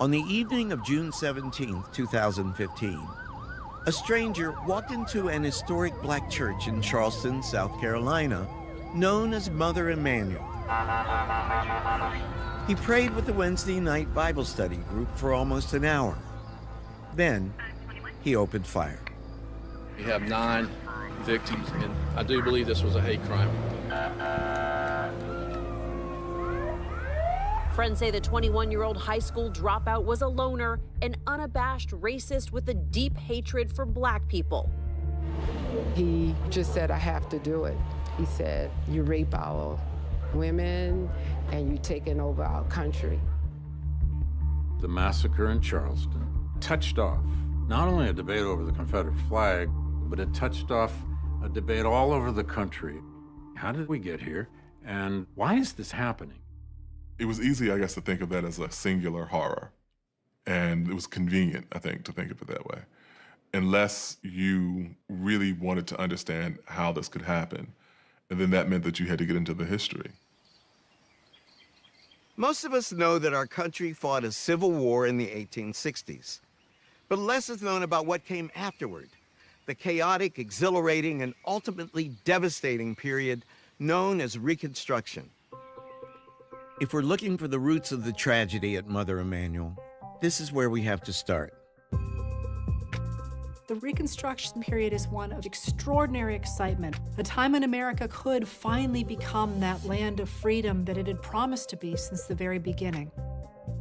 On the evening of June 17, 2015, a stranger walked into an historic black church in Charleston, South Carolina, known as Mother Emanuel. He prayed with the Wednesday night Bible study group for almost an hour. Then, he opened fire. We have 9 victims, and I do believe this was a hate crime. Friends say the 21-year-old high school dropout was a loner, an unabashed racist with a deep hatred for black people. He just said, I have to do it. He said, you rape our women and you taking over our country. The massacre in Charleston touched off not only a debate over the Confederate flag, but it touched off a debate all over the country. How did we get here? And why is this happening? It was easy, I guess, to think of that as a singular horror. And it was convenient, I think, to think of it that way. Unless you really wanted to understand how this could happen. And then that meant that you had to get into the history. Most of us know that our country fought a civil war in the 1860s. But less is known about what came afterward, the chaotic, exhilarating, and ultimately devastating period known as Reconstruction. If we're looking for the roots of the tragedy at Mother Emanuel, this is where we have to start. The Reconstruction period is one of extraordinary excitement, a time when America could finally become that land of freedom that it had promised to be since the very beginning.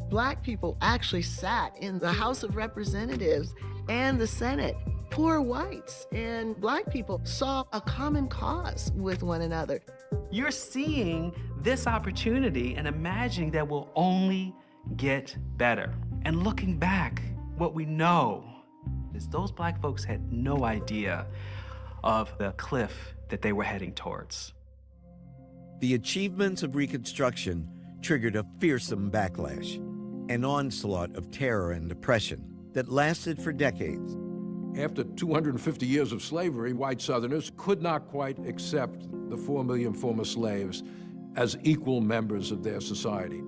Black people actually sat in the House of Representatives and the Senate. Poor whites and black people saw a common cause with one another. You're seeing this opportunity and imagining that will only get better. And looking back, what we know is those black folks had no idea of the cliff that they were heading towards. The achievements of Reconstruction triggered a fearsome backlash, an onslaught of terror and oppression that lasted for decades. After 250 years of slavery, white Southerners could not quite accept the 4 million former slaves as equal members of their society.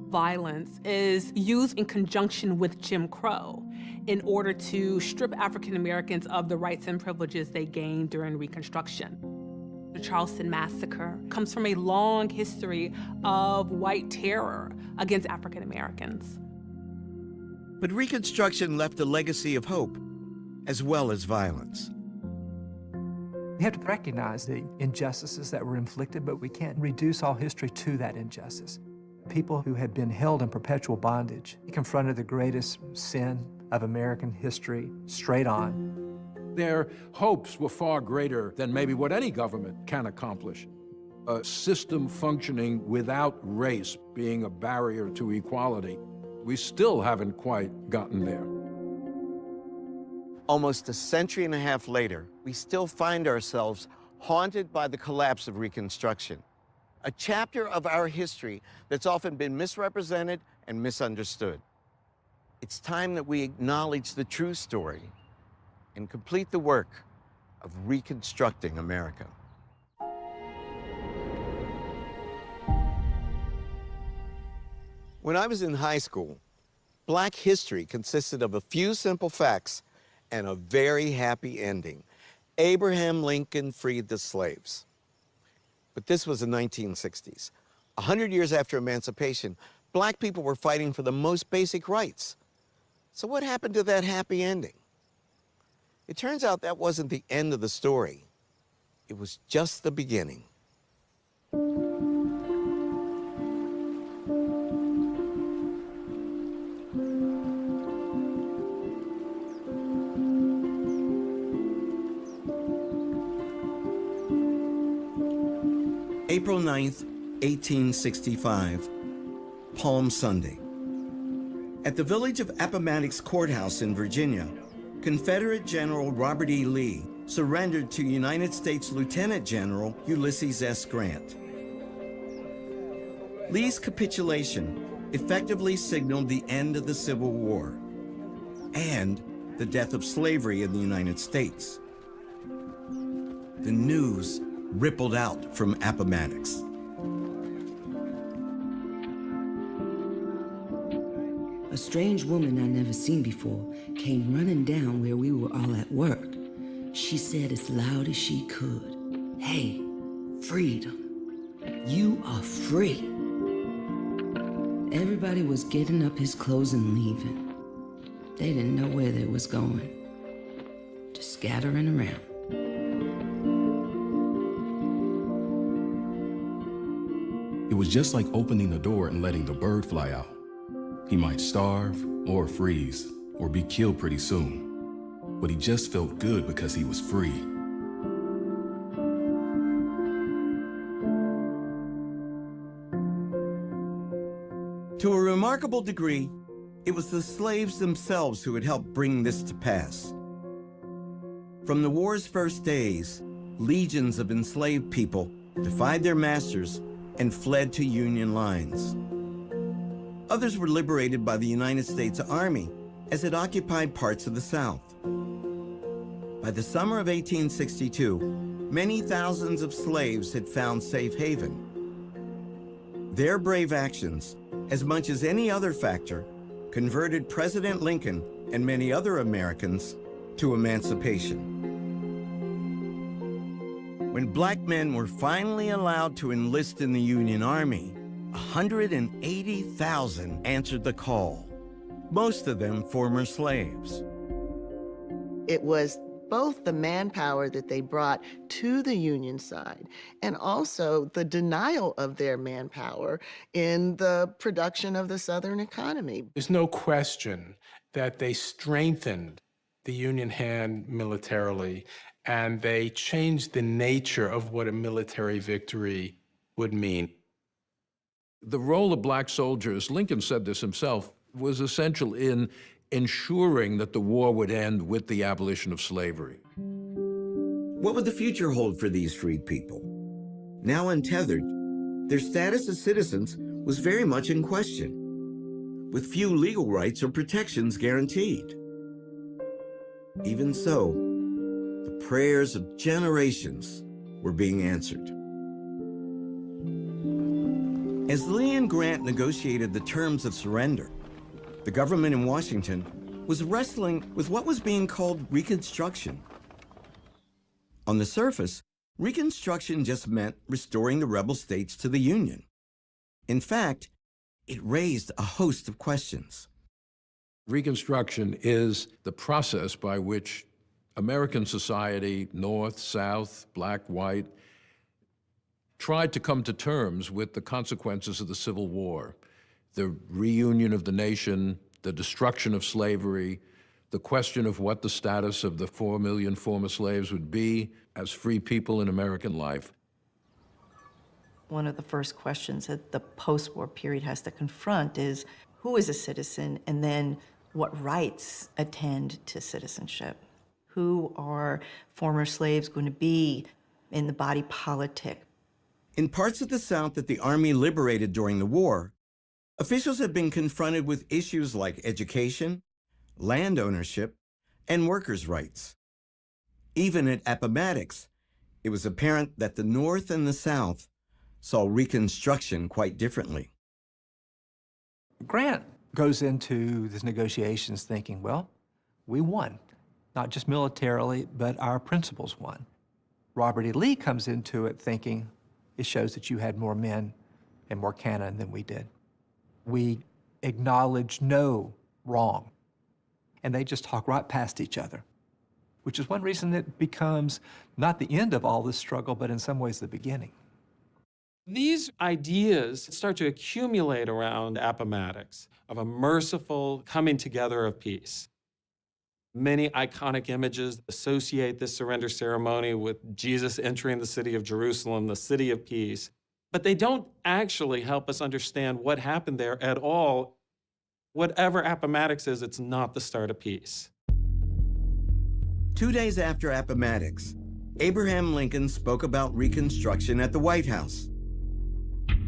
Violence is used in conjunction with Jim Crow in order to strip African Americans of the rights and privileges they gained during Reconstruction. The Charleston Massacre comes from a long history of white terror against African Americans. But Reconstruction left a legacy of hope, as well as violence. We have to recognize the injustices that were inflicted, but we can't reduce all history to that injustice. People who had been held in perpetual bondage confronted the greatest sin of American history straight on. Their hopes were far greater than maybe what any government can accomplish. A system functioning without race being a barrier to equality. We still haven't quite gotten there. Almost a century and a half later, we still find ourselves haunted by the collapse of Reconstruction, a chapter of our history that's often been misrepresented and misunderstood. It's time that we acknowledge the true story and complete the work of reconstructing America. When I was in high school, Black history consisted of a few simple facts and a very happy ending. Abraham Lincoln freed the slaves. But this was the 1960s. 100 years after emancipation, Black people were fighting for the most basic rights. So what happened to that happy ending? It turns out that wasn't the end of the story. It was just the beginning. April 9th, 1865, Palm Sunday. At the village of Appomattox Courthouse in Virginia, Confederate General Robert E. Lee surrendered to United States Lieutenant General Ulysses S. Grant. Lee's capitulation effectively signaled the end of the Civil War and the death of slavery in the United States. The news rippled out from strange woman I never seen before came running down where we were all at work. She said as loud as she could, "Hey, freedom. You are free." Everybody was getting up his clothes and leaving. They didn't know where they was going, just scattering around. It was just like opening the door and letting the bird fly out. He might starve or freeze or be killed pretty soon, but he just felt good because he was free. To a remarkable degree, it was the slaves themselves who had helped bring this to pass. From the war's first days, legions of enslaved people defied their masters and fled to Union lines. Others were liberated by the United States Army as it occupied parts of the South. By the summer of 1862, many thousands of slaves had found safe haven. Their brave actions, as much as any other factor, converted President Lincoln and many other Americans to emancipation. When black men were finally allowed to enlist in the Union Army, 180,000 answered the call, most of them former slaves. It was both the manpower that they brought to the Union side and also the denial of their manpower in the production of the Southern economy. There's no question that they strengthened the Union hand militarily, and they changed the nature of what a military victory would mean. The role of black soldiers, Lincoln said this himself, was essential in ensuring that the war would end with the abolition of slavery. What would the future hold for these freed people? Now untethered, their status as citizens was very much in question, with few legal rights or protections guaranteed. Even so, the prayers of generations were being answered. As Lee and Grant negotiated the terms of surrender, the government in Washington was wrestling with what was being called Reconstruction. On the surface, Reconstruction just meant restoring the rebel states to the Union. In fact, it raised a host of questions. Reconstruction is the process by which American society, North, South, black, white, tried to come to terms with the consequences of the Civil War, the reunion of the nation, the destruction of slavery, the question of what the status of the 4 million former slaves would be as free people in American life. One of the first questions that the post-war period has to confront is who is a citizen, and then what rights attend to citizenship? Who are former slaves going to be in the body politic? In parts of the South that the Army liberated during the war, officials had been confronted with issues like education, land ownership, and workers' rights. Even at Appomattox, it was apparent that the North and the South saw Reconstruction quite differently. Grant goes into these negotiations thinking, well, we won. Not just militarily, but our principles won. Robert E. Lee comes into it thinking, it shows that you had more men and more cannon than we did. We acknowledge no wrong. And they just talk right past each other, which is one reason it becomes not the end of all this struggle, but in some ways the beginning. These ideas start to accumulate around Appomattox of a merciful coming together of peace. Many iconic images associate this surrender ceremony with Jesus entering the city of Jerusalem, the city of peace, but they don't actually help us understand what happened there at all. Whatever Appomattox is, it's not the start of peace. 2 days after Appomattox, Abraham Lincoln spoke about Reconstruction at the White House.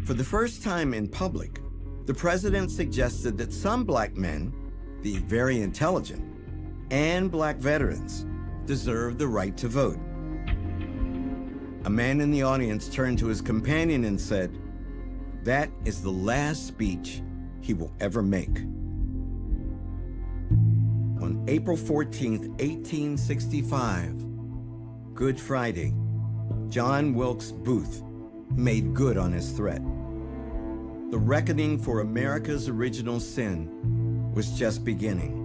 For the first time in public, the president suggested that some black men, the very intelligent, and black veterans deserved the right to vote. A man in the audience turned to his companion and said, "That is the last speech he will ever make." On April 14th, 1865, Good Friday, John Wilkes Booth made good on his threat. The reckoning for America's original sin was just beginning.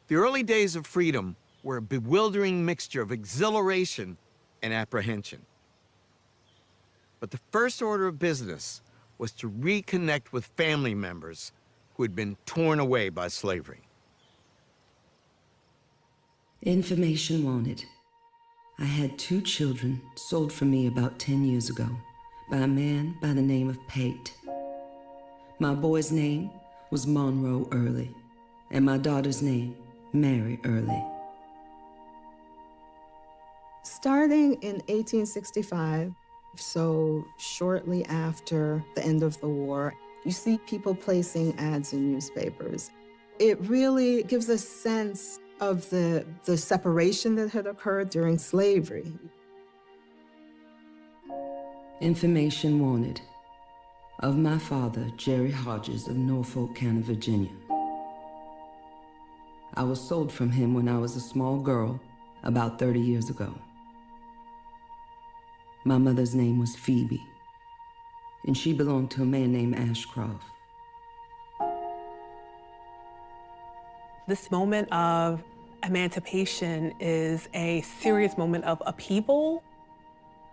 The early days of freedom were a bewildering mixture of exhilaration and apprehension. But the first order of business was to reconnect with family members who had been torn away by slavery. Information wanted. I had 2 children sold from me about 10 years ago by a man by the name of Pate. My boy's name was Monroe Early, and my daughter's name, Mary Early. Starting in 1865, so shortly after the end of the war, you see people placing ads in newspapers. It really gives a sense of the separation that had occurred during slavery. Information wanted. Of my father, Jerry Hodges of Norfolk County, Virginia. I was sold from him when I was a small girl, about 30 years ago. My mother's name was Phoebe, and she belonged to a man named Ashcroft. This moment of emancipation is a serious moment of upheaval.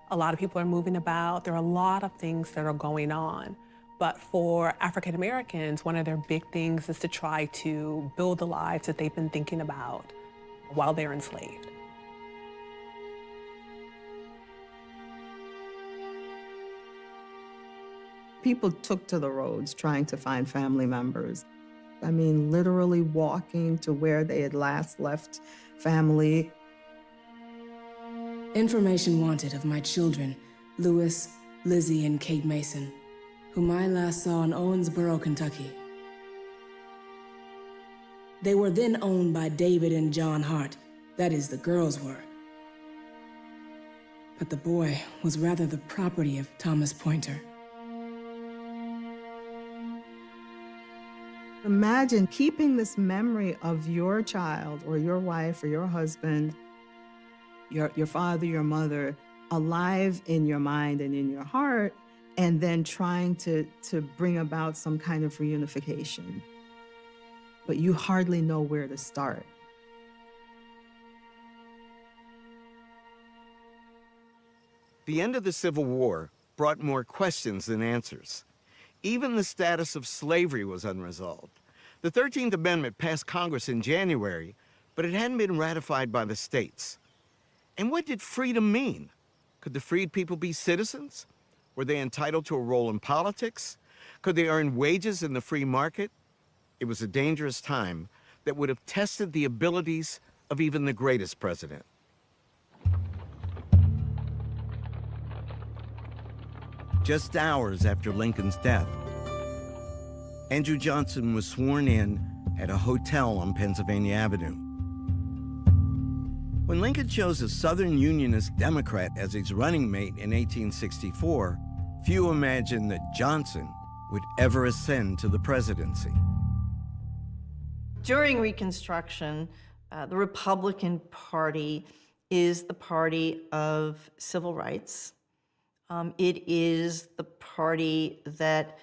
A lot of people are moving about. There are a lot of things that are going on. But for African Americans, one of their big things is to try to build the lives that they've been thinking about while they're enslaved. People took to the roads trying to find family members. I mean, literally walking to where they had last left family. Information wanted of my children, Louis, Lizzie, and Kate Mason, whom I last saw in Owensboro, Kentucky. They were then owned by David and John Hart. That is, the girls were. But the boy was rather the property of Thomas Pointer. Imagine keeping this memory of your child or your wife or your husband, your father, your mother, alive in your mind and in your heart, and then trying to bring about some kind of reunification. But you hardly know where to start. The end of the Civil War brought more questions than answers. Even the status of slavery was unresolved. The 13th Amendment passed Congress in January, but it hadn't been ratified by the states. And what did freedom mean? Could the freed people be citizens? Were they entitled to a role in politics? Could they earn wages in the free market? It was a dangerous time that would have tested the abilities of even the greatest president. Just hours after Lincoln's death, Andrew Johnson was sworn in at a hotel on Pennsylvania Avenue. When Lincoln chose a Southern Unionist Democrat as his running mate in 1864, few imagined that Johnson would ever ascend to the presidency. During Reconstruction, the Republican Party is the party of civil rights. It is the party that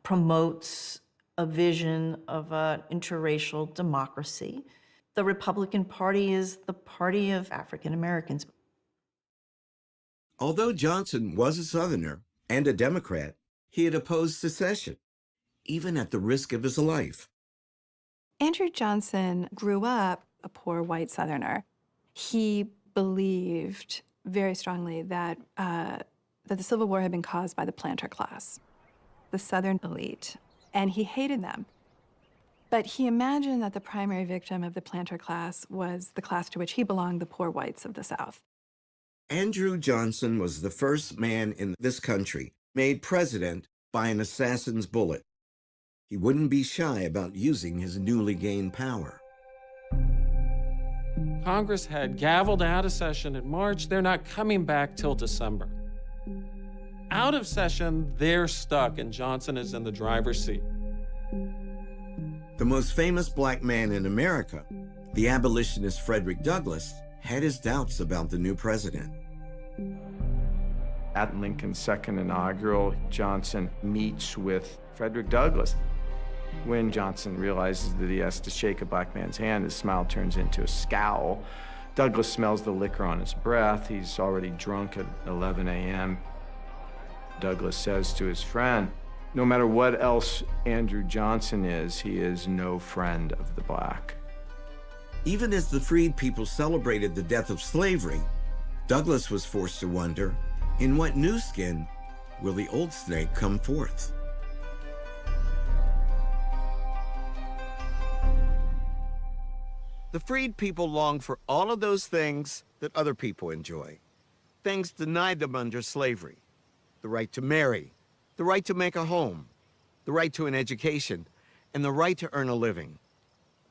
promotes a vision of an interracial democracy. The Republican Party is the party of African Americans. Although Johnson was a Southerner and a Democrat, he had opposed secession, even at the risk of his life. Andrew Johnson grew up a poor white Southerner. He believed very strongly that the Civil War had been caused by the planter class, the Southern elite, and he hated them. But he imagined that the primary victim of the planter class was the class to which he belonged, the poor whites of the South. Andrew Johnson was the first man in this country made president by an assassin's bullet. He wouldn't be shy about using his newly gained power. Congress had gavelled out a session in March. They're not coming back till December. Out of session, they're stuck, and Johnson is in the driver's seat. The most famous black man in America, the abolitionist Frederick Douglass, had his doubts about the new president. At Lincoln's second inaugural, Johnson meets with Frederick Douglass. When Johnson realizes that he has to shake a black man's hand, his smile turns into a scowl. Douglass smells the liquor on his breath. He's already drunk at 11 a.m. Douglass says to his friend, no matter what else Andrew Johnson is, he is no friend of the black. Even as the freed people celebrated the death of slavery, Douglass was forced to wonder, in what new skin will the old snake come forth? The freed people longed for all of those things that other people enjoy, things denied them under slavery: the right to marry, the right to make a home, the right to an education, and the right to earn a living.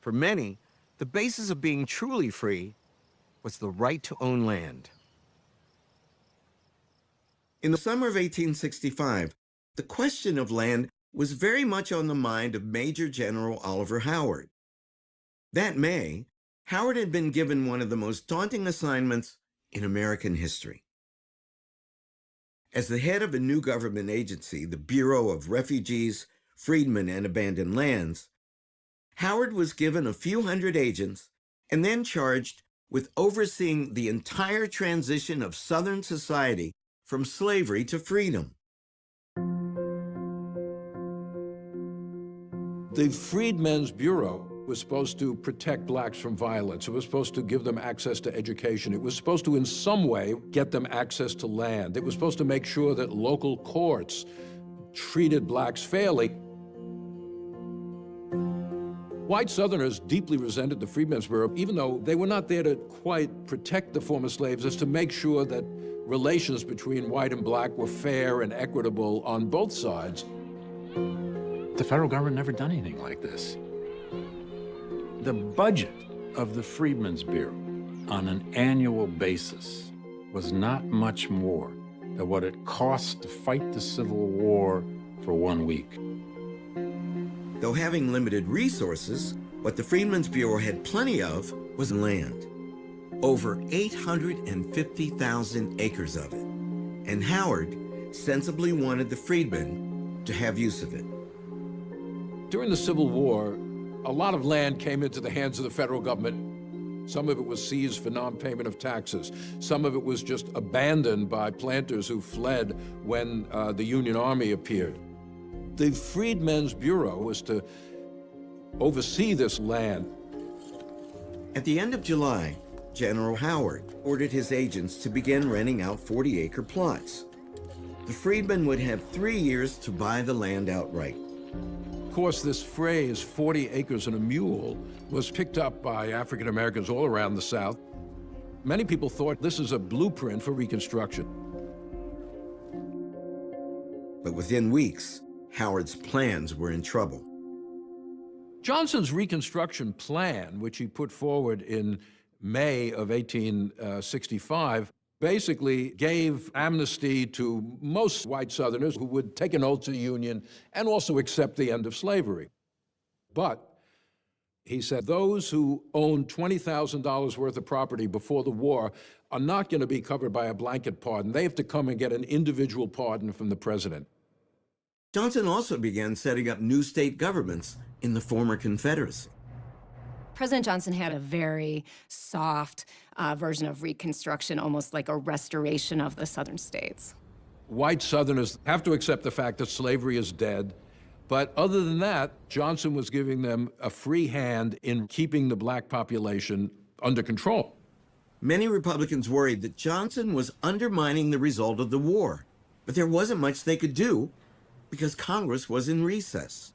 For many, the basis of being truly free was the right to own land. In the summer of 1865, the question of land was very much on the mind of Major General Oliver Howard. That May, Howard had been given one of the most daunting assignments in American history. As the head of a new government agency, the Bureau of Refugees, Freedmen, and Abandoned Lands, Howard was given a few hundred agents and then charged with overseeing the entire transition of Southern society from slavery to freedom. The Freedmen's Bureau was supposed to protect blacks from violence. It was supposed to give them access to education. It was supposed to, in some way, get them access to land. It was supposed to make sure that local courts treated blacks fairly. White Southerners deeply resented the Freedmen's Bureau, even though they were not there to quite protect the former slaves, as to make sure that relations between white and black were fair and equitable on both sides. The federal government never done anything like this. The budget of the Freedmen's Bureau on an annual basis was not much more than what it cost to fight the Civil War for 1 week. Though having limited resources, what the Freedmen's Bureau had plenty of was land. Over 850,000 acres of it. And Howard sensibly wanted the freedmen to have use of it. During the Civil War, a lot of land came into the hands of the federal government. Some of it was seized for non-payment of taxes. Some of it was just abandoned by planters who fled when the Union Army appeared. The Freedmen's Bureau was to oversee this land. At the end of July, General Howard ordered his agents to begin renting out 40-acre plots. The freedmen would have 3 years to buy the land outright. Of course, this phrase, 40 acres and a mule, was picked up by African Americans all around the South. Many people thought this is a blueprint for Reconstruction. But within weeks, Howard's plans were in trouble. Johnson's Reconstruction plan, which he put forward in May of 1865, basically gave amnesty to most white Southerners who would take an oath to the Union and also accept the end of slavery. But he said those who owned $20,000 worth of property before the war are not going to be covered by a blanket pardon. They have to come and get an individual pardon from the president. Johnson also began setting up new state governments in the former Confederacy. President Johnson had a very soft version of Reconstruction, almost like a restoration of the Southern states. White Southerners have to accept the fact that slavery is dead. But other than that, Johnson was giving them a free hand in keeping the black population under control. Many Republicans worried that Johnson was undermining the result of the war, but there wasn't much they could do because Congress was in recess.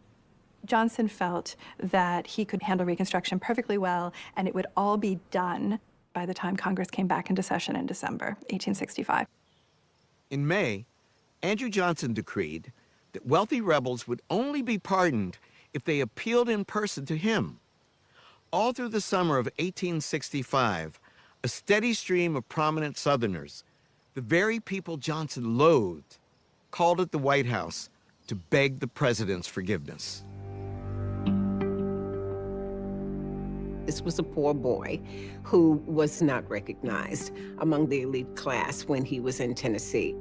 Johnson felt that he could handle Reconstruction perfectly well, and it would all be done by the time Congress came back into session in December 1865. In May, Andrew Johnson decreed that wealthy rebels would only be pardoned if they appealed in person to him. All through the summer of 1865, a steady stream of prominent Southerners, the very people Johnson loathed, called at the White House to beg the president's forgiveness. This was a poor boy who was not recognized among the elite class when he was in Tennessee.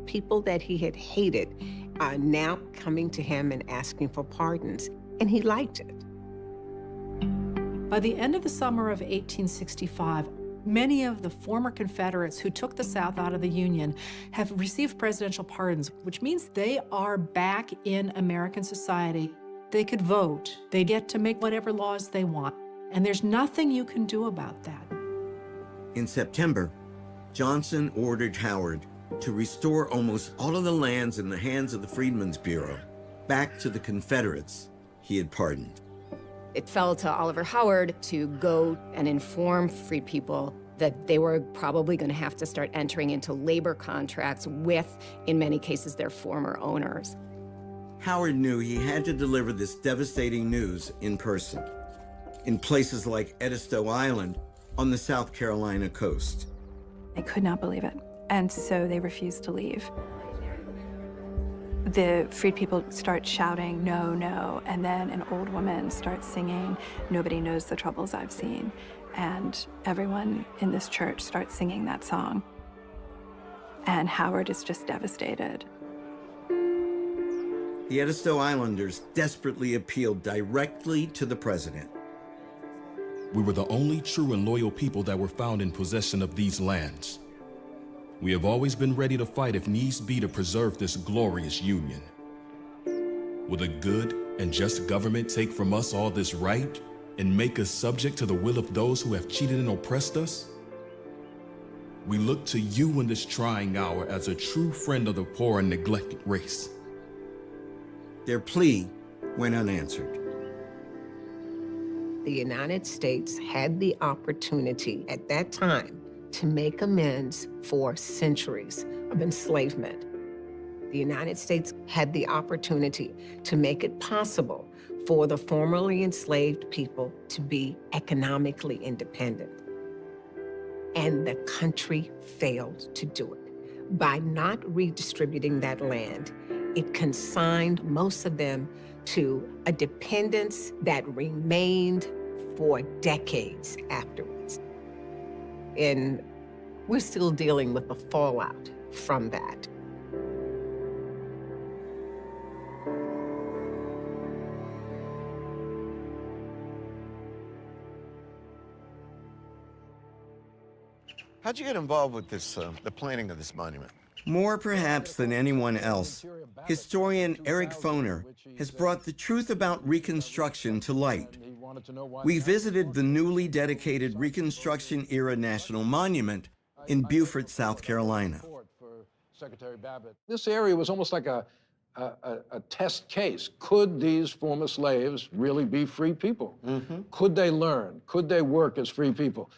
People that he had hated are now coming to him and asking for pardons, and he liked it. By the end of the summer of 1865, many of the former Confederates who took the South out of the Union have received presidential pardons, which means they are back in American society. They could vote. They get to make whatever laws they want. And there's nothing you can do about that. In September, Johnson ordered Howard to restore almost all of the lands in the hands of the Freedmen's Bureau back to the Confederates he had pardoned. It fell to Oliver Howard to go and inform free people that they were probably going to have to start entering into labor contracts with, in many cases, their former owners. Howard knew he had to deliver this devastating news in person, in places like Edisto Island on the South Carolina coast. They could not believe it, and so they refused to leave. The freed people start shouting, "No, no," and then an old woman starts singing, "Nobody knows the troubles I've seen." And everyone in this church starts singing that song. And Howard is just devastated. The Edisto Islanders desperately appealed directly to the president. We were the only true and loyal people that were found in possession of these lands. We have always been ready to fight if needs be to preserve this glorious union. Will a good and just government take from us all this right and make us subject to the will of those who have cheated and oppressed us? We look to you in this trying hour as a true friend of the poor and neglected race. Their plea went unanswered. The United States had the opportunity at that time to make amends for centuries of enslavement. The United States had the opportunity to make it possible for the formerly enslaved people to be economically independent. And the country failed to do it. By not redistributing that land, it consigned most of them to a dependence that remained for decades afterwards. And we're still dealing with the fallout from that. How'd you get involved with this, the planning of this monument? More perhaps than anyone else, historian Eric Foner has brought the truth about Reconstruction to light. We visited the newly dedicated Reconstruction-era National Monument in Beaufort, South Carolina. This area was almost like a test case. Could these former slaves really be free people? Could they learn? Could they work as free people?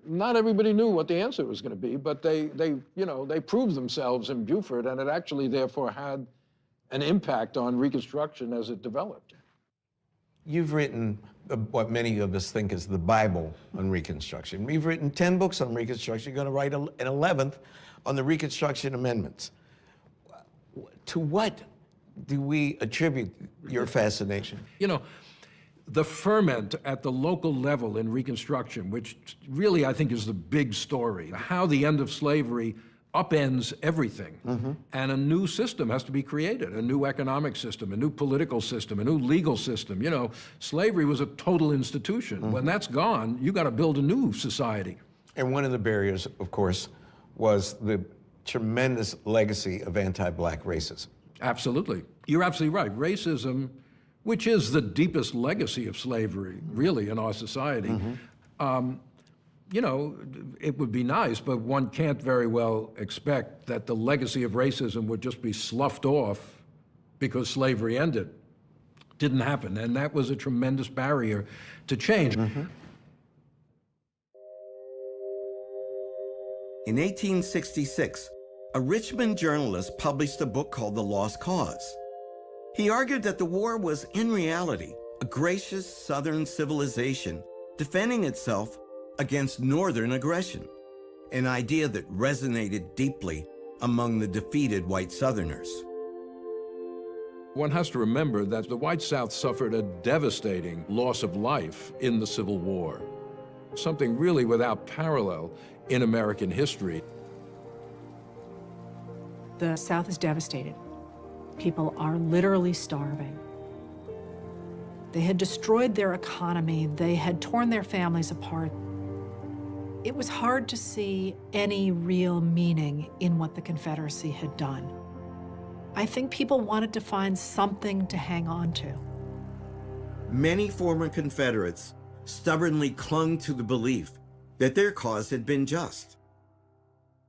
Not everybody knew what the answer was going to be, but they proved themselves in Beaufort, and it actually therefore had an impact on Reconstruction as it developed. You've written what many of us think is the Bible on Reconstruction. You've written 10 books on Reconstruction. You're going to write an 11th on the Reconstruction Amendments. To what do we attribute your fascination? You know, the ferment at the local level in Reconstruction, which really I think is the big story, how the end of slavery upends everything. And a new system has to be created, a new economic system, a new political system, a new legal system. You know, slavery was a total institution. When that's gone, you got to build a new society. And one of the barriers, of course, was the tremendous legacy of anti-Black racism. Absolutely. You're absolutely right. Racism, which is the deepest legacy of slavery, really, in our society, you know, it would be nice, but one can't very well expect that the legacy of racism would just be sloughed off because slavery ended. Didn't happen, and that was a tremendous barrier to change. In 1866, a Richmond journalist published a book called The Lost Cause. He argued that the war was, in reality, a gracious Southern civilization defending itself against Northern aggression, an idea that resonated deeply among the defeated white Southerners. One has to remember that the white South suffered a devastating loss of life in the Civil War, something really without parallel in American history. The South is devastated. People are literally starving. They had destroyed their economy. They had torn their families apart. It was hard to see any real meaning in what the Confederacy had done. I think people wanted to find something to hang on to. Many former Confederates stubbornly clung to the belief that their cause had been just.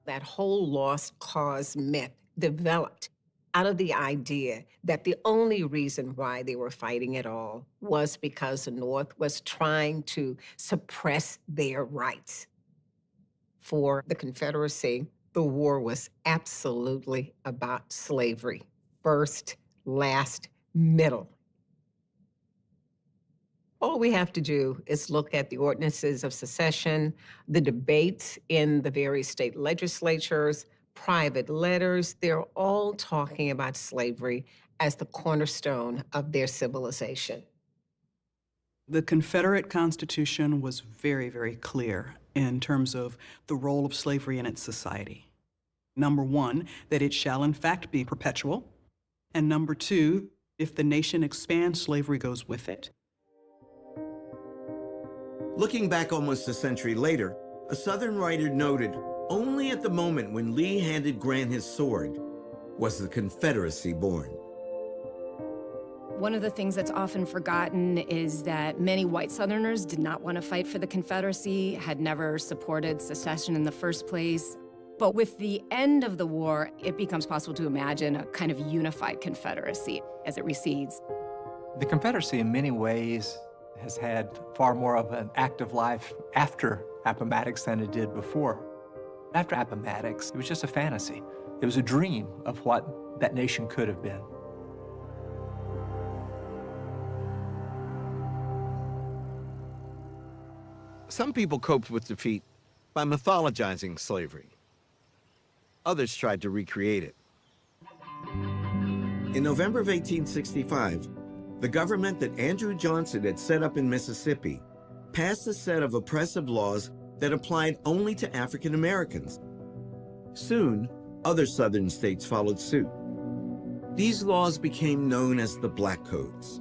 That whole lost cause myth developed out of the idea that the only reason why they were fighting at all was because the North was trying to suppress their rights. For the Confederacy, the war was absolutely about slavery. First, last, middle. All we have to do is look at the ordinances of secession, the debates in the various state legislatures, private letters. They're all talking about slavery as the cornerstone of their civilization. The Confederate Constitution was very, very clear in terms of the role of slavery in its society. Number one, that it shall in fact be perpetual. And number two, if the nation expands, slavery goes with it. Looking back almost a century later, a Southern writer noted only at the moment when Lee handed Grant his sword was the Confederacy born. One of the things that's often forgotten is that many white Southerners did not want to fight for the Confederacy, had never supported secession in the first place. But with the end of the war, it becomes possible to imagine a kind of unified Confederacy as it recedes. The Confederacy, in many ways, has had far more of an active life after Appomattox than it did before. After Appomattox, it was just a fantasy. It was a dream of what that nation could have been. Some people coped with defeat by mythologizing slavery. Others tried to recreate it. In November of 1865, the government that Andrew Johnson had set up in Mississippi passed a set of oppressive laws that applied only to African Americans. Soon, other Southern states followed suit. These laws became known as the Black Codes.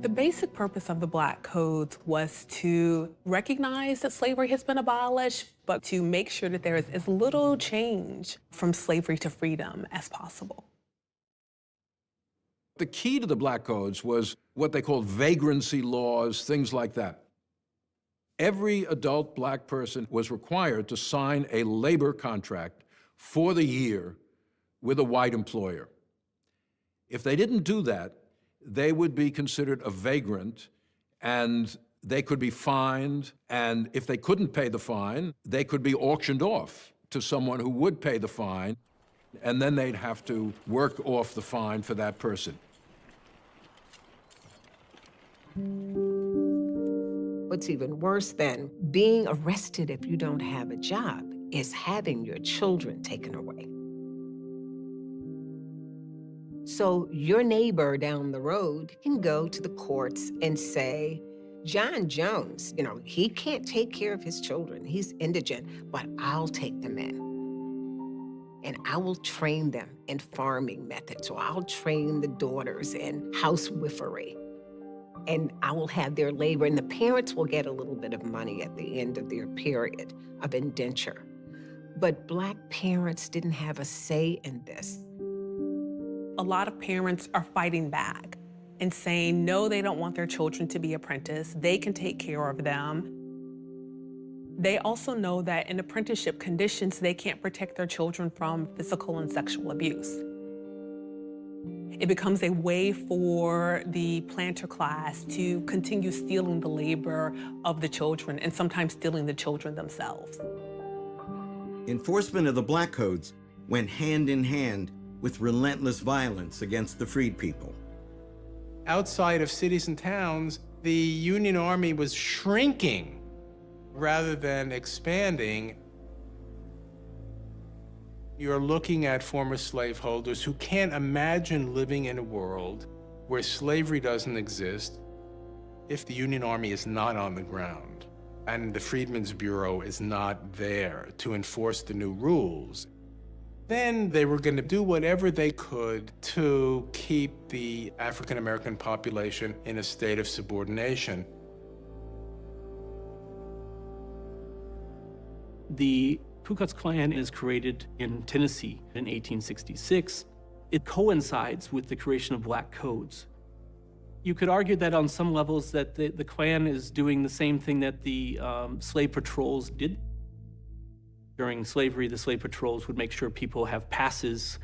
The basic purpose of the Black Codes was to recognize that slavery has been abolished, but to make sure that there is as little change from slavery to freedom as possible. The key to the Black Codes was what they called vagrancy laws, things like that. Every adult black person was required to sign a labor contract for the year with a white employer. If they didn't do that, they would be considered a vagrant, and they could be fined, and if they couldn't pay the fine, they could be auctioned off to someone who would pay the fine, and then they'd have to work off the fine for that person. What's even worse than being arrested if you don't have a job is having your children taken away. So your neighbor down the road can go to the courts and say, John Jones, he can't take care of his children. He's indigent, but I'll take them in. And I will train them in farming methods, or I'll train the daughters in housewifery. And I will have their labor, and the parents will get a little bit of money at the end of their period of indenture. But Black parents didn't have a say in this. A lot of parents are fighting back and saying, no, they don't want their children to be apprenticed. They can take care of them. They also know that in apprenticeship conditions, they can't protect their children from physical and sexual abuse. It becomes a way for the planter class to continue stealing the labor of the children, and sometimes stealing the children themselves. Enforcement of the Black Codes went hand in hand with relentless violence against the freed people. Outside of cities and towns, the Union Army was shrinking rather than expanding. You're looking at former slaveholders who can't imagine living in a world where slavery doesn't exist if the Union Army is not on the ground and the Freedmen's Bureau is not there to enforce the new rules. Then they were going to do whatever they could to keep the African-American population in a state of subordination. The Ku Klux Klan is created in Tennessee in 1866. It coincides with the creation of black codes. You could argue that on some levels that the Klan is doing the same thing that the slave patrols did. During slavery, the slave patrols would make sure people have passes,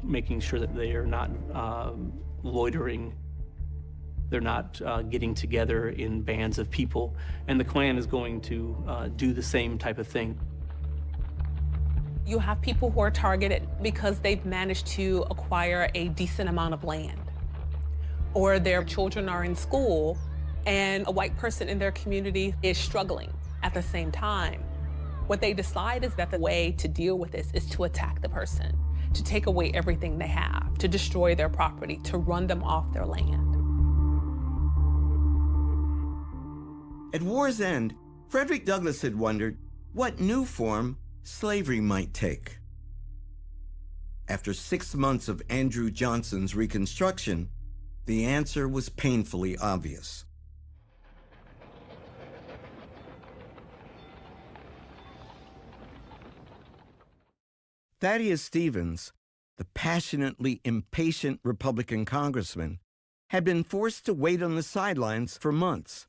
making sure that they are not loitering. They're not getting together in bands of people. And the Klan is going to do the same type of thing. You have people who are targeted because they've managed to acquire a decent amount of land, or their children are in school and a white person in their community is struggling at the same time. What they decide is that the way to deal with this is to attack the person, to take away everything they have, to destroy their property, to run them off their land. At war's end, Frederick Douglass had wondered what new form slavery might take. After 6 months of Andrew Johnson's Reconstruction, the answer was painfully obvious. Thaddeus Stevens, the passionately impatient Republican congressman, had been forced to wait on the sidelines for months,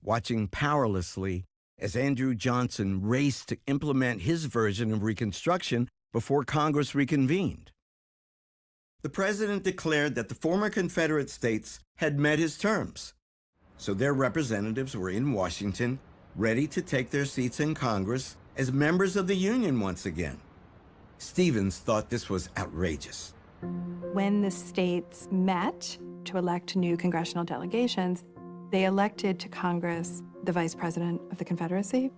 watching powerlessly as Andrew Johnson raced to implement his version of Reconstruction before Congress reconvened. The president declared that the former Confederate states had met his terms, so their representatives were in Washington, ready to take their seats in Congress as members of the Union once again. Stevens thought this was outrageous. When the states met to elect new congressional delegations, they elected to Congress the Vice President of the Confederacy,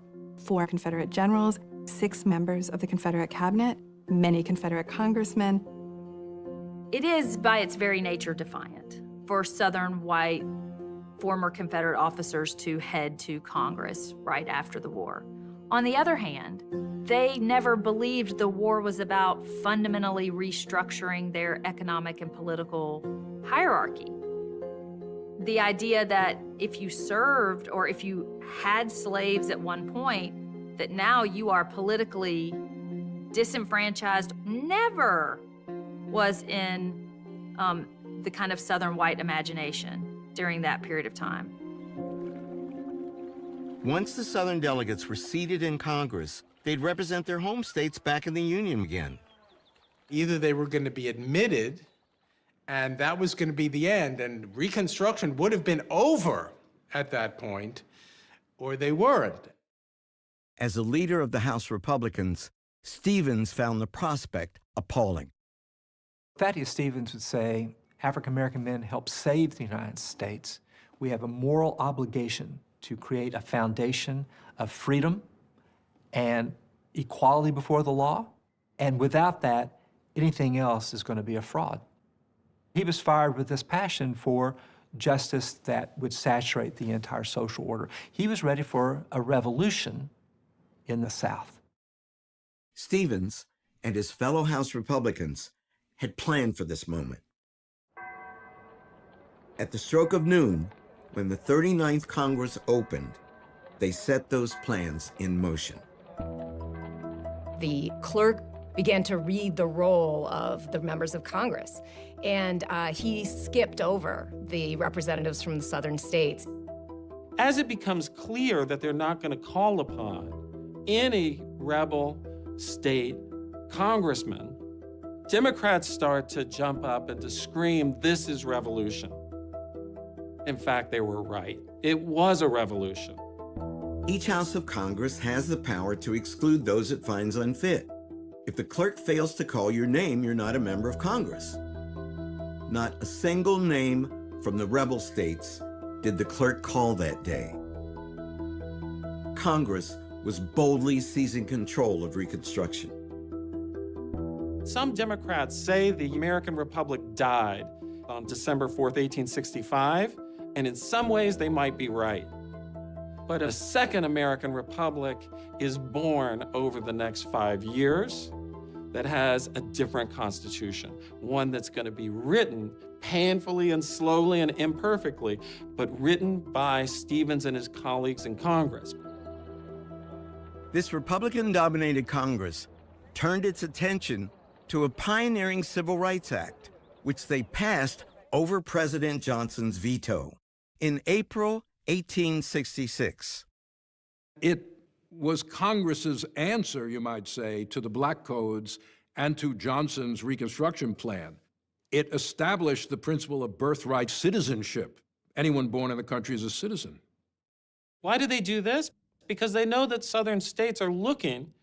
4 Confederate generals, 6 members of the Confederate cabinet, many Confederate congressmen. It is, by its very nature, defiant for Southern white former Confederate officers to head to Congress right after the war. On the other hand, they never believed the war was about fundamentally restructuring their economic and political hierarchy. The idea that if you served or if you had slaves at one point, that now you are politically disenfranchised never was in the kind of Southern white imagination during that period of time. Once the Southern delegates were seated in Congress, they'd represent their home states back in the Union again. Either they were going to be admitted, and that was going to be the end, and Reconstruction would have been over at that point, or they weren't. As a leader of the House Republicans, Stevens found the prospect appalling. Thaddeus Stevens would say, African-American men helped save the United States. We have a moral obligation to create a foundation of freedom and equality before the law. And without that, anything else is going to be a fraud. He was fired with this passion for justice that would saturate the entire social order. He was ready for a revolution in the South. Stevens and his fellow House Republicans had planned for this moment. At the stroke of noon, when the 39th Congress opened, they set those plans in motion. The clerk began to read the roll of the members of Congress, and he skipped over the representatives from the southern states. As it becomes clear that they're not going to call upon any rebel state congressman, Democrats start to jump up and to scream, "This is revolution." In fact, they were right. It was a revolution. Each House of Congress has the power to exclude those it finds unfit. If the clerk fails to call your name, you're not a member of Congress. Not a single name from the rebel states did the clerk call that day. Congress was boldly seizing control of Reconstruction. Some Democrats say the American Republic died on December 4th, 1865, and in some ways they might be right. But a second American Republic is born over the next 5 years that has a different constitution, one that's going to be written painfully and slowly and imperfectly, but written by Stevens and his colleagues in Congress. This Republican-dominated Congress turned its attention to a pioneering Civil Rights Act, which they passed over President Johnson's veto in April 1866. It was Congress's answer, you might say, to the Black Codes and to Johnson's Reconstruction Plan. It established the principle of birthright citizenship. Anyone born in the country is a citizen. Why do they do this? Because they know that Southern states are looking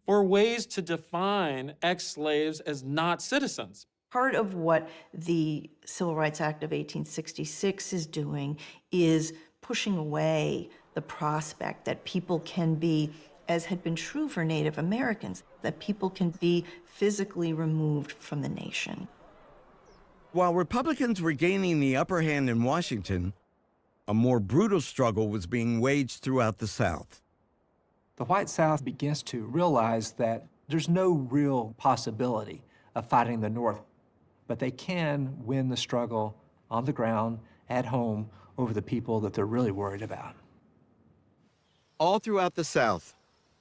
for ways to define ex-slaves as not citizens. Part of what the Civil Rights Act of 1866 is doing is pushing away the prospect that people can be, as had been true for Native Americans, that people can be physically removed from the nation. While Republicans were gaining the upper hand in Washington, a more brutal struggle was being waged throughout the South. The white South begins to realize that there's no real possibility of fighting the North, but they can win the struggle on the ground, at home, over the people that they're really worried about. All throughout the South,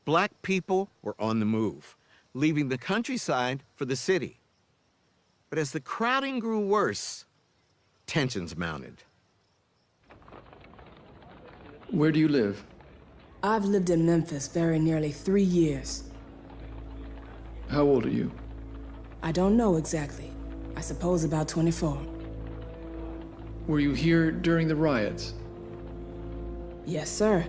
Black people were on the move, leaving the countryside for the city. But as the crowding grew worse, tensions mounted. Where do you live? I've lived in Memphis very nearly 3 years. How old are you? I don't know exactly. I suppose about 24. Were you here during the riots? Yes, sir.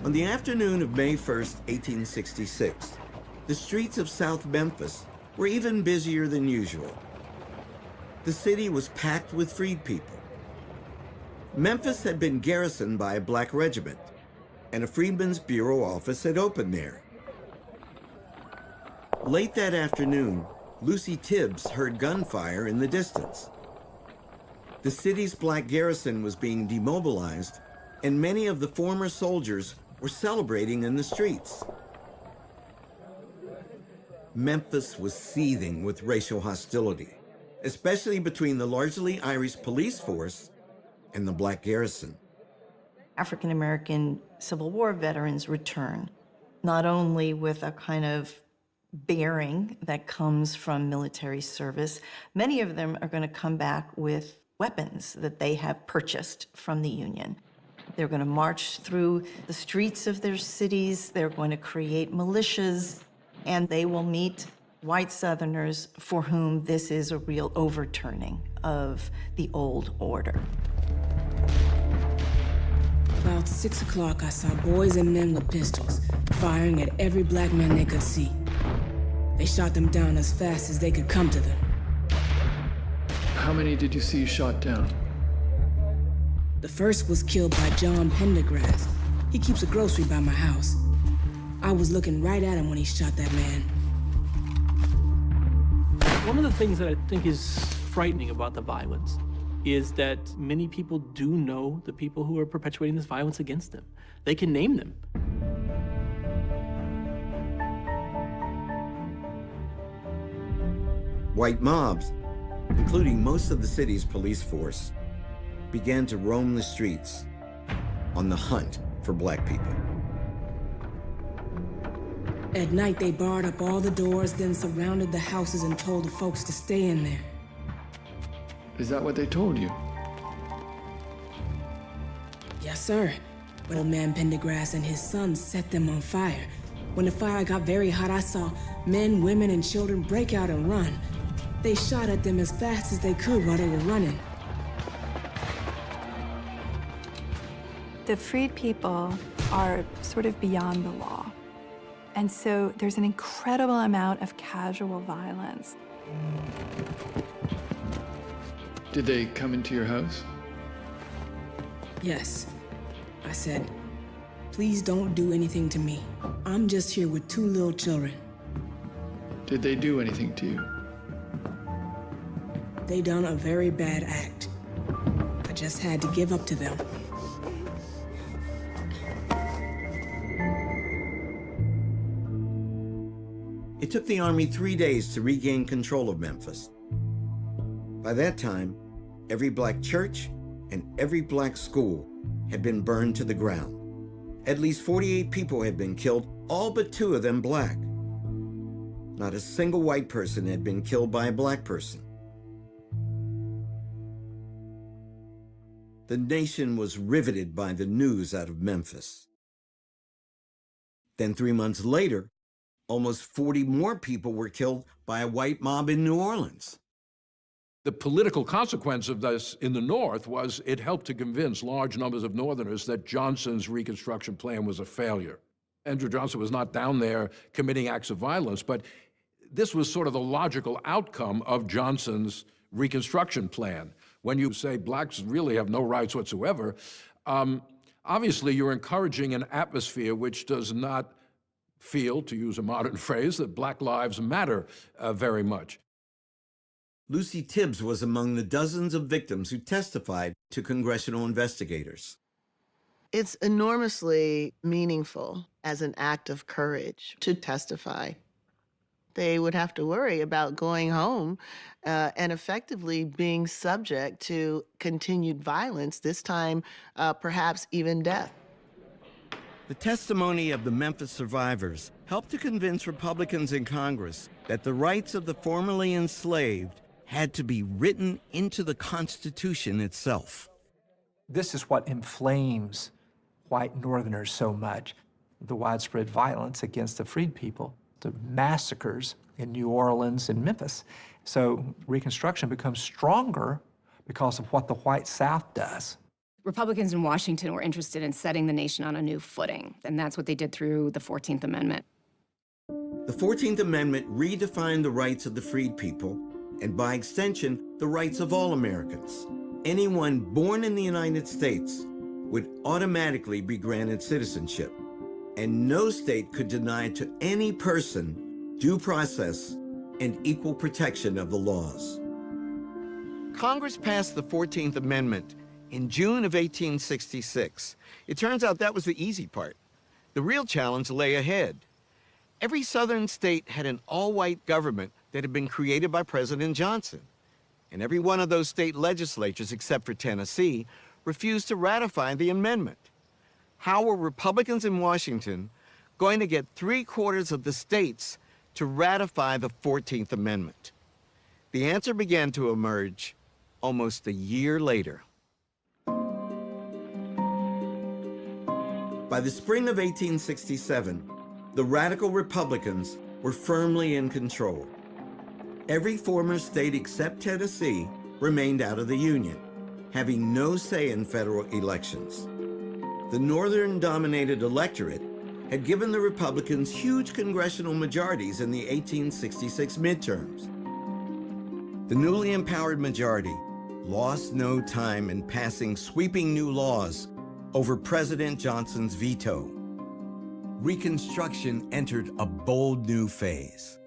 On the afternoon of May 1st, 1866, the streets of South Memphis were even busier than usual. The city was packed with freed people. Memphis had been garrisoned by a Black regiment, and a Freedmen's Bureau office had opened there. Late that afternoon, Lucy Tibbs heard gunfire in the distance. The city's Black garrison was being demobilized, and many of the former soldiers were celebrating in the streets. Memphis was seething with racial hostility, especially between the largely Irish police force and the Black garrison. African American Civil War veterans return, not only with a kind of bearing that comes from military service, many of them are going to come back with weapons that they have purchased from the Union. They're going to march through the streets of their cities, they're going to create militias, and they will meet white Southerners for whom this is a real overturning of the old order. About 6 o'clock, I saw boys and men with pistols, firing at every Black man they could see. They shot them down as fast as they could come to them. How many did you see shot down? The first was killed by John Pendergrass. He keeps a grocery by my house. I was looking right at him when he shot that man. One of the things that I think is frightening about the violence is that many people do know the people who are perpetuating this violence against them. They can name them. White mobs, including most of the city's police force, began to roam the streets on the hunt for Black people. At night, they barred up all the doors, then surrounded the houses and told the folks to stay in there. Is that what they told you? Yes, sir. But old man Pendergrass and his sons set them on fire. When the fire got very hot, I saw men, women, and children break out and run. They shot at them as fast as they could while they were running. The freed people are sort of beyond the law. And so there's an incredible amount of casual violence. Did they come into your house? Yes. I said, please don't do anything to me. I'm just here with 2 little children. Did they do anything to you? They done a very bad act. I just had to give up to them. It took the Army 3 days to regain control of Memphis. By that time, every black church and every black school had been burned to the ground. At least 48 people had been killed, all but 2 of them black. Not a single white person had been killed by a black person. The nation was riveted by the news out of Memphis. Then 3 months later, almost 40 more people were killed by a white mob in New Orleans. The political consequence of this in the North was it helped to convince large numbers of Northerners that Johnson's Reconstruction plan was a failure. Andrew Johnson was not down there committing acts of violence, but this was sort of the logical outcome of Johnson's Reconstruction plan. When you say blacks really have no rights whatsoever, obviously you're encouraging an atmosphere which does not feel, to use a modern phrase, that Black lives matter very much. Lucy Tibbs was among the dozens of victims who testified to congressional investigators. It's enormously meaningful as an act of courage to testify. They would have to worry about going home and effectively being subject to continued violence, this time perhaps even death. The testimony of the Memphis survivors helped to convince Republicans in Congress that the rights of the formerly enslaved had to be written into the Constitution itself. This is what inflames white Northerners so much, the widespread violence against the freed people, the massacres in New Orleans and Memphis. So Reconstruction becomes stronger because of what the white South does. Republicans in Washington were interested in setting the nation on a new footing, and that's what they did through the 14th Amendment. The 14th Amendment redefined the rights of the freed people, and by extension, the rights of all Americans. Anyone born in the United States would automatically be granted citizenship, and no state could deny to any person due process and equal protection of the laws. Congress passed the 14th Amendment in June of 1866. It turns out that was the easy part. The real challenge lay ahead. Every southern state had an all-white government that had been created by President Johnson. And every one of those state legislatures, except for Tennessee, refused to ratify the amendment. How were Republicans in Washington going to get 3/4 of the states to ratify the 14th Amendment? The answer began to emerge almost a year later. By the spring of 1867, the radical Republicans were firmly in control. Every former state except Tennessee remained out of the Union, having no say in federal elections. The Northern-dominated electorate had given the Republicans huge congressional majorities in the 1866 midterms. The newly empowered majority lost no time in passing sweeping new laws over President Johnson's veto. Reconstruction entered a bold new phase.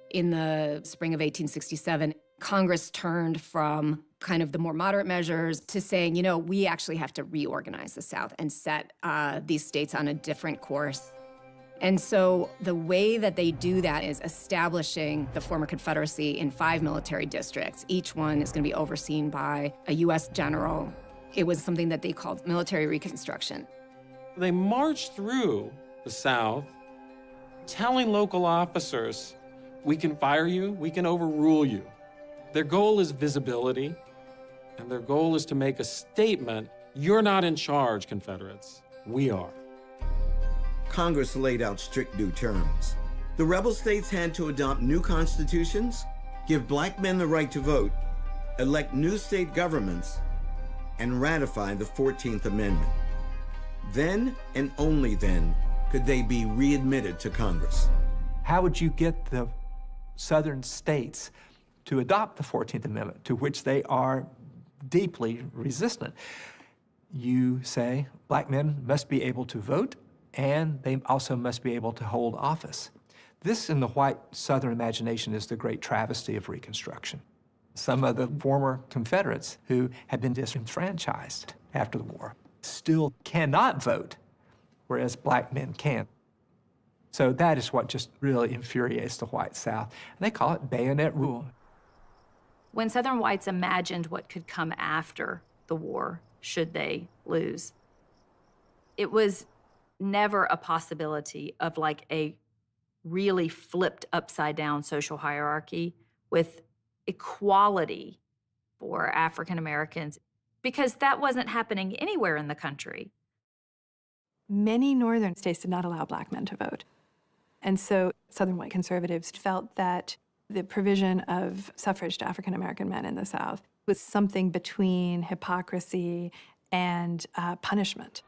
In the spring of 1867, Congress turned from kind of the more moderate measures to saying, you know, we actually have to reorganize the South and set these states on a different course. And so the way that they do that is establishing the former Confederacy in 5 military districts. Each one is going to be overseen by a U.S. general. It was something that they called military reconstruction. They marched through the South telling local officers, we can fire you, we can overrule you. Their goal is visibility, and their goal is to make a statement, you're not in charge, Confederates, we are. Congress laid out strict new terms. The rebel states had to adopt new constitutions, give black men the right to vote, elect new state governments, and ratify the 14th Amendment. Then, and only then, could they be readmitted to Congress. How would you get the southern states to adopt the 14th Amendment, to which they are deeply resistant? You say black men must be able to vote, and they also must be able to hold office. This, in the white Southern imagination, is the great travesty of Reconstruction. Some of the former Confederates who had been disenfranchised after the war still cannot vote, whereas black men can. So that is what just really infuriates the white South. And they call it bayonet rule. When Southern whites imagined what could come after the war, should they lose, it was never a possibility of like a really flipped upside down social hierarchy with equality for African Americans, because that wasn't happening anywhere in the country. Many northern states did not allow black men to vote. And so Southern white conservatives felt that the provision of suffrage to African American men in the South was something between hypocrisy and punishment.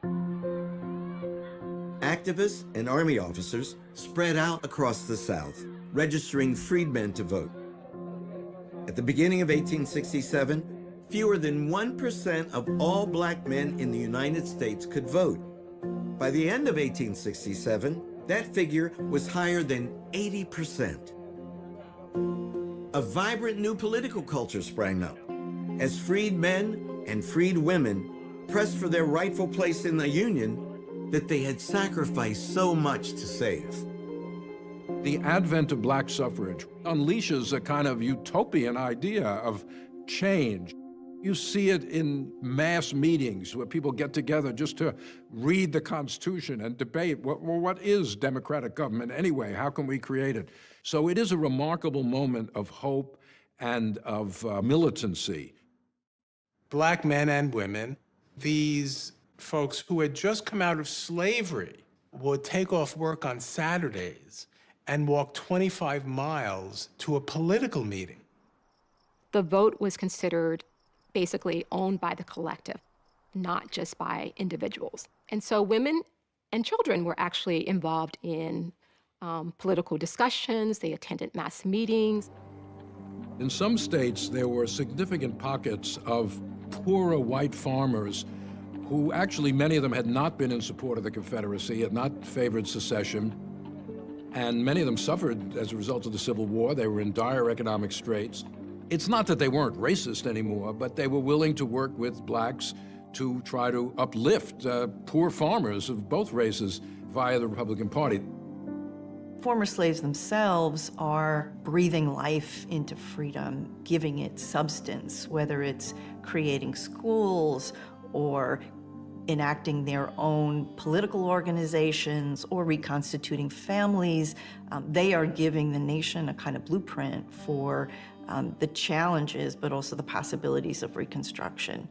Activists and Army officers spread out across the South, registering freedmen to vote. At the beginning of 1867, fewer than 1% of all black men in the United States could vote. By the end of 1867, that figure was higher than 80%. A vibrant new political culture sprang up as freed men and freed women pressed for their rightful place in the Union that they had sacrificed so much to save. The advent of black suffrage unleashes a kind of utopian idea of change. You see it in mass meetings where people get together just to read the Constitution and debate, what is democratic government anyway? How can we create it? So it is a remarkable moment of hope and of militancy. Black men and women, these folks who had just come out of slavery, would take off work on Saturdays and walk 25 miles to a political meeting. The vote was considered basically owned by the collective, not just by individuals. And so women and children were actually involved in political discussions. They attended mass meetings. In some states, there were significant pockets of poorer white farmers who actually, many of them had not been in support of the Confederacy, had not favored secession, and many of them suffered as a result of the Civil War. They were in dire economic straits. It's not that they weren't racist anymore, but they were willing to work with blacks to try to uplift poor farmers of both races via the Republican Party. Former slaves themselves are breathing life into freedom, giving it substance, whether it's creating schools or enacting their own political organizations or reconstituting families. They are giving the nation a kind of blueprint for the challenges, but also the possibilities of Reconstruction.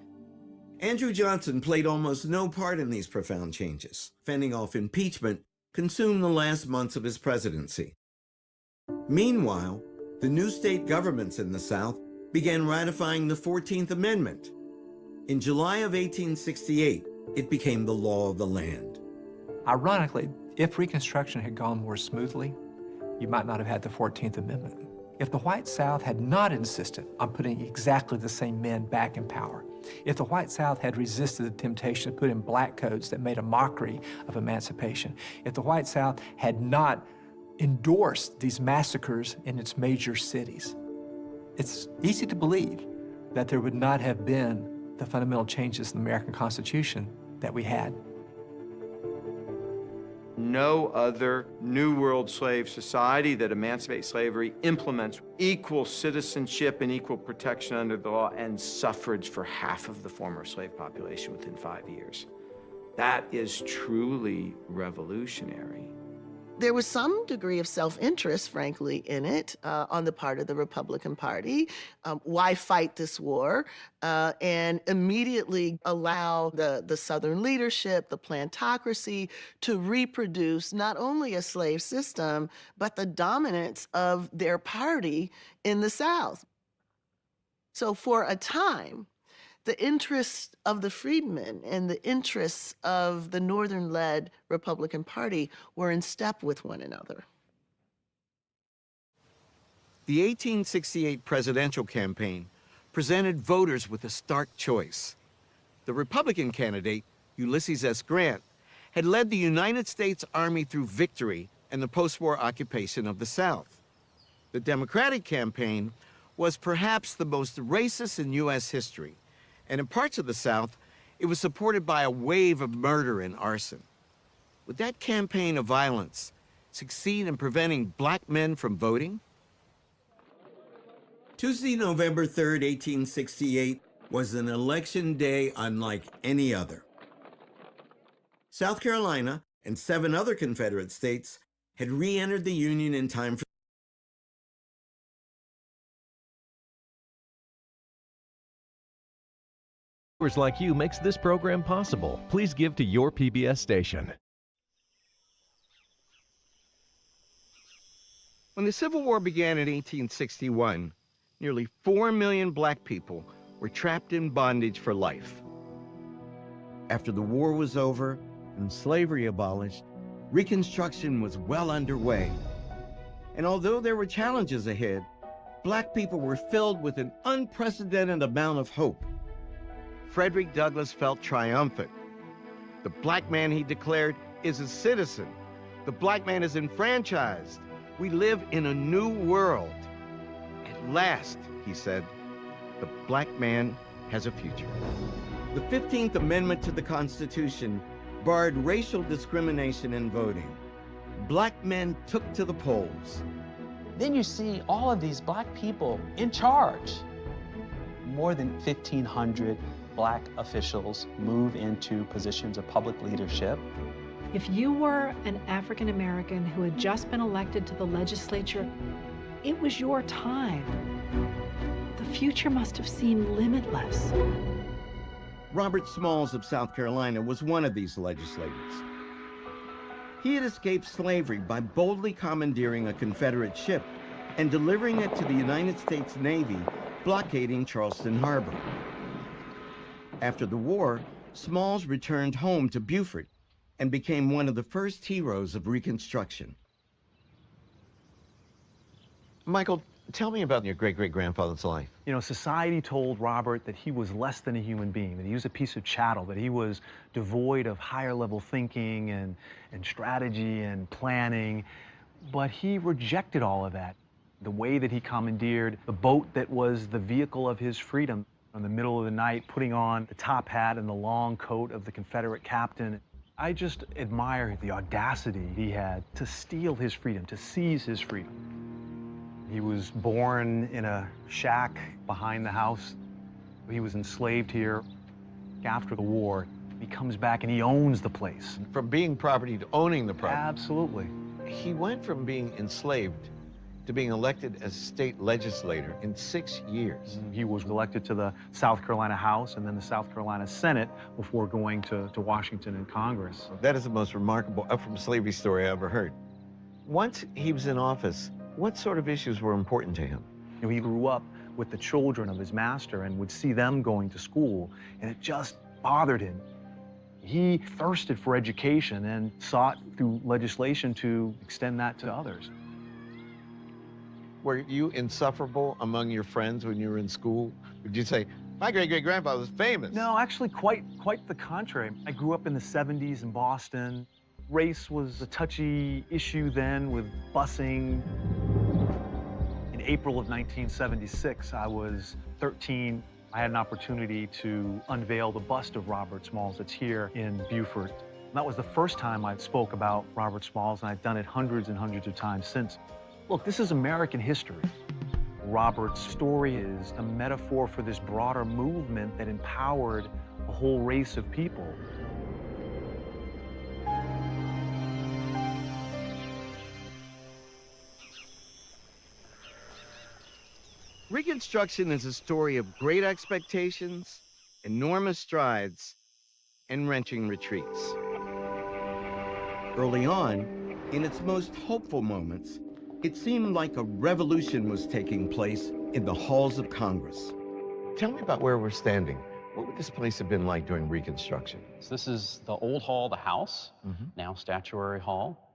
Andrew Johnson played almost no part in these profound changes. Fending off impeachment consumed the last months of his presidency. Meanwhile, the new state governments in the South began ratifying the 14th Amendment. In July of 1868, it became the law of the land. Ironically, if Reconstruction had gone more smoothly, you might not have had the 14th Amendment. If the white South had not insisted on putting exactly the same men back in power, if the white South had resisted the temptation to put in black codes that made a mockery of emancipation, if the white South had not endorsed these massacres in its major cities, it's easy to believe that there would not have been the fundamental changes in the American Constitution that we had. No other New World slave society that emancipates slavery implements equal citizenship and equal protection under the law and suffrage for half of the former slave population within 5 years. That is truly revolutionary. There was some degree of self-interest, frankly, in it on the part of the Republican Party. Why fight this war? And immediately allow the Southern leadership, the plantocracy, to reproduce not only a slave system, but the dominance of their party in the South. So for a time, the interests of the freedmen and the interests of the Northern-led Republican Party were in step with one another. The 1868 presidential campaign presented voters with a stark choice. The Republican candidate, Ulysses S. Grant, had led the United States Army through victory and the post-war occupation of the South. The Democratic campaign was perhaps the most racist in U.S. history, and in parts of the South, it was supported by a wave of murder and arson. Would that campaign of violence succeed in preventing black men from voting? Tuesday, November 3rd, 1868, was an election day unlike any other. South Carolina and 7 other Confederate states had re-entered the Union in time for like you makes this program possible. Please give to your PBS station. When the Civil War began in 1861, nearly 4 million black people were trapped in bondage for life. After the war was over and slavery abolished, Reconstruction was well underway. And although there were challenges ahead, black people were filled with an unprecedented amount of hope. Frederick Douglass felt triumphant. The black man, he declared, is a citizen. The black man is enfranchised. We live in a new world. At last, he said, the black man has a future. The 15th Amendment to the Constitution barred racial discrimination in voting. Black men took to the polls. Then you see all of these black people in charge. More than 1,500 black officials move into positions of public leadership. If you were an African American who had just been elected to the legislature, it was your time. The future must have seemed limitless. Robert Smalls of South Carolina was one of these legislators. He had escaped slavery by boldly commandeering a Confederate ship and delivering it to the United States Navy, blockading Charleston Harbor. After the war, Smalls returned home to Beaufort and became one of the first heroes of Reconstruction. Michael, tell me about your great-great-grandfather's life. You know, society told Robert that he was less than a human being, that he was a piece of chattel, that he was devoid of higher-level thinking and strategy and planning. But he rejected all of that. The way that he commandeered the boat that was the vehicle of his freedom, in the middle of the night, putting on the top hat and the long coat of the Confederate captain. I just admire the audacity he had to steal his freedom, to seize his freedom. He was born in a shack behind the house. He was enslaved here. After the war, he comes back and he owns the place. From being property to owning the property. Absolutely. He went from being enslaved to being elected as state legislator in 6 years. He was elected to the South Carolina House and then the South Carolina Senate before going to Washington and Congress. That is the most remarkable up from slavery story I ever heard. Once he was in office, what sort of issues were important to him? You know, he grew up with the children of his master and would see them going to school, and it just bothered him. He thirsted for education and sought through legislation to extend that to others. Were you insufferable among your friends when you were in school? Would you say, my great-great-grandfather was famous? No, actually quite the contrary. I grew up in the 70s in Boston. Race was a touchy issue then with busing. In April of 1976, I was 13. I had an opportunity to unveil the bust of Robert Smalls that's here in Beaufort. That was the first time I spoke about Robert Smalls, and I've done it hundreds and hundreds of times since. Look, this is American history. Robert's story is a metaphor for this broader movement that empowered a whole race of people. Reconstruction is a story of great expectations, enormous strides, and wrenching retreats. Early on, in its most hopeful moments, it seemed like a revolution was taking place in the halls of Congress. Tell me about where we're standing. What would this place have been like during Reconstruction? So this is the old hall, the House, now Statuary Hall.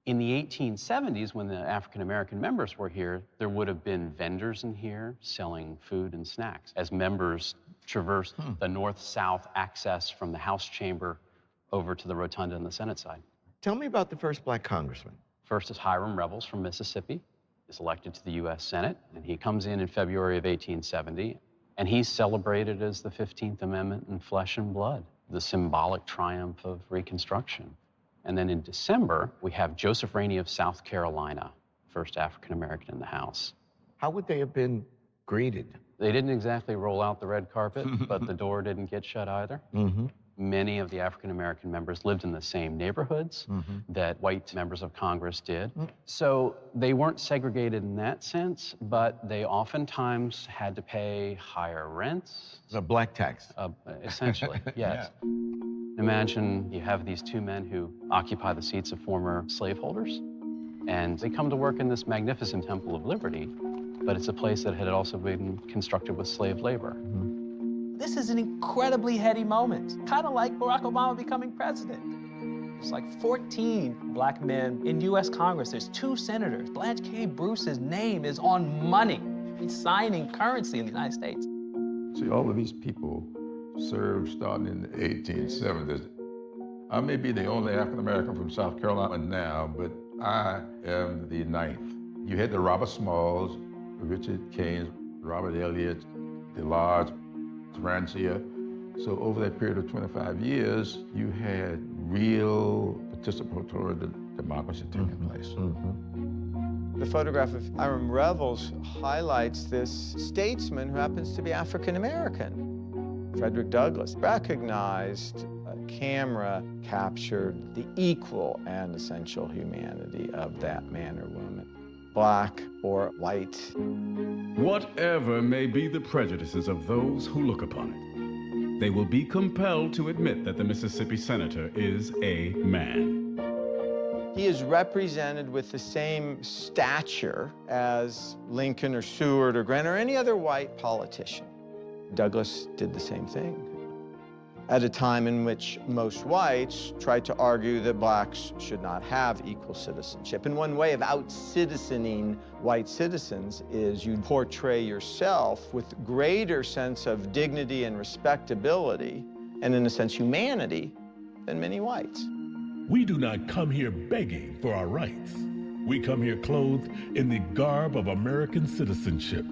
In the 1870s, when the African-American members were here, there would have been vendors in here selling food and snacks as members traversed the north-south access from the House chamber over to the rotunda on the Senate side. Tell me about the first black congressman. First is Hiram Revels from Mississippi. He's elected to the U.S. Senate, and he comes in February of 1870, and he's celebrated as the 15th Amendment in flesh and blood, the symbolic triumph of Reconstruction. And then in December, we have Joseph Rainey of South Carolina, first African-American in the House. How would they have been greeted? They didn't exactly roll out the red carpet, but the door didn't get shut either. Many of the African-American members lived in the same neighborhoods that white members of Congress did. So they weren't segregated in that sense, but they oftentimes had to pay higher rents. The black tax. Essentially, yes. Imagine you have these two men who occupy the seats of former slaveholders, and they come to work in this magnificent Temple of Liberty, but it's a place that had also been constructed with slave labor. This is an incredibly heady moment, kind of like Barack Obama becoming president. There's like 14 black men in U.S. Congress. There's 2 senators. Blanche K. Bruce's name is on money. He's signing currency in the United States. See, all of these people served starting in the 1870s. I may be the only African-American from South Carolina now, but I am the 9th. You had the Robert Smalls, Richard Keynes, Robert Elliott, DeLarge, Rancia. So over that period of 25 years, you had real participatory democracy taking place. The photograph of Hiram Revels highlights this statesman who happens to be African American. Frederick Douglass recognized a camera captured the equal and essential humanity of that man or woman, black or white. Whatever may be the prejudices of those who look upon it, they will be compelled to admit that the Mississippi senator is a man. He is represented with the same stature as Lincoln or Seward or Grant or any other white politician. Douglass did the same thing at a time in which most whites tried to argue that blacks should not have equal citizenship. And one way of out-citizening white citizens is you portray yourself with greater sense of dignity and respectability, and in a sense humanity, than many whites. We do not come here begging for our rights. We come here clothed in the garb of American citizenship.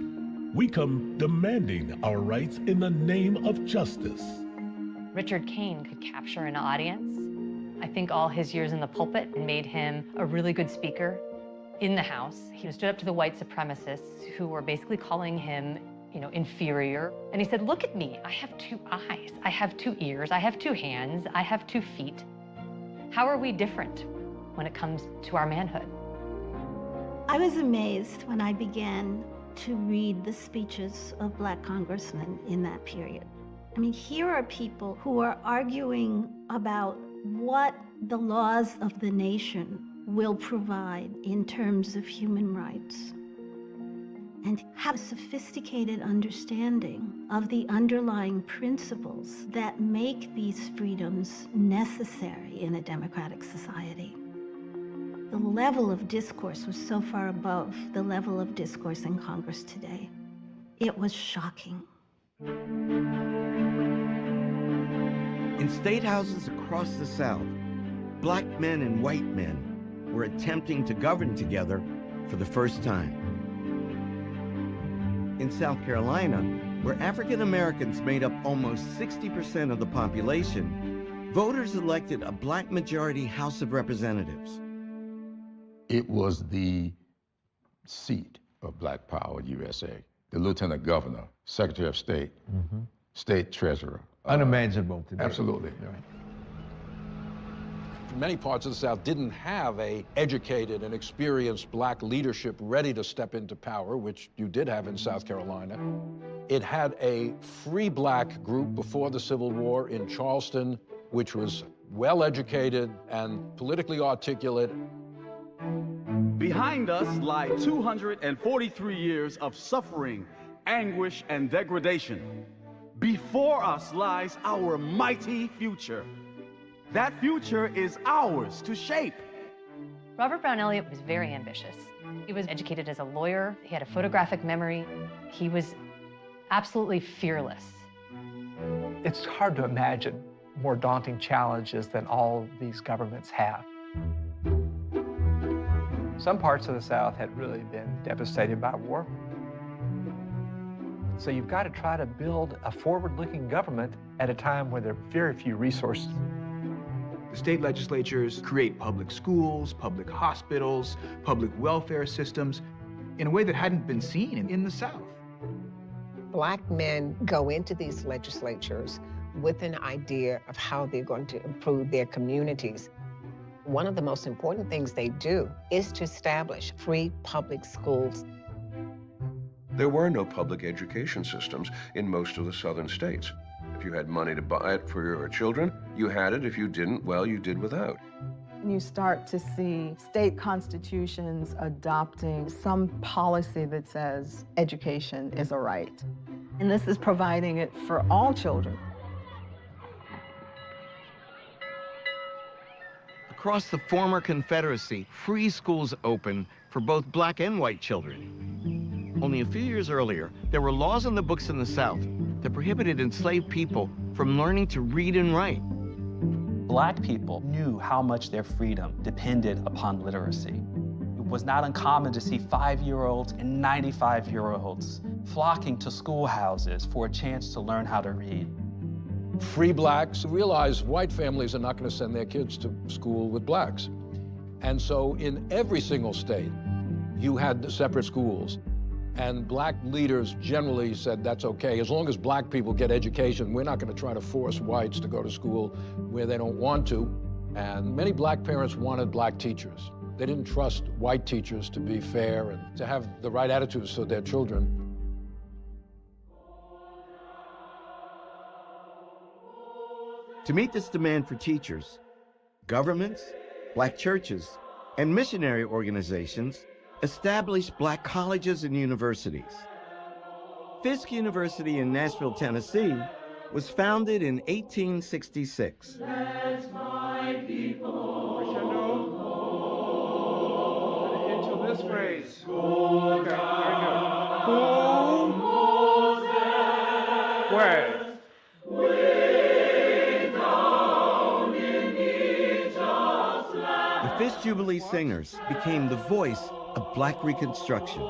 We come demanding our rights in the name of justice. Richard Kane could capture an audience. I think all his years in the pulpit made him a really good speaker in the House. He stood up to the white supremacists who were basically calling him, inferior. And he said, look at me, I have 2 eyes, I have 2 ears, I have 2 hands, I have 2 feet. How are we different when it comes to our manhood? I was amazed when I began to read the speeches of black congressmen in that period. I mean, here are people who are arguing about what the laws of the nation will provide in terms of human rights, and have a sophisticated understanding of the underlying principles that make these freedoms necessary in a democratic society. The level of discourse was so far above the level of discourse in Congress today. It was shocking. In state houses across the South, black men and white men were attempting to govern together for the first time. In South Carolina, where African Americans made up almost 60% of the population, voters elected a black majority House of Representatives. It was the seat of Black Power USA. The Lieutenant Governor, Secretary of State, State Treasurer. Unimaginable today. Absolutely. Many parts of the South didn't have a educated and experienced black leadership ready to step into power, which you did have in South Carolina. It had a free black group before the Civil War in Charleston, which was well-educated and politically articulate. Behind us lie 243 years of suffering, anguish, and degradation. Before us lies our mighty future. That future is ours to shape. Robert Brown Elliott was very ambitious. He was educated as a lawyer. He had a photographic memory. He was absolutely fearless. It's hard to imagine more daunting challenges than all these governments have. Some parts of the South had really been devastated by war. So you've got to try to build a forward-looking government at a time when there are very few resources. The state legislatures create public schools, public hospitals, public welfare systems in a way that hadn't been seen in the South. Black men go into these legislatures with an idea of how they're going to improve their communities. One of the most important things they do is to establish free public schools. There were no public education systems in most of the southern states. If you had money to buy it for your children, you had it. If you didn't, well, you did without. You start to see state constitutions adopting some policy that says education is a right. And this is providing it for all children. Across the former Confederacy, free schools opened for both black and white children. Only a few years earlier, there were laws on the books in the South that prohibited enslaved people from learning to read and write. Black people knew how much their freedom depended upon literacy. It was not uncommon to see 5-year-olds and 95-year-olds flocking to schoolhouses for a chance to learn how to read. Free blacks realized white families are not going to send their kids to school with blacks. And so in every single state, you had separate schools. And black leaders generally said that's okay. As long as black people get education, we're not going to try to force whites to go to school where they don't want to. And many black parents wanted black teachers. They didn't trust white teachers to be fair and to have the right attitudes for their children. To meet this demand for teachers, governments, black churches, and missionary organizations established black colleges and universities. Fisk University in Nashville, Tennessee, was founded in 1866. Let my people into this phrase. Okay, very good. Where? The Fisk Jubilee Singers became the voice of Black Reconstruction.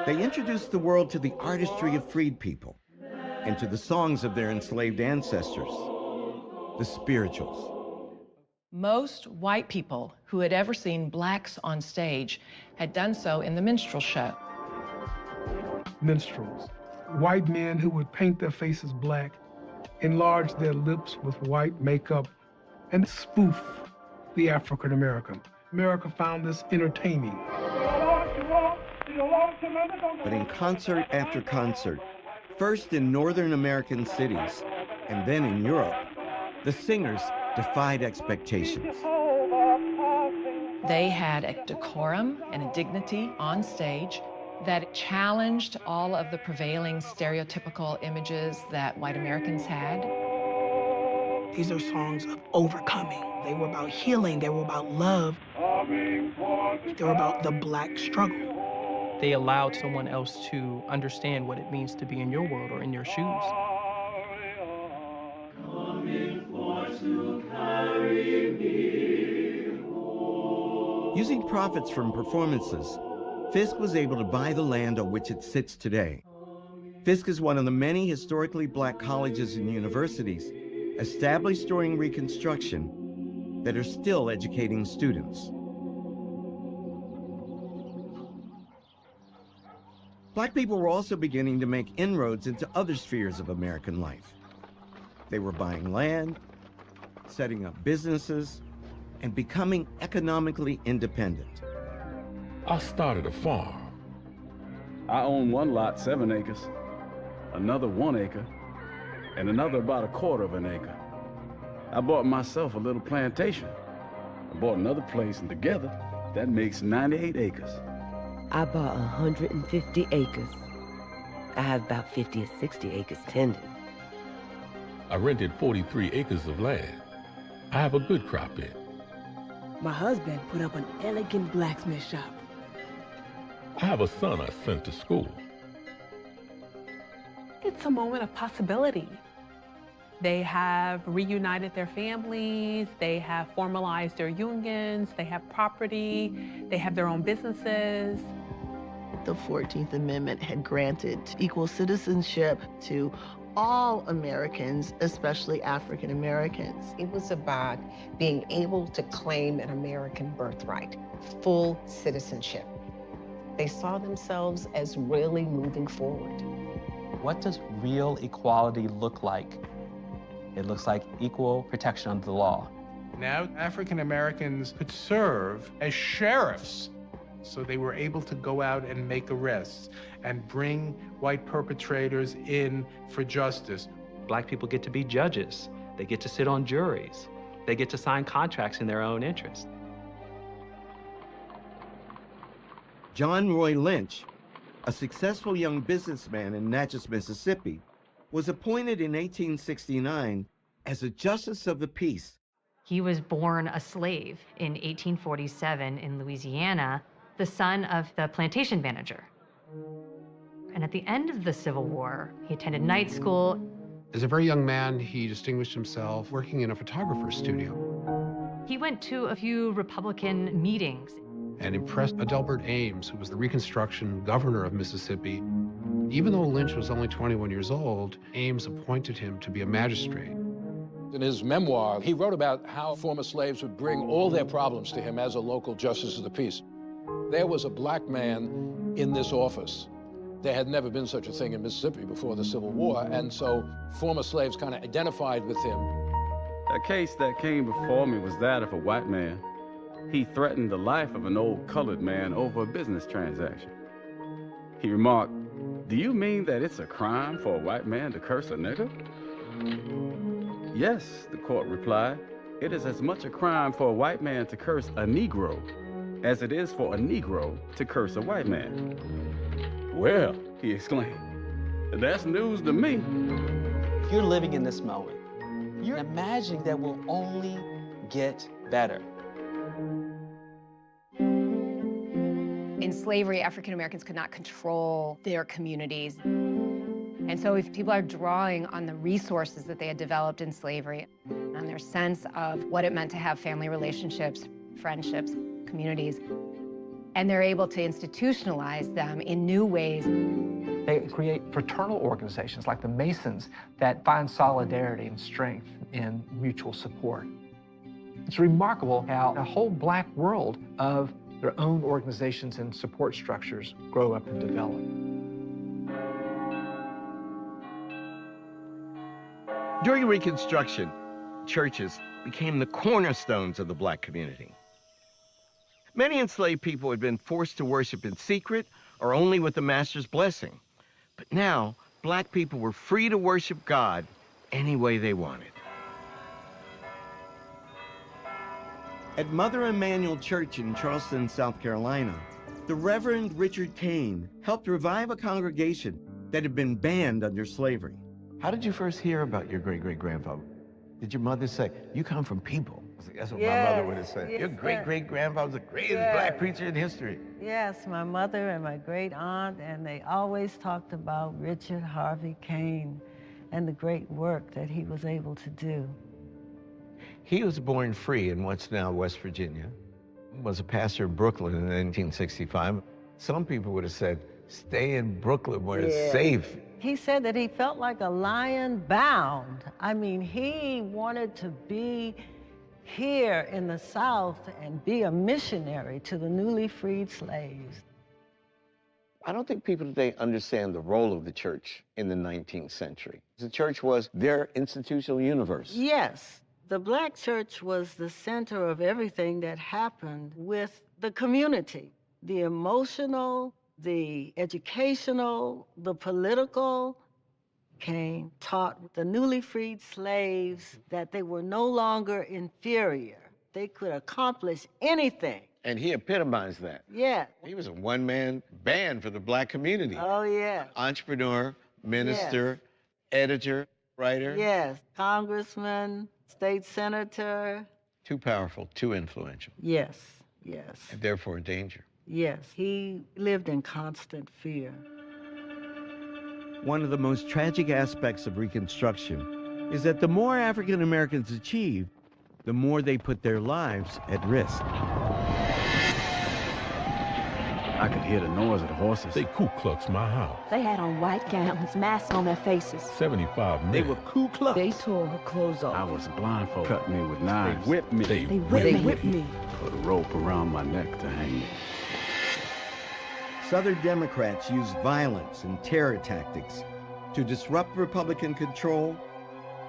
They introduced the world to the artistry of freed people and to the songs of their enslaved ancestors, the spirituals. Most white people who had ever seen blacks on stage had done so in the minstrel show. Minstrels, white men who would paint their faces black, enlarge their lips with white makeup, and spoof the African American. America found this entertaining. But in concert after concert, first in northern American cities and then in Europe, the singers defied expectations. They had a decorum and a dignity on stage that challenged all of the prevailing stereotypical images that white Americans had. These are songs of overcoming. They were about healing. They were about love. They were about the black struggle. They allowed someone else to understand what it means to be in your world or in your shoes. Using profits from performances, Fisk was able to buy the land on which it sits today. Fisk is one of the many historically black colleges and universities established during Reconstruction that are still educating students. Black people were also beginning to make inroads into other spheres of American life. They were buying land, setting up businesses, and becoming economically independent. I started a farm. I own one lot, 7 acres, another 1 acre, and another about 1/4 of an acre. I bought myself a little plantation. I bought another place, and together, that makes 98 acres. I bought 150 acres. I have about 50 or 60 acres tended. I rented 43 acres of land. I have a good crop in. My husband put up an elegant blacksmith shop. I have a son I sent to school. It's a moment of possibility. They have reunited their families, they have formalized their unions, they have property, they have their own businesses. The 14th Amendment had granted equal citizenship to all Americans, especially African Americans. It was about being able to claim an American birthright, full citizenship. They saw themselves as really moving forward. What does real equality look like? It looks like equal protection under the law. Now African Americans could serve as sheriffs. So they were able to go out and make arrests and bring white perpetrators in for justice. Black people get to be judges. They get to sit on juries. They get to sign contracts in their own interest. John Roy Lynch, a successful young businessman in Natchez, Mississippi, was appointed in 1869 as a justice of the peace. He was born a slave in 1847 in Louisiana, the son of the plantation manager. And at the end of the Civil War, he attended night school. As a very young man, he distinguished himself working in a photographer's studio. He went to a few Republican meetings. And impressed Adelbert Ames, who was the Reconstruction governor of Mississippi. Even though Lynch was only 21 years old, Ames appointed him to be a magistrate. In his memoir, he wrote about how former slaves would bring all their problems to him as a local justice of the peace. There was a black man in this office. There had never been such a thing in Mississippi before the Civil War, and so former slaves kind of identified with him. The case that came before me was that of a white man. He threatened the life of an old colored man over a business transaction. He remarked, "Do you mean that it's a crime for a white man to curse a nigger?" "Yes," the court replied. "It is as much a crime for a white man to curse a Negro as it is for a Negro to curse a white man." "Well," he exclaimed, "that's news to me." If you're living in this moment, you're imagining that we'll only get better. In slavery, African Americans could not control their communities. And so if people are drawing on the resources that they had developed in slavery, on their sense of what it meant to have family relationships, friendships, communities, and they're able to institutionalize them in new ways. They create fraternal organizations like the Masons that find solidarity and strength in mutual support. It's remarkable how a whole black world of their own organizations and support structures grow up and develop. During Reconstruction, churches became the cornerstones of the black community. Many enslaved people had been forced to worship in secret or only with the master's blessing. But now, black people were free to worship God any way they wanted. At Mother Emanuel Church in Charleston, South Carolina, the Reverend Richard Kane helped revive a congregation that had been banned under slavery. How did you first hear about your great-great-grandfather? Did your mother say, "You come from people"? That's what my mother would have said. Your great-great-grandfather was the greatest black preacher in history. Yes, my mother and my great aunt, and they always talked about Richard Harvey Kane and the great work that he was able to do. He was born free in what's now West Virginia, was a pastor in Brooklyn in 1965. Some people would have said, stay in Brooklyn where it's safe. He said that he felt like a lion bound. I mean, he wanted to be here in the South and be a missionary to the newly freed slaves. I don't think people today understand the role of the church in the 19th century. The church was their institutional universe. Yes. The black church was the center of everything that happened with the community. The emotional, the educational, the political. Kane taught the newly freed slaves that they were no longer inferior. They could accomplish anything. And he epitomized that. Yeah. He was a one-man band for the black community. Oh, yeah. Entrepreneur, minister, editor, writer. Yes, congressman, state senator. Too powerful, too influential. Yes, yes. And therefore a danger. Yes, he lived in constant fear. One of the most tragic aspects of Reconstruction is that the more African Americans achieved, the more they put their lives at risk. I could hear the noise of the horses. They Ku Klux my house. They had on white gowns, masks on their faces. 75 men. They were Ku Klux. They tore her clothes off. I was blindfolded. Cut me with knives. They whipped me. They whipped me. Put a rope around my neck to hang me. Southern Democrats used violence and terror tactics to disrupt Republican control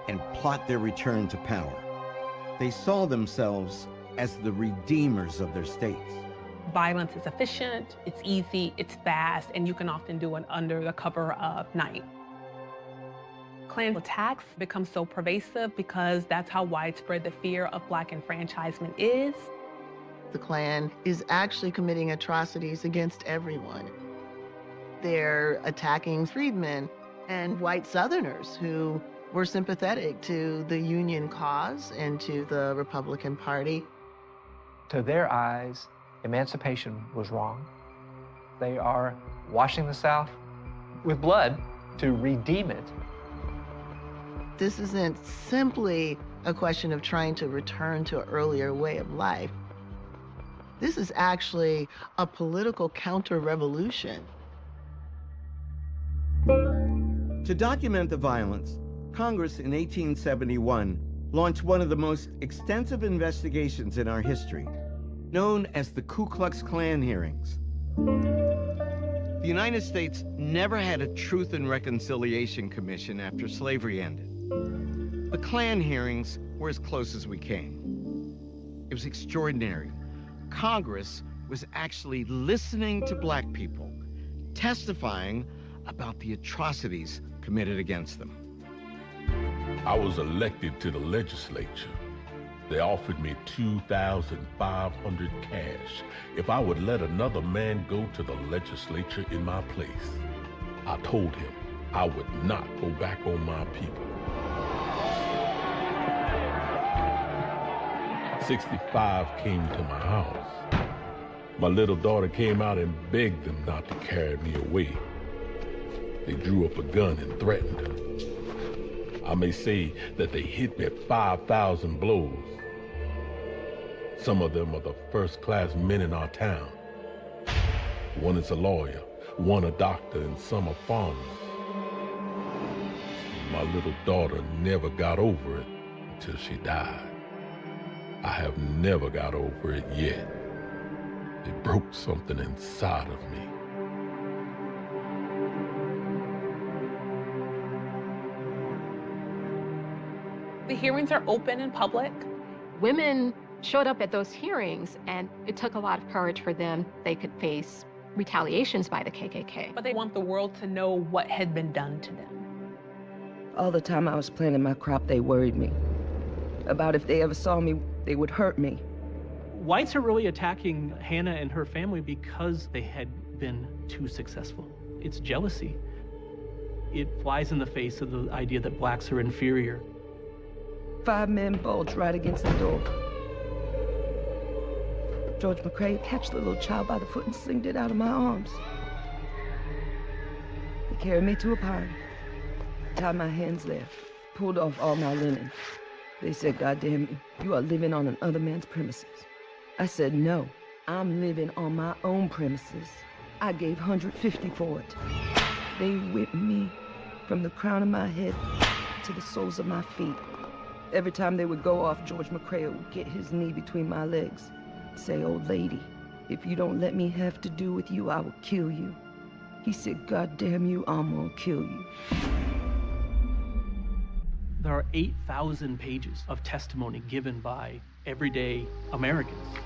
and plot their return to power. They saw themselves as the redeemers of their states. Violence is efficient, it's easy, it's fast, and you can often do it under the cover of night. Klan attacks become so pervasive because that's how widespread the fear of Black enfranchisement is. The Klan is actually committing atrocities against everyone. They're attacking freedmen and white Southerners who were sympathetic to the Union cause and to the Republican Party. To their eyes, emancipation was wrong. They are washing the South with blood to redeem it. This isn't simply a question of trying to return to an earlier way of life. This is actually a political counter-revolution. To document the violence, Congress in 1871 launched one of the most extensive investigations in our history, known as the Ku Klux Klan hearings. The United States never had a Truth and Reconciliation Commission after slavery ended. The Klan hearings were as close as we came. It was extraordinary. Congress was actually listening to Black people, testifying about the atrocities committed against them. I was elected to the legislature. They offered me $2,500 cash if I would let another man go to the legislature in my place. I told him I would not go back on my people. 65 came to my house. My little daughter came out and begged them not to carry me away. They drew up a gun and threatened her. I may say that they hit me 5,000 blows. Some of them are the first-class men in our town. One is a lawyer, one a doctor, and some are farmers. My little daughter never got over it until she died. I have never got over it yet. It broke something inside of me. The hearings are open and public. Women showed up at those hearings, and it took a lot of courage for them. They could face retaliations by the KKK. But they want the world to know what had been done to them. All the time I was planting my crop, they worried me about if they ever saw me, they would hurt me. Whites are really attacking Hannah and her family because they had been too successful. It's jealousy. It flies in the face of the idea that Blacks are inferior. 5 men bulged right against the door. George McCrae catched the little child by the foot and slinged it out of my arms. He carried me to a pine, tied my hands there, pulled off all my linen. They said, "God damn you, you are living on another man's premises." I said, "No, I'm living on my own premises." I gave $150 for it. They whipped me from the crown of my head to the soles of my feet. Every time they would go off, George McCrae would get his knee between my legs, say, "Old lady, if you don't let me have to do with you, I will kill you." He said, "God damn you, I'm gonna kill you." There are 8,000 pages of testimony given by everyday Americans.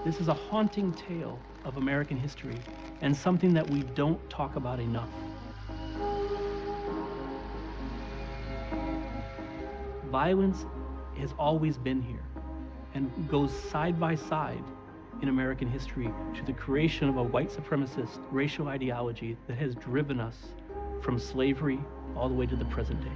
This is a haunting tale of American history and something that we don't talk about enough. Violence has always been here and goes side by side in American history to the creation of a white supremacist racial ideology that has driven us from slavery all the way to the present day.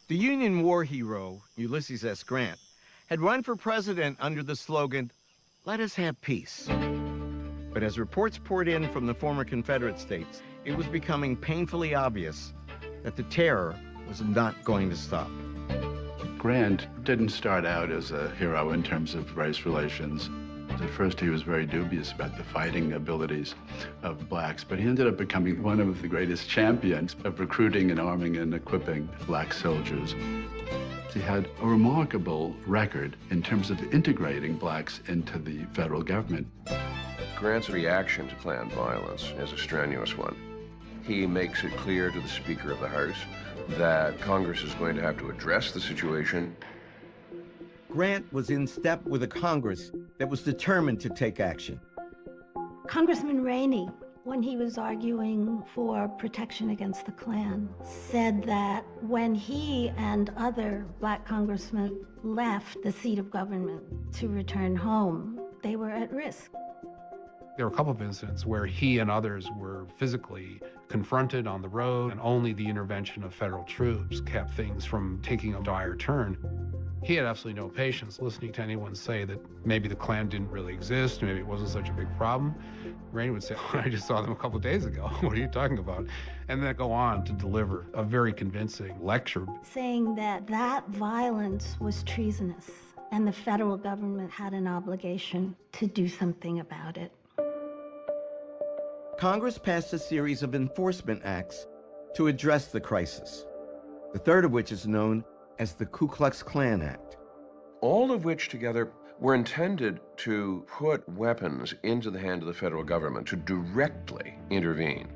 The Union war hero, Ulysses S. Grant, had run for president under the slogan, "Let us have peace." But as reports poured in from the former Confederate states, it was becoming painfully obvious that the terror was not going to stop. Grant didn't start out as a hero in terms of race relations. At first, he was very dubious about the fighting abilities of blacks, but he ended up becoming one of the greatest champions of recruiting and arming and equipping black soldiers. He had a remarkable record in terms of integrating blacks into the federal government. Grant's reaction to Klan violence is a strenuous one. He makes it clear to the Speaker of the House that Congress is going to have to address the situation. Grant was in step with a Congress that was determined to take action. Congressman Rainey, when he was arguing for protection against the Klan, said that when he and other black congressmen left the seat of government to return home, they were at risk. There were a couple of incidents where he and others were physically confronted on the road, and only the intervention of federal troops kept things from taking a dire turn. He had absolutely no patience listening to anyone say that maybe the Klan didn't really exist, maybe it wasn't such a big problem. Rainey would say, I just saw them a couple of days ago. What are you talking about? And then go on to deliver a very convincing lecture. Saying that that violence was treasonous and the federal government had an obligation to do something about it. Congress passed a series of enforcement acts to address the crisis, the third of which is known as the Ku Klux Klan Act. All of which together were intended to put weapons into the hand of the federal government to directly intervene.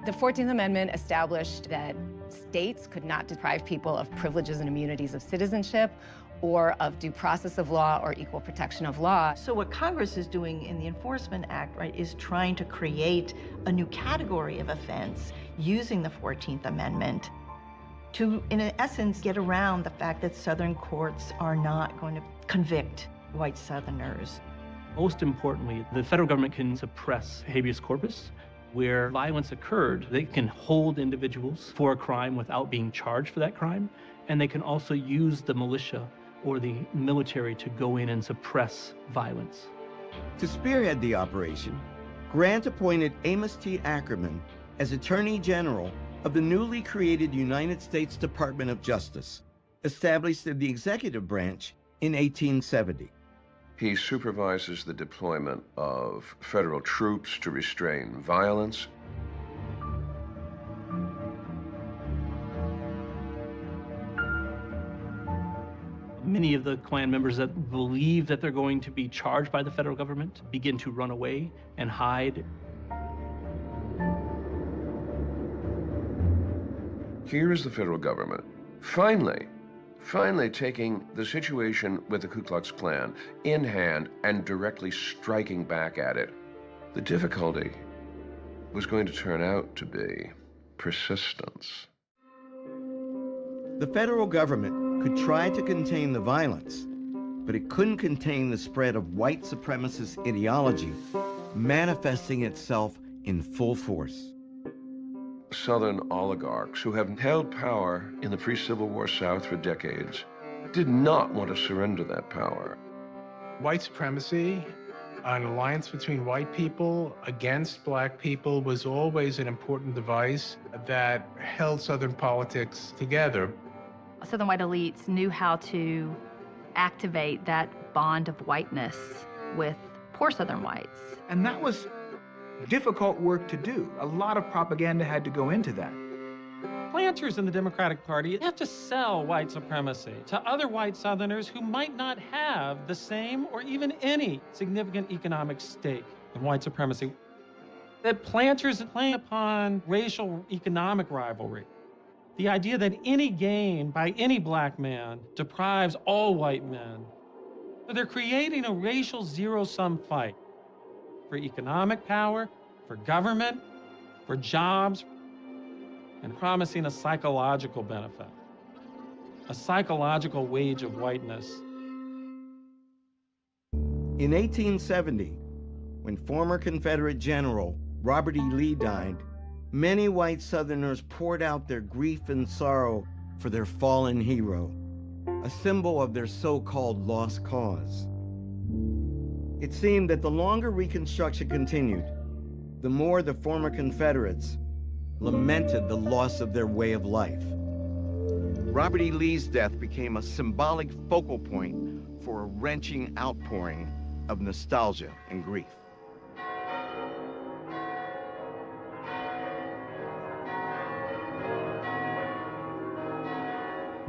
The 14th Amendment established that states could not deprive people of privileges and immunities of citizenship or of due process of law or equal protection of law. So what Congress is doing in the Enforcement Act, right, is trying to create a new category of offense using the 14th Amendment to, in essence, get around the fact that Southern courts are not going to convict white Southerners. Most importantly, the federal government can suppress habeas corpus. Where violence occurred, they can hold individuals for a crime without being charged for that crime, and they can also use the militia or the military to go in and suppress violence. To spearhead the operation, Grant appointed Amos T. Ackerman as Attorney General of the newly created United States Department of Justice, established in the executive branch in 1870. He supervises the deployment of federal troops to restrain violence. Many of the Klan members that believe that they're going to be charged by the federal government begin to run away and hide. Here is the federal government, finally taking the situation with the Ku Klux Klan in hand and directly striking back at it. The difficulty was going to turn out to be persistence. The federal government could try to contain the violence, but it couldn't contain the spread of white supremacist ideology manifesting itself in full force. Southern oligarchs who have held power in the pre-Civil War South for decades did not want to surrender that power. White supremacy, an alliance between white people against black people, was always an important device that held Southern politics together. Southern white elites knew how to activate that bond of whiteness with poor Southern whites. And that was difficult work to do. A lot of propaganda had to go into that. Planters in the Democratic Party have to sell white supremacy to other white Southerners who might not have the same or even any significant economic stake in white supremacy. That planters play upon racial economic rivalry. The idea that any gain by any black man deprives all white men. So they're creating a racial zero-sum fight for economic power, for government, for jobs, and promising a psychological benefit, a psychological wage of whiteness. In 1870, when former Confederate General Robert E. Lee died, many white Southerners poured out their grief and sorrow for their fallen hero, a symbol of their so-called lost cause. It seemed that the longer Reconstruction continued, the more the former Confederates lamented the loss of their way of life. Robert E. Lee's death became a symbolic focal point for a wrenching outpouring of nostalgia and grief.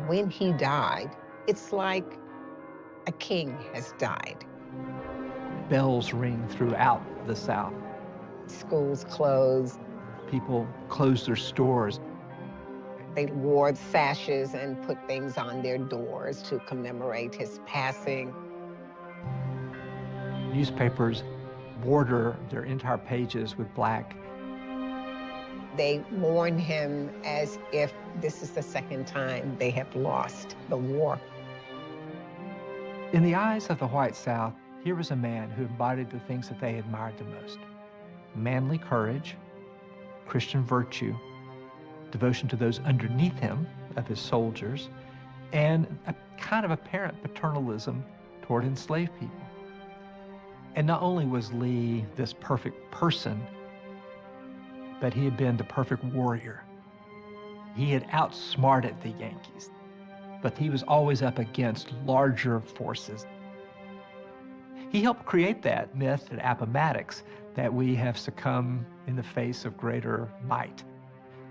When he died, it's like a king has died. Bells ring throughout the South. Schools closed. People closed their stores. They wore sashes and put things on their doors to commemorate his passing. Newspapers border their entire pages with black. They mourn him as if this is the second time they have lost the war. In the eyes of the white South, here was a man who embodied the things that they admired the most: manly courage, Christian virtue, devotion to those underneath him, of his soldiers, and a kind of apparent paternalism toward enslaved people. And not only was Lee this perfect person, but he had been the perfect warrior. He had outsmarted the Yankees, but he was always up against larger forces. He helped create that myth at Appomattox that we have succumbed in the face of greater might.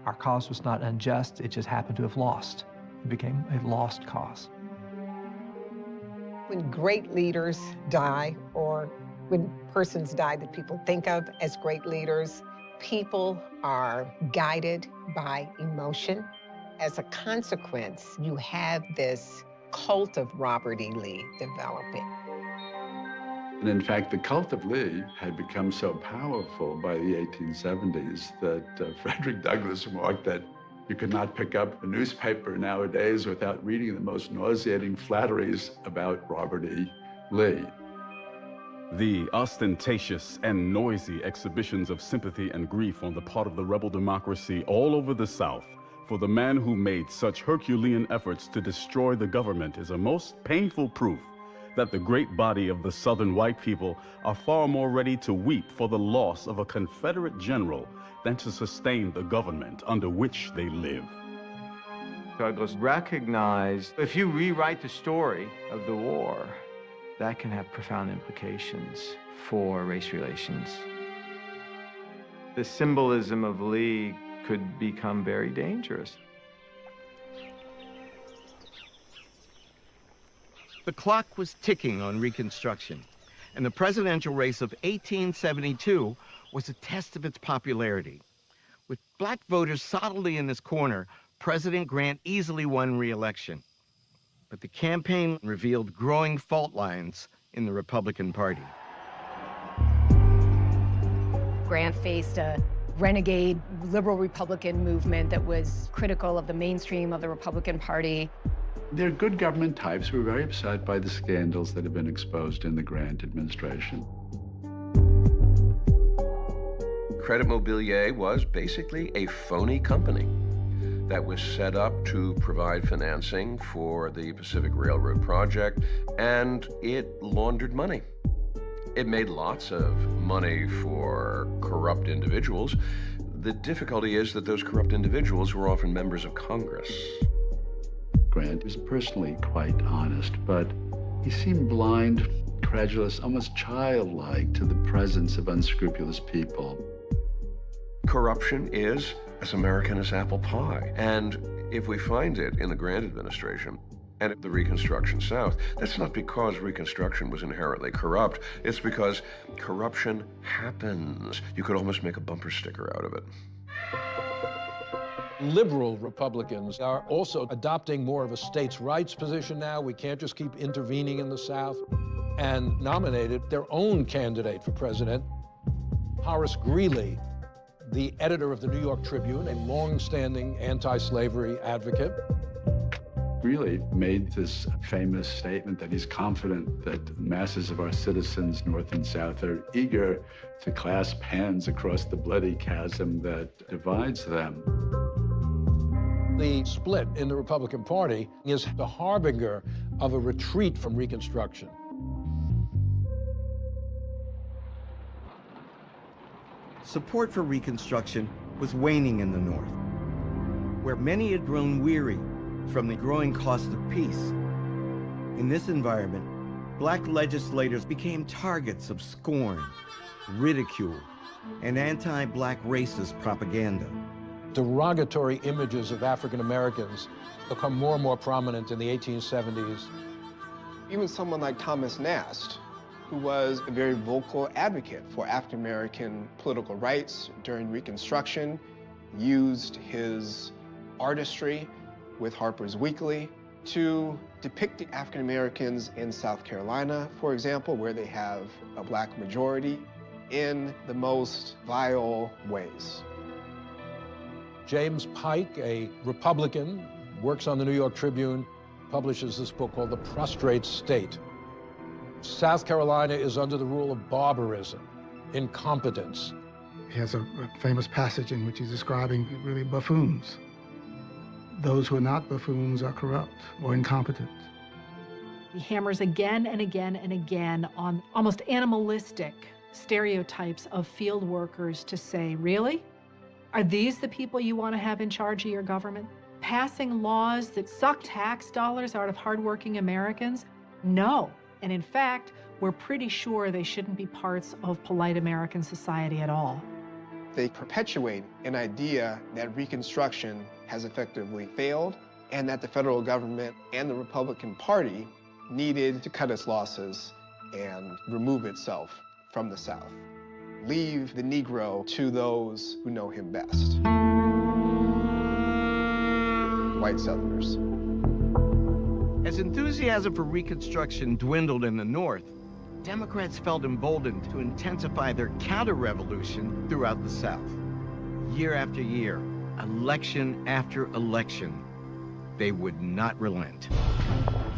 Our cause was not unjust, it just happened to have lost. It became a lost cause. When great leaders die, or when persons die that people think of as great leaders, people are guided by emotion. As a consequence, you have this cult of Robert E. Lee developing. And in fact, the cult of Lee had become so powerful by the 1870s that Frederick Douglass remarked that you could not pick up a newspaper nowadays without reading the most nauseating flatteries about Robert E. Lee. The ostentatious and noisy exhibitions of sympathy and grief on the part of the rebel democracy all over the South for the man who made such Herculean efforts to destroy the government is a most painful proof that the great body of the Southern white people are far more ready to weep for the loss of a Confederate general than to sustain the government under which they live. Douglass recognized if you rewrite the story of the war, that can have profound implications for race relations. The symbolism of Lee could become very dangerous. The clock was ticking on Reconstruction, and the presidential race of 1872 was a test of its popularity. With black voters solidly in his corner, President Grant easily won re-election. But the campaign revealed growing fault lines in the Republican Party. Grant faced a renegade liberal Republican movement that was critical of the mainstream of the Republican Party. Their good government types were very upset by the scandals that had been exposed in the Grant administration. Credit Mobilier was basically a phony company that was set up to provide financing for the Pacific Railroad project, and it laundered money. It made lots of money for corrupt individuals. The difficulty is that those corrupt individuals were often members of Congress. Grant was personally quite honest, but he seemed blind, credulous, almost childlike to the presence of unscrupulous people. Corruption is as American as apple pie. And if we find it in the Grant administration and the Reconstruction South, that's not because Reconstruction was inherently corrupt. It's because corruption happens. You could almost make a bumper sticker out of it. Liberal Republicans are also adopting more of a states' rights position now. We can't just keep intervening in the South, and nominated their own candidate for president, Horace Greeley, the editor of the New York Tribune, a long-standing anti-slavery advocate. Greeley made this famous statement that he's confident that masses of our citizens, North and South, are eager to clasp hands across the bloody chasm that divides them. The split in the Republican Party is the harbinger of a retreat from Reconstruction. support for Reconstruction was waning in the North, where many had grown weary from the growing cost of peace. In this environment, Black legislators became targets of scorn, ridicule, and anti-Black racist propaganda. Derogatory images of African Americans become more and more prominent in the 1870s. Even someone like Thomas Nast, who was a very vocal advocate for African American political rights during Reconstruction, used his artistry with Harper's Weekly to depict the African Americans in South Carolina, for example, where they have a Black majority, in the most vile ways. James Pike, a Republican, works on the New York Tribune, publishes this book called The Prostrate State. South Carolina is under the rule of barbarism, incompetence. He has a famous passage in which he's describing really buffoons. Those who are not buffoons are corrupt or incompetent. He hammers again and again and again on almost animalistic stereotypes of field workers to say, really? Are these the people you want to have in charge of your government? Passing laws that suck tax dollars out of hardworking Americans? No. And in fact, we're pretty sure they shouldn't be parts of polite American society at all. They perpetuate an idea that Reconstruction has effectively failed and that the federal government and the Republican Party needed to cut its losses and remove itself from the South. Leave the Negro to those who know him best. White Southerners. As enthusiasm for Reconstruction dwindled in the North, Democrats felt emboldened to intensify their counter-revolution throughout the South. Year after year, election after election, they would not relent.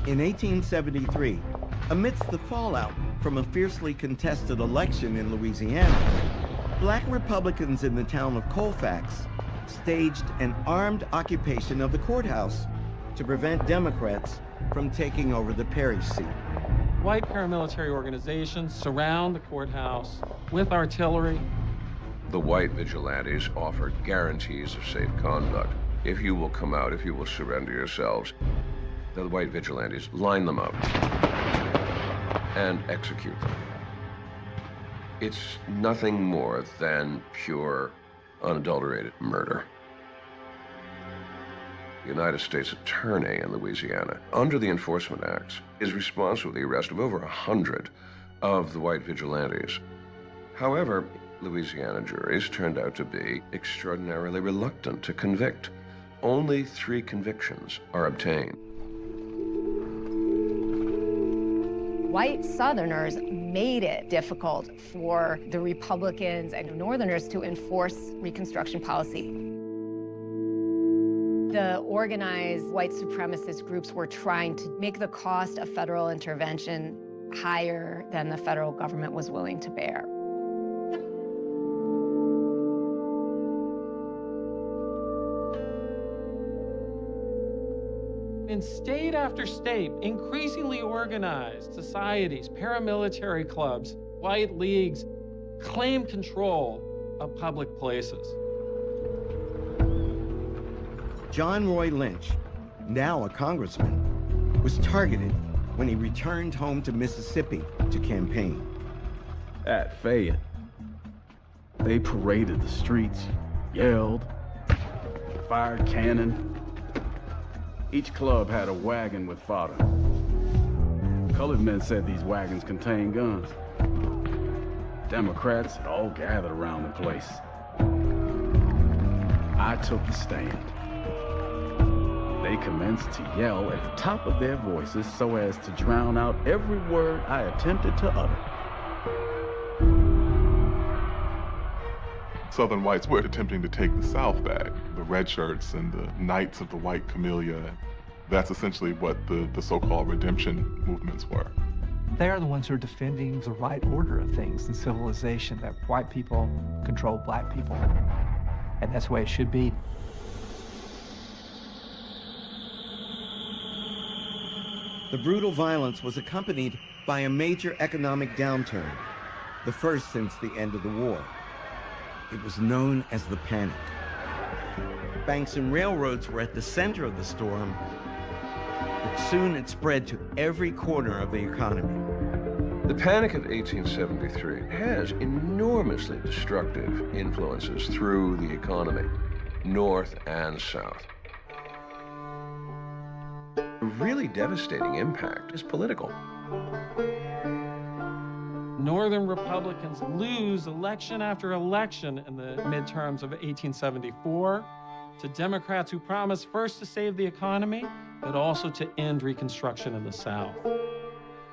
In 1873, amidst the fallout from a fiercely contested election in Louisiana, Black Republicans in the town of Colfax staged an armed occupation of the courthouse to prevent Democrats from taking over the Perry seat. White paramilitary organizations surround the courthouse with artillery. The white vigilantes offer guarantees of safe conduct. If you will come out, if you will surrender yourselves, the white vigilantes line them up and execute them. It's nothing more than pure, unadulterated murder. The United States Attorney in Louisiana, under the Enforcement Acts, is responsible for the arrest of over 100 of the white vigilantes. However, Louisiana juries turned out to be extraordinarily reluctant to convict. Only 3 convictions are obtained. White Southerners made it difficult for the Republicans and Northerners to enforce Reconstruction policy. The organized white supremacist groups were trying to make the cost of federal intervention higher than the federal government was willing to bear. In state after state, increasingly organized societies, paramilitary clubs, white leagues claimed control of public places. John Roy Lynch, now a congressman, was targeted when he returned home to Mississippi to campaign. At Fayette, they paraded the streets, yelled, fired cannon. Each club had a wagon with fodder. Colored men said these wagons contained guns. Democrats had all gathered around the place. I took the stand. They commenced to yell at the top of their voices so as to drown out every word I attempted to utter. Southern whites were attempting to take the South back. The red shirts and the Knights of the White Camellia, that's essentially what the so-called redemption movements were. They are the ones who are defending the right order of things in civilization, that white people control black people. And that's the way it should be. The brutal violence was accompanied by a major economic downturn, the first since the end of the war. It was known as the Panic. Banks and railroads were at the center of the storm, but soon it spread to every corner of the economy. The Panic of 1873 has enormously destructive influences through the economy, North and South. A really devastating impact is political. Northern Republicans lose election after election in the midterms of 1874 to Democrats who promised first to save the economy, but also to end Reconstruction in the South.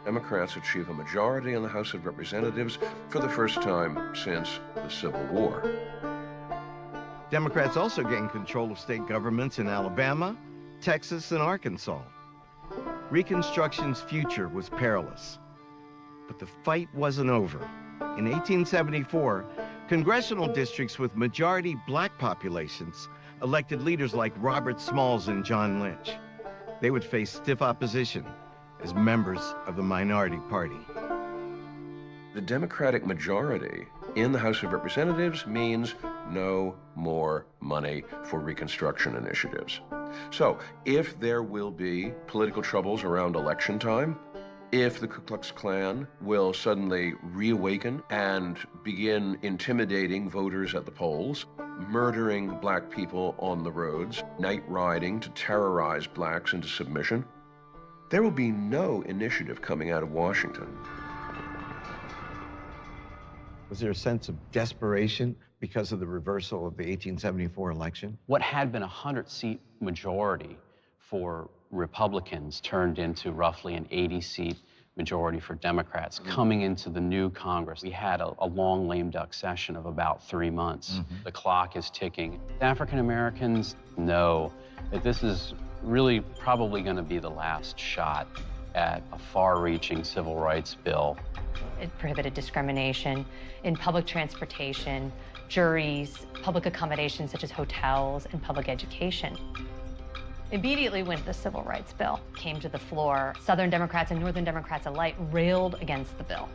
Democrats achieve a majority in the House of Representatives for the first time since the Civil War. Democrats also gained control of state governments in Alabama, Texas, and Arkansas. Reconstruction's future was perilous. But the fight wasn't over. In 1874, congressional districts with majority black populations elected leaders like Robert Smalls and John Lynch. They would face stiff opposition as members of the minority party. The Democratic majority in the House of Representatives means no more money for Reconstruction initiatives. So if there will be political troubles around election time, if the Ku Klux Klan will suddenly reawaken and begin intimidating voters at the polls, murdering black people on the roads, night riding to terrorize blacks into submission, there will be no initiative coming out of Washington. Was there a sense of desperation because of the reversal of the 1874 election? What had been a 100-seat majority for Republicans turned into roughly an 80-seat majority for Democrats. Coming into the new Congress, we had a long lame duck session of about 3 months. The clock is ticking. African Americans know that this is really probably going to be the last shot at a far-reaching civil rights bill. It prohibited discrimination in public transportation, juries, public accommodations such as hotels, and public education. Immediately when the Civil Rights Bill came to the floor, Southern Democrats and Northern Democrats alike railed against the bill.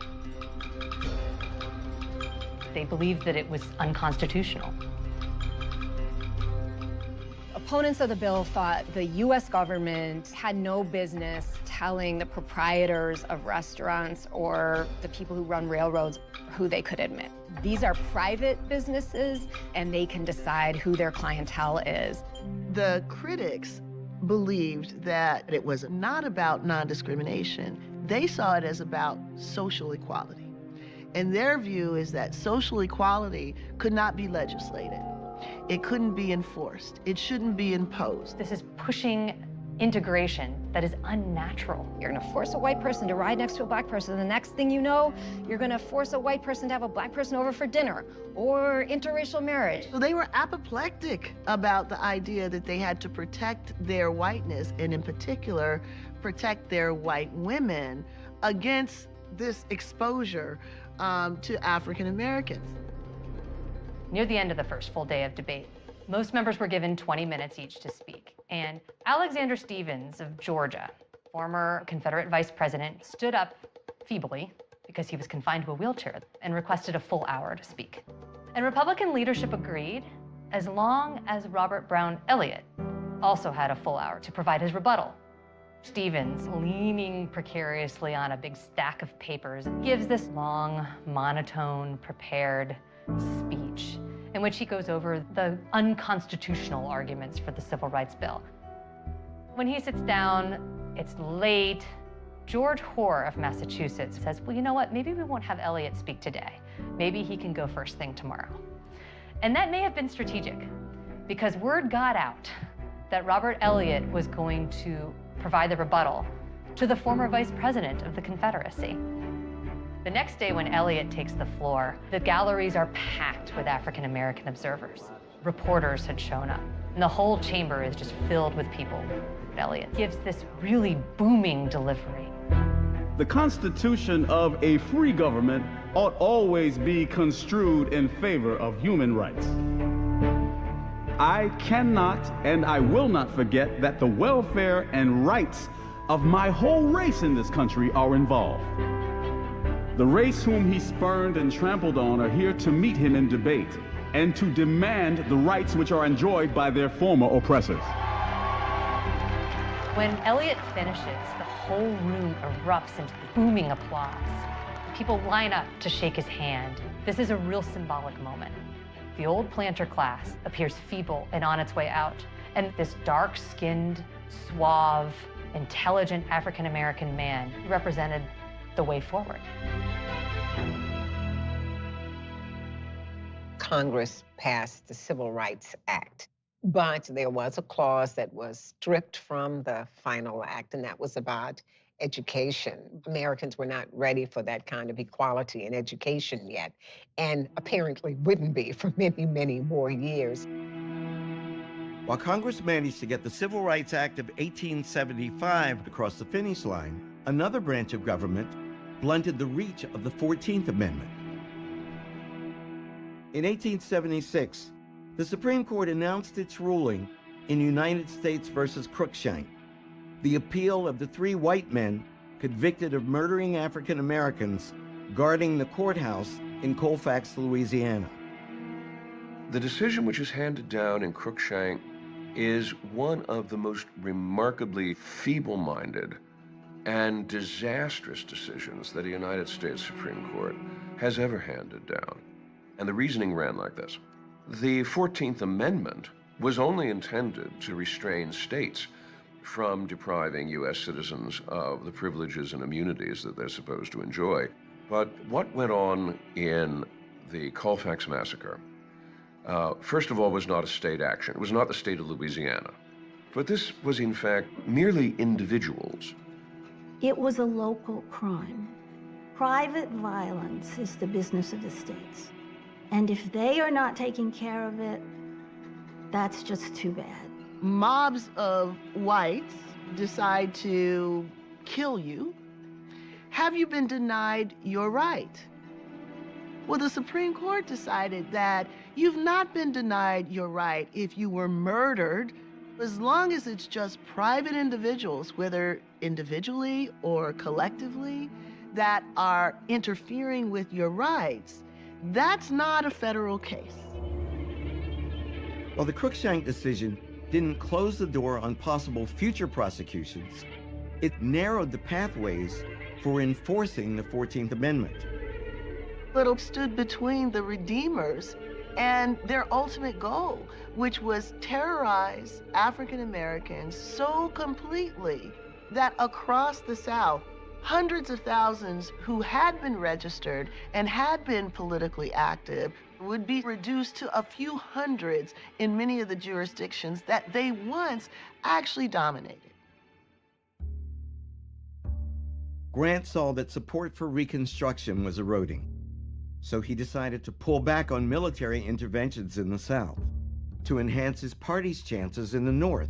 They believed that it was unconstitutional. Opponents of the bill thought the U.S. government had no business telling the proprietors of restaurants or the people who run railroads who they could admit. These are private businesses, and they can decide who their clientele is. The critics believed that it was not about non-discrimination. They saw it as about social equality. And their view is that social equality could not be legislated. It couldn't be enforced. It shouldn't be imposed. This is pushing integration that is unnatural. You're gonna force a white person to ride next to a black person, and the next thing you know, you're gonna force a white person to have a black person over for dinner, or interracial marriage. So they were apoplectic about the idea that they had to protect their whiteness, and in particular, protect their white women against this exposure to African Americans. Near the end of the first full day of debate, most members were given 20 minutes each to speak. And Alexander Stephens of Georgia, former Confederate vice president, stood up feebly because he was confined to a wheelchair and requested a full hour to speak. And Republican leadership agreed as long as Robert Brown Elliott also had a full hour to provide his rebuttal. Stephens, leaning precariously on a big stack of papers, gives this long, monotone, prepared speech in which he goes over the unconstitutional arguments for the Civil Rights Bill. When he sits down, it's late. George Hoare of Massachusetts says, well, you know what, maybe we won't have Elliott speak today. Maybe he can go first thing tomorrow. And that may have been strategic, because word got out that Robert Elliott was going to provide the rebuttal to the former vice president of the Confederacy. The next day when Elliott takes the floor, the galleries are packed with African American observers. Reporters had shown up, and the whole chamber is just filled with people. Elliott gives this really booming delivery. The Constitution of a free government ought always be construed in favor of human rights. I cannot and I will not forget that the welfare and rights of my whole race in this country are involved. The race whom he spurned and trampled on are here to meet him in debate. and to demand the rights which are enjoyed by their former oppressors. When Eliot finishes, the whole room erupts into booming applause. People line up to shake his hand. This is a real symbolic moment. The old planter class appears feeble and on its way out, and this dark-skinned, suave, intelligent African-American man represented the way forward. Congress passed the Civil Rights Act, but there was a clause that was stripped from the final act, and that was about education. Americans were not ready for that kind of equality in education yet, and apparently wouldn't be for many, many more years. While Congress managed to get the Civil Rights Act of 1875 across the finish line, another branch of government blunted the reach of the 14th Amendment. In 1876, the Supreme Court announced its ruling in United States versus Cruikshank, the appeal of the 3 white men convicted of murdering African Americans guarding the courthouse in Colfax, Louisiana. The decision which is handed down in Cruikshank is one of the most remarkably feeble-minded and disastrous decisions that a United States Supreme Court has ever handed down. And the reasoning ran like this. The 14th Amendment was only intended to restrain states from depriving U.S. citizens of the privileges and immunities that they're supposed to enjoy. But what went on in the Colfax Massacre, first of all, was not a state action. It was not the state of Louisiana. But this was, in fact, merely individuals. It was a local crime. Private violence is the business of the states. And if they are not taking care of it, that's just too bad. Mobs of whites decide to kill you. Have you been denied your right? Well, the Supreme Court decided that you've not been denied your right if you were murdered, as long as it's just private individuals, whether individually or collectively, that are interfering with your rights. That's not a federal case. While the Cruikshank decision didn't close the door on possible future prosecutions, it narrowed the pathways for enforcing the 14th Amendment. It stood between the Redeemers and their ultimate goal, which was terrorize African Americans so completely that across the South, hundreds of thousands who had been registered and had been politically active would be reduced to a few hundreds in many of the jurisdictions that they once actually dominated. Grant saw that support for Reconstruction was eroding, so he decided to pull back on military interventions in the South to enhance his party's chances in the North.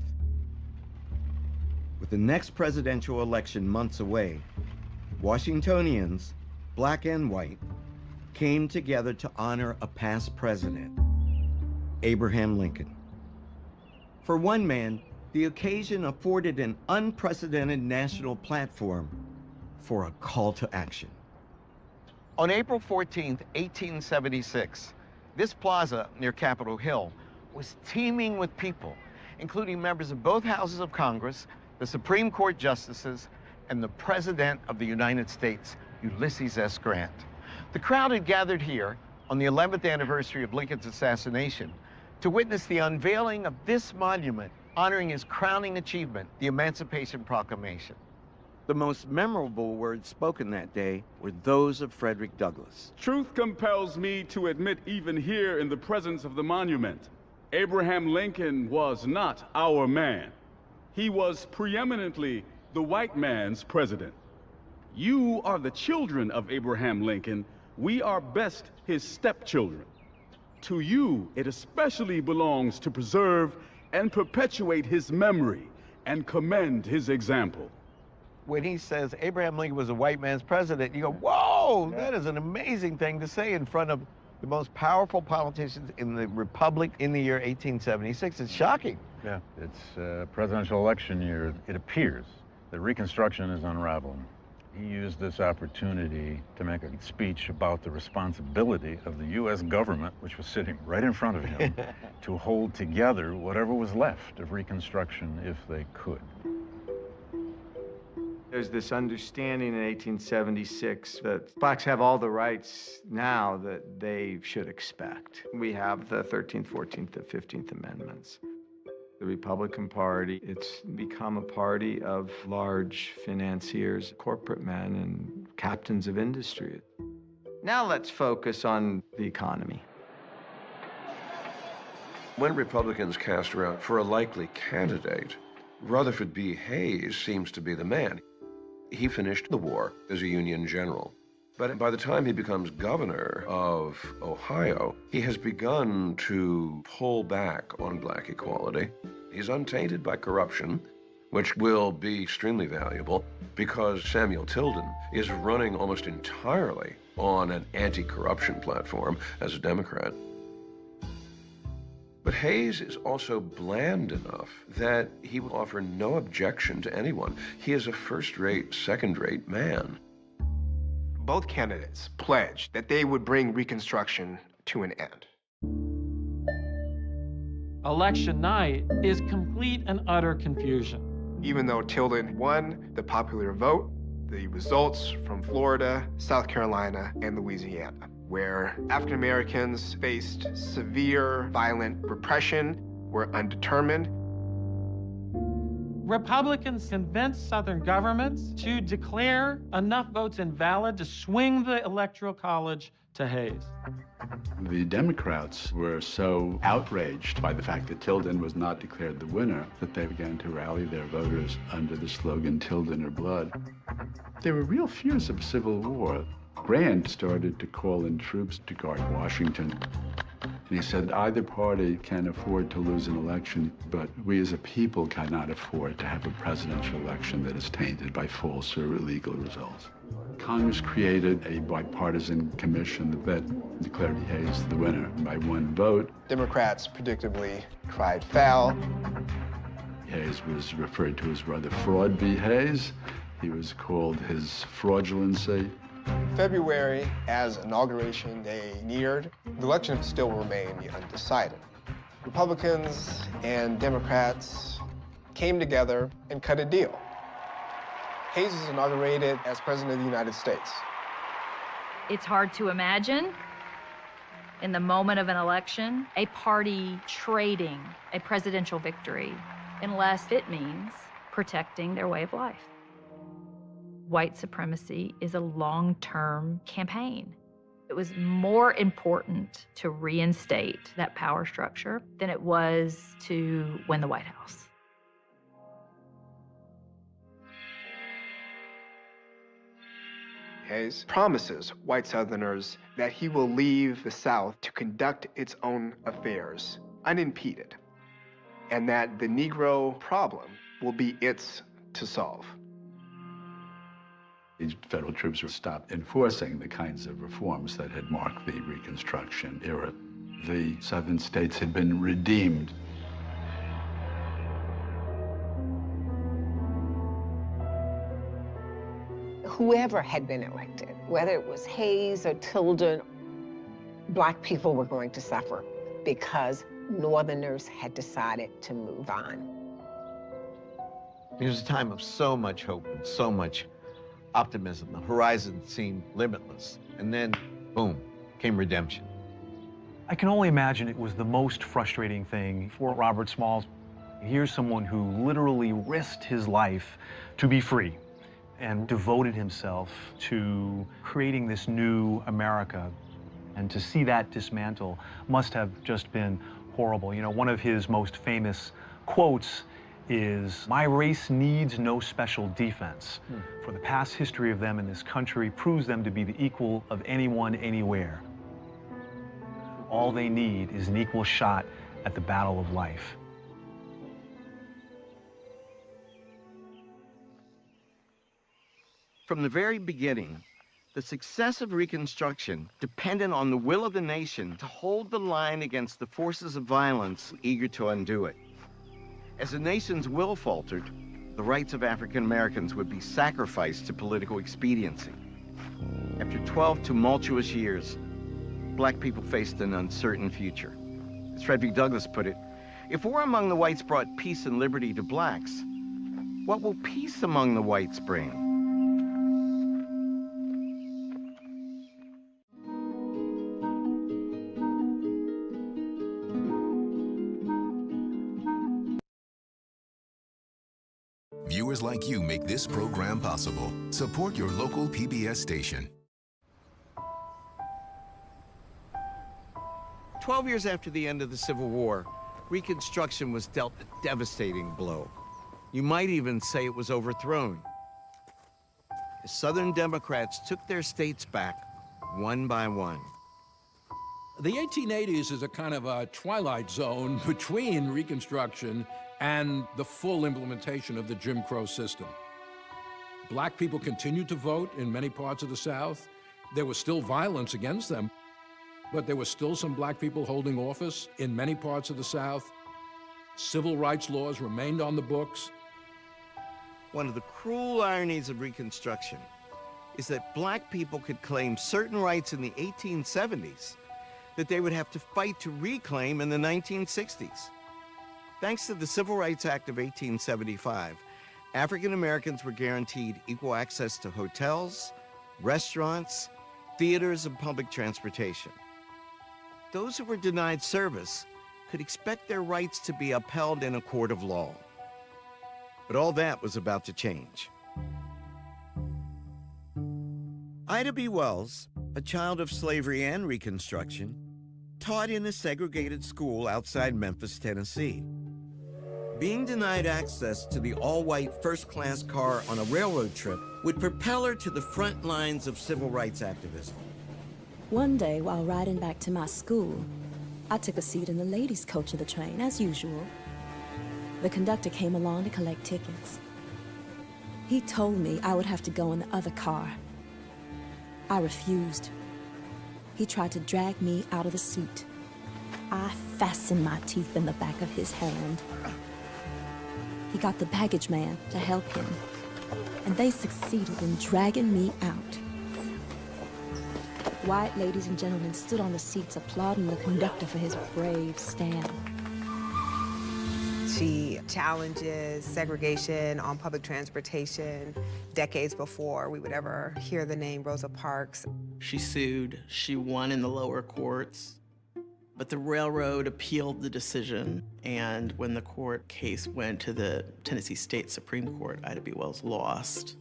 With the next presidential election months away, Washingtonians, black and white, came together to honor a past president, Abraham Lincoln. For one man, the occasion afforded an unprecedented national platform for a call to action. On April 14, 1876, this plaza near Capitol Hill was teeming with people, including members of both houses of Congress, the Supreme Court justices, and the President of the United States, Ulysses S. Grant. The crowd had gathered here on the 11th anniversary of Lincoln's assassination to witness the unveiling of this monument honoring his crowning achievement, the Emancipation Proclamation. The most memorable words spoken that day were those of Frederick Douglass. Truth compels me to admit, even here in the presence of the monument, Abraham Lincoln was not our man. He was preeminently the white man's president. You are the children of Abraham Lincoln. We are best his stepchildren. To you, it especially belongs to preserve and perpetuate his memory and commend his example. When he says Abraham Lincoln was a white man's president, you go, whoa, that is an amazing thing to say in front of the most powerful politicians in the Republic in the year 1876. It's shocking. Yeah, it's a presidential election year. It appears that Reconstruction is unraveling. He used this opportunity to make a speech about the responsibility of the U.S. government, which was sitting right in front of him, to hold together whatever was left of Reconstruction if they could. There's this understanding in 1876 that blacks have all the rights now that they should expect. We have the 13th, 14th, and 15th Amendments. The Republican Party, it's become a party of large financiers, corporate men, and captains of industry. Now let's focus on the economy. When Republicans cast around for a likely candidate, Rutherford B. Hayes seems to be the man. He finished the war as a Union general. But by the time he becomes governor of Ohio, he has begun to pull back on black equality. He's untainted by corruption, which will be extremely valuable because Samuel Tilden is running almost entirely on an anti-corruption platform as a Democrat. But Hayes is also bland enough that he will offer no objection to anyone. He is a first-rate, second-rate man. Both candidates pledged that they would bring Reconstruction to an end. Election night is complete and utter confusion. Even though Tilden won the popular vote, the results from Florida, South Carolina, and Louisiana, where African Americans faced severe violent repression, were undetermined. Republicans convinced Southern governments to declare enough votes invalid to swing the Electoral College to Hayes. The Democrats were so outraged by the fact that Tilden was not declared the winner that they began to rally their voters under the slogan, Tilden or Blood. There were real fears of civil war. Grant started to call in troops to guard Washington. And he said, either party can afford to lose an election, but we as a people cannot afford to have a presidential election that is tainted by false or illegal results. Congress created a bipartisan commission that declared Hayes the winner by one vote. Democrats predictably cried foul. Hayes was referred to as rather Fraud v. Hayes. He was called his fraudulency. February, as Inauguration Day neared, the election still remained undecided. Republicans and Democrats came together and cut a deal. Hayes is inaugurated as President of the United States. It's hard to imagine, in the moment of an election, a party trading a presidential victory unless it means protecting their way of life. White supremacy is a long-term campaign. It was more important to reinstate that power structure than it was to win the White House. Hayes promises white Southerners that he will leave the South to conduct its own affairs unimpeded, and that the Negro problem will be its to solve. The federal troops were stopped enforcing the kinds of reforms that had marked the Reconstruction era. The Southern states had been redeemed. Whoever had been elected, whether it was Hayes or Tilden, Black people were going to suffer because Northerners had decided to move on. It was a time of so much hope and so much optimism. The horizon seemed limitless. And then, boom, came redemption. I can only imagine it was the most frustrating thing for Robert Smalls. Here's someone who literally risked his life to be free and devoted himself to creating this new America. And to see that dismantle must have just been horrible. You know, one of his most famous quotes is, "My race needs no special defense, for the past history of them in this country proves them to be the equal of anyone, anywhere. All they need is an equal shot at the battle of life." From the very beginning, the success of Reconstruction depended on the will of the nation to hold the line against the forces of violence eager to undo it. As the nation's will faltered, the rights of African Americans would be sacrificed to political expediency. After 12 tumultuous years, black people faced an uncertain future. As Frederick Douglass put it, if war among the whites brought peace and liberty to blacks, what will peace among the whites bring? Viewers like you make this program possible. Support your local PBS station. 12 years after the end of the Civil War, Reconstruction was dealt a devastating blow. You might even say it was overthrown. As Southern Democrats took their states back one by one. The 1880s is a kind of a twilight zone between Reconstruction and the full implementation of the Jim Crow system. Black people continued to vote in many parts of the South. There was still violence against them, but there were still some black people holding office in many parts of the South. Civil rights laws remained on the books. One of the cruel ironies of Reconstruction is that black people could claim certain rights in the 1870s that they would have to fight to reclaim in the 1960s. Thanks to the Civil Rights Act of 1875, African Americans were guaranteed equal access to hotels, restaurants, theaters, and public transportation. Those who were denied service could expect their rights to be upheld in a court of law. But all that was about to change. Ida B. Wells, a child of slavery and Reconstruction, taught in a segregated school outside Memphis, Tennessee. Being denied access to the all-white first-class car on a railroad trip would propel her to the front lines of civil rights activism. One day, while riding back to my school, I took a seat in the ladies' coach of the train, as usual. The conductor came along to collect tickets. He told me I would have to go in the other car. I refused. He tried to drag me out of the seat. I fastened my teeth in the back of his hand. He got the baggage man to help him, and they succeeded in dragging me out. White ladies and gentlemen stood on the seats applauding the conductor for his brave stand. She challenges segregation on public transportation decades before we would ever hear the name Rosa Parks. She sued. She won in the lower courts. But the railroad appealed the decision, and when the court case went to the Tennessee State Supreme Court, Ida B. Wells lost.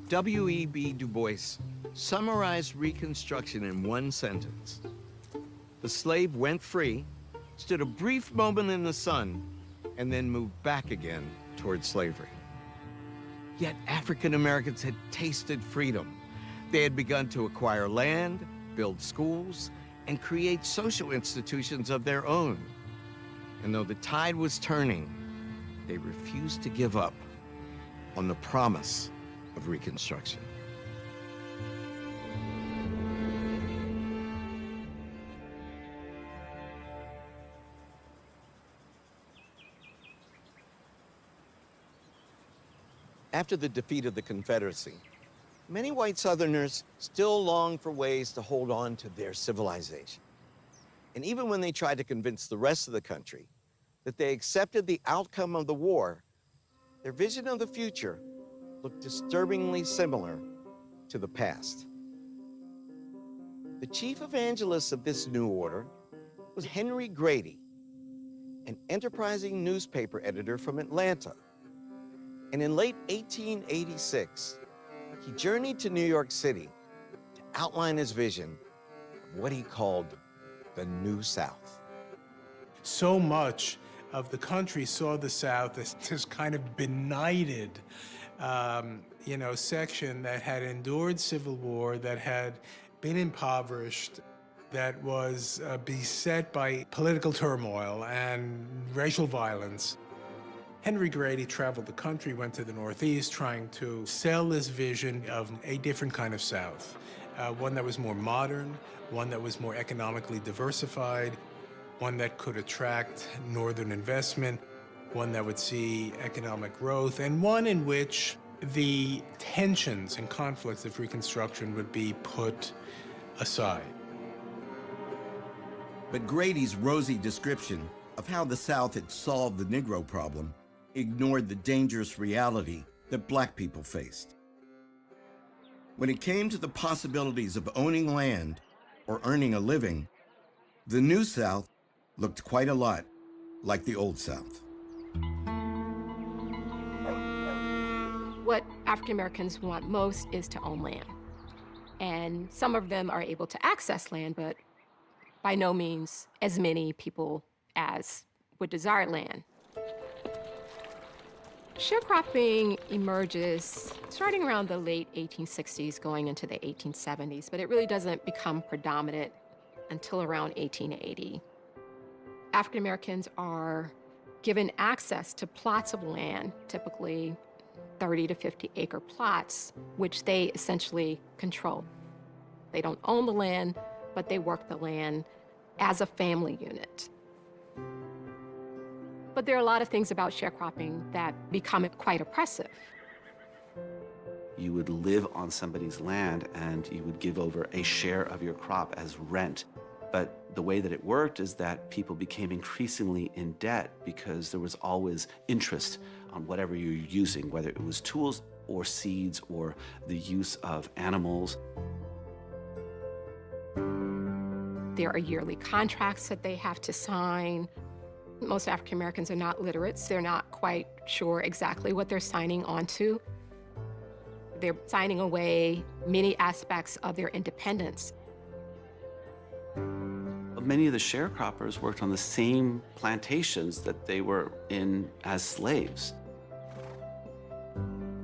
W.E.B. Du Bois summarized Reconstruction in one sentence. The slave went free, stood a brief moment in the sun, and then moved back again toward slavery. Yet African Americans had tasted freedom. They had begun to acquire land, build schools, and create social institutions of their own. And though the tide was turning, they refused to give up on the promise of Reconstruction. After the defeat of the Confederacy, many white Southerners still long for ways to hold on to their civilization. And even when they tried to convince the rest of the country that they accepted the outcome of the war, their vision of the future looked disturbingly similar to the past. The chief evangelist of this new order was Henry Grady, an enterprising newspaper editor from Atlanta. And in late 1886, he journeyed to New York City to outline his vision of what he called the New South. So much of the country saw the South as this kind of benighted, section that had endured civil war, that had been impoverished, that was beset by political turmoil and racial violence. Henry Grady traveled the country, went to the Northeast, trying to sell this vision of a different kind of South, one that was more modern, one that was more economically diversified, one that could attract Northern investment. one that would see economic growth, and one in which the tensions and conflicts of Reconstruction would be put aside. But Grady's rosy description of how the South had solved the Negro problem ignored the dangerous reality that black people faced. When it came to the possibilities of owning land or earning a living, the New South looked quite a lot like the Old South. What African Americans want most is to own land. And some of them are able to access land, but by no means as many people as would desire land. Sharecropping emerges starting around the late 1860s, going into the 1870s, but it really doesn't become predominant until around 1880. African Americans are given access to plots of land, typically 30 to 50 acre plots, which they essentially control. They don't own the land, but they work the land as a family unit. But there are a lot of things about sharecropping that become quite oppressive. You would live on somebody's land and you would give over a share of your crop as rent. But the way that it worked is that people became increasingly in debt because there was always interest on whatever you're using, whether it was tools or seeds or the use of animals. There are yearly contracts that they have to sign. Most African Americans are not literate, so they're not quite sure exactly what they're signing onto. They're signing away many aspects of their independence. Many of the sharecroppers worked on the same plantations that they were in as slaves.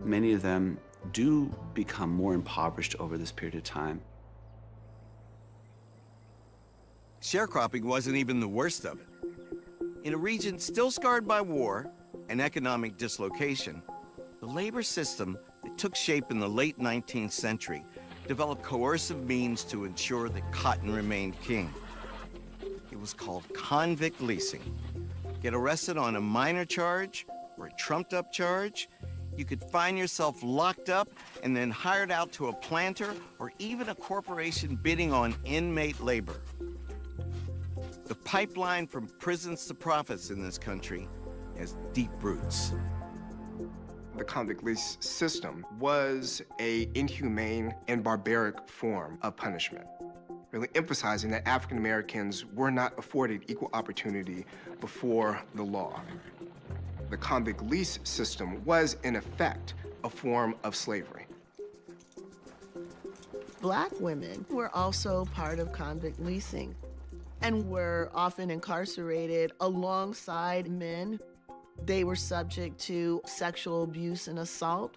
Many of them do become more impoverished over this period of time. Sharecropping wasn't even the worst of it. In a region still scarred by war and economic dislocation, the labor system that took shape in the late 19th century developed coercive means to ensure that cotton remained king. It was called convict leasing. Get arrested on a minor charge or a trumped-up charge, you could find yourself locked up and then hired out to a planter or even a corporation bidding on inmate labor. The pipeline from prisons to profits in this country has deep roots. The convict lease system was an inhumane and barbaric form of punishment, really emphasizing that African Americans were not afforded equal opportunity before the law. The convict lease system was, in effect, a form of slavery. Black women were also part of convict leasing and were often incarcerated alongside men. They were subject to sexual abuse and assault.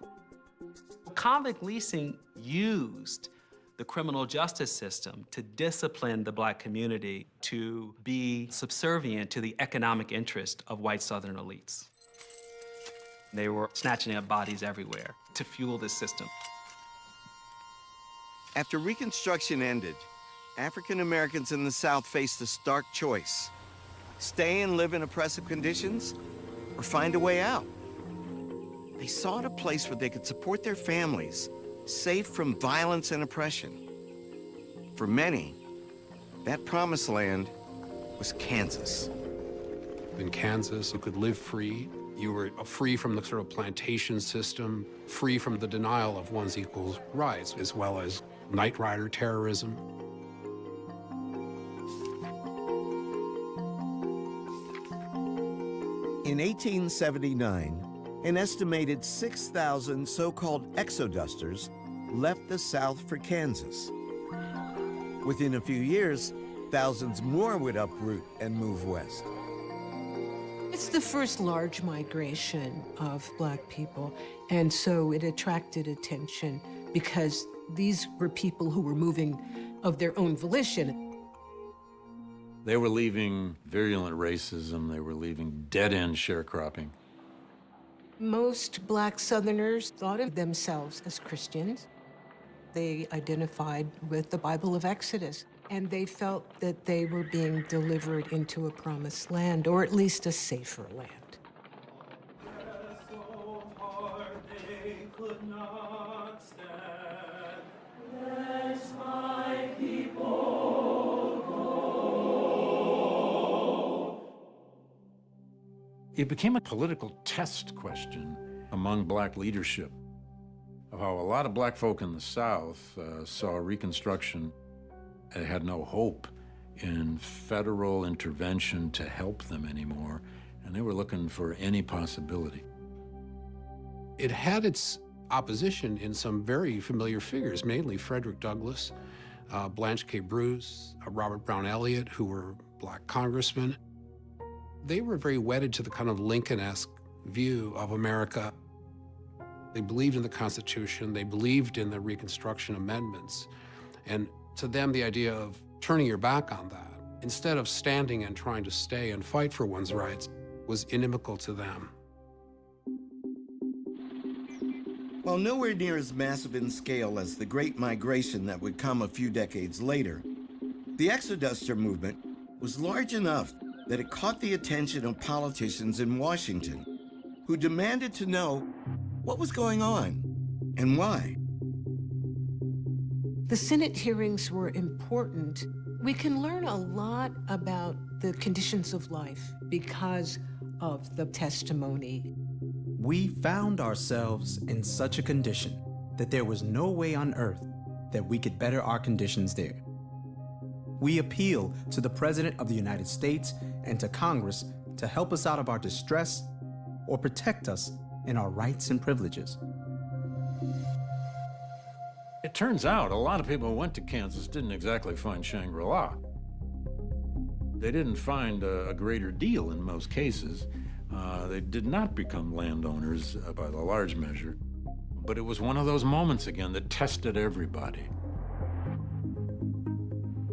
Convict leasing used the criminal justice system to discipline the black community to be subservient to the economic interest of white Southern elites. They were snatching up bodies everywhere to fuel this system. After Reconstruction ended, African Americans in the South faced a stark choice: stay and live in oppressive conditions or find a way out. They sought a place where they could support their families, safe from violence and oppression. For many, that promised land was Kansas. In Kansas, you could live free. You were free from the sort of plantation system, free from the denial of one's equal rights, as well as night rider terrorism. In 1879, an estimated 6,000 so-called exodusters left the South for Kansas. Within a few years, thousands more would uproot and move west. It's the first large migration of Black people, and so it attracted attention because these were people who were moving of their own volition. They were leaving virulent racism. They were leaving dead-end sharecropping. Most Black Southerners thought of themselves as Christians. They identified with the Bible of Exodus, and they felt that they were being delivered into a promised land, or at least a safer land. It became a political test question among black leadership of how a lot of black folk in the South saw Reconstruction had no hope in federal intervention to help them anymore, and they were looking for any possibility. It had its opposition in some very familiar figures, mainly Frederick Douglass, Blanche K. Bruce, Robert Brown Elliott, who were black congressmen. They were very wedded to the kind of Lincoln-esque view of America. They believed in the Constitution, they believed in the Reconstruction amendments, and to them the idea of turning your back on that, instead of standing and trying to stay and fight for one's rights, was inimical to them. While nowhere near as massive in scale as the Great Migration that would come a few decades later, the Exoduster movement was large enough that it caught the attention of politicians in Washington who demanded to know what was going on and why. The Senate hearings were important. We can learn a lot about the conditions of life because of the testimony. We found ourselves in such a condition that there was no way on earth that we could better our conditions there. We appeal to the President of the United States and to Congress to help us out of our distress or protect us in our rights and privileges. It turns out a lot of people who went to Kansas didn't exactly find Shangri-La. They didn't find a greater deal in most cases. They did not become landowners by the large measure. But it was one of those moments again that tested everybody.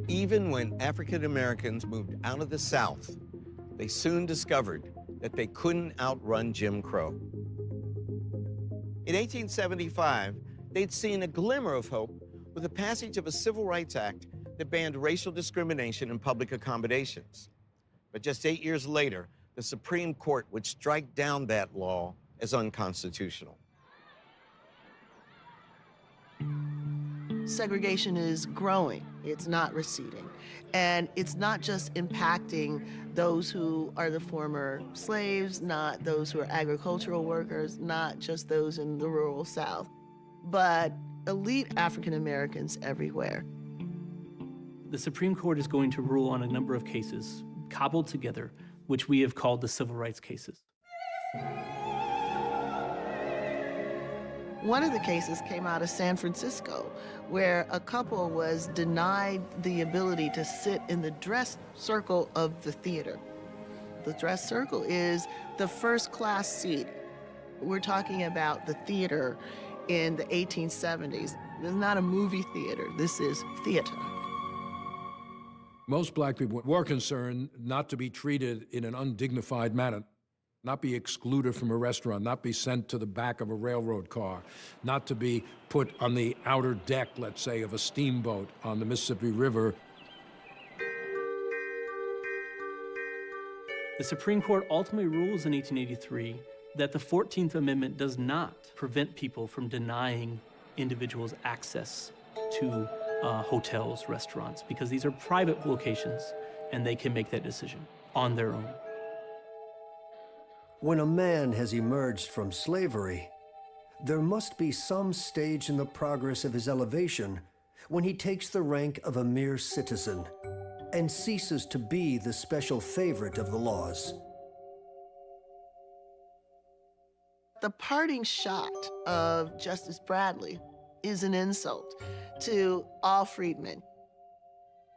Even when African Americans moved out of the South, they soon discovered that they couldn't outrun Jim Crow. In 1875, they'd seen a glimmer of hope with the passage of a Civil Rights Act that banned racial discrimination in public accommodations. But just 8 years later, the Supreme Court would strike down that law as unconstitutional. Segregation is growing, it's not receding. And it's not just impacting those who are the former slaves, not those who are agricultural workers, not just those in the rural South, but elite African Americans everywhere. The Supreme Court is going to rule on a number of cases cobbled together, which we have called the civil rights cases. One of the cases came out of San Francisco, where a couple was denied the ability to sit in the dress circle of the theater. The dress circle is the first-class seat. We're talking about the theater in the 1870s. This is not a movie theater, this is theater. Most black people were concerned not to be treated in an undignified manner, not be excluded from a restaurant, not be sent to the back of a railroad car, not to be put on the outer deck, let's say, of a steamboat on the Mississippi River. The Supreme Court ultimately rules in 1883 that the 14th Amendment does not prevent people from denying individuals access to hotels, restaurants, because these are private locations and they can make that decision on their own. When a man has emerged from slavery, there must be some stage in the progress of his elevation when he takes the rank of a mere citizen and ceases to be the special favorite of the laws. The parting shot of Justice Bradley is an insult to all freedmen.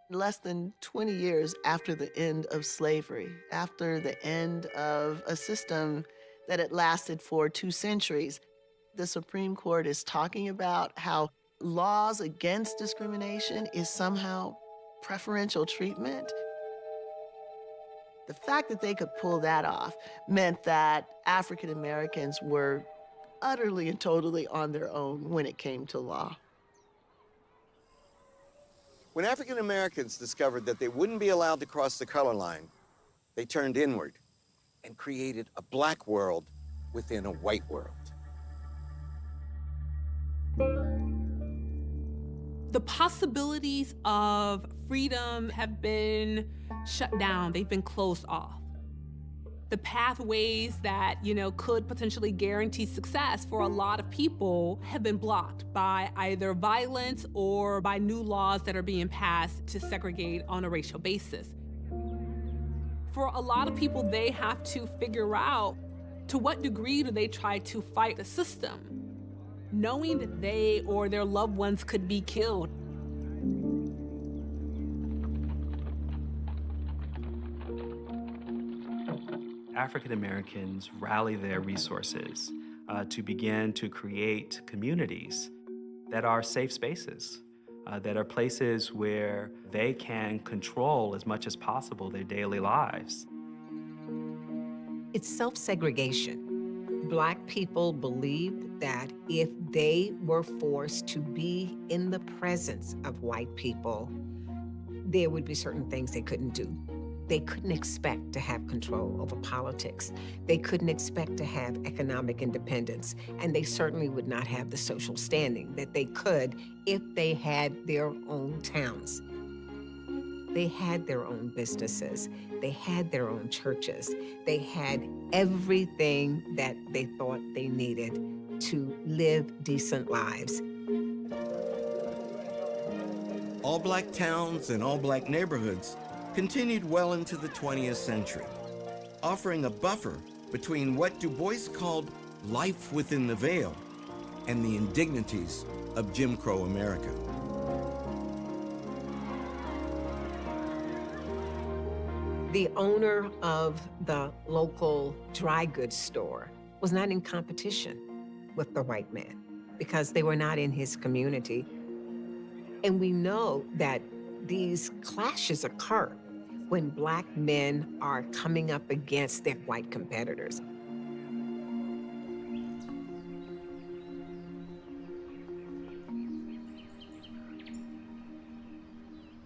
Less than 20 years after the end of slavery, after the end of a system that had lasted for 2 centuries, the Supreme Court is talking about how laws against discrimination is somehow preferential treatment. The fact that they could pull that off meant that African Americans were utterly and totally on their own when it came to law. When African Americans discovered that they wouldn't be allowed to cross the color line, they turned inward and created a black world within a white world. The possibilities of freedom have been shut down. They've been closed off. The pathways that, could potentially guarantee success for a lot of people have been blocked by either violence or by new laws that are being passed to segregate on a racial basis. For a lot of people, they have to figure out to what degree do they try to fight the system, knowing that they or their loved ones could be killed. African Americans rally their resources to begin to create communities that are safe spaces, that are places where they can control as much as possible their daily lives. It's self-segregation. Black people believed that if they were forced to be in the presence of white people, there would be certain things they couldn't do. They couldn't expect to have control over politics. They couldn't expect to have economic independence, and they certainly would not have the social standing that they could if they had their own towns. They had their own businesses. They had their own churches. They had everything that they thought they needed to live decent lives. All black towns and all black neighborhoods continued well into the 20th century, offering a buffer between what Du Bois called life within the veil and the indignities of Jim Crow America. The owner of the local dry goods store was not in competition with the white man because they were not in his community. And we know that these clashes occur when black men are coming up against their white competitors.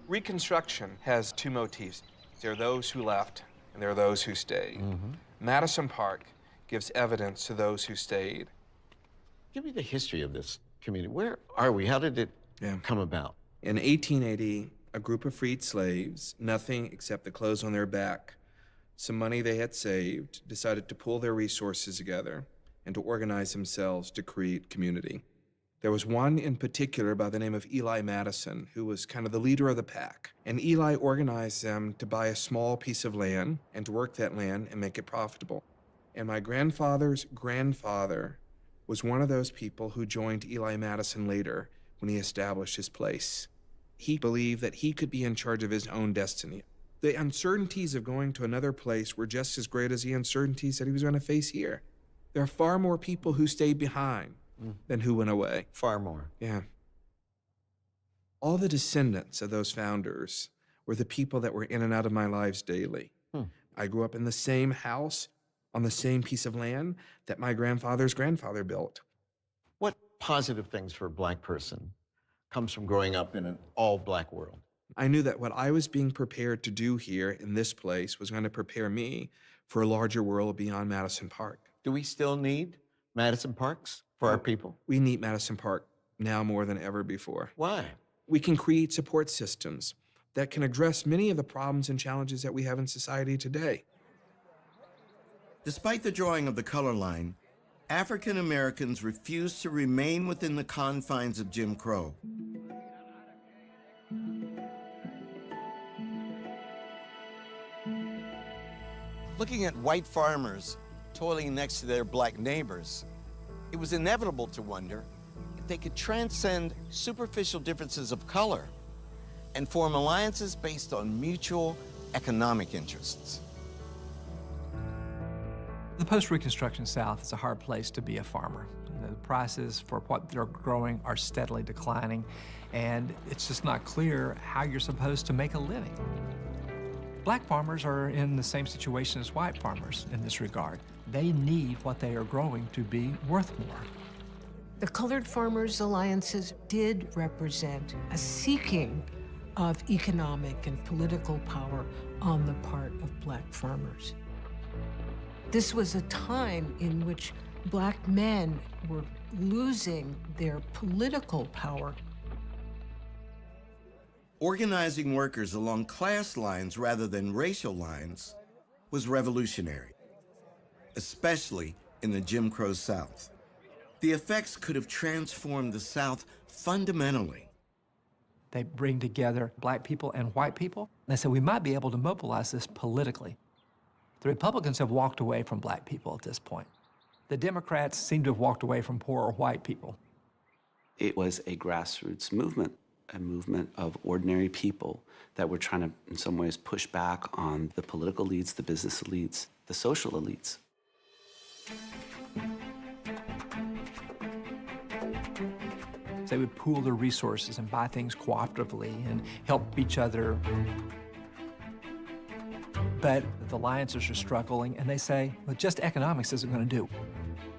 Reconstruction has two motifs. There are those who left, and there are those who stayed. Madison Park gives evidence to those who stayed. Give me the history of this community. Where are we? How did it come about? In 1880, a group of freed slaves, nothing except the clothes on their back, some money they had saved, decided to pull their resources together and to organize themselves to create community. There was one in particular by the name of Eli Madison, who was kind of the leader of the pack. And Eli organized them to buy a small piece of land and to work that land and make it profitable. And my grandfather's grandfather was one of those people who joined Eli Madison later when he established his place. He believed that he could be in charge of his own destiny. The uncertainties of going to another place were just as great as the uncertainties that he was going to face here. There are far more people who stayed behind than who went away. Far more. Yeah. All the descendants of those founders were the people that were in and out of my lives daily. I grew up in the same house on the same piece of land that my grandfather's grandfather built. What positive things for a black person comes from growing up in an all-black world? I knew that what I was being prepared to do here in this place was going to prepare me for a larger world beyond Madison Park. Do we still need Madison Parks for our people? We need Madison Park now more than ever before. Why? We can create support systems that can address many of the problems and challenges that we have in society today. Despite the drawing of the color line, African Americans refused to remain within the confines of Jim Crow. Looking at white farmers toiling next to their black neighbors, it was inevitable to wonder if they could transcend superficial differences of color and form alliances based on mutual economic interests. The post-Reconstruction South is a hard place to be a farmer. The prices for what they're growing are steadily declining, and it's just not clear how you're supposed to make a living. Black farmers are in the same situation as white farmers in this regard. They need what they are growing to be worth more. The Colored Farmers Alliances did represent a seeking of economic and political power on the part of black farmers. This was a time in which black men were losing their political power. Organizing workers along class lines rather than racial lines was revolutionary. especially in the Jim Crow South. The effects could have transformed the South fundamentally. They bring together black people and white people. They said we might be able to mobilize this politically. The Republicans have walked away from black people at this point. The Democrats seem to have walked away from poorer white people. It was a grassroots movement, a movement of ordinary people that were trying to, in some ways, push back on the political elites, the business elites, the social elites. They would pool their resources and buy things cooperatively and help each other. But the alliances are struggling, and they say, well, just economics isn't going to do.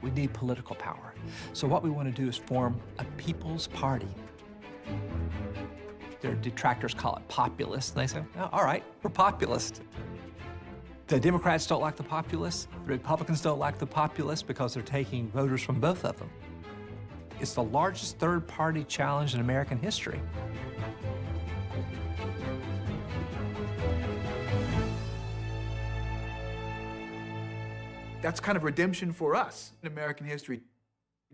We need political power. So what we want to do is form a people's party. Their detractors call it populist. And they say, oh, all right, we're populist. The Democrats don't like the populists. The Republicans don't like the populists because they're taking voters from both of them. It's the largest third-party challenge in American history. That's kind of redemption for us in American history,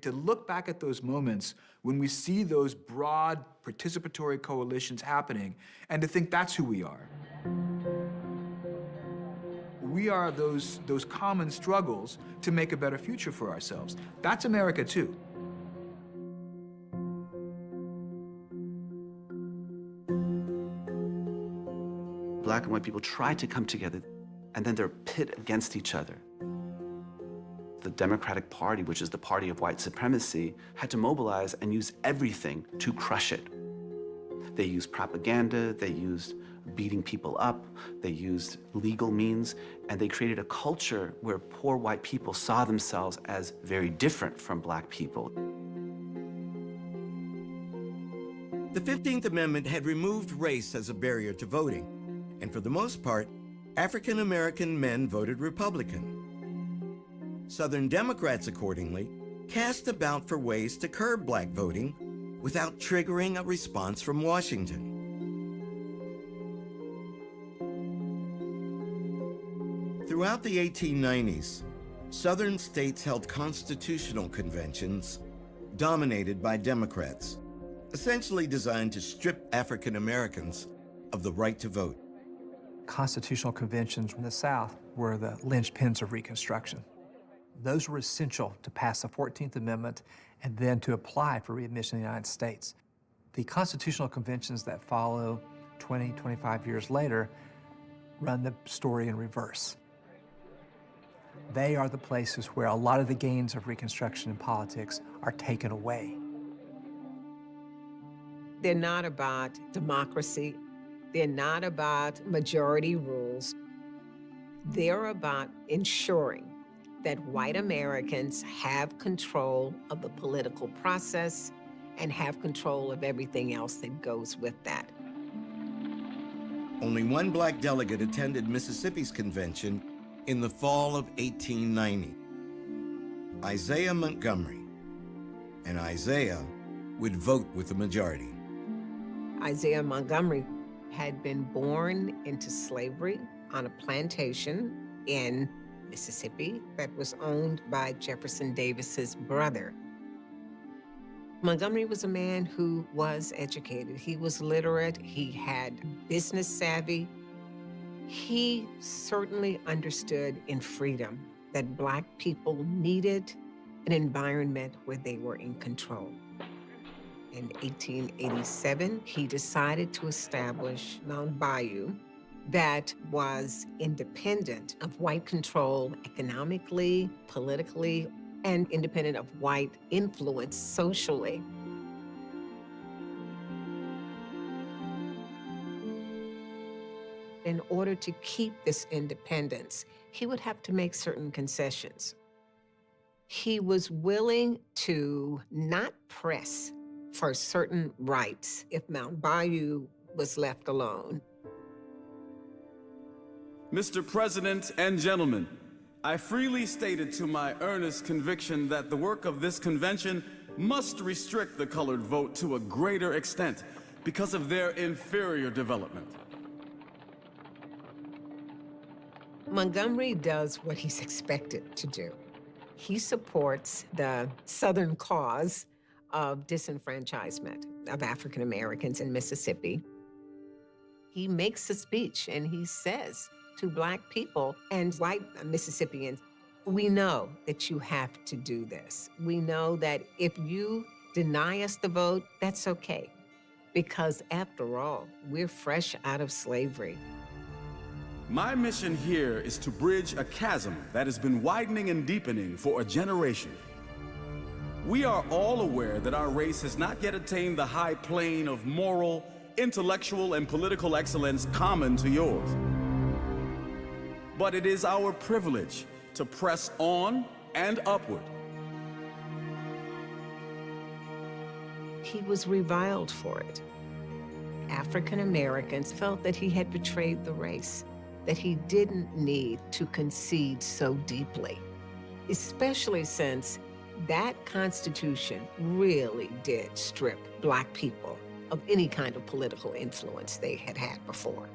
to look back at those moments when we see those broad participatory coalitions happening and to think that's who we are. We are those common struggles to make a better future for ourselves. That's America too. Black and white people tried to come together, and then they're pit against each other. The Democratic Party, which is the party of white supremacy, had to mobilize and use everything to crush it. They used propaganda, they used beating people up, they used legal means, and they created a culture where poor white people saw themselves as very different from black people. The 15th Amendment had removed race as a barrier to voting, and for the most part, African American men voted Republican. Southern Democrats, accordingly, cast about for ways to curb black voting without triggering a response from Washington. Throughout the 1890s, Southern states held constitutional conventions dominated by Democrats, essentially designed to strip African Americans of the right to vote. Constitutional conventions in the South were the linchpins of Reconstruction. Those were essential to pass the 14th Amendment and then to apply for readmission in the United States. The constitutional conventions that follow 20, 25 years later run the story in reverse. They are the places where a lot of the gains of Reconstruction in politics are taken away. They're not about democracy. They're not about majority rules. They're about ensuring that white Americans have control of the political process and have control of everything else that goes with that. Only one black delegate attended Mississippi's convention in the fall of 1890, Isaiah Montgomery. And Isaiah would vote with the majority. Isaiah Montgomery had been born into slavery on a plantation in Mississippi that was owned by Jefferson Davis's brother. Montgomery was a man who was educated. He was literate. He had business savvy. He certainly understood in freedom that black people needed an environment where they were in control. In 1887, he decided to establish Mount Bayou that was independent of white control economically, politically, and independent of white influence socially. In order to keep this independence, he would have to make certain concessions. He was willing to not press for certain rights if Mount Bayou was left alone. Mr. President and gentlemen, I freely stated to my earnest conviction that the work of this convention must restrict the colored vote to a greater extent because of their inferior development. Montgomery does what he's expected to do. He supports the Southern cause of disenfranchisement of African Americans in Mississippi. He makes a speech and he says to Black people and white Mississippians, we know that you have to do this. We know that if you deny us the vote, that's okay. Because after all, we're fresh out of slavery. My mission here is to bridge a chasm that has been widening and deepening for a generation. We are all aware that our race has not yet attained the high plane of moral, intellectual, and political excellence common to yours. But it is our privilege to press on and upward. He was reviled for it. African Americans felt that he had betrayed the race, that he didn't need to concede so deeply, especially since that Constitution really did strip Black people of any kind of political influence they had had before.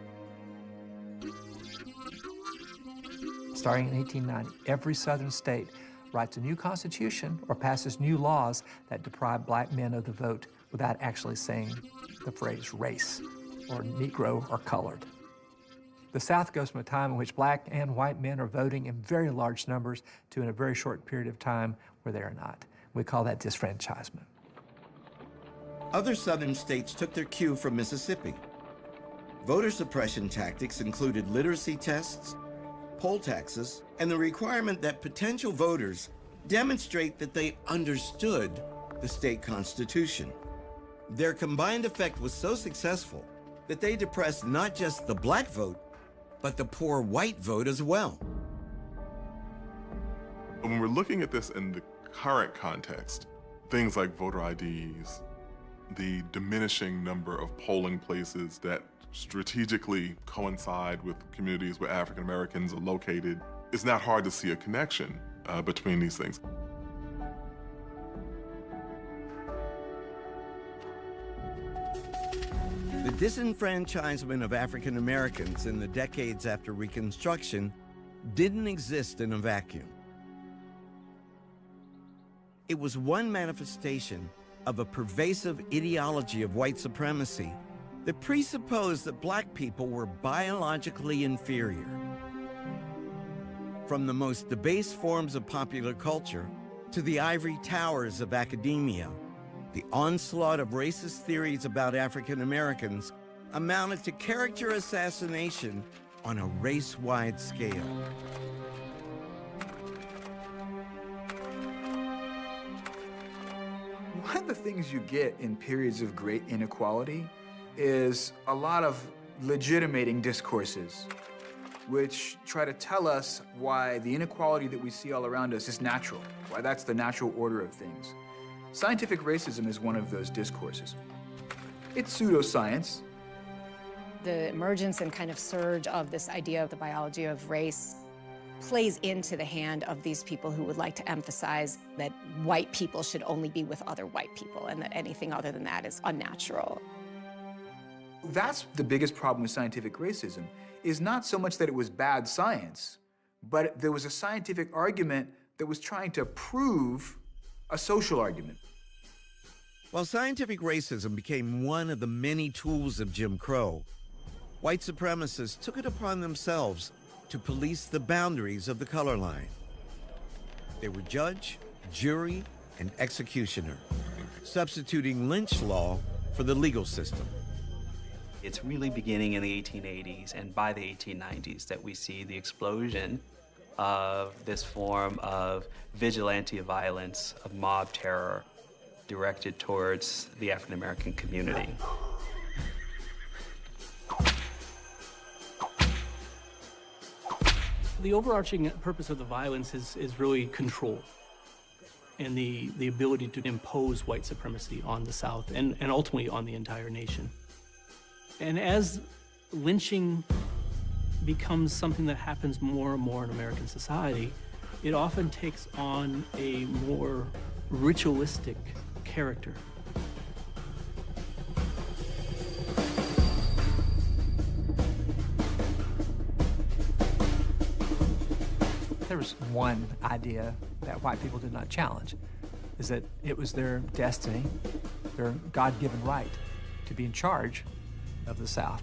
Starting in 1890, every Southern state writes a new constitution or passes new laws that deprive Black men of the vote without actually saying the phrase race or Negro or colored. The South goes from a time in which Black and white men are voting in very large numbers to in a very short period of time where they are not. We call that disfranchisement. Other Southern states took their cue from Mississippi. Voter suppression tactics included literacy tests, poll taxes, and the requirement that potential voters demonstrate that they understood the state constitution. Their combined effect was so successful that they depressed not just the Black vote, but the poor white vote as well. When we're looking at this in the current context, things like voter IDs, the diminishing number of polling places that strategically coincide with communities where African Americans are located, it's not hard to see a connection between these things. The disenfranchisement of African Americans in the decades after Reconstruction didn't exist in a vacuum. It was one manifestation of a pervasive ideology of white supremacy that presupposed that Black people were biologically inferior. From the most debased forms of popular culture to the ivory towers of academia, the onslaught of racist theories about African Americans amounted to character assassination on a race-wide scale. One of the things you get in periods of great inequality is a lot of legitimating discourses which try to tell us why the inequality that we see all around us is natural, why that's the natural order of things. Scientific racism is one of those discourses. It's pseudoscience. The emergence and kind of surge of this idea of the biology of race plays into the hand of these people who would like to emphasize that white people should only be with other white people and that anything other than that is unnatural. That's the biggest problem with scientific racism, is not so much that it was bad science, but there was a scientific argument that was trying to prove a social argument. While scientific racism became one of the many tools of Jim Crow, white supremacists took it upon themselves to police the boundaries of the color line. They were judge, jury, and executioner, substituting lynch law for the legal system. It's really beginning in the 1880s and by the 1890s that we see the explosion of this form of vigilante violence, of mob terror directed towards the African American community. The overarching purpose of the violence is really control and the ability to impose white supremacy on the South and ultimately on the entire nation. And as lynching becomes something that happens more and more in American society, it often takes on a more ritualistic character. There was one idea that white people did not challenge, is that it was their destiny, their God-given right to be in charge of the South.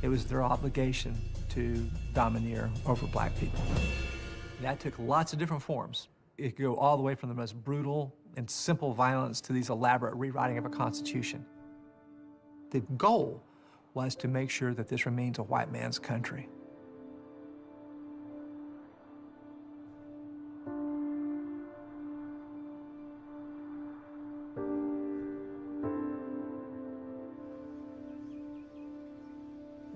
It was their obligation to domineer over black people. That took lots of different forms. It could go all the way from the most brutal and simple violence to these elaborate rewriting of a constitution. The goal was to make sure that this remains a white man's country.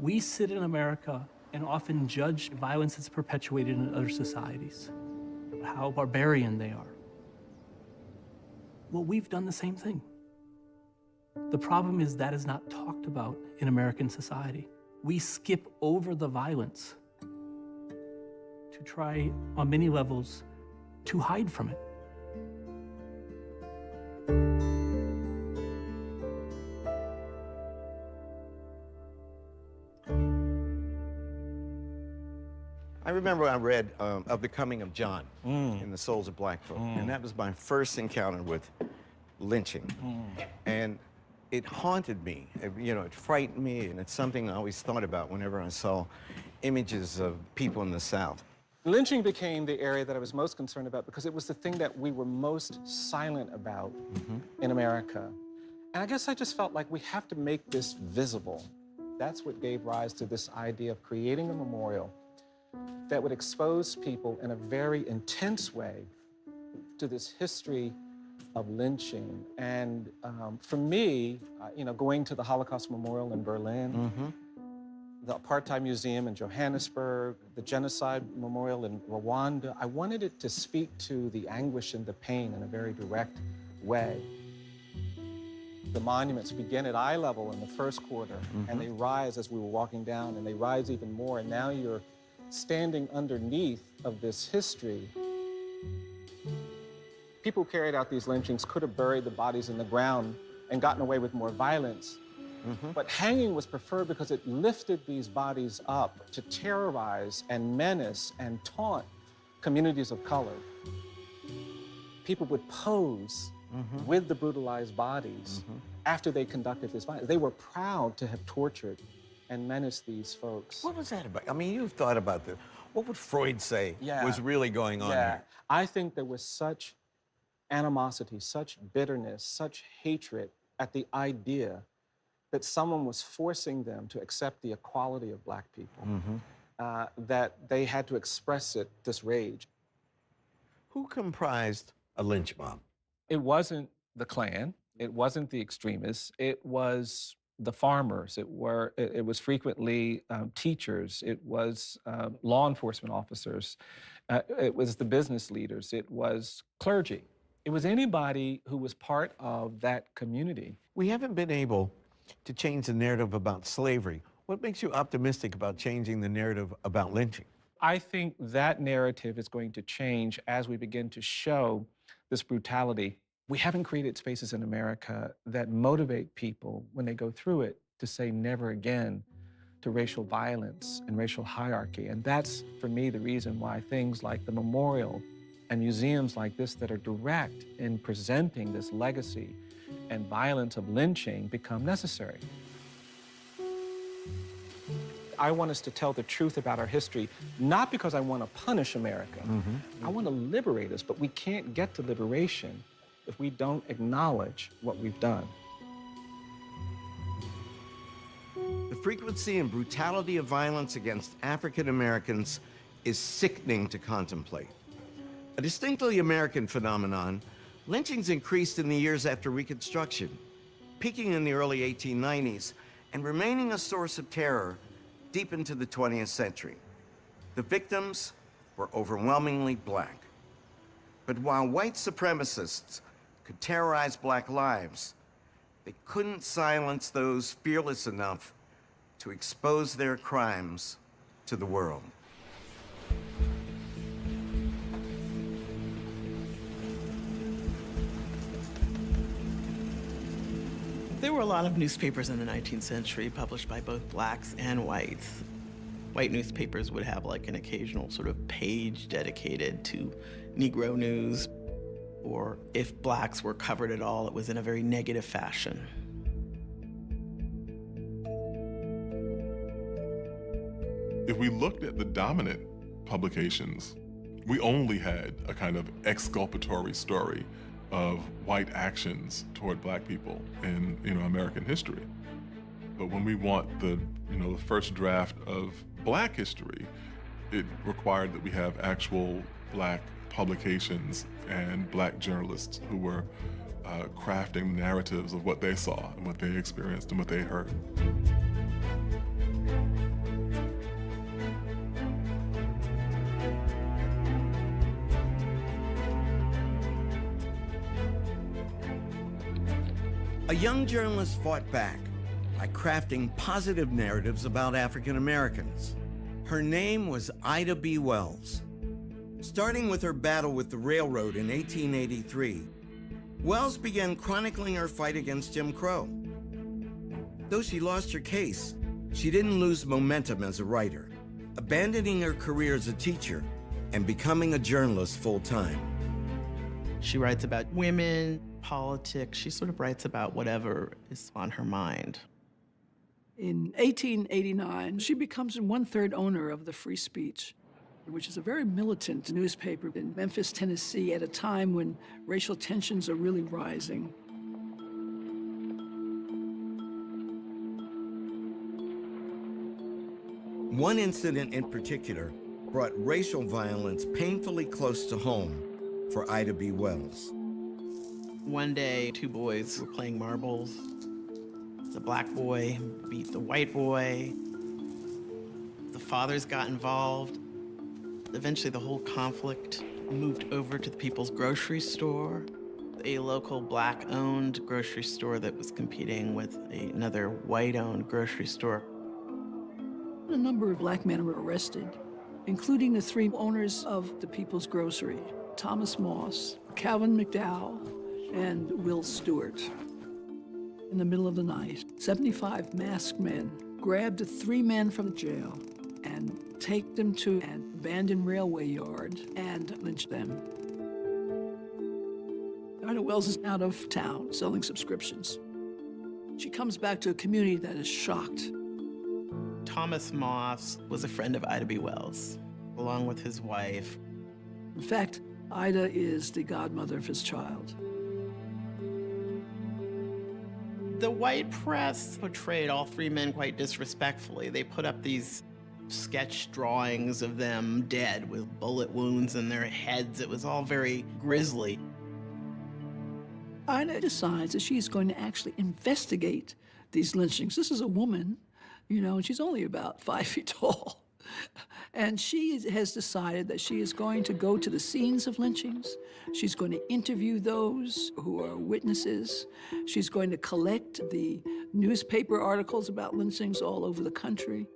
We sit in America and often judge violence that's perpetuated in other societies, how barbarian they are. Well, we've done the same thing. The problem is that is not talked about in American society. We skip over the violence to try, on many levels, to hide from it. I remember I read Of the Coming of John in The Souls of Black Folk, and that was my first encounter with lynching. And it haunted me, you know, it frightened me, and it's something I always thought about whenever I saw images of people in the South. Lynching became the area that I was most concerned about because it was the thing that we were most silent about in America. And I guess I just felt like we have to make this visible. That's what gave rise to this idea of creating a memorial that would expose people in a very intense way to this history of lynching. And for me, you know, going to the Holocaust Memorial in Berlin, the Apartheid Museum in Johannesburg, the Genocide Memorial in Rwanda, I wanted it to speak to the anguish and the pain in a very direct way. The monuments begin at eye level in the first quarter, and they rise as we were walking down, and they rise even more, and now you're standing underneath of this history. People who carried out these lynchings could have buried the bodies in the ground and gotten away with more violence. But hanging was preferred because it lifted these bodies up to terrorize and menace and taunt communities of color. People would pose with the brutalized bodies after they conducted this violence. They were proud to have tortured and menaced these folks. What was that about? I mean, you've thought about this. What would Freud say was really going on here? I think there was such animosity, such bitterness, such hatred at the idea that someone was forcing them to accept the equality of black people, that they had to express it, this rage. Who comprised a lynch mob? It wasn't the Klan, it wasn't the extremists, it was the farmers, it was frequently teachers, it was law enforcement officers, it was the business leaders, it was clergy. It was anybody who was part of that community. We haven't been able to change the narrative about slavery. What makes you optimistic about changing the narrative about lynching? I think that narrative is going to change as we begin to show this brutality. We haven't created spaces in America that motivate people when they go through it to say never again to racial violence and racial hierarchy. And that's, for me, the reason why things like the memorial and museums like this that are direct in presenting this legacy and violence of lynching become necessary. I want us to tell the truth about our history, not because I want to punish America. I want to liberate us, but we can't get to liberation if we don't acknowledge what we've done. The frequency and brutality of violence against African Americans is sickening to contemplate. A distinctly American phenomenon, lynchings increased in the years after Reconstruction, peaking in the early 1890s and remaining a source of terror deep into the 20th century. The victims were overwhelmingly black. But while white supremacists could terrorize black lives, they couldn't silence those fearless enough to expose their crimes to the world. There were a lot of newspapers in the 19th century published by both blacks and whites. White newspapers would have like an occasional sort of page dedicated to Negro news, or if blacks were covered at all, it was in a very negative fashion. If we looked at the dominant publications, we only had a kind of exculpatory story of white actions toward black people in American history. But when we want the first draft of black history, it required that we have actual black publications and black journalists who were crafting narratives of what they saw and what they experienced and what they heard. A young journalist fought back by crafting positive narratives about African Americans. Her name was Ida B. Wells. Starting with her battle with the railroad in 1883, Wells began chronicling her fight against Jim Crow. Though she lost her case, she didn't lose momentum as a writer, abandoning her career as a teacher and becoming a journalist full-time. She writes about women, politics. She sort of writes about whatever is on her mind. In 1889, she becomes 1/3 owner of the Free Speech, which is a very militant newspaper in Memphis, Tennessee, at a time when racial tensions are really rising. One incident in particular brought racial violence painfully close to home for Ida B. Wells. One day, two boys were playing marbles. The black boy beat the white boy. The fathers got involved. Eventually, the whole conflict moved over to the People's Grocery Store, a local black-owned grocery store that was competing with another white-owned grocery store. A number of black men were arrested, including the 3 owners of the People's Grocery, Thomas Moss, Calvin McDowell, and Will Stewart. In the middle of the night, 75 masked men grabbed the 3 men from jail and take them to an abandoned railway yard and lynched them. Ida Wells is out of town selling subscriptions. She comes back to a community that is shocked. Thomas Moss was a friend of Ida B. Wells, along with his wife. In fact, Ida is the godmother of his child. The white press portrayed all 3 men quite disrespectfully. They put up these sketch drawings of them dead with bullet wounds in their heads. It was all very grisly. Ida decides that she's going to actually investigate these lynchings. This is a woman, and she's only about 5 feet tall. And she has decided that she is going to go to the scenes of lynchings. She's going to interview those who are witnesses. She's going to collect the newspaper articles about lynchings all over the country.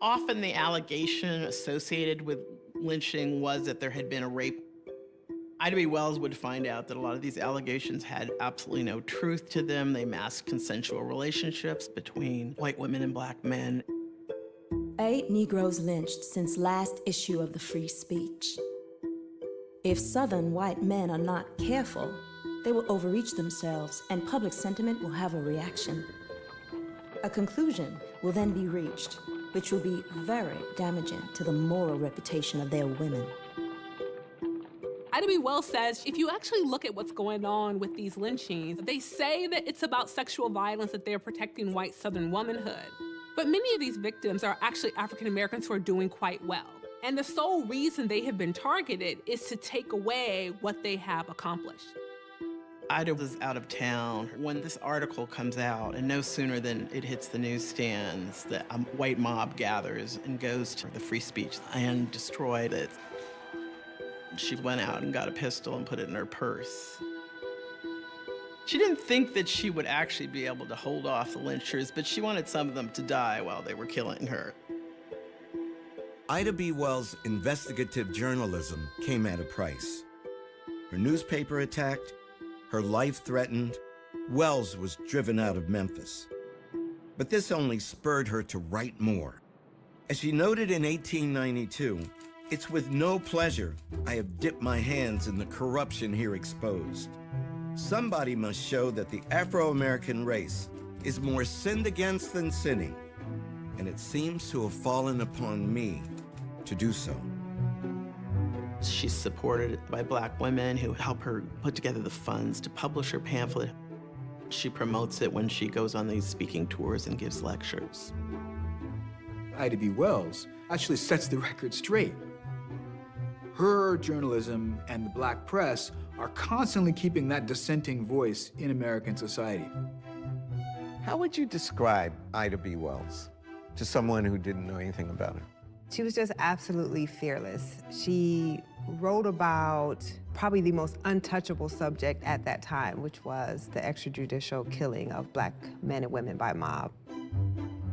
Often the allegation associated with lynching was that there had been a rape. Ida B. Wells would find out that a lot of these allegations had absolutely no truth to them. They masked consensual relationships between white women and black men. 8 Negroes lynched since last issue of the Free Speech. If Southern white men are not careful, they will overreach themselves and public sentiment will have a reaction. A conclusion will then be reached, which will be very damaging to the moral reputation of their women. Ida B. Wells says if you actually look at what's going on with these lynchings, they say that it's about sexual violence, that they're protecting white Southern womanhood. But many of these victims are actually African Americans who are doing quite well. And the sole reason they have been targeted is to take away what they have accomplished. Ida was out of town when this article comes out, and no sooner than it hits the newsstands, the white mob gathers and goes to the Free Speech and destroyed it. She went out and got a pistol and put it in her purse. She didn't think that she would actually be able to hold off the lynchers, but she wanted some of them to die while they were killing her. Ida B. Wells' investigative journalism came at a price. Her newspaper attacked, her life threatened. Wells was driven out of Memphis. But this only spurred her to write more. As she noted in 1892, it's with no pleasure I have dipped my hands in the corruption here exposed. Somebody must show that the Afro-American race is more sinned against than sinning, and it seems to have fallen upon me to do so. She's supported by Black women who help her put together the funds to publish her pamphlet. She promotes it when she goes on these speaking tours and gives lectures. Ida B. Wells actually sets the record straight. Her journalism and the Black press are constantly keeping that dissenting voice in American society. How would you describe Ida B. Wells to someone who didn't know anything about her? She was just absolutely fearless. She wrote about probably the most untouchable subject at that time, which was the extrajudicial killing of Black men and women by mob.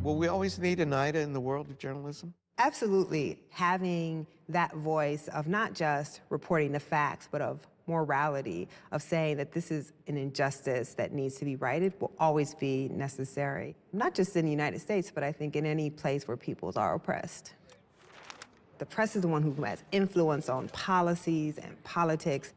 Will we always need an Ida in the world of journalism? Absolutely. Having that voice of not just reporting the facts, but of morality, of saying that this is an injustice that needs to be righted, will always be necessary. Not just in the United States, but I think in any place where peoples are oppressed. The press is the one who has influence on policies and politics.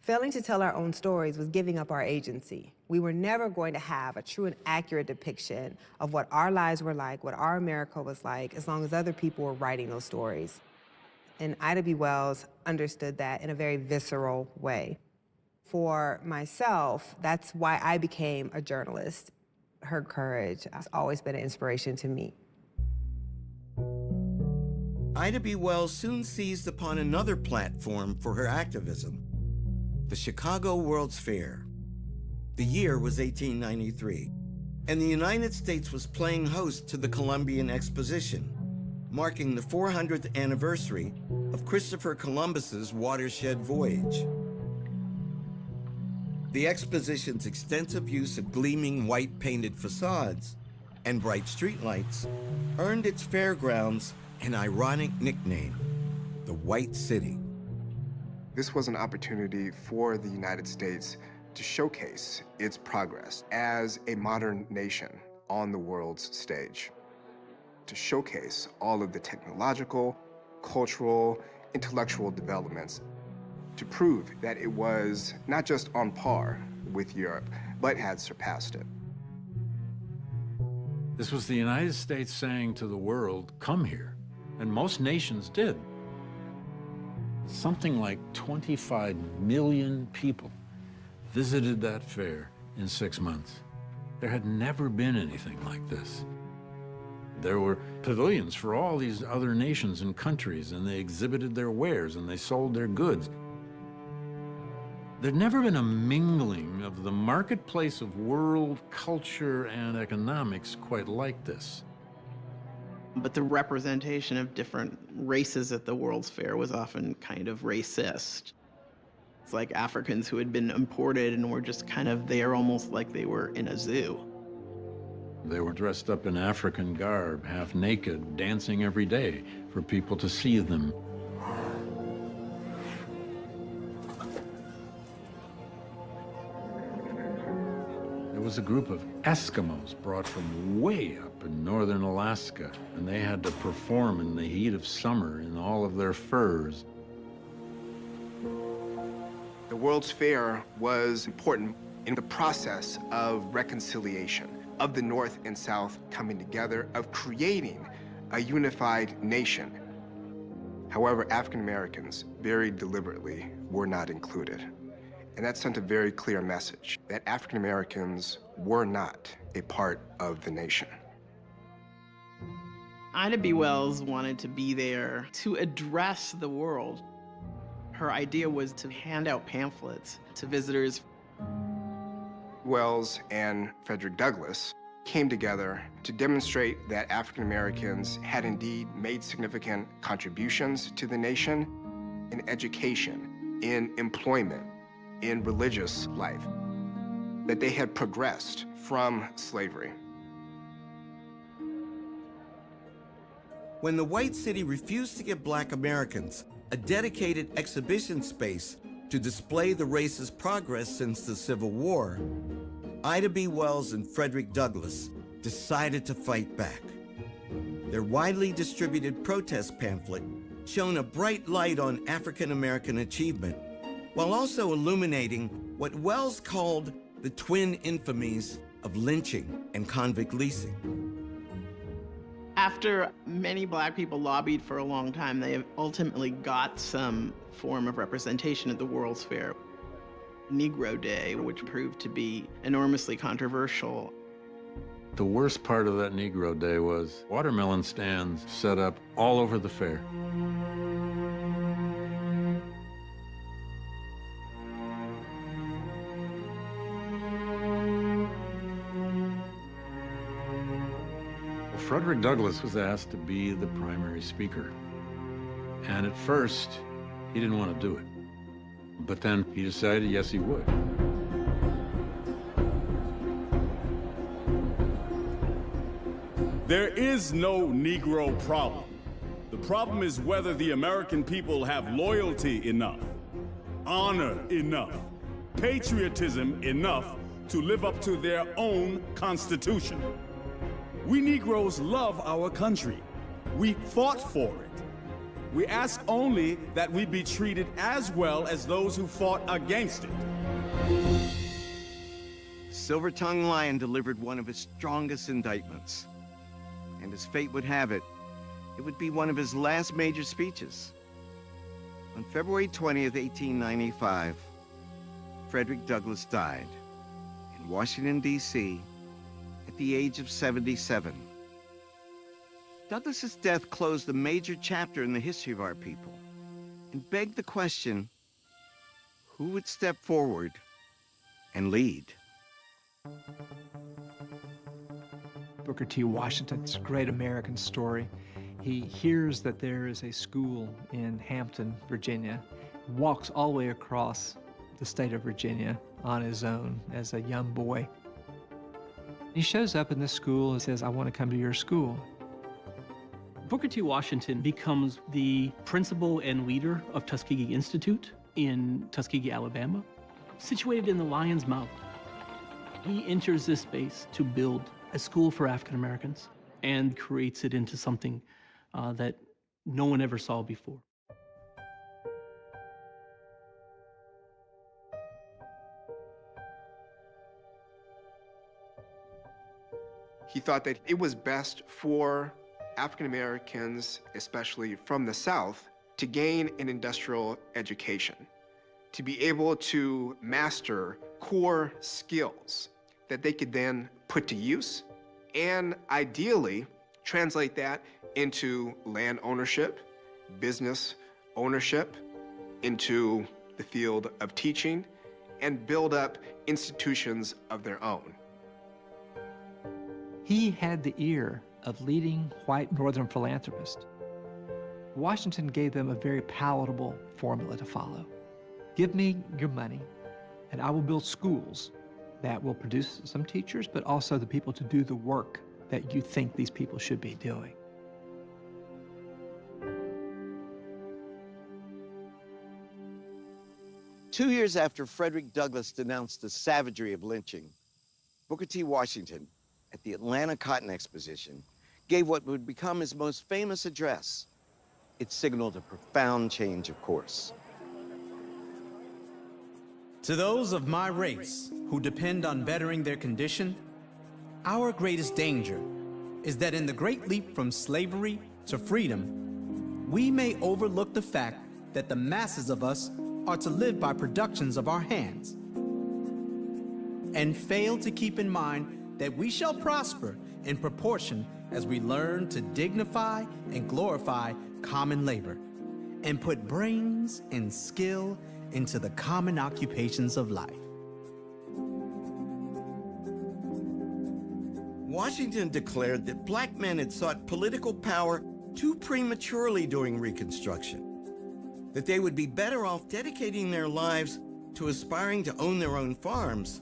Failing to tell our own stories was giving up our agency. We were never going to have a true and accurate depiction of what our lives were like, what our America was like, as long as other people were writing those stories. And Ida B. Wells understood that in a very visceral way. For myself, that's why I became a journalist. Her courage has always been an inspiration to me. Ida B. Wells soon seized upon another platform for her activism, the Chicago World's Fair. The year was 1893, and the United States was playing host to the Columbian Exposition, marking the 400th anniversary of Christopher Columbus's watershed voyage. The exposition's extensive use of gleaming white painted facades and bright streetlights earned its fairgrounds an ironic nickname, the White City. This was an opportunity for the United States to showcase its progress as a modern nation on the world's stage, to showcase all of the technological, cultural, intellectual developments, to prove that it was not just on par with Europe, but had surpassed it. This was the United States saying to the world, come here. And most nations did. Something like 25 million people visited that fair in 6 months. There had never been anything like this. There were pavilions for all these other nations and countries, and they exhibited their wares and they sold their goods. There'd never been a mingling of the marketplace of world culture and economics quite like this. But the representation of different races at the World's Fair was often kind of racist. It's like Africans who had been imported and were just kind of there almost like they were in a zoo. They were dressed up in African garb, half naked, dancing every day for people to see them. There was a group of Eskimos brought from way up in northern Alaska, and they had to perform in the heat of summer in all of their furs. The World's Fair was important in the process of reconciliation, of the North and South coming together, of creating a unified nation. However, African Americans, very deliberately, were not included. And that sent a very clear message that African Americans were not a part of the nation. Ida B. Wells wanted to be there to address the world. Her idea was to hand out pamphlets to visitors. Wells and Frederick Douglass came together to demonstrate that African Americans had indeed made significant contributions to the nation in education, in employment, in religious life, that they had progressed from slavery. When the White City refused to give Black Americans a dedicated exhibition space to display the race's progress since the Civil War, Ida B. Wells and Frederick Douglass decided to fight back. Their widely distributed protest pamphlet shone a bright light on African American achievement, while also illuminating what Wells called the twin infamies of lynching and convict leasing. After many Black people lobbied for a long time, they ultimately got some form of representation at the World's Fair. Negro Day, which proved to be enormously controversial. The worst part of that Negro Day was watermelon stands set up all over the fair. Frederick Douglass was asked to be the primary speaker. And at first, he didn't want to do it. But then he decided, yes, he would. There is no Negro problem. The problem is whether the American people have loyalty enough, honor enough, patriotism enough to live up to their own Constitution. We Negroes love our country. We fought for it. We ask only that we be treated as well as those who fought against it. Silver-tongued Lion delivered one of his strongest indictments. And as fate would have it, it would be one of his last major speeches. On February 20th, 1895, Frederick Douglass died in Washington, D.C., at the age of 77. Douglass's death closed a major chapter in the history of our people and begged the question, who would step forward and lead? Booker T. Washington's a great American story. He hears that there is a school in Hampton, Virginia, walks all the way across the state of Virginia on his own as a young boy. He shows up in this school and says, I want to come to your school. Booker T. Washington becomes the principal and leader of Tuskegee Institute in Tuskegee, Alabama, situated in the Lion's Mouth. He enters this space to build a school for African Americans and creates it into something that no one ever saw before. He thought that it was best for African Americans, especially from the South, to gain an industrial education, to be able to master core skills that they could then put to use, and ideally translate that into land ownership, business ownership, into the field of teaching, and build up institutions of their own. He had the ear of leading white Northern philanthropists. Washington gave them a very palatable formula to follow. Give me your money, and I will build schools that will produce some teachers, but also the people to do the work that you think these people should be doing. Two years after Frederick Douglass denounced the savagery of lynching, Booker T. Washington, at the Atlanta Cotton Exposition, gave what would become his most famous address. It signaled a profound change of course. To those of my race who depend on bettering their condition, our greatest danger is that in the great leap from slavery to freedom, we may overlook the fact that the masses of us are to live by productions of our hands, and fail to keep in mind that we shall prosper in proportion as we learn to dignify and glorify common labor, and put brains and skill into the common occupations of life. Washington declared that black men had sought political power too prematurely during Reconstruction, that they would be better off dedicating their lives to aspiring to own their own farms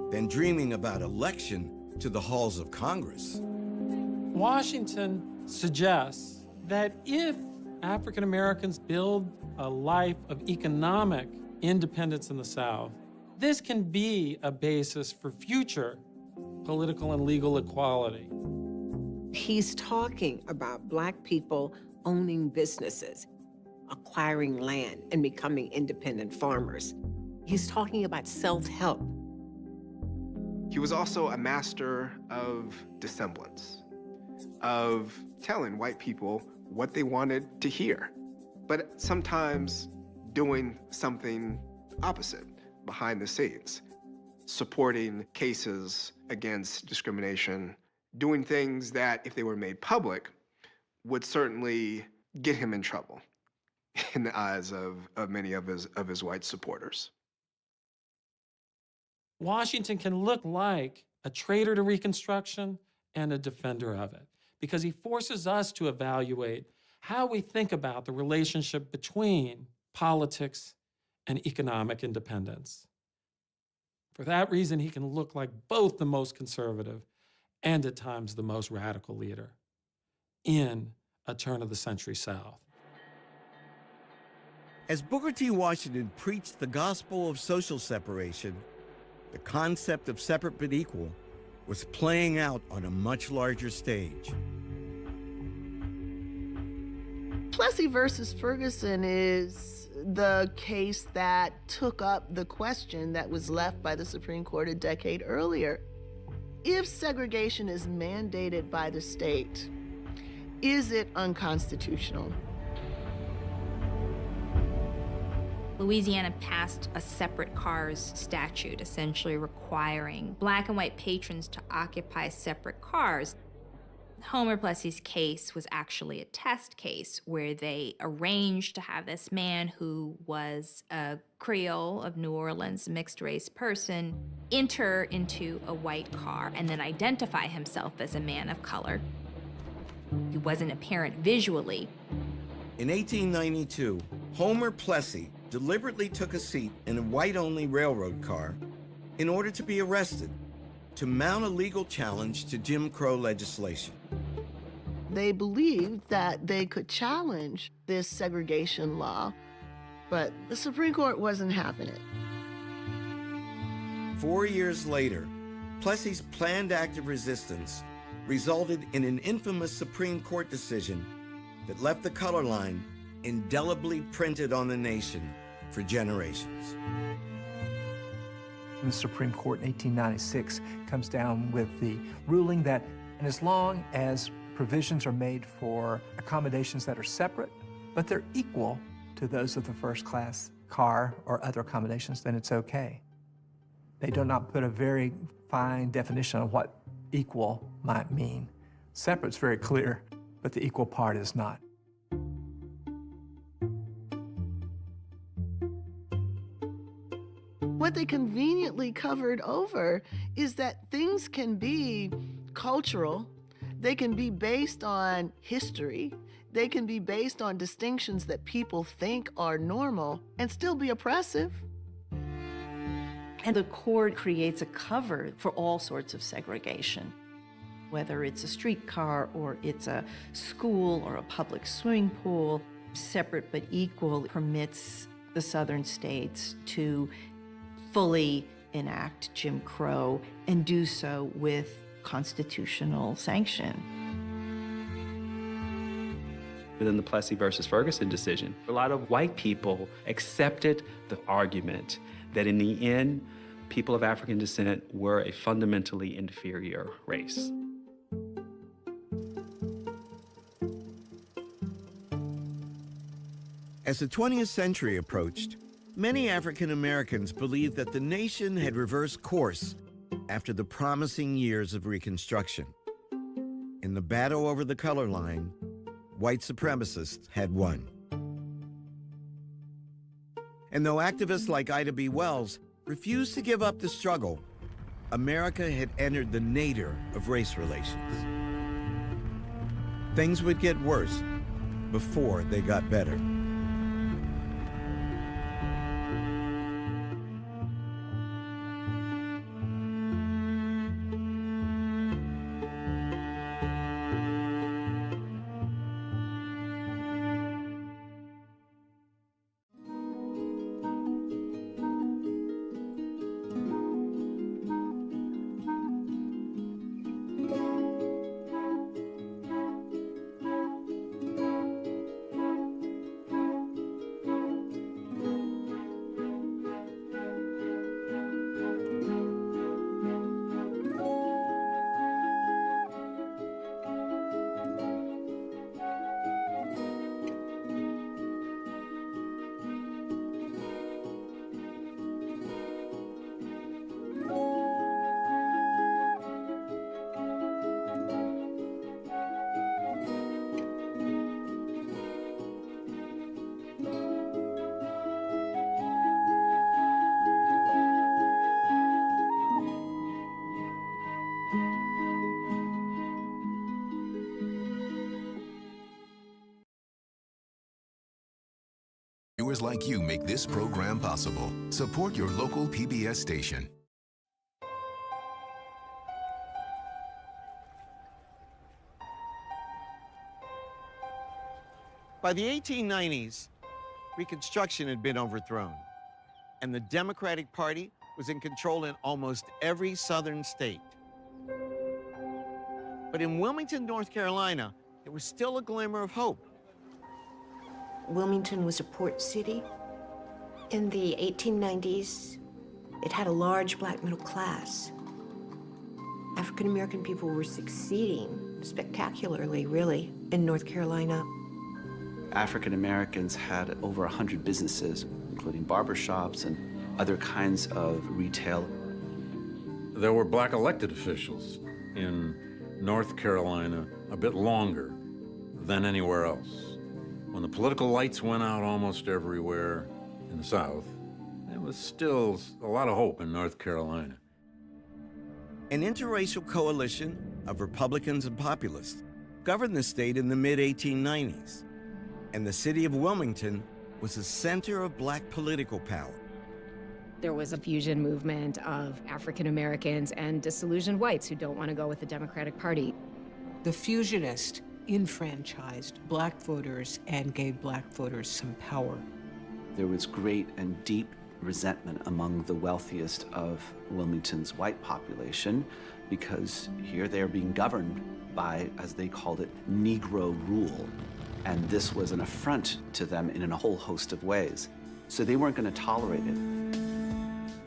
than dreaming about election to the halls of Congress. Washington suggests that if African Americans build a life of economic independence in the South, this can be a basis for future political and legal equality. He's talking about Black people owning businesses, acquiring land, and becoming independent farmers. He's talking about self-help. He was also a master of dissemblance, of telling white people what they wanted to hear, but sometimes doing something opposite behind the scenes, supporting cases against discrimination, doing things that, if they were made public, would certainly get him in trouble in the eyes of many of his white supporters. Washington can look like a traitor to Reconstruction and a defender of it, because he forces us to evaluate how we think about the relationship between politics and economic independence. For that reason, he can look like both the most conservative and at times the most radical leader in a turn-of-the-century South. As Booker T. Washington preached the gospel of social separation, the concept of separate but equal was playing out on a much larger stage. Plessy versus Ferguson is the case that took up the question that was left by the Supreme Court a decade earlier. If segregation is mandated by the state, is it unconstitutional? Louisiana passed a separate cars statute, essentially requiring Black and white patrons to occupy separate cars. Homer Plessy's case was actually a test case where they arranged to have this man who was a Creole of New Orleans, mixed-race person, enter into a white car and then identify himself as a man of color. He wasn't apparent visually. In 1892, Homer Plessy deliberately took a seat in a white-only railroad car in order to be arrested, to mount a legal challenge to Jim Crow legislation. They believed that they could challenge this segregation law, but the Supreme Court wasn't having it. 4 years later, Plessy's planned act of resistance resulted in an infamous Supreme Court decision that left the color line indelibly printed on the nation for generations. The Supreme Court in 1896 comes down with the ruling that, and as long as provisions are made for accommodations that are separate, but they're equal to those of the first-class car or other accommodations, then it's okay. They do not put a very fine definition of what equal might mean. Separate's very clear, but the equal part is not. What they conveniently covered over is that things can be cultural, they can be based on history, they can be based on distinctions that people think are normal and still be oppressive. And the court creates a cover for all sorts of segregation, whether it's a streetcar or it's a school or a public swimming pool. Separate but equal permits the southern states to fully enact Jim Crow and do so with constitutional sanction. Within the Plessy versus Ferguson decision, a lot of white people accepted the argument that in the end, people of African descent were a fundamentally inferior race. As the 20th century approached, many African Americans believed that the nation had reversed course after the promising years of Reconstruction. In the battle over the color line, white supremacists had won. And though activists like Ida B. Wells refused to give up the struggle, America had entered the nadir of race relations. Things would get worse before they got better. Viewers like you make this program possible. Support your local PBS station. By the 1890s, Reconstruction had been overthrown, and the Democratic Party was in control in almost every southern state. But in Wilmington, North Carolina, there was still a glimmer of hope. Wilmington was a port city. In the 1890s, it had a large black middle class. African American people were succeeding spectacularly, really, in North Carolina. African Americans had over 100 businesses, including barbershops and other kinds of retail. There were black elected officials in North Carolina a bit longer than anywhere else. When the political lights went out almost everywhere in the South, there was still a lot of hope in North Carolina. An interracial coalition of Republicans and populists governed the state in the mid-1890s, and the city of Wilmington was the center of black political power. There was a fusion movement of African Americans and disillusioned whites who don't want to go with the Democratic Party. The fusionists enfranchised black voters and gave black voters some power. There was great and deep resentment among the wealthiest of Wilmington's white population because here they are being governed by, as they called it, Negro rule. And this was an affront to them in a whole host of ways. So they weren't going to tolerate it.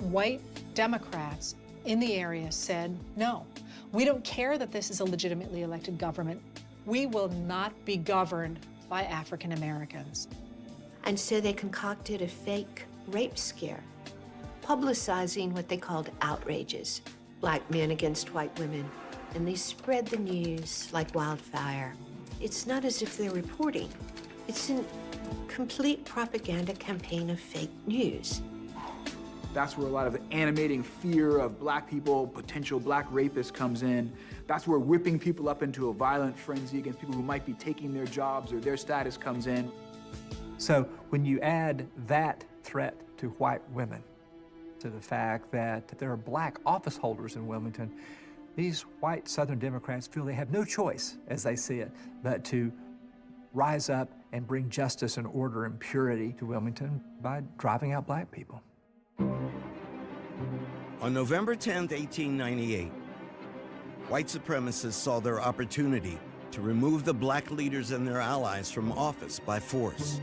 White Democrats in the area said, no, we don't care that this is a legitimately elected government. We will not be governed by African Americans. And so they concocted a fake rape scare, publicizing what they called outrages, black men against white women. And they spread the news like wildfire. It's not as if they're reporting. It's a complete propaganda campaign of fake news. That's where a lot of the animating fear of black people, potential black rapists comes in. That's where whipping people up into a violent frenzy against people who might be taking their jobs or their status comes in. So when you add that threat to white women, to the fact that there are black office holders in Wilmington, these white Southern Democrats feel they have no choice, as they see it, but to rise up and bring justice and order and purity to Wilmington by driving out black people. On November 10, 1898, white supremacists saw their opportunity to remove the black leaders and their allies from office by force.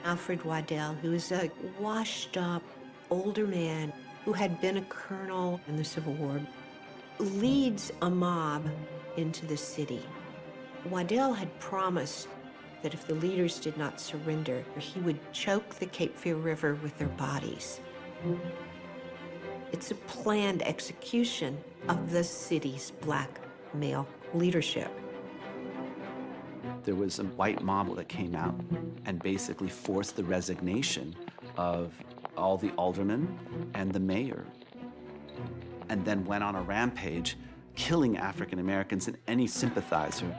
Alfred Waddell, who was a washed-up older man who had been a colonel in the Civil War, leads a mob into the city. Waddell had promised that if the leaders did not surrender, he would choke the Cape Fear River with their bodies. It's a planned execution of the city's black male leadership. There was a white mob that came out and basically forced the resignation of all the aldermen and the mayor, and then went on a rampage, killing African Americans and any sympathizer.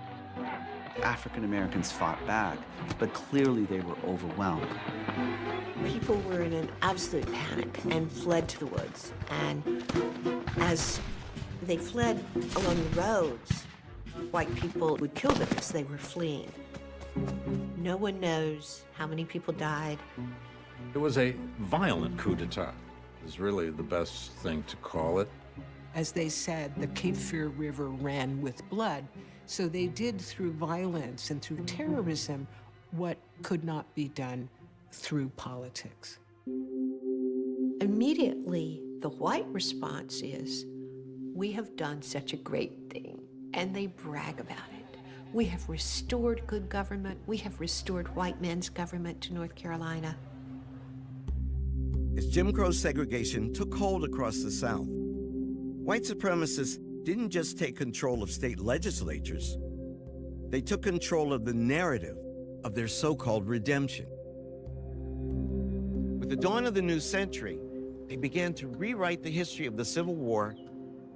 African Americans fought back, but clearly they were overwhelmed. People were in an absolute panic and fled to the woods. And as they fled along the roads, white people would kill them as they were fleeing. No one knows how many people died. It was a violent coup d'etat, is really the best thing to call it. As they said, the Cape Fear River ran with blood. So they did through violence and through terrorism what could not be done through politics. Immediately, the white response is, we have done such a great thing, and they brag about it. We have restored good government. We have restored white men's government to North Carolina. As Jim Crow segregation took hold across the South, white supremacists didn't just take control of state legislatures, they took control of the narrative of their so-called redemption. With the dawn of the new century, they began to rewrite the history of the Civil War,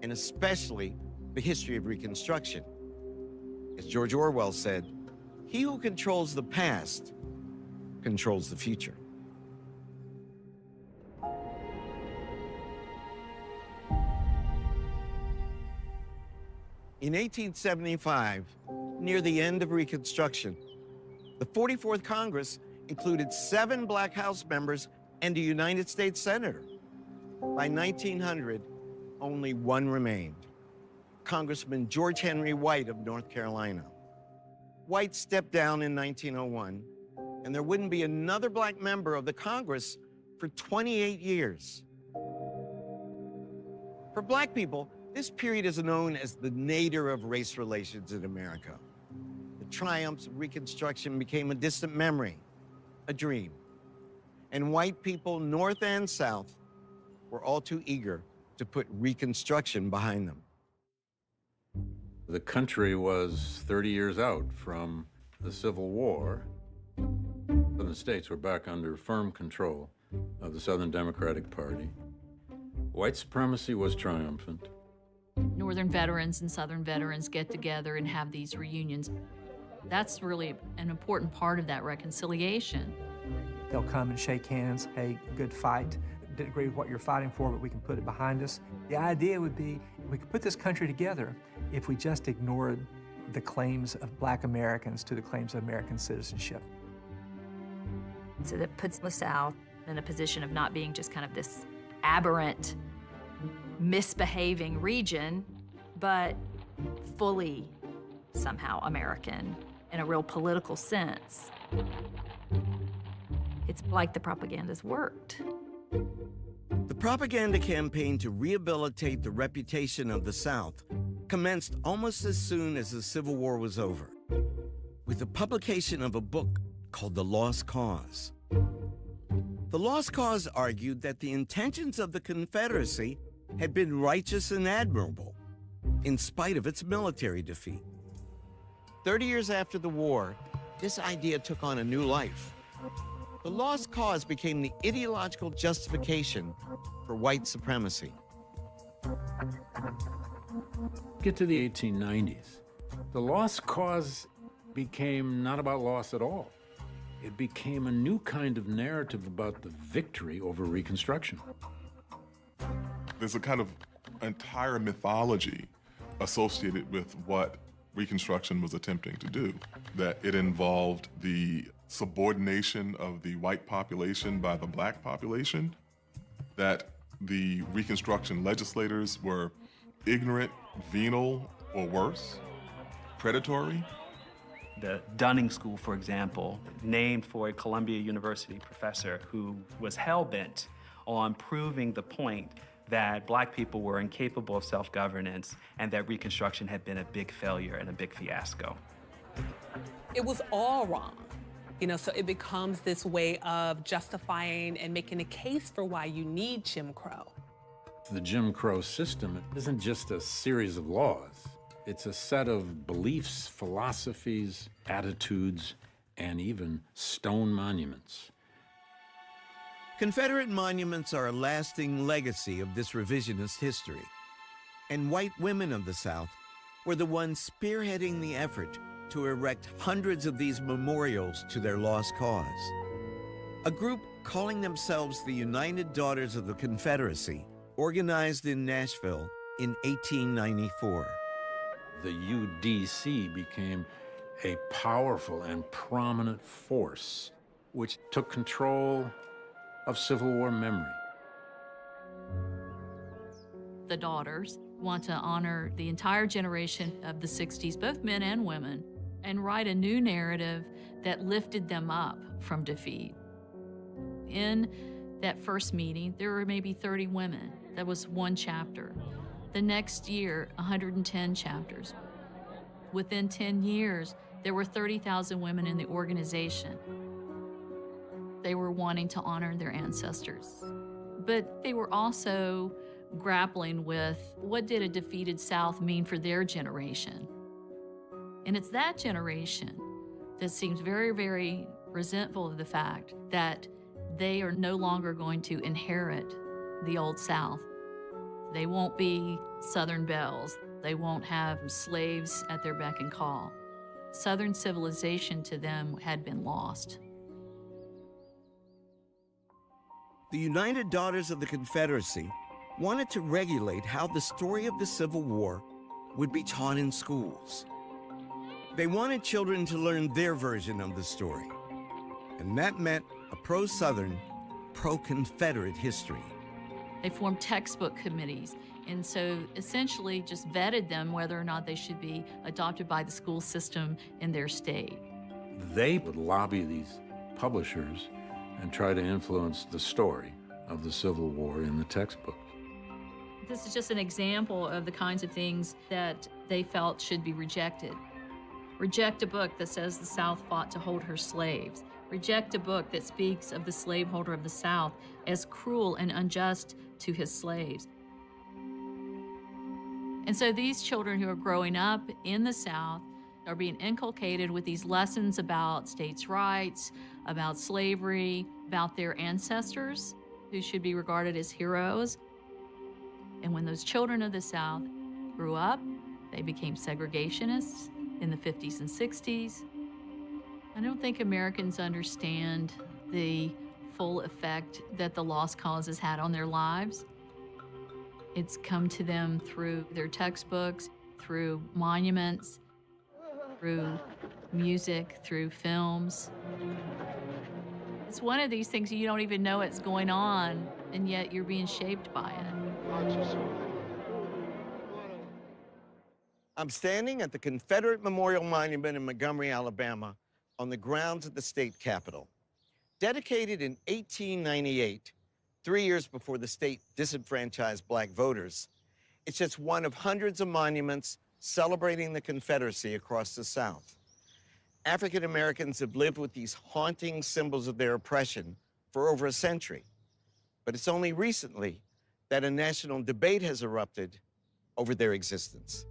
and especially the history of Reconstruction. As George Orwell said, "He who controls the past controls the future." In 1875, near the end of Reconstruction, the 44th Congress included 7 Black House members and a United States Senator. By 1900, only 1 remained, Congressman George Henry White of North Carolina. White stepped down in 1901, and there wouldn't be another Black member of the Congress for 28 years. For Black people, this period is known as the nadir of race relations in America. The triumphs of Reconstruction became a distant memory, a dream. And white people, North and South, were all too eager to put Reconstruction behind them. The country was 30 years out from the Civil War. The states were back under firm control of the Southern Democratic Party. White supremacy was triumphant. Northern veterans and Southern veterans get together and have these reunions. That's really an important part of that reconciliation. They'll come and shake hands. Hey, good fight. Didn't agree with what you're fighting for, but we can put it behind us. The idea would be we could put this country together if we just ignored the claims of Black Americans to the claims of American citizenship. So that puts the South in a position of not being just kind of this aberrant, misbehaving region, but fully somehow American in a real political sense. It's like the propaganda's worked. The propaganda campaign to rehabilitate the reputation of the South commenced almost as soon as the Civil War was over, with the publication of a book called The Lost Cause. The Lost Cause argued that the intentions of the Confederacy had been righteous and admirable, in spite of its military defeat. 30 years after the war, this idea took on a new life. The Lost Cause became the ideological justification for white supremacy. Get to the 1890s. The Lost Cause became not about loss at all. It became a new kind of narrative about the victory over Reconstruction. There's a kind of entire mythology associated with what Reconstruction was attempting to do, that it involved the subordination of the white population by the Black population, that the Reconstruction legislators were ignorant, venal, or worse, predatory. The Dunning School, for example, named for a Columbia University professor who was hell-bent on proving the point that Black people were incapable of self-governance and that Reconstruction had been a big failure and a big fiasco. It was all wrong. You know, so it becomes this way of justifying and making a case for why you need Jim Crow. The Jim Crow system isn't just a series of laws. It's a set of beliefs, philosophies, attitudes, and even stone monuments. Confederate monuments are a lasting legacy of this revisionist history. And white women of the South were the ones spearheading the effort to erect hundreds of these memorials to their lost cause. A group calling themselves the United Daughters of the Confederacy organized in Nashville in 1894. The UDC became a powerful and prominent force which took control of Civil War memory. The daughters want to honor the entire generation of the 60s, both men and women, and write a new narrative that lifted them up from defeat. In that first meeting, there were maybe 30 women. That was one chapter. The next year, 110 chapters. Within 10 years, there were 30,000 women in the organization. They were wanting to honor their ancestors. But they were also grappling with what did a defeated South mean for their generation? And it's that generation that seems very, very resentful of the fact that they are no longer going to inherit the old South. They won't be Southern belles. They won't have slaves at their beck and call. Southern civilization to them had been lost. The United Daughters of the Confederacy wanted to regulate how the story of the Civil War would be taught in schools. They wanted children to learn their version of the story, and that meant a pro-Southern, pro-Confederate history. They formed textbook committees, and so essentially just vetted them whether or not they should be adopted by the school system in their state. They would lobby these publishers and try to influence the story of the Civil War in the textbooks. This is just an example of the kinds of things that they felt should be rejected. Reject a book that says the South fought to hold her slaves. Reject a book that speaks of the slaveholder of the South as cruel and unjust to his slaves. And so these children who are growing up in the South are being inculcated with these lessons about states' rights, about slavery, about their ancestors, who should be regarded as heroes. And when those children of the South grew up, they became segregationists in the 50s and 60s. I don't think Americans understand the full effect that the lost cause has had on their lives. It's come to them through their textbooks, through monuments, through music, through films. It's one of these things you don't even know it's going on, and yet you're being shaped by it. I'm standing at the Confederate Memorial Monument in Montgomery, Alabama, on the grounds of the state capitol. Dedicated in 1898, 3 years before the state disenfranchised black voters, it's just one of hundreds of monuments celebrating the Confederacy across the South. African Americans have lived with these haunting symbols of their oppression for over a century. But it's only recently that a national debate has erupted over their existence.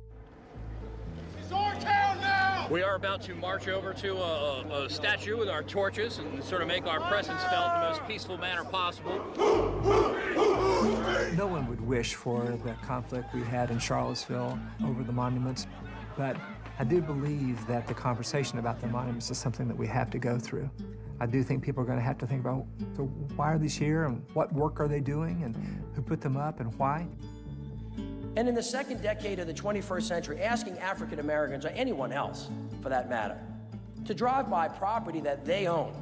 It's our town now! We are about to march over to a statue with our torches and sort of make our presence felt in the most peaceful manner possible. No one would wish for the conflict we had in Charlottesville over the monuments, but I do believe that the conversation about the monuments is something that we have to go through. I do think people are going to have to think about, so why are these here, and what work are they doing, and who put them up, and why? And in the second decade of the 21st century, asking African Americans, or anyone else for that matter, to drive by property that they own,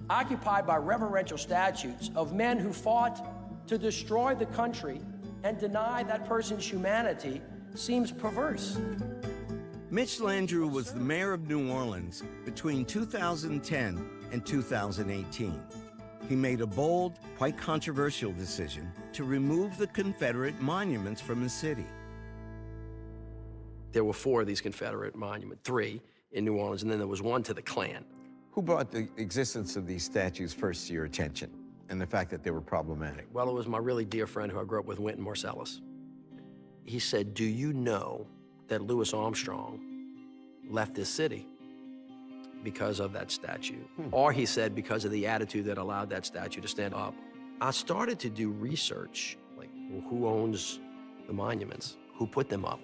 occupied by reverential statues of men who fought to destroy the country and deny that person's humanity seems perverse. Mitch Landrieu was the mayor of New Orleans between 2010 and 2018. He made a bold, quite controversial decision to remove the Confederate monuments from his city. There were 4 of these Confederate monuments, 3 in New Orleans, and then there was 1 to the Klan. Who brought the existence of these statues first to your attention and the fact that they were problematic? Well, it was my really dear friend who I grew up with, Wynton Marsalis. He said, do you know that Louis Armstrong left this city because of that statue? Or he said, because of the attitude that allowed that statue to stand up. I started to do research, like, well, who owns the monuments? Who put them up?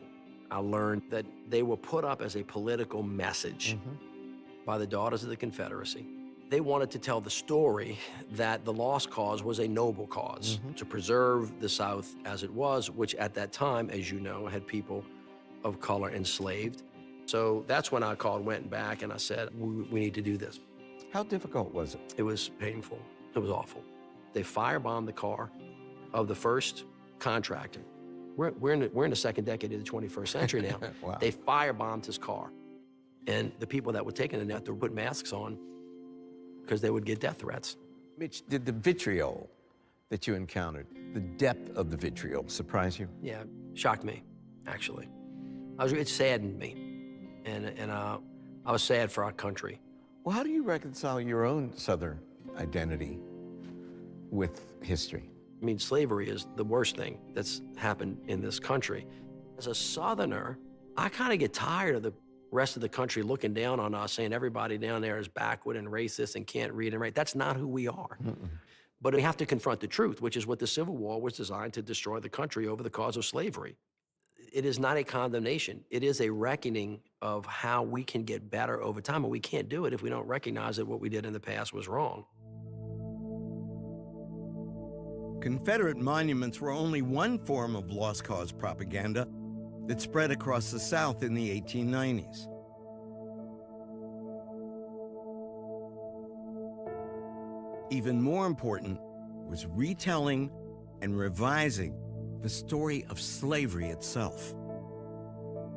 I learned that they were put up as a political message by the Daughters of the Confederacy. They wanted to tell the story that the lost cause was a noble cause, to preserve the South as it was, which at that time, as you know, had people of color enslaved. So that's when I called Wynton back and I said, we need to do this. How difficult was it? It was painful. It was awful. They firebombed the car of the first contractor. We're in the second decade of the 21st century now. Wow. They firebombed his car. And the people that were taking it had to put masks on because they would get death threats. Mitch, did the vitriol that you encountered, the depth of the vitriol, surprise you? Yeah, shocked me, actually. It saddened me. And I was sad for our country. Well, how do you reconcile your own Southern identity with history? I mean, slavery is the worst thing that's happened in this country. As a Southerner, I kind of get tired of the rest of the country looking down on us, saying everybody down there is backward and racist and can't read and write. That's not who we are. But we have to confront the truth, which is what the Civil War was designed to destroy the country over the cause of slavery. It is not a condemnation. It is a reckoning of how we can get better over time, and we can't do it if we don't recognize that what we did in the past was wrong. Confederate monuments were only one form of lost cause propaganda. that spread across the South in the 1890s. Even more important was retelling and revising the story of slavery itself.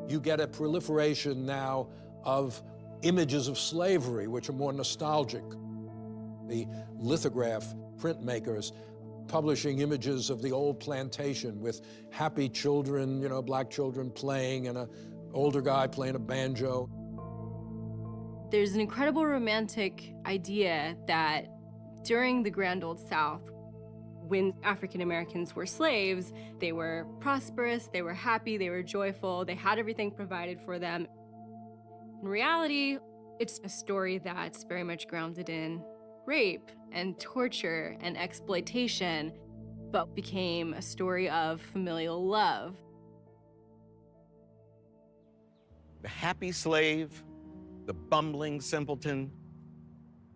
You get a proliferation now of images of slavery, which are more nostalgic. The lithograph printmakers publishing images of the old plantation with happy children, you know, black children playing and an older guy playing a banjo. There's an incredible romantic idea that during the Grand Old South, when African Americans were slaves, they were prosperous, they were happy, they were joyful, they had everything provided for them. In reality, it's a story that's very much grounded in rape and torture and exploitation, but became a story of familial love. The happy slave, the bumbling simpleton,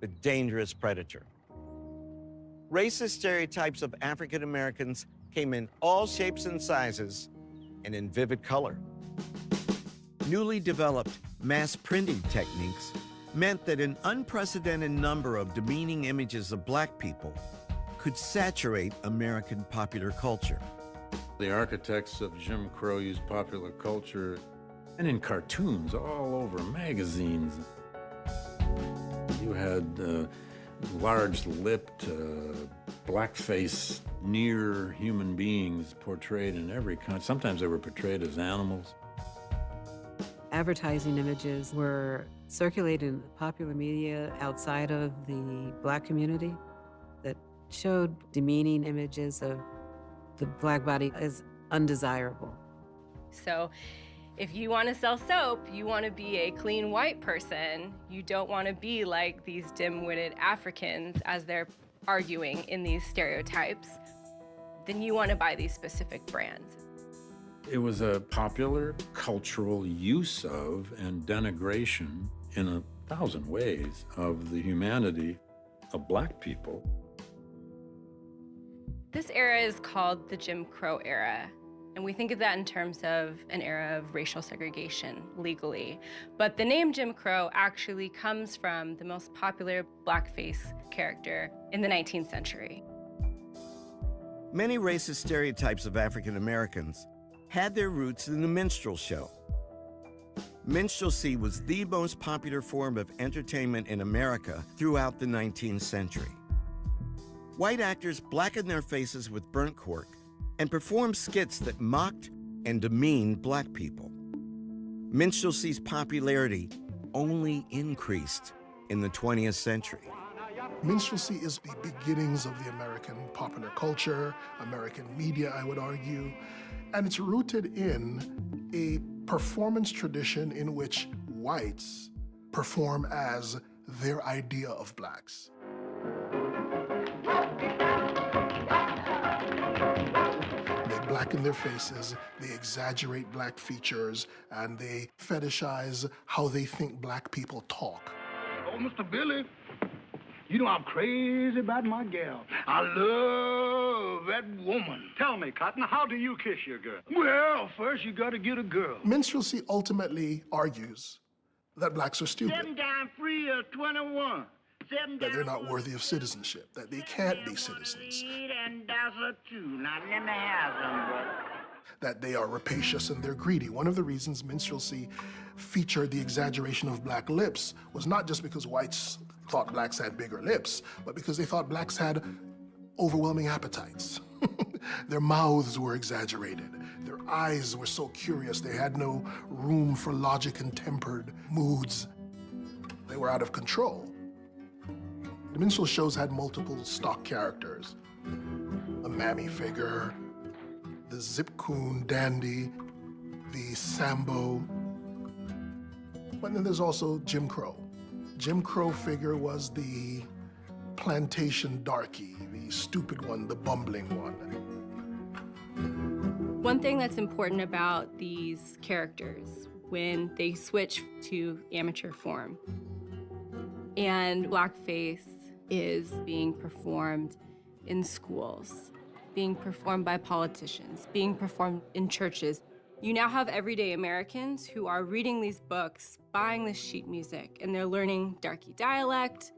the dangerous predator. Racist stereotypes of African Americans came in all shapes and sizes and in vivid color. Newly developed mass printing techniques meant that an unprecedented number of demeaning images of black people could saturate American popular culture. The architects of Jim Crow used popular culture and in cartoons all over magazines. You had large-lipped, blackface, near human beings portrayed in every kind. Sometimes they were portrayed as animals. Advertising images were circulated in popular media outside of the black community that showed demeaning images of the black body as undesirable. So if you want to sell soap, you want to be a clean white person. You don't want to be like these dim-witted Africans as they're arguing in these stereotypes. Then you want to buy these specific brands. It was a popular cultural use of and denigration in 1,000 ways of the humanity of black people. This era is called the Jim Crow era. And we think of that in terms of an era of racial segregation legally. But the name Jim Crow actually comes from the most popular blackface character in the 19th century. Many racist stereotypes of African Americans had their roots in the minstrel show. Minstrelsy was the most popular form of entertainment in America throughout the 19th century. White actors blackened their faces with burnt cork and performed skits that mocked and demeaned black people. Minstrelsy's popularity only increased in the 20th century. Minstrelsy is the beginnings of the American popular culture, American media, I would argue, and it's rooted in a performance tradition in which whites perform as their idea of blacks. They blacken their faces, they exaggerate black features, and they fetishize how they think black people talk. Oh, Mr. Billy, you know I'm crazy about my gal. I love that woman. Tell me, Cotton, how do you kiss your girl? Well, first you gotta get a girl. Minstrelsy ultimately argues that blacks are stupid, 7 times 3 is 21. that they're not worthy of citizenship, that they can't be citizens, And that's a 2. Now let me have some, brother. that they are rapacious and they're greedy. One of the reasons minstrelsy featured the exaggeration of black lips was not just because whites thought blacks had bigger lips, but because they thought blacks had overwhelming appetites. Their mouths were exaggerated. Their eyes were so curious, they had no room for logic and tempered moods. They were out of control. The minstrel shows had multiple stock characters. A mammy figure, the zip coon dandy, the Sambo. But then there's also Jim Crow. Jim Crow figure was the plantation darky, the stupid one, the bumbling one. One thing that's important about these characters when they switch to amateur form and blackface is being performed in schools, being performed by politicians, being performed in churches. You now have everyday Americans who are reading these books, buying this sheet music, and they're learning Darky dialect.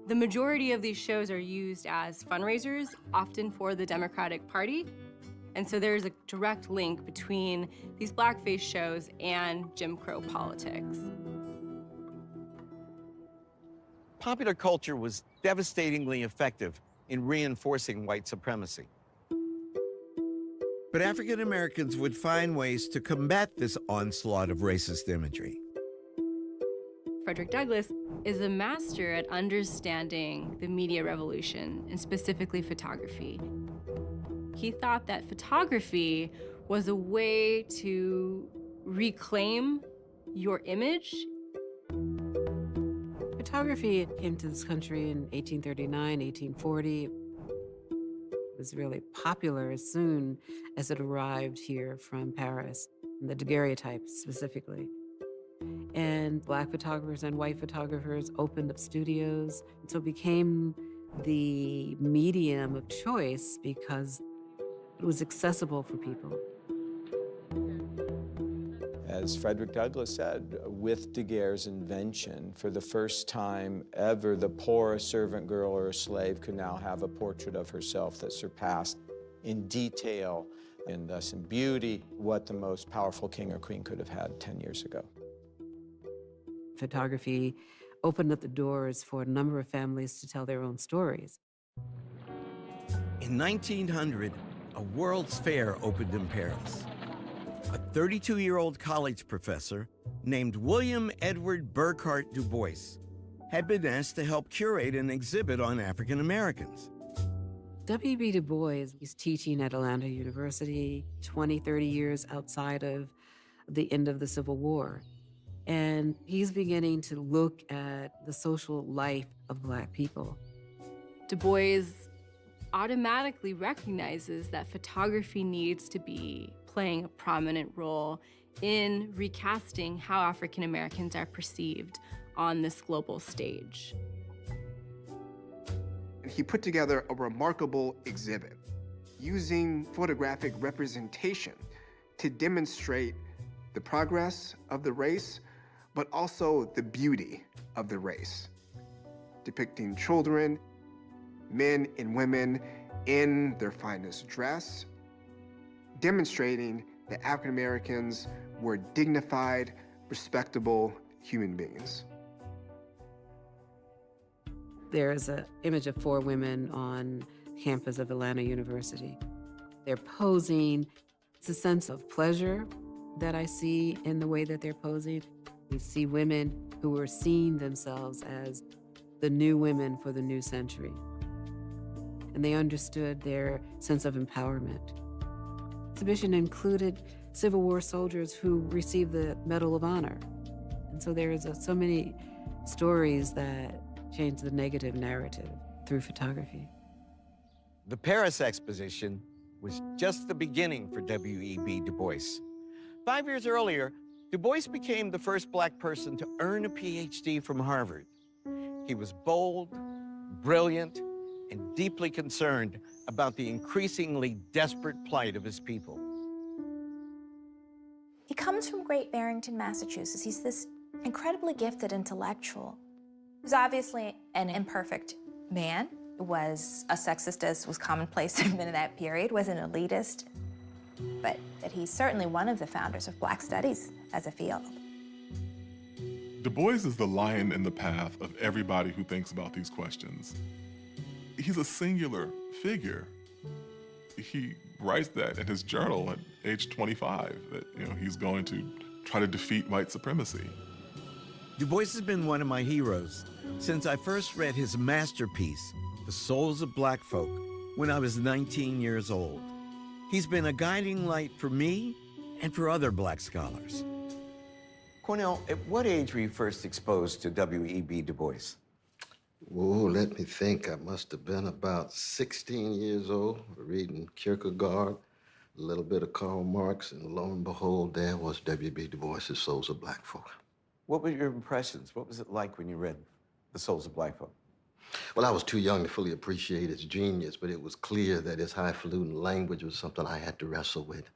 The majority of these shows are used as fundraisers, often for the Democratic Party. And so there's a direct link between these blackface shows and Jim Crow politics. Popular culture was devastatingly effective in reinforcing white supremacy. But African Americans would find ways to combat this onslaught of racist imagery. Frederick Douglass is a master at understanding the media revolution, and specifically photography. He thought that photography was a way to reclaim your image. Photography came to this country in 1839, 1840. It was really popular as soon as it arrived here from Paris, the daguerreotype specifically. And Black photographers and white photographers opened up studios, so it became the medium of choice because it was accessible for people. As Frederick Douglass said, with Daguerre's invention, for the first time ever, the poor servant girl or a slave could now have a portrait of herself that surpassed in detail and thus in beauty what the most powerful king or queen could have had 10 years ago. Photography opened up the doors for a number of families to tell their own stories. In 1900, a World's Fair opened in Paris. A 32-year-old college professor named William Edward Burghardt Du Bois had been asked to help curate an exhibit on African Americans. W.B. Du Bois was teaching at Atlanta University 20, 30 years outside of the end of the Civil War. And he's beginning to look at the social life of Black people. Du Bois automatically recognizes that photography needs to be playing a prominent role in recasting how African Americans are perceived on this global stage. He put together a remarkable exhibit using photographic representation to demonstrate the progress of the race, but also the beauty of the race, depicting children, men and women in their finest dress, demonstrating that African Americans were dignified, respectable human beings. There's an image of 4 women on campus of Atlanta University. They're posing. It's a sense of pleasure that I see in the way that they're posing. We see women who are seeing themselves as the new women for the new century. And they understood their sense of empowerment. The exhibition included Civil War soldiers who received the Medal of Honor. And so there's so many stories that change the negative narrative through photography. The Paris Exposition was just the beginning for W.E.B. Du Bois. 5 years earlier, Du Bois became the first Black person to earn a PhD from Harvard. He was bold, brilliant, and deeply concerned about the increasingly desperate plight of his people. He comes from Great Barrington, Massachusetts. He's this incredibly gifted intellectual. He was obviously an imperfect man, was a sexist as was commonplace in that period, was an elitist, but that he's certainly one of the founders of Black studies as a field. Du Bois is the lion in the path of everybody who thinks about these questions. He's a singular figure. He writes that in his journal at age 25, that he's going to try to defeat white supremacy. Du Bois has been one of my heroes since I first read his masterpiece, The Souls of Black Folk, when I was 19 years old. He's been a guiding light for me and for other Black scholars. Cornell, at what age were you first exposed to W.E.B. Du Bois? Oh, let me think. I must have been about 16 years old, reading Kierkegaard, a little bit of Karl Marx, and lo and behold, there was W.B. Du Bois' Souls of Black Folk. What were your impressions? What was it like when you read The Souls of Black Folk? Well, I was too young to fully appreciate his genius, but it was clear that his highfalutin language was something I had to wrestle with.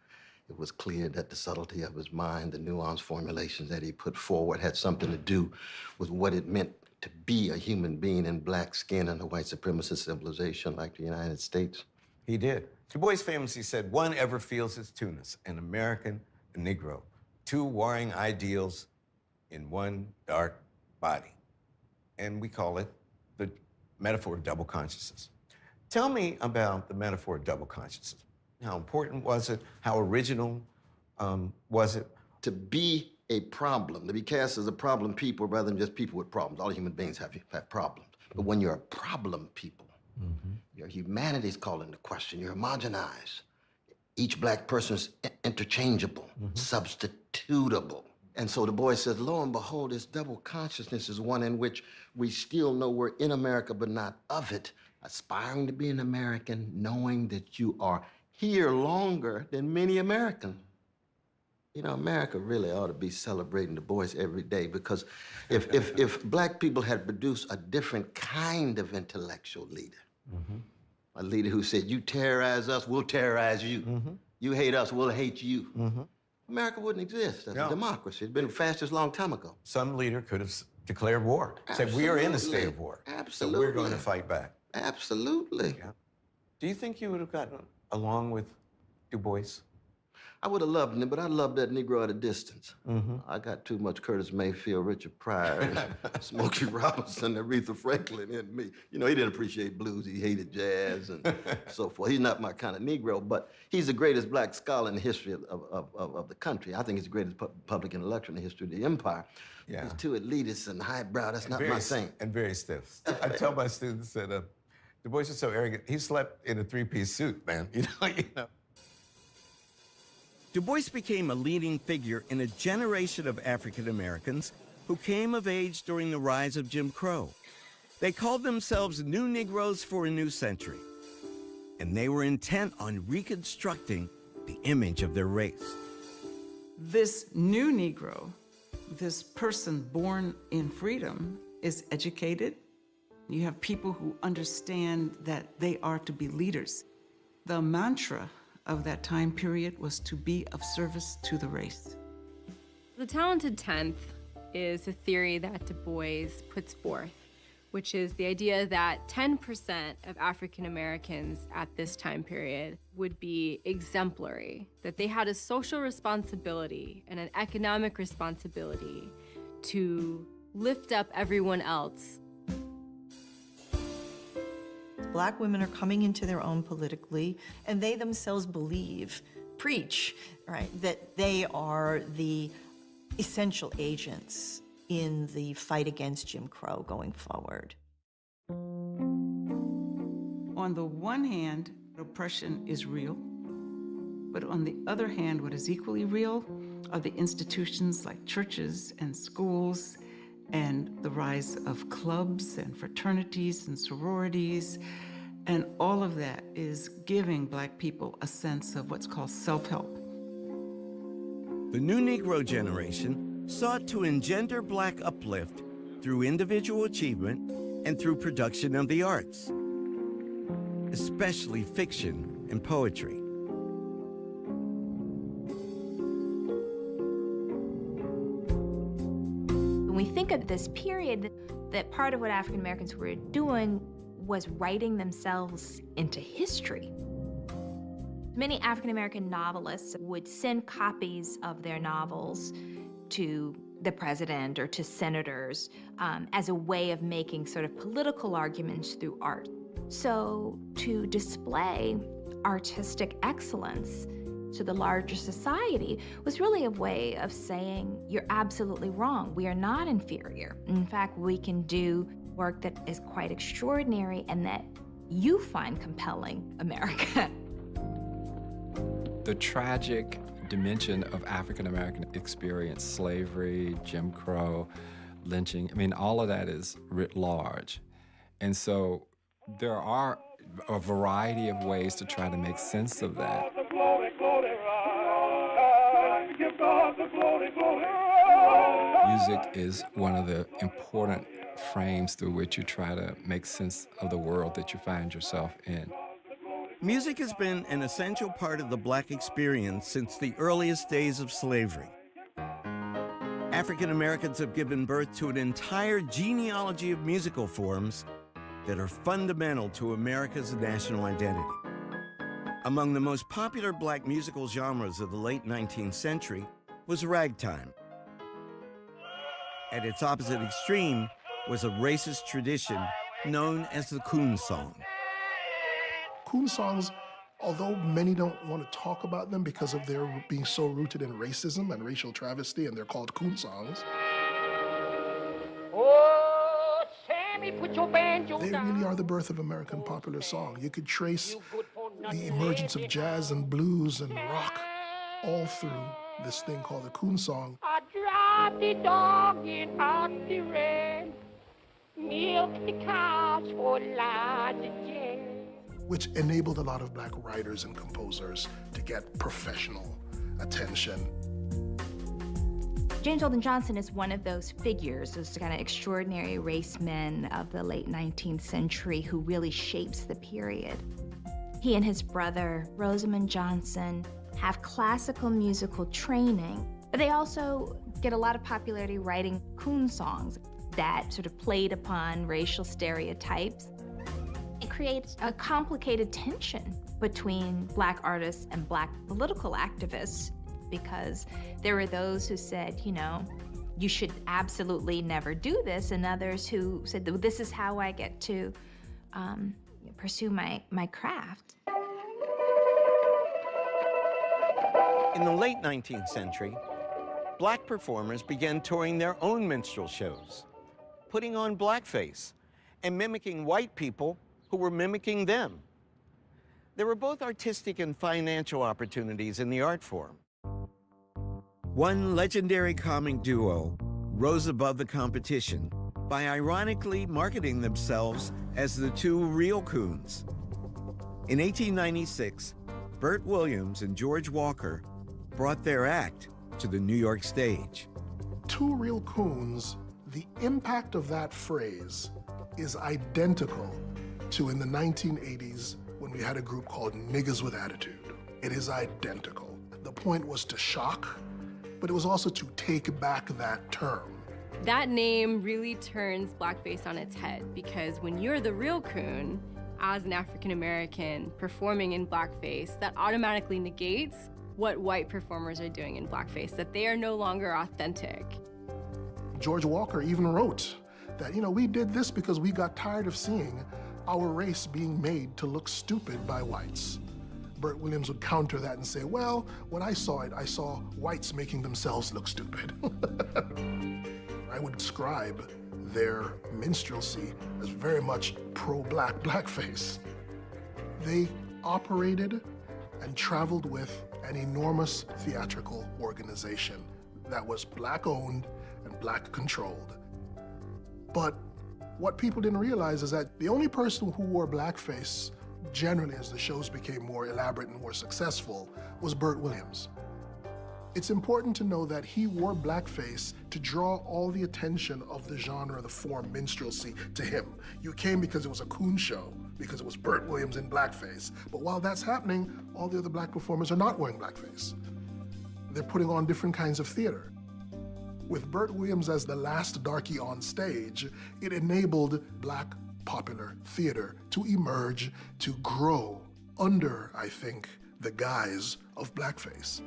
It was clear that the subtlety of his mind, the nuanced formulations that he put forward had something to do with what it meant to be a human being in black skin in a white supremacist civilization like the United States. He did. Du Bois famously said, "One ever feels his two-ness, an American, a Negro, two warring ideals in one dark body." And we call it the metaphor of double consciousness. Tell me about the metaphor of double consciousness. How important was it? How original was it? To be a problem, to be cast as a problem people rather than just people with problems. All human beings have problems. But when you're a problem people, your humanity's called into question. You're homogenized. Each black person is interchangeable, substitutable. And so Du Bois says, lo and behold, this double consciousness is one in which we still know we're in America, but not of it. Aspiring to be an American, knowing that you are here longer than many Americans. You know, America really ought to be celebrating Du Bois every day, because if black people had produced a different kind of intellectual leader, a leader who said, you terrorize us, we'll terrorize you. You hate us, we'll hate you. America wouldn't exist as a democracy. It'd been fascist a long time ago. Some leader could have declared war, said, we are in a state of war. Absolutely. So we're going to fight back. Absolutely. Yeah. Do you think you would have gotten along with Du Bois? I would have loved him, but I loved that Negro at a distance. I got too much Curtis Mayfield, Richard Pryor, and Smokey Robinson, Aretha Franklin in me. You know, he didn't appreciate blues. He hated jazz and so forth. He's not my kind of Negro, but he's the greatest black scholar in the history of the country. I think he's the greatest public intellectual in the history of the empire. Yeah. He's too elitist and highbrow. That's not my thing. And very stiff. I tell my students that Du Bois is so arrogant, he slept in a three-piece suit, man. You know. Du Bois became a leading figure in a generation of African Americans who came of age during the rise of Jim Crow. They called themselves New Negroes for a new century, and they were intent on reconstructing the image of their race. This new Negro, this person born in freedom, is educated. You have people who understand that they are to be leaders. The mantra of that time period was to be of service to the race. The talented 10th is a theory that Du Bois puts forth, which is the idea that 10% of African Americans at this time period would be exemplary, that they had a social responsibility and an economic responsibility to lift up everyone else. Black women are coming into their own politically, and they themselves preach, right, that they are the essential agents in the fight against Jim Crow going forward. On the one hand, oppression is real, but on the other hand, what is equally real are the institutions like churches and schools and the rise of clubs and fraternities and sororities. And all of that is giving Black people a sense of what's called self-help. The new Negro generation sought to engender Black uplift through individual achievement and through production of the arts, especially fiction and poetry. When we think of this period, that part of what African Americans were doing was writing themselves into history. Many African American novelists would send copies of their novels to the president or to senators as a way of making sort of political arguments through art. So to display artistic excellence to the larger society was really a way of saying, you're absolutely wrong. We are not inferior. In fact, we can do work that is quite extraordinary and that you find compelling, America. The tragic dimension of African American experience, slavery, Jim Crow, lynching, I mean, all of that is writ large. And so there are a variety of ways to try to make sense of that. Music is one of the important frames through which you try to make sense of the world that you find yourself in. Music has been an essential part of the Black experience since the earliest days of slavery. African Americans have given birth to an entire genealogy of musical forms that are fundamental to America's national identity. Among the most popular Black musical genres of the late 19th century was ragtime. At its opposite extreme was a racist tradition known as the coon song. Coon songs, although many don't want to talk about them because of their being so rooted in racism and racial travesty, and they're called coon songs, they really are the birth of American popular song. You could trace the emergence of jazz and blues and rock all through this thing called the coon song. I drive the dog in out the rain, milk the cows for large jam. Which enabled a lot of Black writers and composers to get professional attention. James Weldon Johnson is one of those figures, those kind of extraordinary race men of the late 19th century who really shapes the period. He and his brother, Rosamond Johnson, have classical musical training, but they also get a lot of popularity writing coon songs that sort of played upon racial stereotypes. It creates a complicated tension between Black artists and Black political activists, because there were those who said, you know, you should absolutely never do this, and others who said, this is how I get to pursue my craft. In the late 19th century, Black performers began touring their own minstrel shows, putting on blackface and mimicking white people who were mimicking them. There were both artistic and financial opportunities in the art form. One legendary comic duo rose above the competition by ironically marketing themselves as the two real coons. In 1896, Bert Williams and George Walker brought their act to the New York stage. Two real coons, the impact of that phrase is identical to in the 1980s when we had a group called Niggas with Attitude. It is identical. The point was to shock, but it was also to take back that term. That name really turns blackface on its head, because when you're the real coon, as an African American performing in blackface, that automatically negates what white performers are doing in blackface, that they are no longer authentic. George Walker even wrote that, you know, we did this because we got tired of seeing our race being made to look stupid by whites. Bert Williams would counter that and say, well, when I saw it, I saw whites making themselves look stupid. I would describe their minstrelsy as very much pro-Black blackface. They operated and traveled with an enormous theatrical organization that was Black-owned and Black-controlled. But what people didn't realize is that the only person who wore blackface, generally as the shows became more elaborate and more successful, was Bert Williams. It's important to know that he wore blackface to draw all the attention of the genre, the form minstrelsy, to him. You came because it was a coon show, because it was Bert Williams in blackface. But while that's happening, all the other Black performers are not wearing blackface. They're putting on different kinds of theater. With Bert Williams as the last darky on stage, it enabled Black popular theater to emerge, to grow under, I think, the guise of blackface.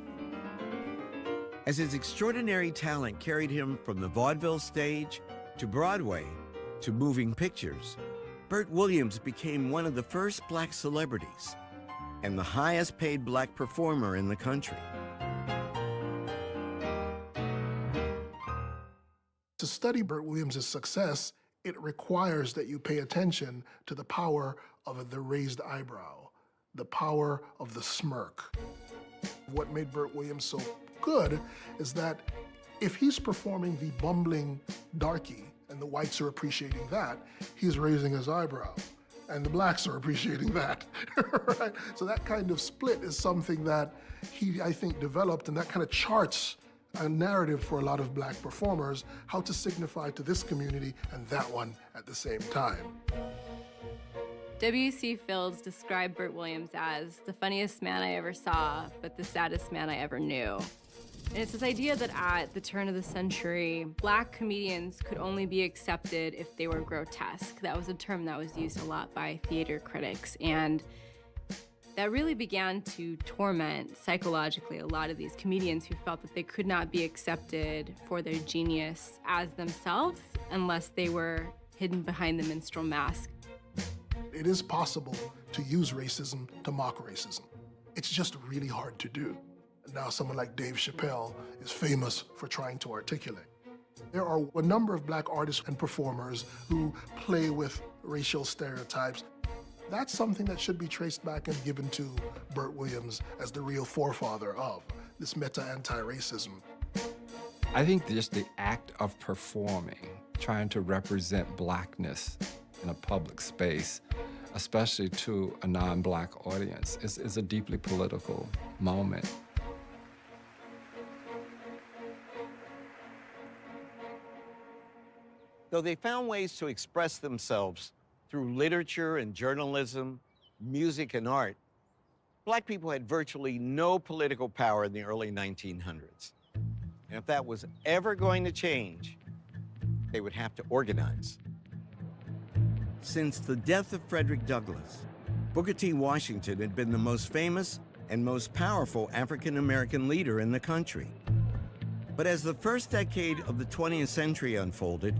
As his extraordinary talent carried him from the vaudeville stage to Broadway to moving pictures, Bert Williams became one of the first Black celebrities and the highest paid Black performer in the country. To study Bert Williams' success, it requires that you pay attention to the power of the raised eyebrow, the power of the smirk. What made Bert Williams so good is that if he's performing the bumbling darky and the whites are appreciating that, he's raising his eyebrow and the Blacks are appreciating that, right? So that kind of split is something that he, I think, developed, and that kind of charts a narrative for a lot of Black performers, how to signify to this community and that one at the same time. W.C. Fields described Bert Williams as the funniest man I ever saw, but the saddest man I ever knew. And it's this idea that at the turn of the century, Black comedians could only be accepted if they were grotesque. That was a term that was used a lot by theater critics. And that really began to torment psychologically a lot of these comedians who felt that they could not be accepted for their genius as themselves unless they were hidden behind the minstrel mask. It is possible to use racism to mock racism. It's just really hard to do. Now someone like Dave Chappelle is famous for trying to articulate. There are a number of Black artists and performers who play with racial stereotypes. That's something that should be traced back and given to Bert Williams as the real forefather of this meta-anti-racism. I think just the act of performing, trying to represent Blackness in a public space, especially to a non-Black audience, is a deeply political moment. Though they found ways to express themselves through literature and journalism, music and art, Black people had virtually no political power in the early 1900s. And if that was ever going to change, they would have to organize. Since the death of Frederick Douglass, Booker T. Washington had been the most famous and most powerful African-American leader in the country. But as the first decade of the 20th century unfolded,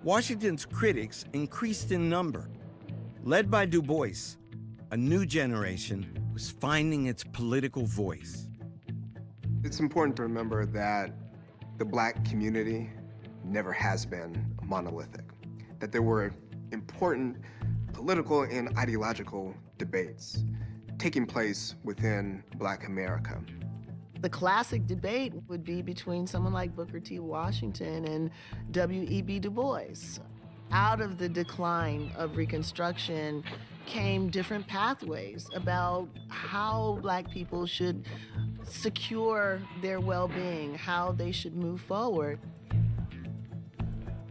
Washington's critics increased in number. Led by Du Bois, a new generation was finding its political voice. It's important to remember that the Black community never has been monolithic, that there were important political and ideological debates taking place within Black America. The classic debate would be between someone like Booker T. Washington and W.E.B. Du Bois. Out of the decline of Reconstruction came different pathways about how Black people should secure their well-being, how they should move forward.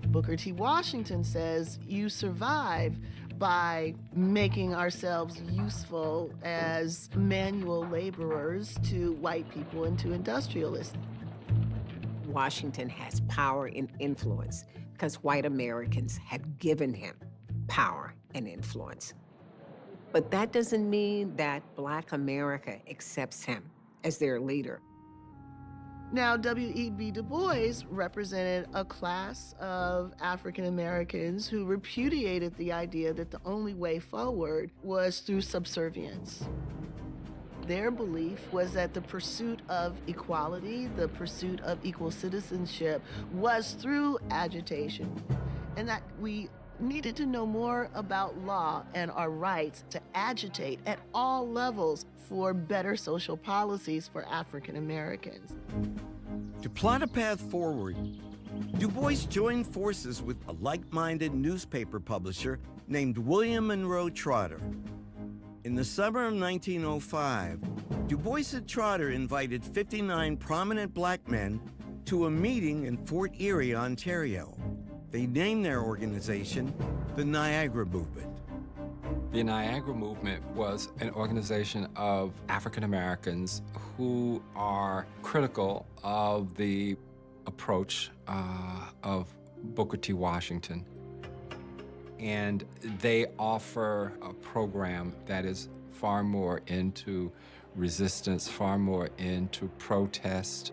Booker T. Washington says, you survive by making ourselves useful as manual laborers to white people and to industrialists. Washington has power and influence because white Americans have given him power and influence. But that doesn't mean that Black America accepts him as their leader. Now, W.E.B. Du Bois represented a class of African Americans who repudiated the idea that the only way forward was through subservience. Their belief was that the pursuit of equality, the pursuit of equal citizenship, was through agitation, and that we needed to know more about law and our rights to agitate at all levels for better social policies for African Americans. To plot a path forward, Du Bois joined forces with a like-minded newspaper publisher named William Monroe Trotter. In the summer of 1905, Du Bois and Trotter invited 59 prominent Black men to a meeting in Fort Erie, Ontario. They named their organization the Niagara Movement. The Niagara Movement was an organization of African Americans who are critical of the approach of Booker T. Washington. And they offer a program that is far more into resistance, far more into protest,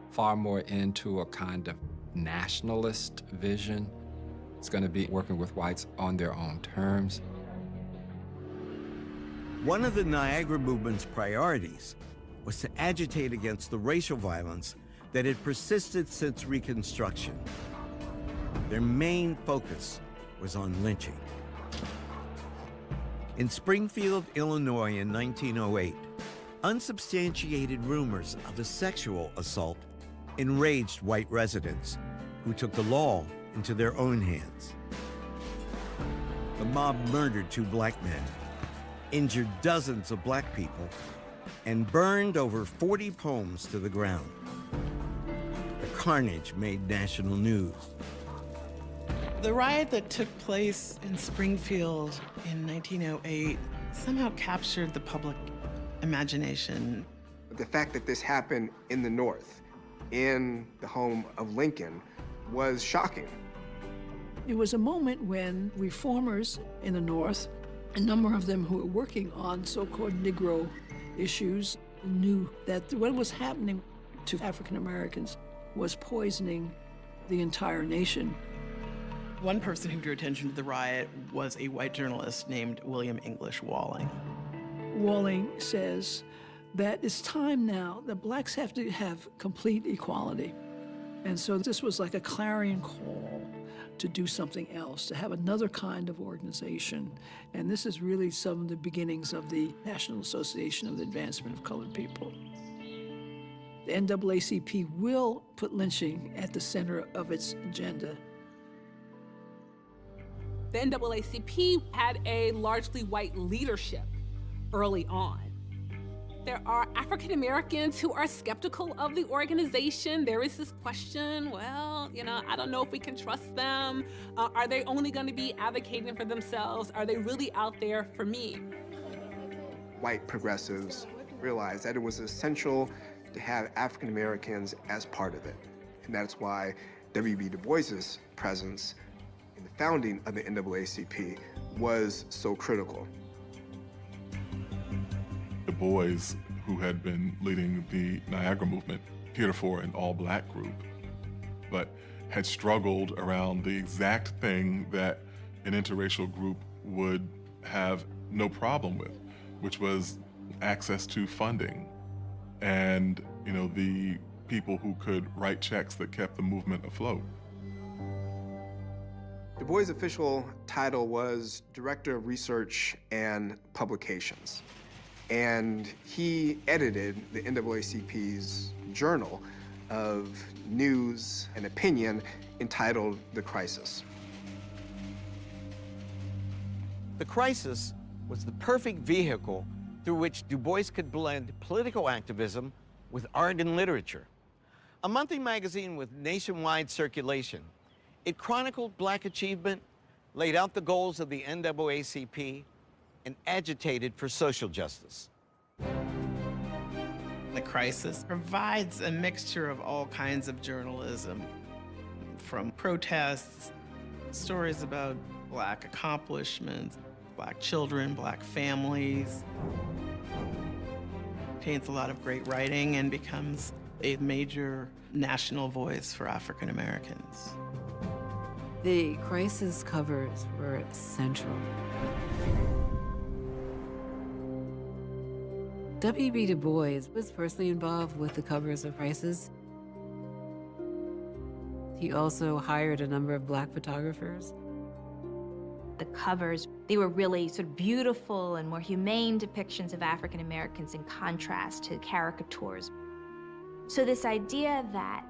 far more into a kind of nationalist vision. It's going to be working with whites on their own terms. One of the Niagara Movement's priorities was to agitate against the racial violence that had persisted since Reconstruction. Their main focus was on lynching. In Springfield, Illinois in 1908, unsubstantiated rumors of a sexual assault enraged white residents who took the law into their own hands. The mob murdered 2 Black men, injured dozens of Black people, and burned over 40 poems to the ground. The carnage made national news. The riot that took place in Springfield in 1908 somehow captured the public imagination. The fact that this happened in the North, in the home of Lincoln, was shocking. It was a moment when reformers in the North, a number of them who were working on so-called Negro issues, knew that what was happening to African Americans was poisoning the entire nation. One person who drew attention to the riot was a white journalist named William English Walling. Walling says that it's time now that blacks have to have complete equality. And so this was like a clarion call to do something else, to have another kind of organization. And this is really some of the beginnings of the National Association of the Advancement of Colored People. The NAACP will put lynching at the center of its agenda. The NAACP had a largely white leadership early on. There are African Americans who are skeptical of the organization. There is this question, well, I don't know if we can trust them. Are they only going to be advocating for themselves? Are they really out there for me? White progressives realized that it was essential to have African Americans as part of it. And that's why W.B. Du Bois's presence in the founding of the NAACP was so critical. Du Bois, who had been leading the Niagara movement, heretofore an all-black group, but had struggled around the exact thing that an interracial group would have no problem with, which was access to funding and, the people who could write checks that kept the movement afloat. Du Bois' official title was Director of Research and Publications, and he edited the NAACP's journal of news and opinion entitled The Crisis. The Crisis was the perfect vehicle through which Du Bois could blend political activism with art and literature. A monthly magazine with nationwide circulation, it chronicled black achievement, laid out the goals of the NAACP, and agitated for social justice. The Crisis provides a mixture of all kinds of journalism, from protests, stories about black accomplishments, black children, black families. Contains a lot of great writing and becomes a major national voice for African Americans. The Crisis covers were central. W.B. Du Bois was personally involved with the covers of Crisis. He also hired a number of black photographers. The covers, they were really sort of beautiful and more humane depictions of African Americans in contrast to caricatures. So this idea that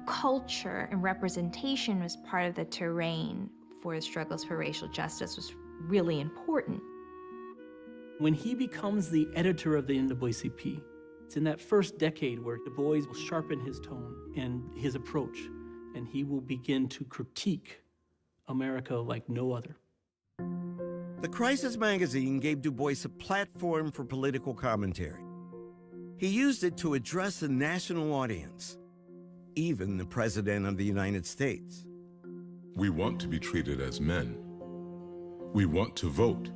culture and representation was part of the terrain for the struggles for racial justice was really important. When he becomes the editor of the NAACP, it's in that first decade where Du Bois will sharpen his tone and his approach, and he will begin to critique America like no other. The Crisis magazine gave Du Bois a platform for political commentary. He used it to address a national audience, even the President of the United States. We want to be treated as men. We want to vote.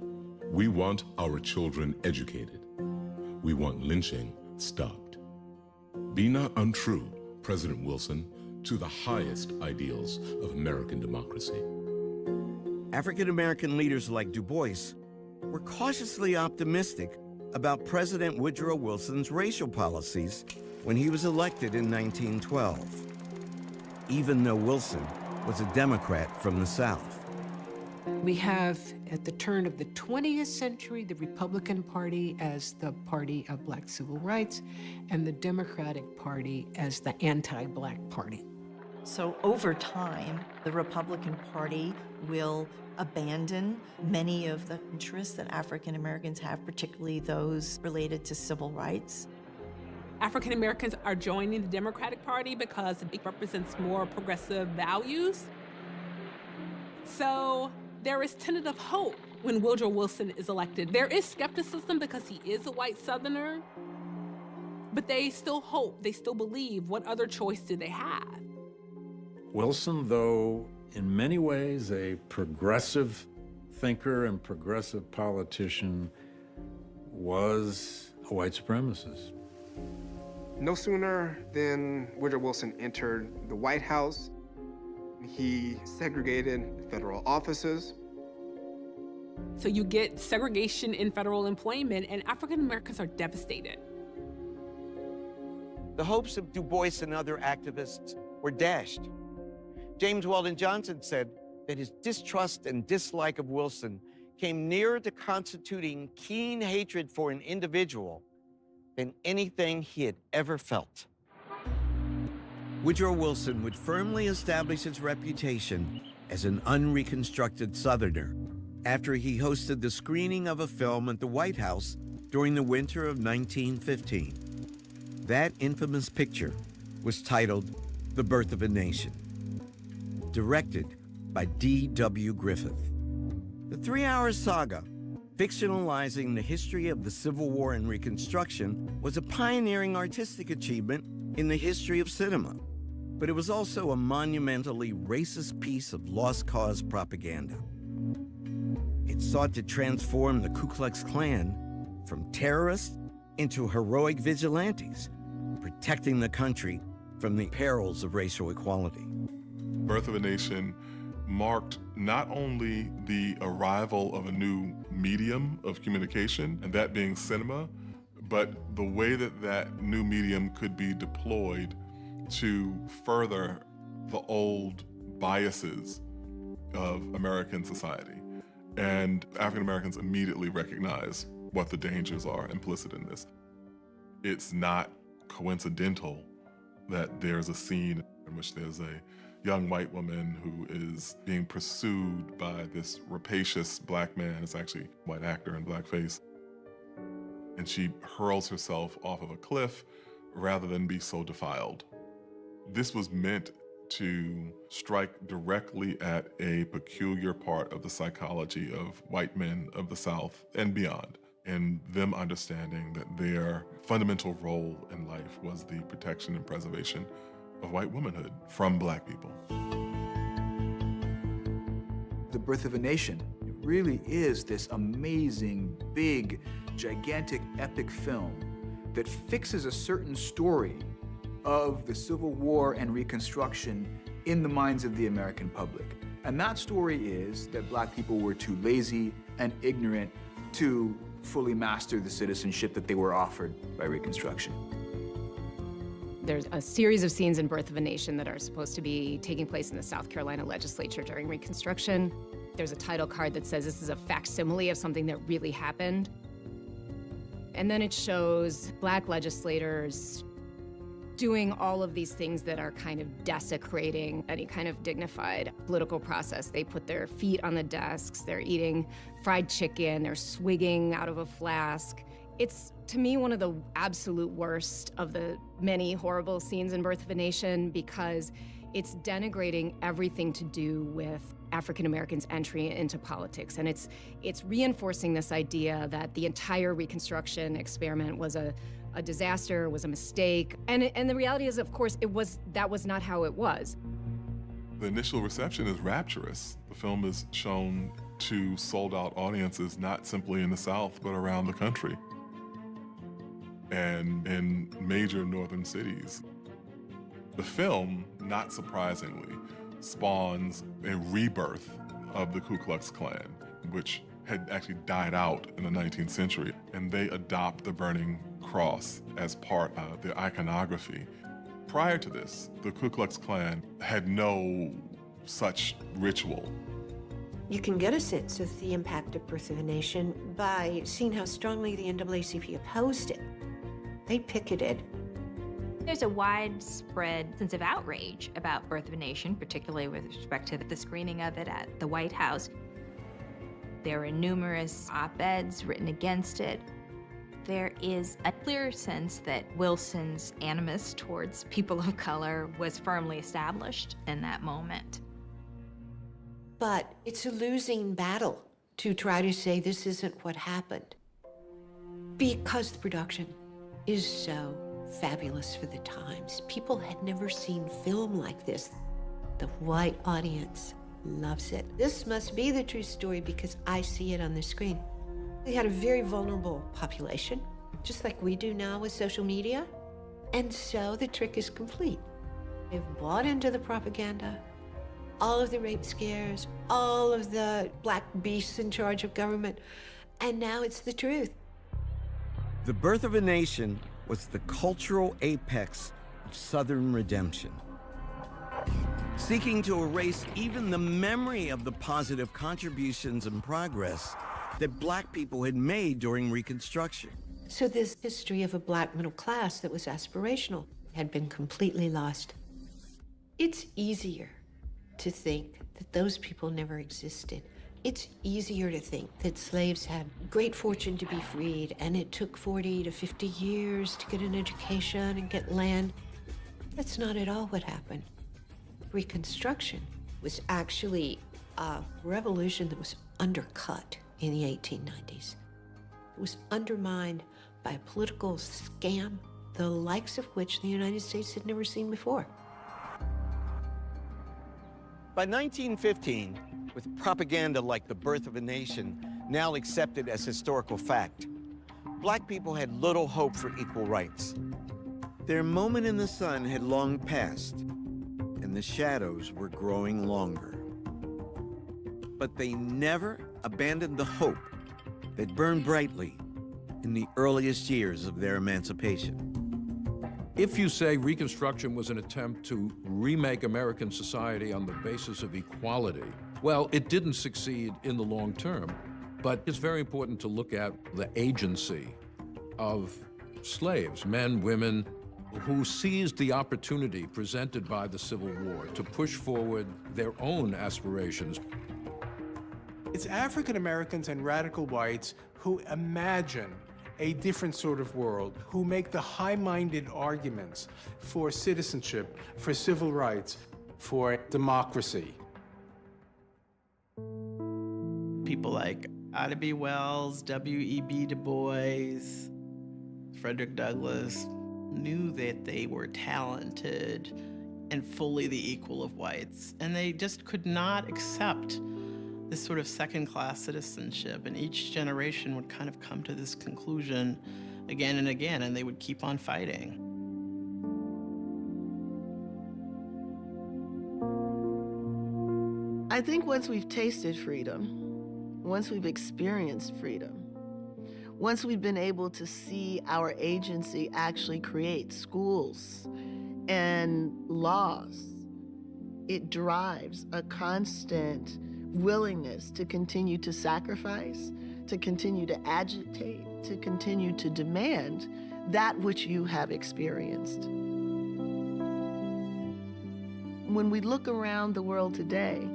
We want our children educated. We want lynching stopped. Be not untrue, President Wilson, to the highest ideals of American democracy. African-American leaders like Du Bois were cautiously optimistic about President Woodrow Wilson's racial policies when he was elected in 1912, even though Wilson was a Democrat from the South. We have, at the turn of the 20th century, the Republican Party as the party of black civil rights, and the Democratic Party as the anti-black party. So over time, the Republican Party will abandon many of the interests that African Americans have, particularly those related to civil rights. African Americans are joining the Democratic Party because it represents more progressive values. So there is tentative hope when Woodrow Wilson is elected. There is skepticism because he is a white Southerner, but they still hope, they still believe. What other choice do they have? Wilson, though in many ways a progressive thinker and progressive politician, was a white supremacist. No sooner than Woodrow Wilson entered the White House, he segregated federal offices. So you get segregation in federal employment, and African Americans are devastated. The hopes of Du Bois and other activists were dashed. James Weldon Johnson said that his distrust and dislike of Wilson came nearer to constituting keen hatred for an individual than anything he had ever felt. Woodrow Wilson would firmly establish his reputation as an unreconstructed Southerner after he hosted the screening of a film at the White House during the winter of 1915. That infamous picture was titled The Birth of a Nation, directed by D.W. Griffith. The 3-hour saga, fictionalizing the history of the Civil War and Reconstruction, was a pioneering artistic achievement in the history of cinema, but it was also a monumentally racist piece of lost cause propaganda. It sought to transform the Ku Klux Klan from terrorists into heroic vigilantes, protecting the country from the perils of racial equality. Birth of a Nation marked not only the arrival of a new medium of communication, and that being cinema, but the way that that new medium could be deployed to further the old biases of American society. And African Americans immediately recognize what the dangers are implicit in this. It's not coincidental that there's a scene in which there's a young white woman who is being pursued by this rapacious black man. It's actually a white actor in blackface. And she hurls herself off of a cliff rather than be so defiled. This was meant to strike directly at a peculiar part of the psychology of white men of the South and beyond, and them understanding that their fundamental role in life was the protection and preservation of white womanhood from black people. The Birth of a Nation really is this amazing, big, gigantic, epic film that fixes a certain story of the Civil War and Reconstruction in the minds of the American public. And that story is that black people were too lazy and ignorant to fully master the citizenship that they were offered by Reconstruction. There's a series of scenes in Birth of a Nation that are supposed to be taking place in the South Carolina legislature during Reconstruction. There's a title card that says this is a facsimile of something that really happened. And then it shows black legislators doing all of these things that are kind of desecrating any kind of dignified political process. They put their feet on the desks, they're eating fried chicken, they're swigging out of a flask. It's, to me, one of the absolute worst of the many horrible scenes in Birth of a Nation because it's denigrating everything to do with African Americans' entry into politics. And it's reinforcing this idea that the entire Reconstruction experiment was a disaster, was a mistake. And the reality is, of course, that was not how it was. The initial reception is rapturous. The film is shown to sold-out audiences, not simply in the South, but around the country and in major northern cities. The film, not surprisingly, spawns a rebirth of the Ku Klux Klan, which had actually died out in the 19th century, and they adopt the burning cross as part of their iconography. Prior to this, the Ku Klux Klan had no such ritual. You can get a sense of the impact of Birth of a Nation by seeing how strongly the NAACP opposed it. They picketed. There's a widespread sense of outrage about Birth of a Nation, particularly with respect to the screening of it at the White House. There were numerous op-eds written against it. There is a clear sense that Wilson's animus towards people of color was firmly established in that moment. But it's a losing battle to try to say this isn't what happened, because the production is so fabulous for the times. People had never seen film like this. The white audience loves it. This must be the true story because I see it on the screen. We had a very vulnerable population, just like we do now with social media. And so the trick is complete. They've bought into the propaganda, all of the rape scares, all of the black beasts in charge of government, and now it's the truth. The Birth of a Nation was the cultural apex of Southern redemption, seeking to erase even the memory of the positive contributions and progress that black people had made during Reconstruction. So this history of a black middle class that was aspirational had been completely lost. It's easier to think that those people never existed. It's easier to think that slaves had great fortune to be freed, and it took 40 to 50 years to get an education and get land. That's not at all what happened. Reconstruction was actually a revolution that was undercut in the 1890s. It was undermined by a political scam, the likes of which the United States had never seen before. By 1915, with propaganda like the Birth of a Nation now accepted as historical fact, black people had little hope for equal rights. Their moment in the sun had long passed, and the shadows were growing longer. But they never abandoned the hope that burned brightly in the earliest years of their emancipation. If you say Reconstruction was an attempt to remake American society on the basis of equality, well, it didn't succeed in the long term. But it's very important to look at the agency of slaves, men, women, who seized the opportunity presented by the Civil War to push forward their own aspirations. It's African Americans and radical whites who imagine a different sort of world, who make the high-minded arguments for citizenship, for civil rights, for democracy. People like Ida B. Wells, W.E.B. Du Bois, Frederick Douglass knew that they were talented and fully the equal of whites, and they just could not accept this sort of second-class citizenship, and each generation would kind of come to this conclusion again and again, and they would keep on fighting. I think once we've tasted freedom, once we've experienced freedom, once we've been able to see our agency actually create schools and laws, it drives a constant willingness to continue to sacrifice, to continue to agitate, to continue to demand that which you have experienced. When we look around the world today,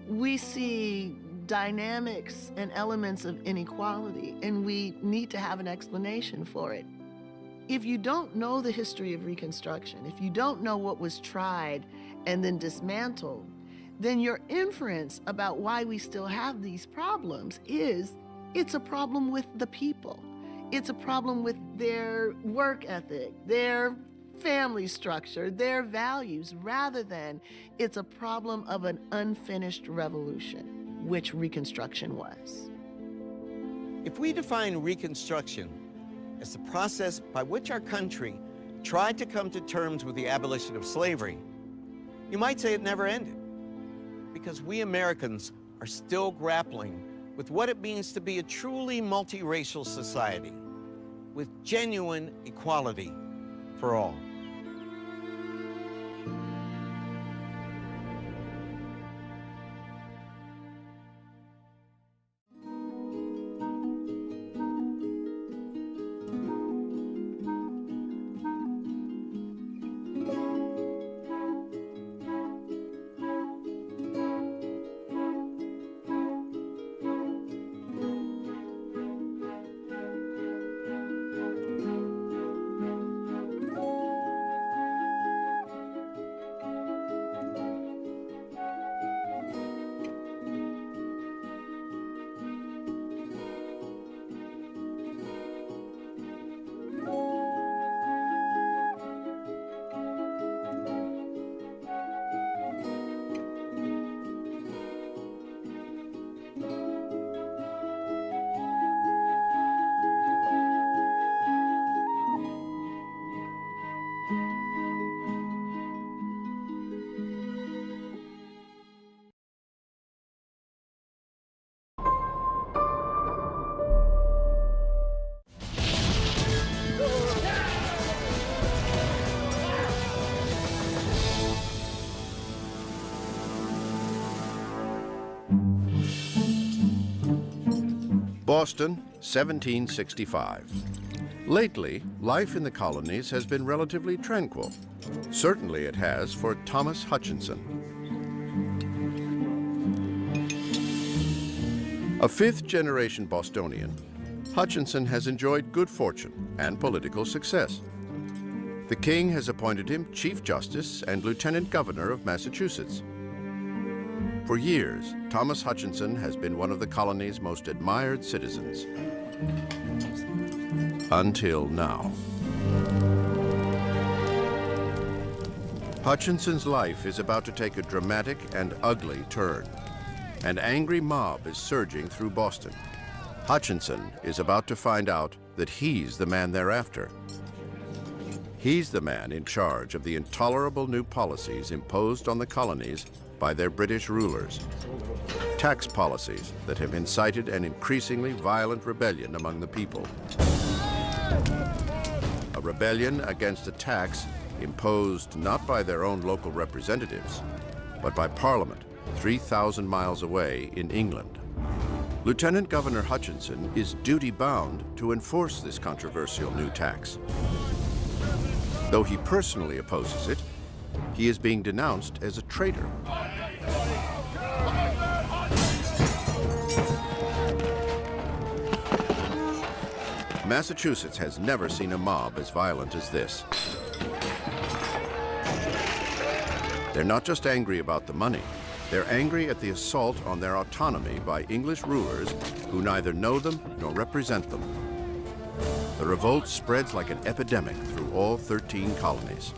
we see dynamics and elements of inequality, and we need to have an explanation for it. If you don't know the history of Reconstruction, if you don't know what was tried and then dismantled, then your inference about why we still have these problems is it's a problem with the people. It's a problem with their work ethic, their family structure, their values, rather than it's a problem of an unfinished revolution, which Reconstruction was. If we define Reconstruction as the process by which our country tried to come to terms with the abolition of slavery, you might say it never ended, because we Americans are still grappling with what it means to be a truly multiracial society with genuine equality for all. Boston, 1765. Lately, life in the colonies has been relatively tranquil. Certainly it has for Thomas Hutchinson. A fifth-generation Bostonian, Hutchinson has enjoyed good fortune and political success. The king has appointed him Chief Justice and Lieutenant Governor of Massachusetts. For years, Thomas Hutchinson has been one of the colony's most admired citizens. Until now. Hutchinson's life is about to take a dramatic and ugly turn. An angry mob is surging through Boston. Hutchinson is about to find out that he's the man they're after. He's the man in charge of the intolerable new policies imposed on the colonies by their British rulers. Tax policies that have incited an increasingly violent rebellion among the people. A rebellion against a tax imposed not by their own local representatives, but by Parliament 3,000 miles away in England. Lieutenant Governor Hutchinson is duty-bound to enforce this controversial new tax. Though he personally opposes it, he is being denounced as a traitor. Massachusetts has never seen a mob as violent as this. They're not just angry about the money, they're angry at the assault on their autonomy by English rulers who neither know them nor represent them. The revolt spreads like an epidemic through all 13 colonies.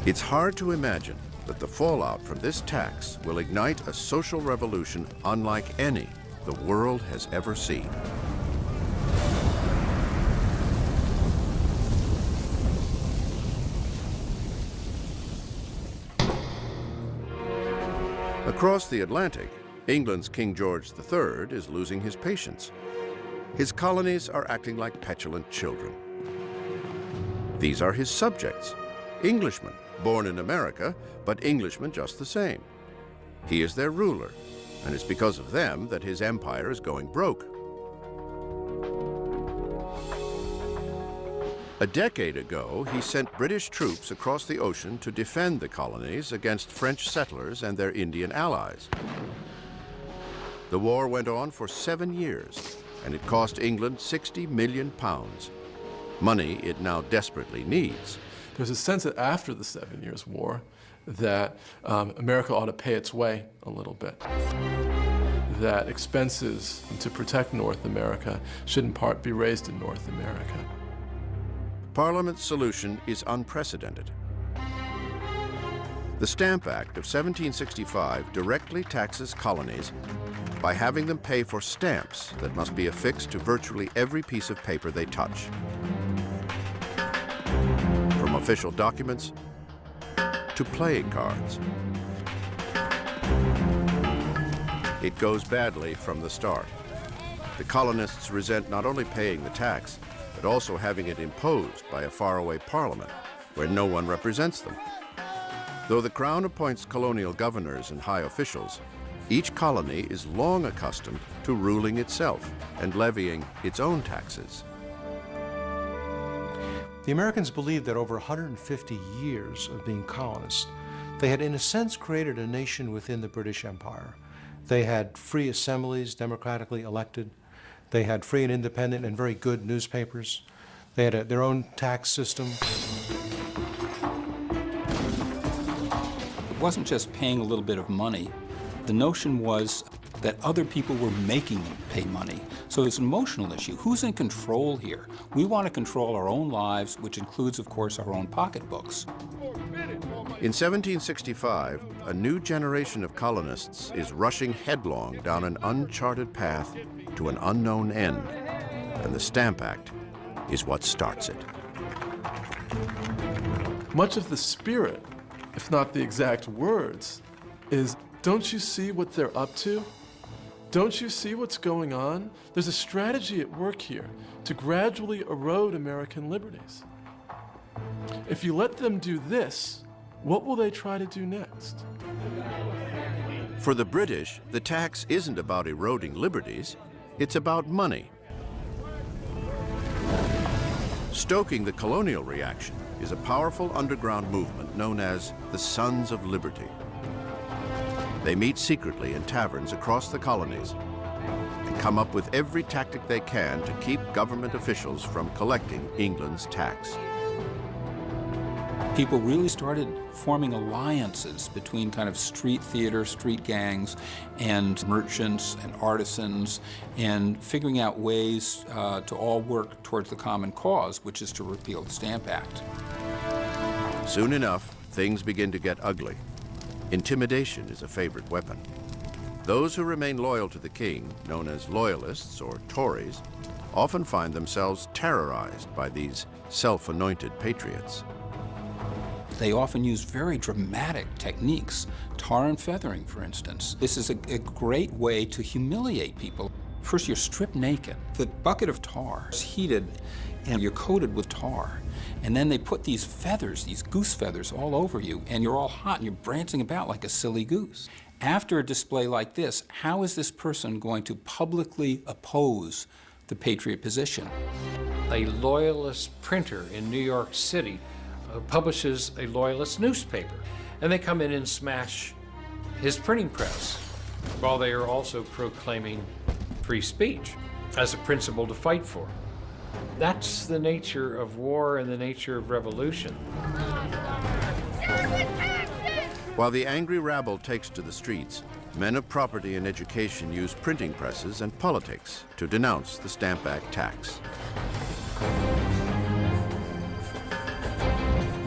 It's hard to imagine that the fallout from this tax will ignite a social revolution unlike any the world has ever seen. Across the Atlantic, England's King George III is losing his patience. His colonies are acting like petulant children. These are his subjects, Englishmen, born in America, but Englishmen just the same. He is their ruler, and it's because of them that his empire is going broke. A decade ago, he sent British troops across the ocean to defend the colonies against French settlers and their Indian allies. The war went on for 7 years, and it cost England £60 million, money it now desperately needs. There's a sense that after the 7 Years' War that America ought to pay its way a little bit. That expenses to protect North America should in part be raised in North America. Parliament's solution is unprecedented. The Stamp Act of 1765 directly taxes colonies by having them pay for stamps that must be affixed to virtually every piece of paper they touch. From official documents to playing cards. It goes badly from the start. The colonists resent not only paying the tax, but also having it imposed by a faraway parliament where no one represents them. Though the Crown appoints colonial governors and high officials, each colony is long accustomed to ruling itself and levying its own taxes. The Americans believed that over 150 years of being colonists, they had in a sense created a nation within the British Empire. They had free assemblies, democratically elected. They had free and independent and very good newspapers. They had their own tax system. It wasn't just paying a little bit of money. The notion was that other people were making them pay money. So there's an emotional issue. Who's in control here? We want to control our own lives, which includes, of course, our own pocketbooks. In 1765, a new generation of colonists is rushing headlong down an uncharted path to an unknown end, and the Stamp Act is what starts it. Much of the spirit, if not the exact words, is, don't you see what they're up to? Don't you see what's going on? There's a strategy at work here to gradually erode American liberties. If you let them do this, what will they try to do next? For the British, the tax isn't about eroding liberties. It's about money. Stoking the colonial reaction is a powerful underground movement known as the Sons of Liberty. They meet secretly in taverns across the colonies and come up with every tactic they can to keep government officials from collecting England's tax. People really started forming alliances between kind of street theater, street gangs, and merchants and artisans, and figuring out ways to all work towards the common cause, which is to repeal the Stamp Act. Soon enough, things begin to get ugly. Intimidation is a favorite weapon. Those who remain loyal to the king, known as loyalists or Tories, often find themselves terrorized by these self-anointed patriots. They often use very dramatic techniques, tar and feathering, for instance. This is a great way to humiliate people. First, you're stripped naked. The bucket of tar is heated, and you're coated with tar. And then they put these feathers, these goose feathers, all over you, and you're all hot, and you're prancing about like a silly goose. After a display like this, how is this person going to publicly oppose the patriot position? A loyalist printer in New York City publishes a loyalist newspaper, and they come in and smash his printing press while they are also proclaiming free speech as a principle to fight for. That's the nature of war and the nature of revolution. While the angry rabble takes to the streets, men of property and education use printing presses and politics to denounce the Stamp Act tax.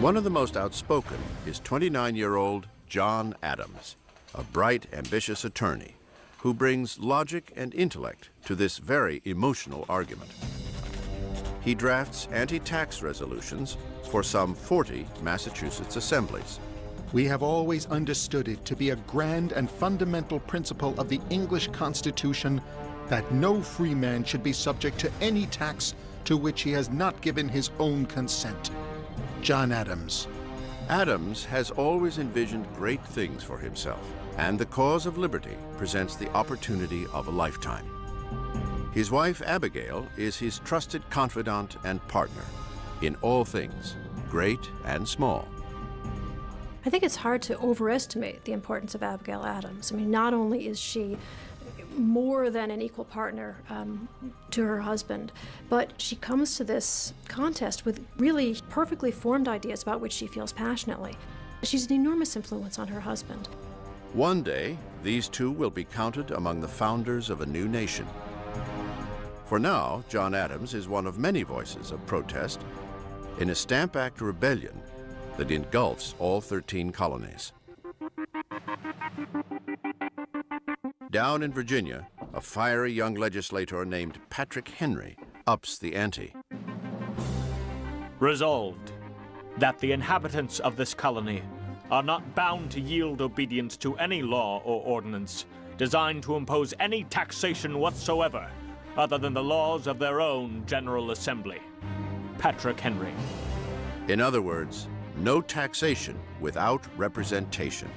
One of the most outspoken is 29-year-old John Adams, a bright, ambitious attorney who brings logic and intellect to this very emotional argument. He drafts anti-tax resolutions for some 40 Massachusetts assemblies. We have always understood it to be a grand and fundamental principle of the English Constitution that no free man should be subject to any tax to which he has not given his own consent. John Adams. Adams has always envisioned great things for himself, and the cause of liberty presents the opportunity of a lifetime. His wife, Abigail, is his trusted confidant and partner in all things, great and small. I think it's hard to overestimate the importance of Abigail Adams. I mean, not only is she more than an equal partner to her husband, but she comes to this contest with really perfectly formed ideas about which she feels passionately. She's an enormous influence on her husband. One day, these two will be counted among the founders of a new nation. For now, John Adams is one of many voices of protest in a Stamp Act rebellion that engulfs all 13 colonies. Down in Virginia, a fiery young legislator named Patrick Henry ups the ante. Resolved, that the inhabitants of this colony are not bound to yield obedience to any law or ordinance designed to impose any taxation whatsoever other than the laws of their own General Assembly. Patrick Henry. In other words, no taxation without representation.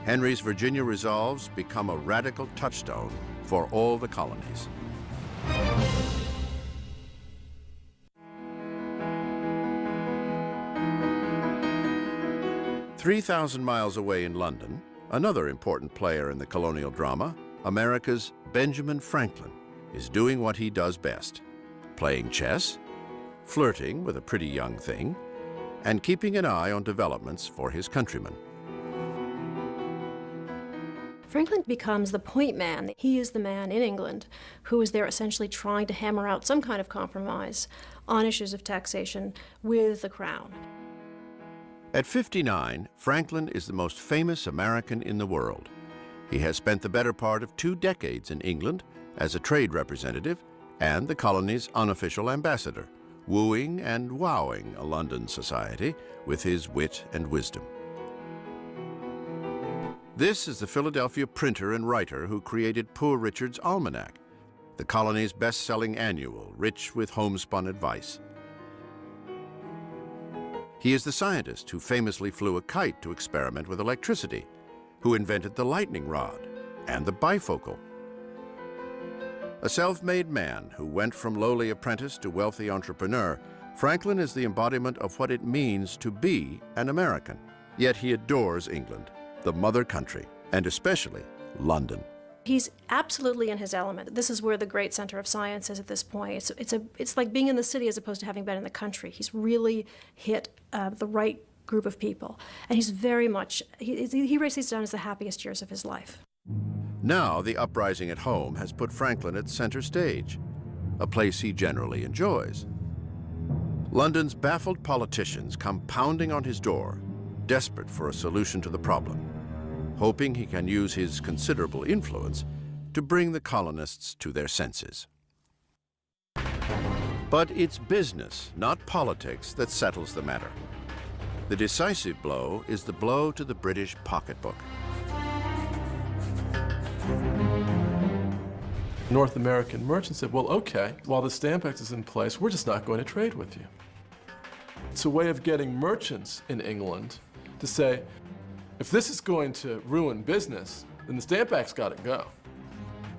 Henry's Virginia resolves become a radical touchstone for all the colonies. "3,000 miles away in London, another important player in the colonial drama, America's Benjamin Franklin, is doing what he does best: playing chess, flirting with a pretty young thing, and keeping an eye on developments for his countrymen. Franklin becomes the point man. He is the man in England who is there essentially trying to hammer out some kind of compromise on issues of taxation with the crown. At 59, Franklin is the most famous American in the world. He has spent the better part of 2 decades in England as a trade representative and the colony's unofficial ambassador, wooing and wowing a London society with his wit and wisdom. This is the Philadelphia printer and writer who created Poor Richard's Almanac, the colony's best-selling annual, rich with homespun advice. He is the scientist who famously flew a kite to experiment with electricity, who invented the lightning rod and the bifocal. A self-made man who went from lowly apprentice to wealthy entrepreneur, Franklin is the embodiment of what it means to be an American. Yet he adores England, the mother country, and especially London. He's absolutely in his element. This is where the great center of science is at this point. It's like being in the city as opposed to having been in the country. He's really hit the right group of people. And he's very much, he writes these down as the happiest years of his life. Now the uprising at home has put Franklin at center stage, a place he generally enjoys. London's baffled politicians come pounding on his door, desperate for a solution to the problem, hoping he can use his considerable influence to bring the colonists to their senses. But it's business, not politics, that settles the matter. The decisive blow is the blow to the British pocketbook. North American merchants said, well, okay, while the Stamp Act is in place, we're just not going to trade with you. It's a way of getting merchants in England to say, if this is going to ruin business, then the Stamp Act's got to go.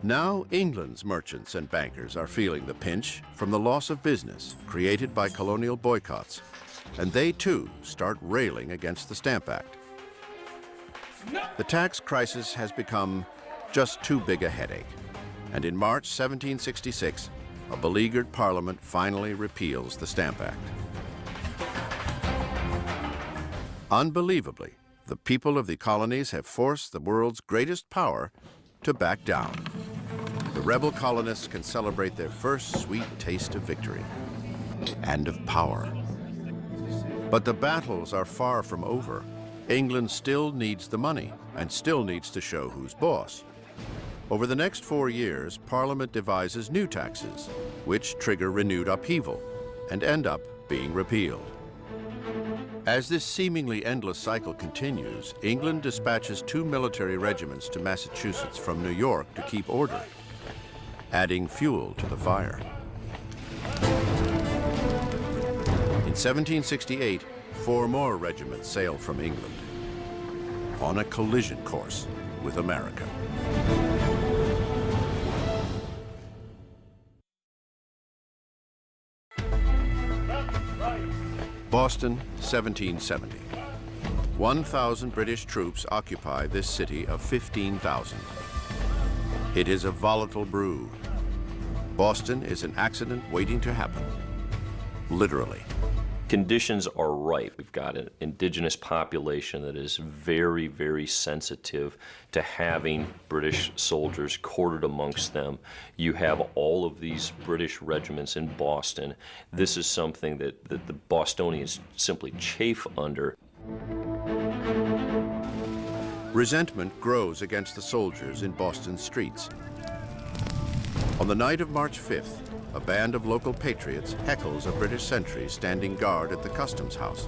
Now England's merchants and bankers are feeling the pinch from the loss of business created by colonial boycotts, and they too start railing against the Stamp Act. The tax crisis has become just too big a headache, and in March 1766, a beleaguered Parliament finally repeals the Stamp Act. Unbelievably, the people of the colonies have forced the world's greatest power to back down. The rebel colonists can celebrate their first sweet taste of victory and of power. But the battles are far from over. England still needs the money and still needs to show who's boss. Over the next 4 years, Parliament devises new taxes, which trigger renewed upheaval and end up being repealed. As this seemingly endless cycle continues, England dispatches 2 military regiments to Massachusetts from New York to keep order, adding fuel to the fire. In 1768, 4 more regiments sailed from England on a collision course with America. Boston, 1770. 1,000 British troops occupy this city of 15,000. It is a volatile brood. Boston is an accident waiting to happen, literally. Conditions are right. We've got an indigenous population that is very, very sensitive to having British soldiers quartered amongst them. You have all of these British regiments in Boston. This is something that the Bostonians simply chafe under. Resentment grows against the soldiers in Boston's streets. On the night of March 5th, a band of local patriots heckles a British sentry standing guard at the customs house.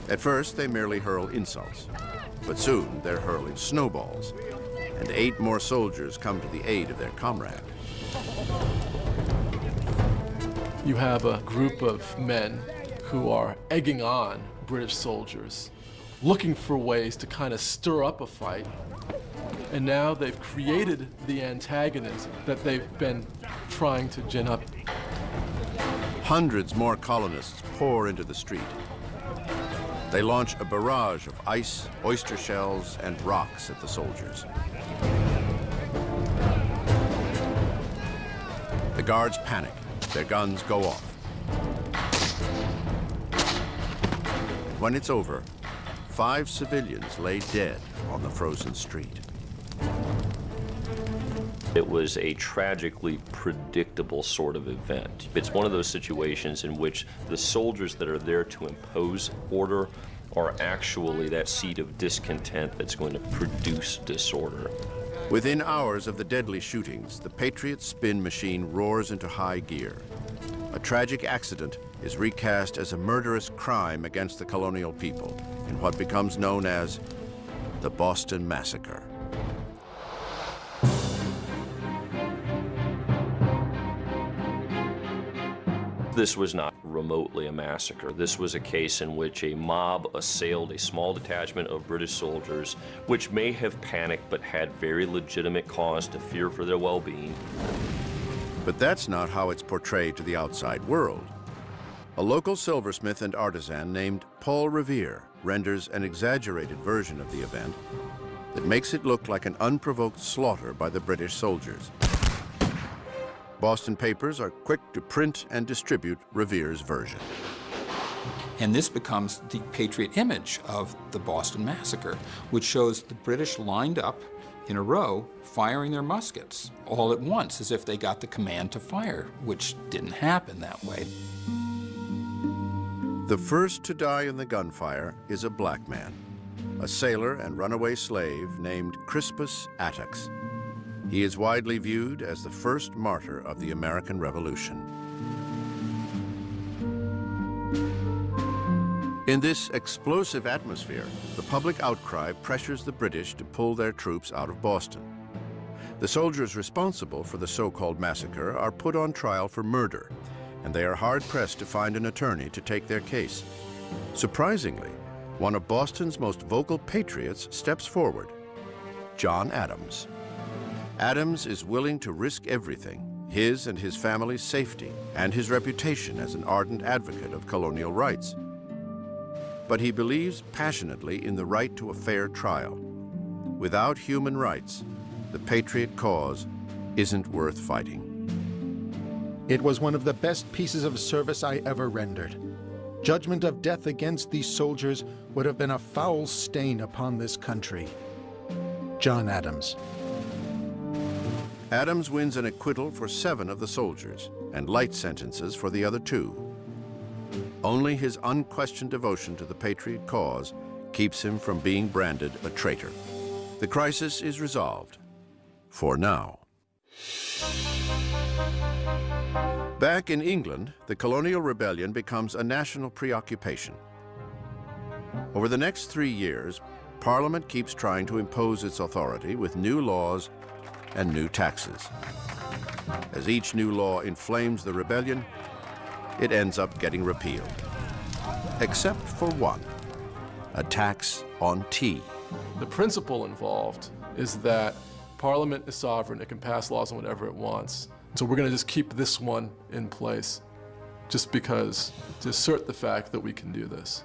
At first, they merely hurl insults, but soon they're hurling snowballs, and 8 more soldiers come to the aid of their comrade. You have a group of men who are egging on British soldiers, looking for ways to kind of stir up a fight. And now they've created the antagonism that they've been trying to gin up. Hundreds more colonists pour into the street. They launch a barrage of ice, oyster shells, and rocks at the soldiers. The guards panic. Their guns go off. And when it's over, 5 civilians lay dead on the frozen street. It was a tragically predictable sort of event. It's one of those situations in which the soldiers that are there to impose order are actually that seed of discontent that's going to produce disorder. Within hours of the deadly shootings, the Patriot spin machine roars into high gear. A tragic accident is recast as a murderous crime against the colonial people in what becomes known as the Boston Massacre. This was not remotely a massacre. This was a case in which a mob assailed a small detachment of British soldiers, which may have panicked but had very legitimate cause to fear for their well-being. But that's not how it's portrayed to the outside world. A local silversmith and artisan named Paul Revere renders an exaggerated version of the event that makes it look like an unprovoked slaughter by the British soldiers. Boston papers are quick to print and distribute Revere's version. And this becomes the patriot image of the Boston Massacre, which shows the British lined up in a row, firing their muskets all at once, as if they got the command to fire, which didn't happen that way. The first to die in the gunfire is a black man, a sailor and runaway slave named Crispus Attucks. He is widely viewed as the first martyr of the American Revolution. In this explosive atmosphere, the public outcry pressures the British to pull their troops out of Boston. The soldiers responsible for the so-called massacre are put on trial for murder, and they are hard-pressed to find an attorney to take their case. Surprisingly, one of Boston's most vocal patriots steps forward, John Adams. Adams is willing to risk everything, his and his family's safety, and his reputation as an ardent advocate of colonial rights. But he believes passionately in the right to a fair trial. Without human rights, the patriot cause isn't worth fighting. It was one of the best pieces of service I ever rendered. Judgment of death against these soldiers would have been a foul stain upon this country. John Adams. Adams wins an acquittal for 7 of the soldiers and light sentences for the other 2. Only his unquestioned devotion to the patriot cause keeps him from being branded a traitor. The crisis is resolved, for now. Back in England, the colonial rebellion becomes a national preoccupation. Over the next 3 years, Parliament keeps trying to impose its authority with new laws and new taxes. As each new law inflames the rebellion, it ends up getting repealed. Except for one, a tax on tea. The principle involved is that Parliament is sovereign, it can pass laws on whatever it wants. So we're going to just keep this one in place, just because, to assert the fact that we can do this.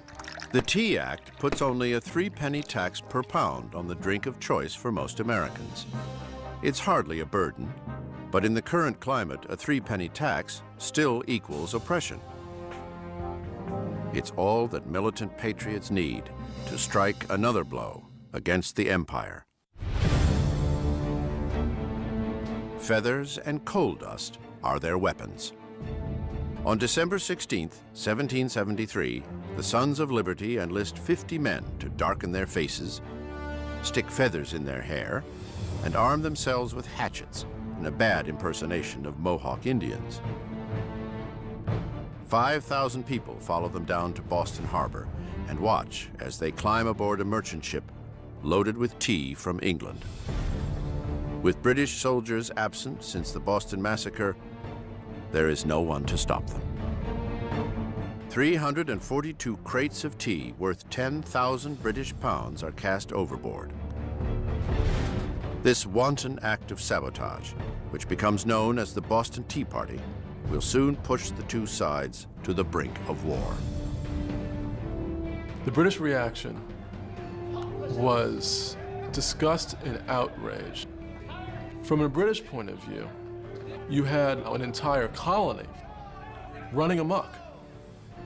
The Tea Act puts only a 3-penny tax per pound on the drink of choice for most Americans. It's hardly a burden, but in the current climate, a 3-penny tax still equals oppression. It's all that militant patriots need to strike another blow against the empire. Feathers and coal dust are their weapons. On December 16th, 1773, the Sons of Liberty enlist 50 men to darken their faces, stick feathers in their hair, and arm themselves with hatchets in a bad impersonation of Mohawk Indians. 5,000 people follow them down to Boston Harbor and watch as they climb aboard a merchant ship loaded with tea from England. With British soldiers absent since the Boston Massacre, there is no one to stop them. 342 crates of tea worth 10,000 British pounds are cast overboard. This wanton act of sabotage, which becomes known as the Boston Tea Party, will soon push the two sides to the brink of war. The British reaction was disgust and outrage. From a British point of view, you had an entire colony running amok.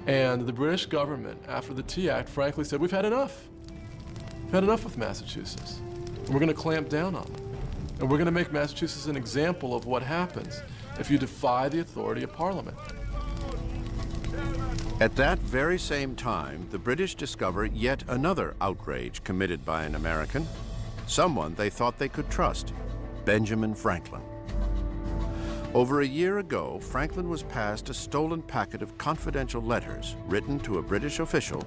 And the British government, after the Tea Act, frankly said, we've had enough. We've had enough with Massachusetts. And we're going to clamp down on them. And we're going to make Massachusetts an example of what happens if you defy the authority of Parliament. At that very same time, the British discover yet another outrage committed by an American, someone they thought they could trust, Benjamin Franklin. Over a year ago, Franklin was passed a stolen packet of confidential letters written to a British official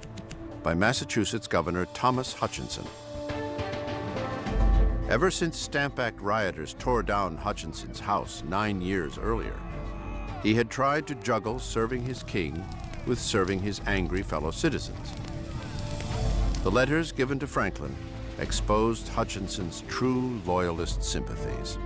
by Massachusetts Governor Thomas Hutchinson. Ever since Stamp Act rioters tore down Hutchinson's house 9 years earlier, He had tried to juggle serving his king with serving his angry fellow citizens. The letters given to Franklin exposed Hutchinson's true loyalist sympathies.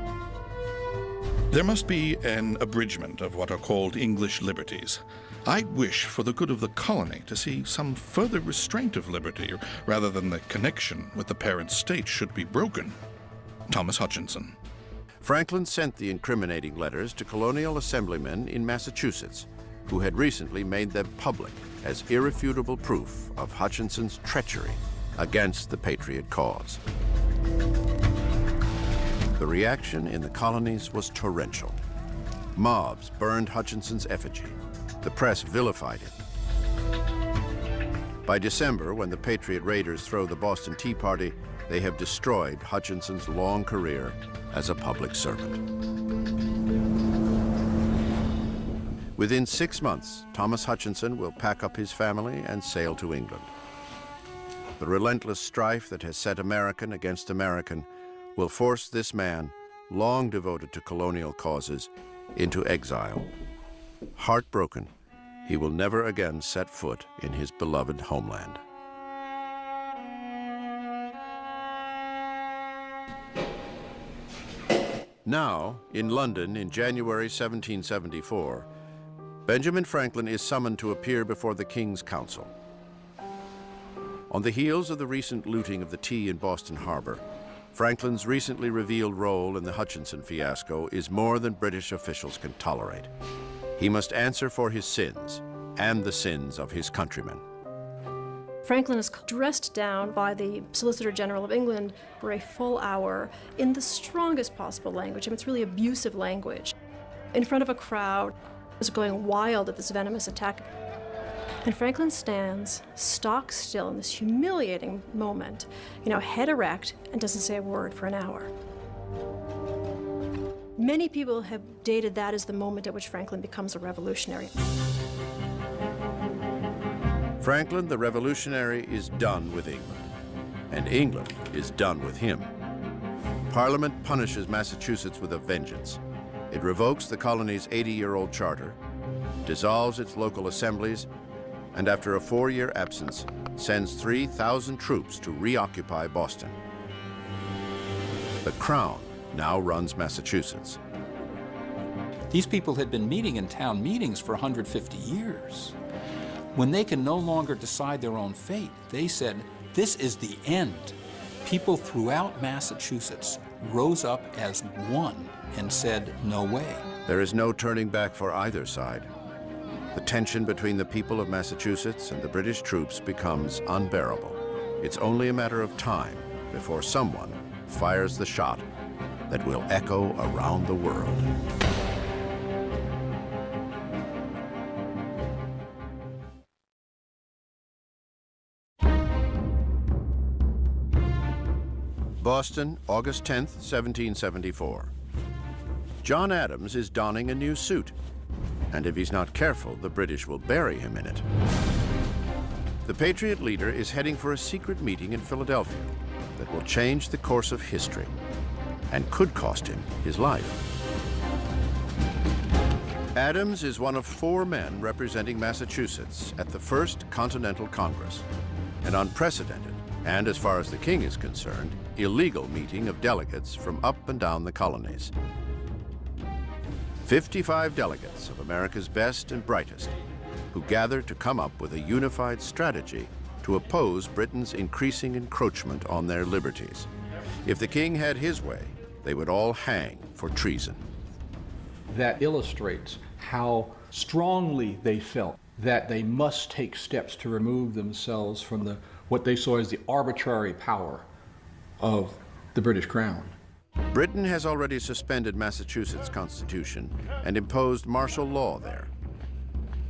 There must be an abridgment of what are called English liberties. I wish, for the good of the colony, to see some further restraint of liberty, rather than the connection with the parent state should be broken. Thomas Hutchinson. Franklin sent the incriminating letters to colonial assemblymen in Massachusetts, who had recently made them public as irrefutable proof of Hutchinson's treachery against the Patriot cause. The reaction in the colonies was torrential. Mobs burned Hutchinson's effigy. The press vilified him. By December, when the Patriot raiders throw the Boston Tea Party, they have destroyed Hutchinson's long career as a public servant. Within 6 months, Thomas Hutchinson will pack up his family and sail to England. The relentless strife that has set American against American will force this man, long devoted to colonial causes, into exile. Heartbroken, he will never again set foot in his beloved homeland. Now, in London in January 1774, Benjamin Franklin is summoned to appear before the King's Council. On the heels of the recent looting of the tea in Boston Harbor, Franklin's recently revealed role in the Hutchinson fiasco is more than British officials can tolerate. He must answer for his sins and the sins of his countrymen. Franklin is dressed down by the Solicitor General of England for a full hour in the strongest possible language. I mean, it's really abusive language. In front of a crowd, is going wild at this venomous attack. And Franklin stands stock still in this humiliating moment, head erect, and doesn't say a word for an hour. Many people have dated that as the moment at which Franklin becomes a revolutionary. Franklin the revolutionary is done with England, and England is done with him. Parliament punishes Massachusetts with a vengeance. It revokes the colony's 80-year-old charter, dissolves its local assemblies, and after a 4-year absence, sends 3,000 troops to reoccupy Boston. The Crown now runs Massachusetts. These people had been meeting in town meetings for 150 years. When they can no longer decide their own fate, they said, this is the end. People throughout Massachusetts rose up as one and said, no way. There is no turning back for either side. The tension between the people of Massachusetts and the British troops becomes unbearable. It's only a matter of time before someone fires the shot that will echo around the world. Boston, August 10th, 1774. John Adams is donning a new suit, and if he's not careful, the British will bury him in it. The Patriot leader is heading for a secret meeting in Philadelphia that will change the course of history and could cost him his life. Adams is one of 4 men representing Massachusetts at the First Continental Congress, an unprecedented, and as far as the king is concerned, illegal meeting of delegates from up and down the colonies. 55 delegates of America's best and brightest who gather to come up with a unified strategy to oppose Britain's increasing encroachment on their liberties. If the king had his way, they would all hang for treason. That illustrates how strongly they felt that they must take steps to remove themselves from what they saw as the arbitrary power of the British Crown. Britain has already suspended Massachusetts' constitution and imposed martial law there.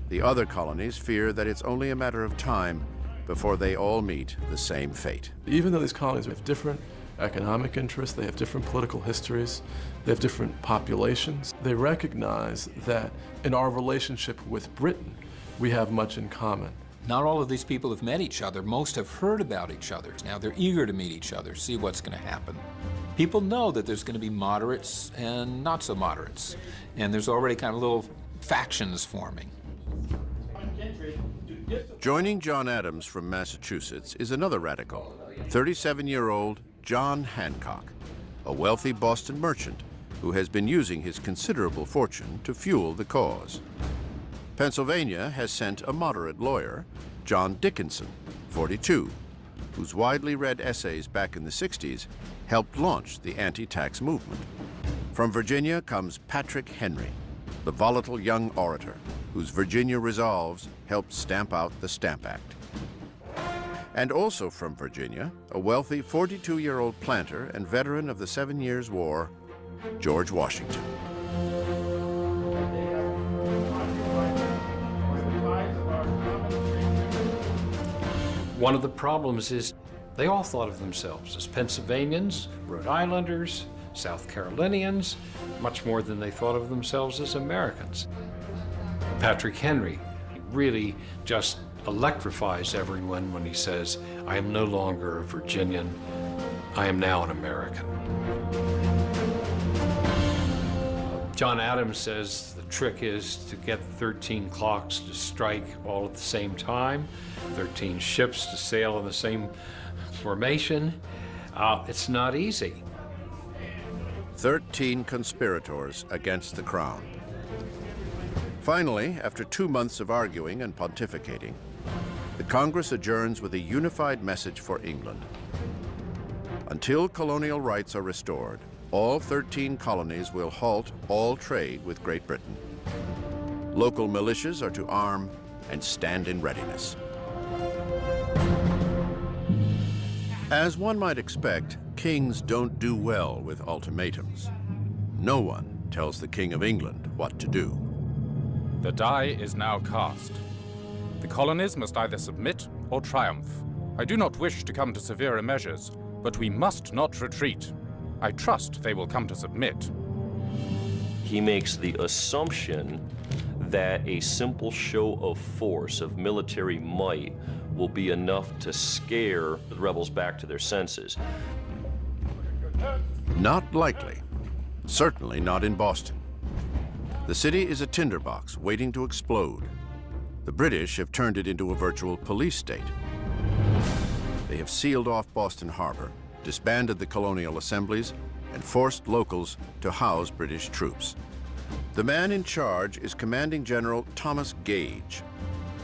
The other colonies fear that it's only a matter of time before they all meet the same fate. Even though these colonies have different economic interests, they have different political histories, they have different populations, they recognize that in our relationship with Britain, we have much in common. Not all of these people have met each other. Most have heard about each other. Now they're eager to meet each other, see what's going to happen. People know that there's going to be moderates and not so moderates. And there's already kind of a little factions forming. Joining John Adams from Massachusetts is another radical, 37-year-old John Hancock, a wealthy Boston merchant who has been using his considerable fortune to fuel the cause. Pennsylvania has sent a moderate lawyer, John Dickinson, 42, whose widely read essays back in the 60s helped launch the anti-tax movement. From Virginia comes Patrick Henry, the volatile young orator whose Virginia resolves helped stamp out the Stamp Act. And also from Virginia, a wealthy 42-year-old planter and veteran of the 7 Years' War, George Washington. One of the problems is they all thought of themselves as Pennsylvanians, Rhode Islanders, South Carolinians, much more than they thought of themselves as Americans. Patrick Henry really just electrifies everyone when he says, "I am no longer a Virginian, I am now an American." John Adams says the trick is to get 13 clocks to strike all at the same time, 13 ships to sail in the same formation. It's not easy. 13 conspirators against the crown. Finally, after 2 months of arguing and pontificating, the Congress adjourns with a unified message for England. Until colonial rights are restored, all 13 colonies will halt all trade with Great Britain. Local militias are to arm and stand in readiness. As one might expect, kings don't do well with ultimatums. No one tells the King of England what to do. The die is now cast. The colonies must either submit or triumph. I do not wish to come to severer measures, but we must not retreat. I trust they will come to submit. He makes the assumption that a simple show of force, of military might, will be enough to scare the rebels back to their senses. Not likely. Certainly not in Boston. The city is a tinderbox waiting to explode. The British have turned it into a virtual police state. They have sealed off Boston Harbor, disbanded the colonial assemblies, and forced locals to house British troops. The man in charge is Commanding General Thomas Gage.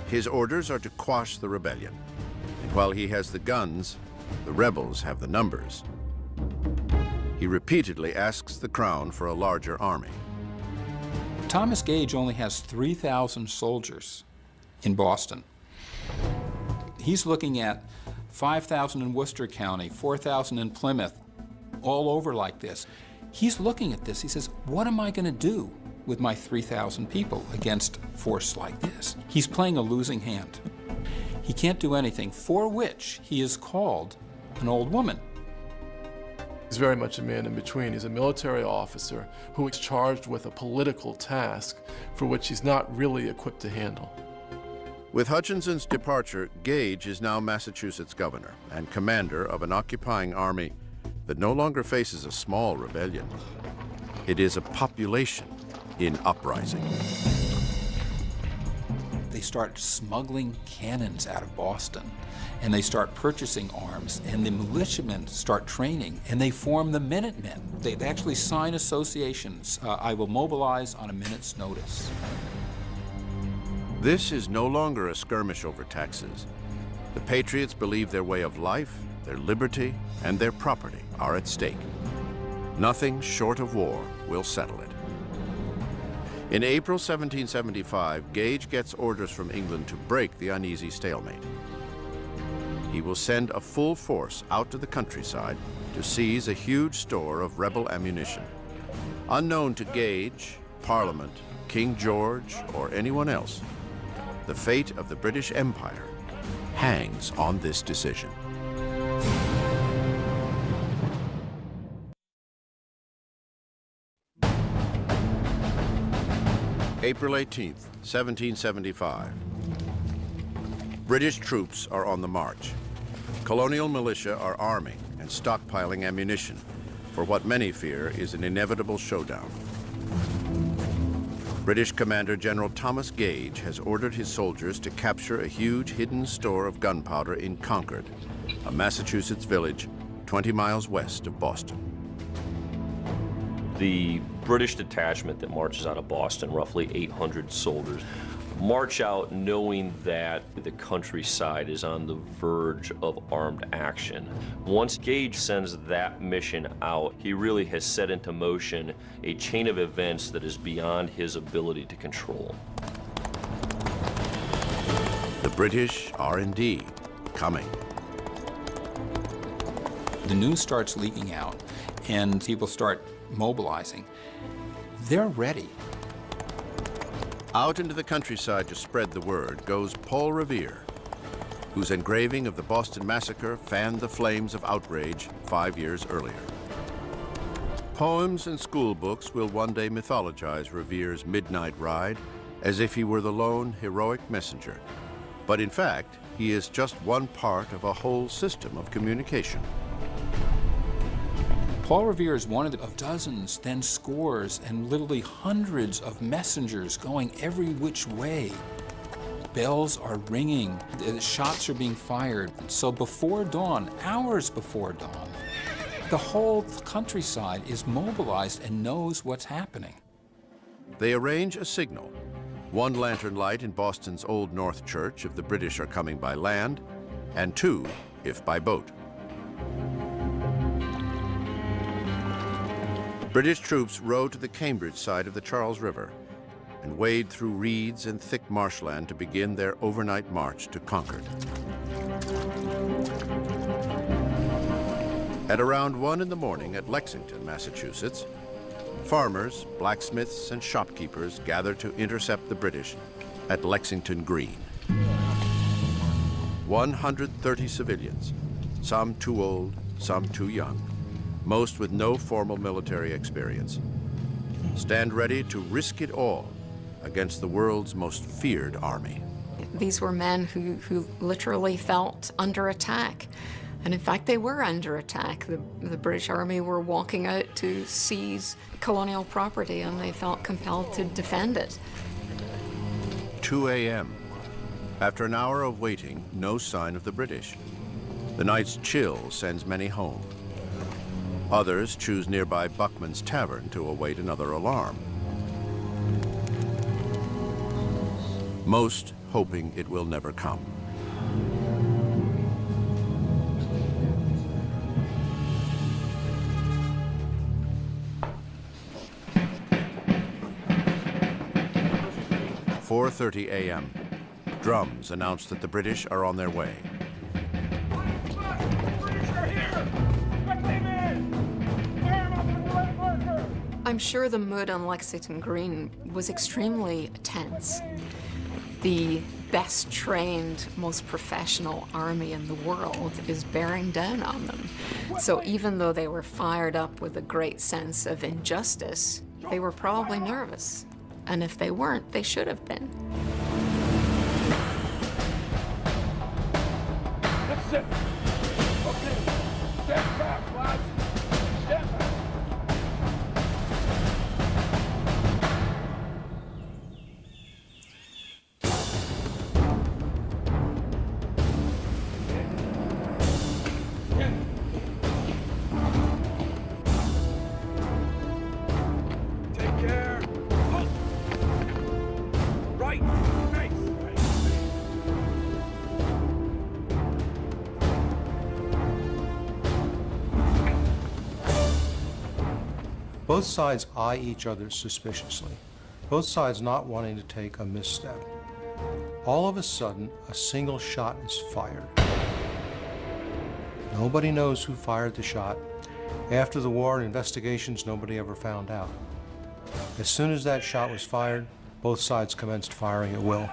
His orders are to quash the rebellion. And while he has the guns, the rebels have the numbers. He repeatedly asks the Crown for a larger army. Thomas Gage only has 3,000 soldiers in Boston. He's looking at 5,000 in Worcester County, 4,000 in Plymouth, all over like this. He's looking at this, he says, what am I going to do with my 3,000 people against force like this? He's playing a losing hand. He can't do anything, for which he is called an old woman. He's very much a man in between. He's a military officer who is charged with a political task for which he's not really equipped to handle. With Hutchinson's departure, Gage is now Massachusetts governor and commander of an occupying army that no longer faces a small rebellion. It is a population in uprising. They start smuggling cannons out of Boston, and they start purchasing arms, and the militiamen start training, and they form the Minutemen. They actually sign associations. I will mobilize on a minute's notice. This is no longer a skirmish over taxes. The Patriots believe their way of life, their liberty, and their property are at stake. Nothing short of war will settle it. In April 1775, Gage gets orders from England to break the uneasy stalemate. He will send a full force out to the countryside to seize a huge store of rebel ammunition. Unknown to Gage, Parliament, King George, or anyone else, the fate of the British Empire hangs on this decision. April 18th, 1775. British troops are on the march. Colonial militia are arming and stockpiling ammunition for what many fear is an inevitable showdown. British Commander General Thomas Gage has ordered his soldiers to capture a huge hidden store of gunpowder in Concord, a Massachusetts village 20 miles west of Boston. The British detachment that marches out of Boston, roughly 800 soldiers, march out knowing that the countryside is on the verge of armed action. Once Gage sends that mission out, he really has set into motion a chain of events that is beyond his ability to control. The British are indeed coming. The news starts leaking out, and people start mobilizing. They're ready. Out into the countryside to spread the word goes Paul Revere, whose engraving of the Boston Massacre fanned the flames of outrage 5 years earlier. Poems and school books will one day mythologize Revere's midnight ride as if he were the lone heroic messenger. But in fact, he is just one part of a whole system of communication. Paul Revere is one of dozens, then scores, and literally hundreds of messengers going every which way. Bells are ringing, the shots are being fired. So before dawn, hours before dawn, the whole countryside is mobilized and knows what's happening. They arrange a signal, one lantern light in Boston's Old North Church if the British are coming by land, and two if by boat. British troops row to the Cambridge side of the Charles River and wade through reeds and thick marshland to begin their overnight march to Concord. At around 1 in the morning at Lexington, Massachusetts, farmers, blacksmiths, and shopkeepers gather to intercept the British at Lexington Green. 130 civilians, some too old, some too young, most with no formal military experience, stand ready to risk it all against the world's most feared army. These were men who literally felt under attack. And in fact, they were under attack. The British Army were walking out to seize colonial property, and they felt compelled to defend it. 2 a.m. After an hour of waiting, no sign of the British. The night's chill sends many home. Others choose nearby Buckman's Tavern to await another alarm. Most hoping it will never come. At 4:30 a.m. Drums announce that the British are on their way. I'm sure the mood on Lexington Green was extremely tense. The best trained, most professional army in the world is bearing down on them. So even though they were fired up with a great sense of injustice, they were probably nervous. And if they weren't, they should have been. That's it. Okay. Step back, lads. Step back. Both sides eye each other suspiciously, both sides not wanting to take a misstep. All of a sudden, a single shot is fired. Nobody knows who fired the shot. After the war, investigations, nobody ever found out. As soon as that shot was fired, both sides commenced firing at will,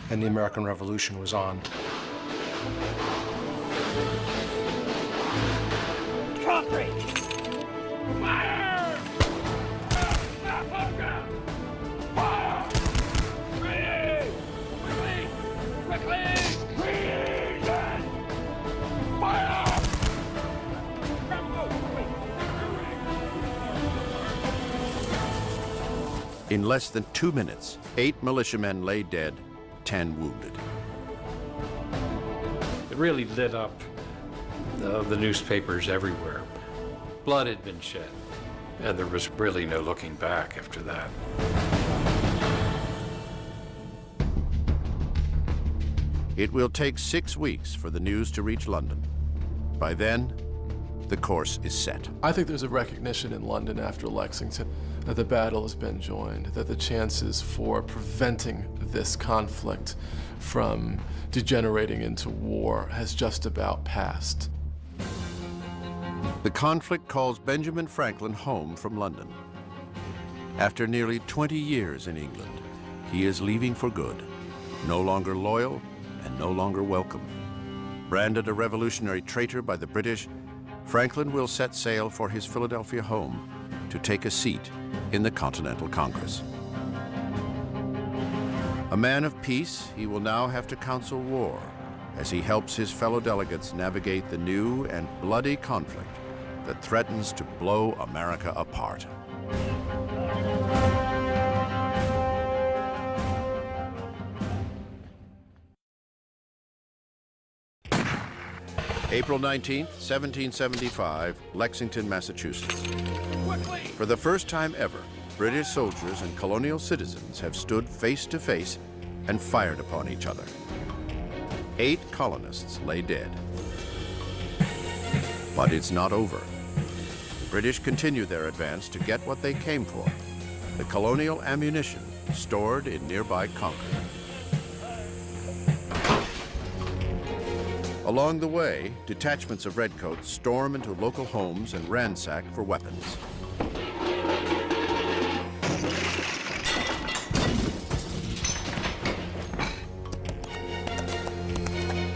and the American Revolution was on. Concrete! Fire! Fire! Quickly! Quickly! Treason! Fire! In In less than 2 minutes, 8 militiamen lay dead, 10 wounded. It really lit up the newspapers everywhere. Blood had been shed, and there was really no looking back after that. It will take 6 weeks for the news to reach London. By then, the course is set. I think there's a recognition in London after Lexington that the battle has been joined, that the chances for preventing this conflict from degenerating into war has just about passed. The conflict calls Benjamin Franklin home from London. After nearly 20 years in England, he is leaving for good, no longer loyal and no longer welcome. Branded a revolutionary traitor by the British, Franklin will set sail for his Philadelphia home to take a seat in the Continental Congress. A man of peace, he will now have to counsel war as he helps his fellow delegates navigate the new and bloody conflict that threatens to blow America apart. April 19th, 1775, Lexington, Massachusetts. For the first time ever, British soldiers and colonial citizens have stood face to face and fired upon each other. 8 colonists lay dead. But it's not over. The British continue their advance to get what they came for, the colonial ammunition stored in nearby Concord. Along the way, detachments of redcoats storm into local homes and ransack for weapons.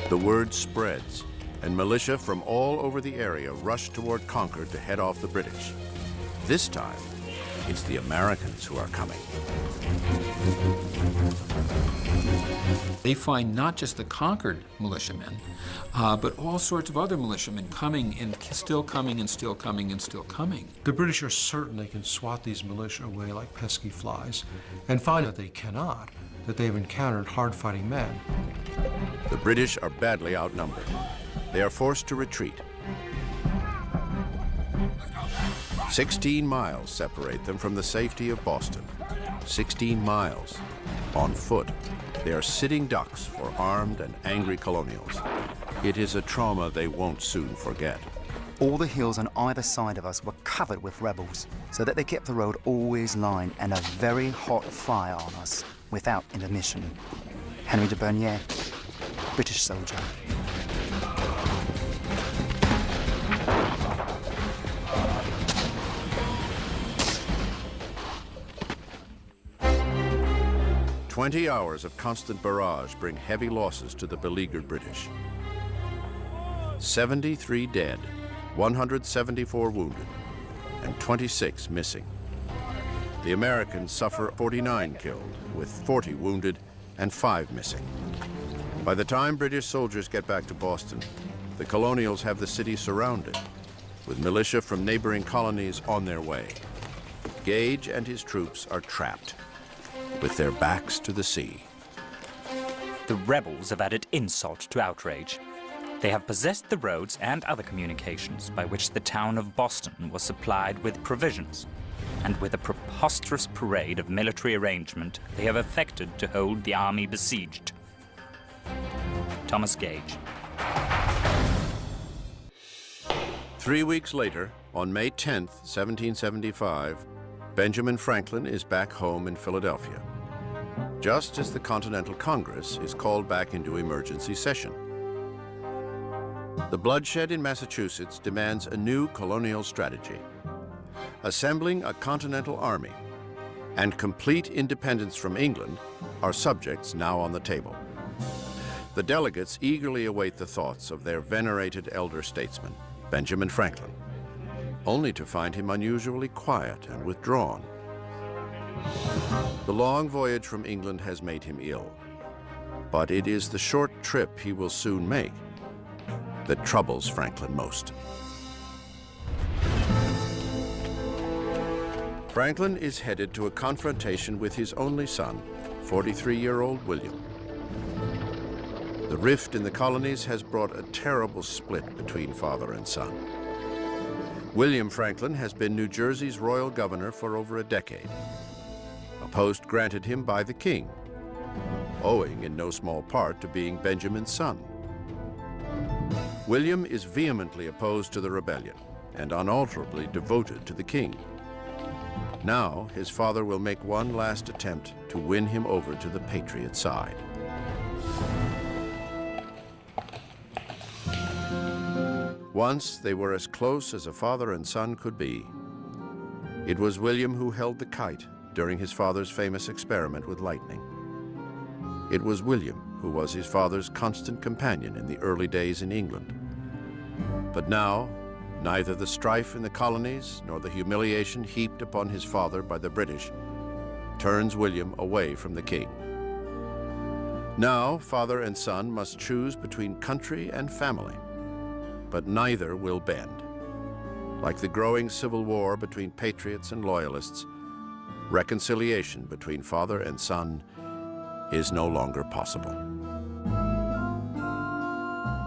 The word spreads, and militia from all over the area rush toward Concord to head off the British. This time, it's the Americans who are coming. They find not just the Concord militiamen, but all sorts of other militiamen coming and still coming and still coming and still coming. The British are certain they can swat these militia away like pesky flies, and find that they cannot, that they've encountered hard-fighting men. The British are badly outnumbered. They are forced to retreat. 16 miles separate them from the safety of Boston. 16 miles on foot. They are sitting ducks for armed and angry colonials. It is a trauma they won't soon forget. All the hills on either side of us were covered with rebels, so that they kept the road always lined and a very hot fire on us without intermission. Henry de Bernier, British soldier. "20 hours of constant barrage bring heavy losses to the beleaguered British. 73 dead, 174 wounded, and 26 missing. The Americans suffer 49 killed, with 40 wounded and 5 missing. By the time British soldiers get back to Boston, the colonials have the city surrounded, with militia from neighboring colonies on their way. Gage and his troops are trapped, with their backs to the sea. The rebels have added insult to outrage. They have possessed the roads and other communications by which the town of Boston was supplied with provisions, and with a preposterous parade of military arrangement they have effected to hold the army besieged. Thomas Gage. 3 weeks later, on May 10th, 1775, Benjamin Franklin is back home in Philadelphia, just as the Continental Congress is called back into emergency session. The bloodshed in Massachusetts demands a new colonial strategy. Assembling a continental army and complete independence from England are subjects now on the table. The delegates eagerly await the thoughts of their venerated elder statesman, Benjamin Franklin, only to find him unusually quiet and withdrawn. The long voyage from England has made him ill, but it is the short trip he will soon make that troubles Franklin most. Franklin is headed to a confrontation with his only son, 43-year-old William. The rift in the colonies has brought a terrible split between father and son. William Franklin has been New Jersey's royal governor for over a decade, a post granted him by the king, owing in no small part to being Benjamin's son. William is vehemently opposed to the rebellion and unalterably devoted to the king. Now, his father will make one last attempt to win him over to the Patriot side. Once, they were as close as a father and son could be. It was William who held the kite during his father's famous experiment with lightning. It was William who was his father's constant companion in the early days in England. But now, neither the strife in the colonies nor the humiliation heaped upon his father by the British turns William away from the king. Now, father and son must choose between country and family, but neither will bend. Like the growing civil war between patriots and loyalists, reconciliation between father and son is no longer possible.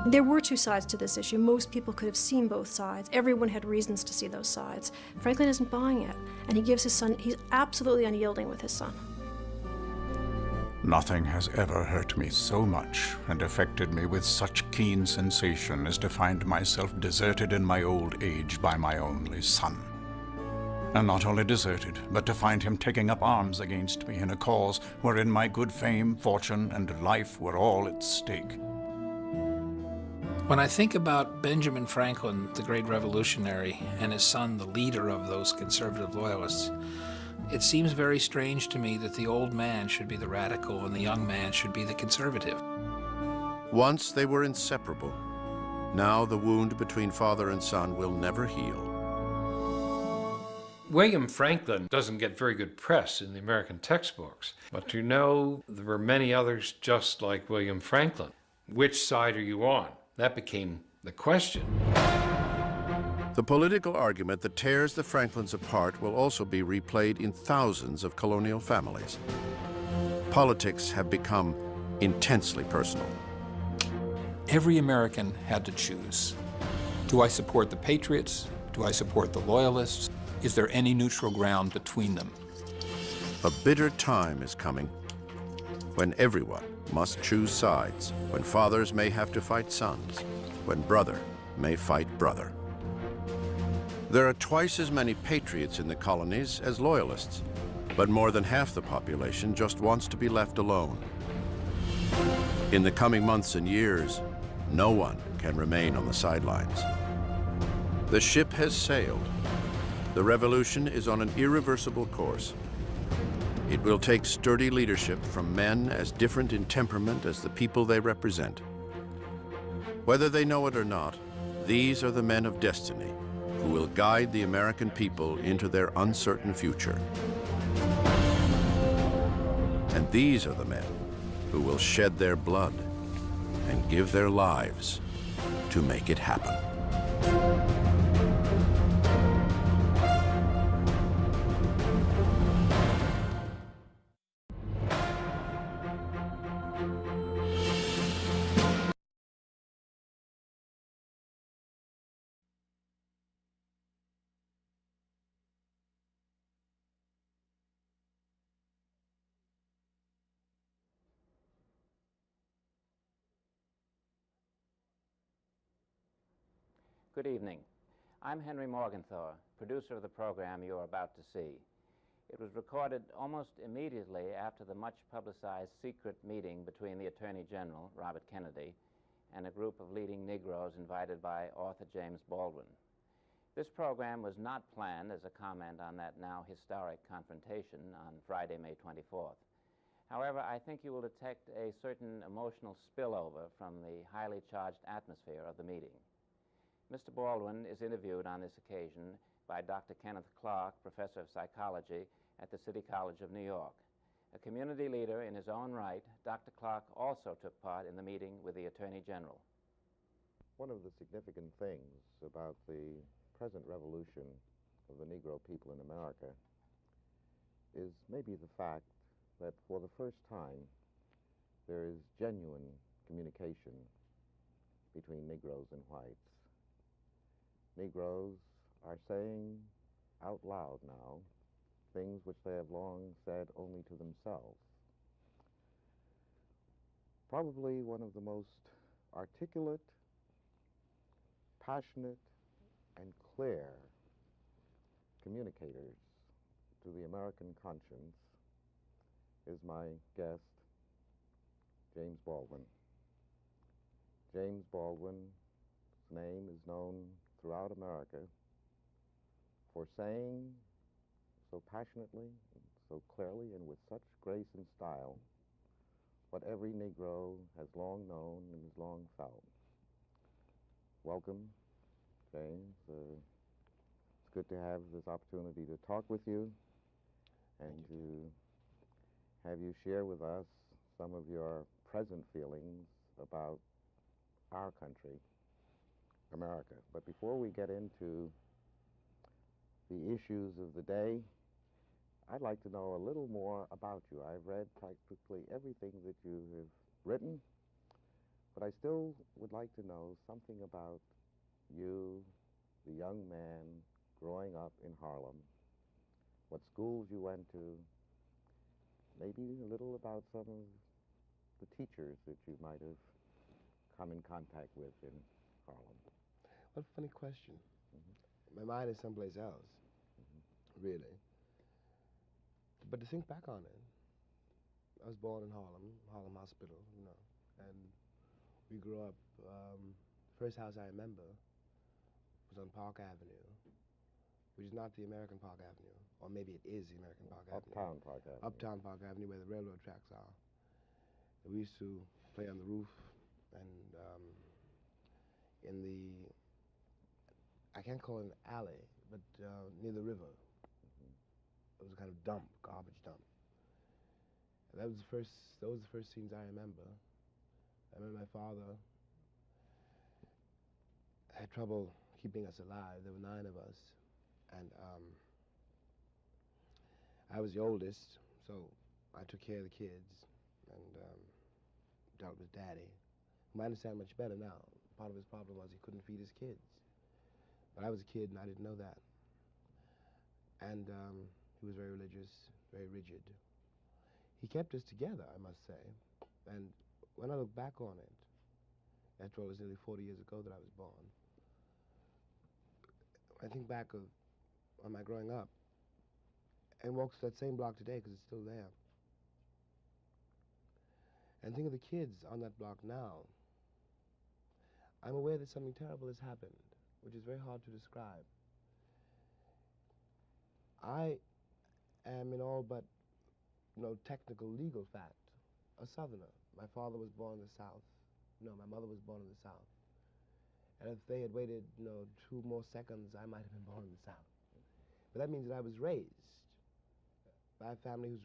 There were two sides to this issue. Most people could have seen both sides. Everyone had reasons to see those sides. Franklin isn't buying it, and he gives his son, he's absolutely unyielding with his son. Nothing has ever hurt me so much and affected me with such keen sensation as to find myself deserted in my old age by my only son. And not only deserted, but to find him taking up arms against me in a cause wherein my good fame, fortune, and life were all at stake. When I think about Benjamin Franklin, the great revolutionary, and his son, the leader of those conservative loyalists, it seems very strange to me that the old man should be the radical and the young man should be the conservative. Once they were inseparable. Now the wound between father and son will never heal. William Franklin doesn't get very good press in the American textbooks, but you know there were many others just like William Franklin. Which side are you on? That became the question. The political argument that tears the Franklins apart will also be replayed in thousands of colonial families. Politics have become intensely personal. Every American had to choose. Do I support the Patriots? Do I support the Loyalists? Is there any neutral ground between them? A bitter time is coming when everyone must choose sides, when fathers may have to fight sons, when brother may fight brother. There are twice as many patriots in the colonies as loyalists, but more than half the population just wants to be left alone. In the coming months and years, no one can remain on the sidelines. The ship has sailed. The revolution is on an irreversible course. It will take sturdy leadership from men as different in temperament as the people they represent. Whether they know it or not, these are the men of destiny who will guide the American people into their uncertain future. And these are the men who will shed their blood and give their lives to make it happen. Good evening. I'm Henry Morgenthau, producer of the program you are about to see. It was recorded almost immediately after the much-publicized secret meeting between the Attorney General, Robert Kennedy, and a group of leading Negroes invited by author James Baldwin. This program was not planned as a comment on that now historic confrontation on Friday, May 24th. However, I think you will detect a certain emotional spillover from the highly charged atmosphere of the meeting. Mr. Baldwin is interviewed on this occasion by Dr. Kenneth Clark, professor of psychology at the City College of New York. A community leader in his own right, Dr. Clark also took part in the meeting with the Attorney General. One of the significant things about the present revolution of the Negro people in America is maybe the fact that for the first time there is genuine communication between Negroes and whites. Negroes are saying out loud now things which they have long said only to themselves. Probably one of the most articulate, passionate, and clear communicators to the American conscience is my guest, James Baldwin. James Baldwin's name is known throughout America for saying so passionately, and so clearly, and with such grace and style what every Negro has long known and has long felt. Welcome, James. It's good to have this opportunity to talk with you and to have you share with us some of your present feelings about our country, America. But before we get into the issues of the day, I'd like to know a little more about you. I've read practically everything that you have written, but I still would like to know something about you, the young man growing up in Harlem, what schools you went to, maybe a little about some of the teachers that you might have come in contact with in Harlem. What a funny question. My mind is someplace else, really. But to think back on it, I was born in Harlem Hospital, you know, and we grew up, first house I remember was on Park Avenue, which is not the American Park Avenue, or maybe it is the American Park Avenue. Uptown Park Avenue. Uptown Park Avenue, where the railroad tracks are. And we used to play on the roof and in the, I can't call it an alley, but near the river. It was a kind of dump, garbage dump. And those were the first scenes I remember. I remember my father had trouble keeping us alive. There were 9 of us. And I was the oldest, so I took care of the kids and dealt with Daddy, whom I understand much better now. Part of his problem was he couldn't feed his kids. But I was a kid and I didn't know that. And he was very religious, very rigid. He kept us together, I must say. And when I look back on it, after all, it was nearly 40 years ago that I was born, I think back on my growing up and walks that same block today because it's still there. And think of the kids on that block now. I'm aware that something terrible has happened, which is very hard to describe. I am in all but technical legal fact a Southerner. My father was born in the South. No, my mother was born in the South. And if they had waited 2 more seconds, I might have been born in the South. But that means that I was raised by a family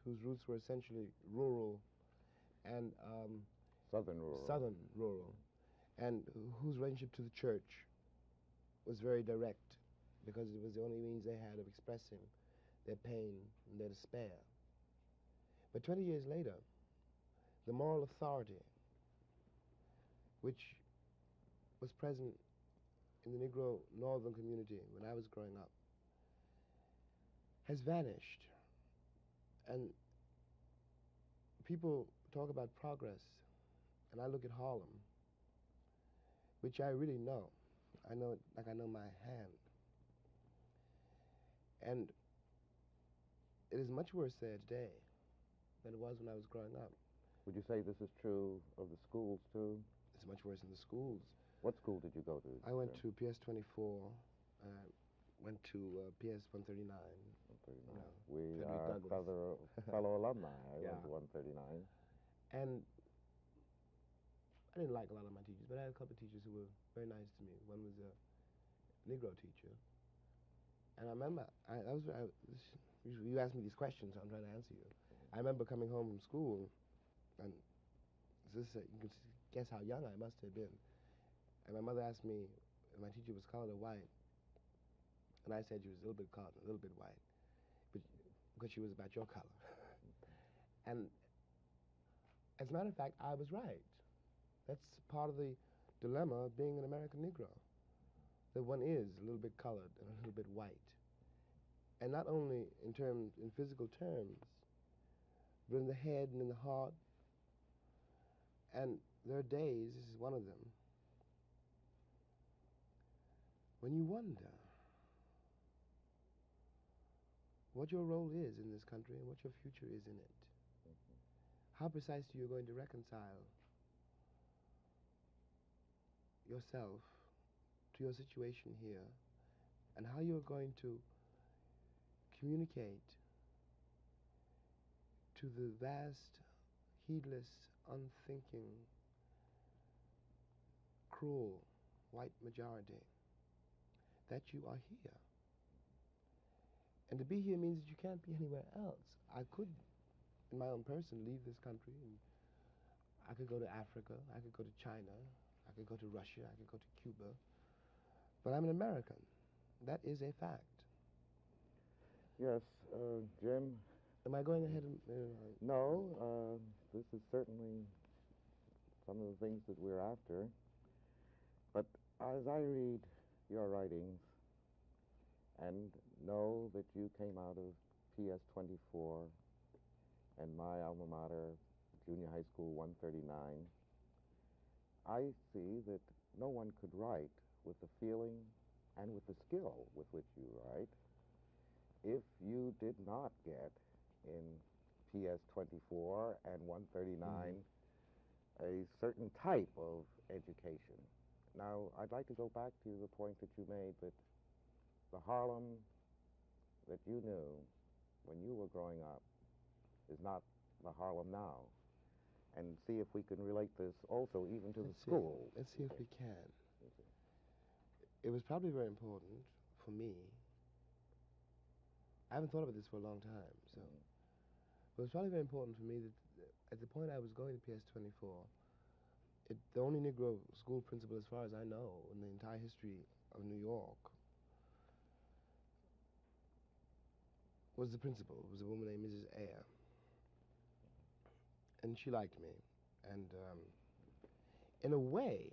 whose roots were essentially rural and Southern rural, and whose relationship to the church was very direct, because it was the only means they had of expressing their pain and their despair. But 20 years later, the moral authority which was present in the Negro northern community when I was growing up has vanished. And people talk about progress, and I look at Harlem, which I really know. I know it like I know my hand. And it is much worse there today than it was when I was growing up. Would you say this is true of the schools, too? It's much worse in the schools. What school did you go to? I went to PS 24, went to PS 139. 139. We are fellow alumni. I went to 139. And I didn't like a lot of my teachers, but I had a couple of teachers who were very nice to me. One was a Negro teacher. And I remember, you asked me these questions, so I'm trying to answer you. I remember coming home from school, and you can guess how young I must have been. And my mother asked me if my teacher was colored or white. And I said she was a little bit colored, a little bit white. But because she was about your color. And as a matter of fact, I was right. That's part of the dilemma of being an American Negro, that one is a little bit colored and a little bit white. And not only in physical terms, but in the head and in the heart. And there are days, this is one of them, when you wonder what your role is in this country and what your future is in it. How precisely you're going to reconcile yourself to your situation here, and how you're going to communicate to the vast, heedless, unthinking, cruel white majority that you are here. And to be here means that you can't be anywhere else. I could, in my own person, leave this country, and I could go to Africa, I could go to China, I could go to Russia, I could go to Cuba, but I'm an American. That is a fact. Yes, Jim. Am I going ahead? No, this is certainly some of the things that we're after. But as I read your writings and know that you came out of PS 24 and my alma mater, Junior High School 139, I see that no one could write with the feeling and with the skill with which you write if you did not get in PS 24 and 139 a certain type of education. Now, I'd like to go back to the point that you made that the Harlem that you knew when you were growing up is not the Harlem now, and see if we can relate this also even to the school. Let's see if we can. It was probably very important for me. I haven't thought about this for a long time, so it was probably very important for me that at the point I was going to PS 24, the only Negro school principal, as far as I know, in the entire history of New York, was the principal. It was a woman named Mrs. Ayer. And she liked me. And in a way,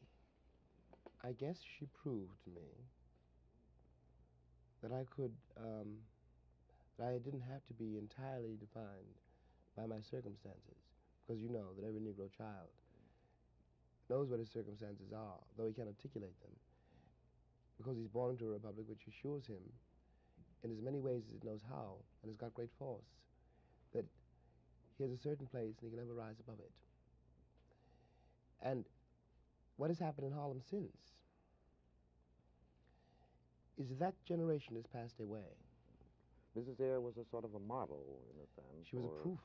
I guess she proved to me that I could, that I didn't have to be entirely defined by my circumstances. Because you know that every Negro child knows what his circumstances are, though he can't articulate them, because he's born into a republic which assures him, in as many ways as it knows how, and has got great force, that he has a certain place and he can never rise above it. And what has happened in Harlem since is that generation has passed away. Mrs. Ayer was a sort of a model, in a sense. She was a proof.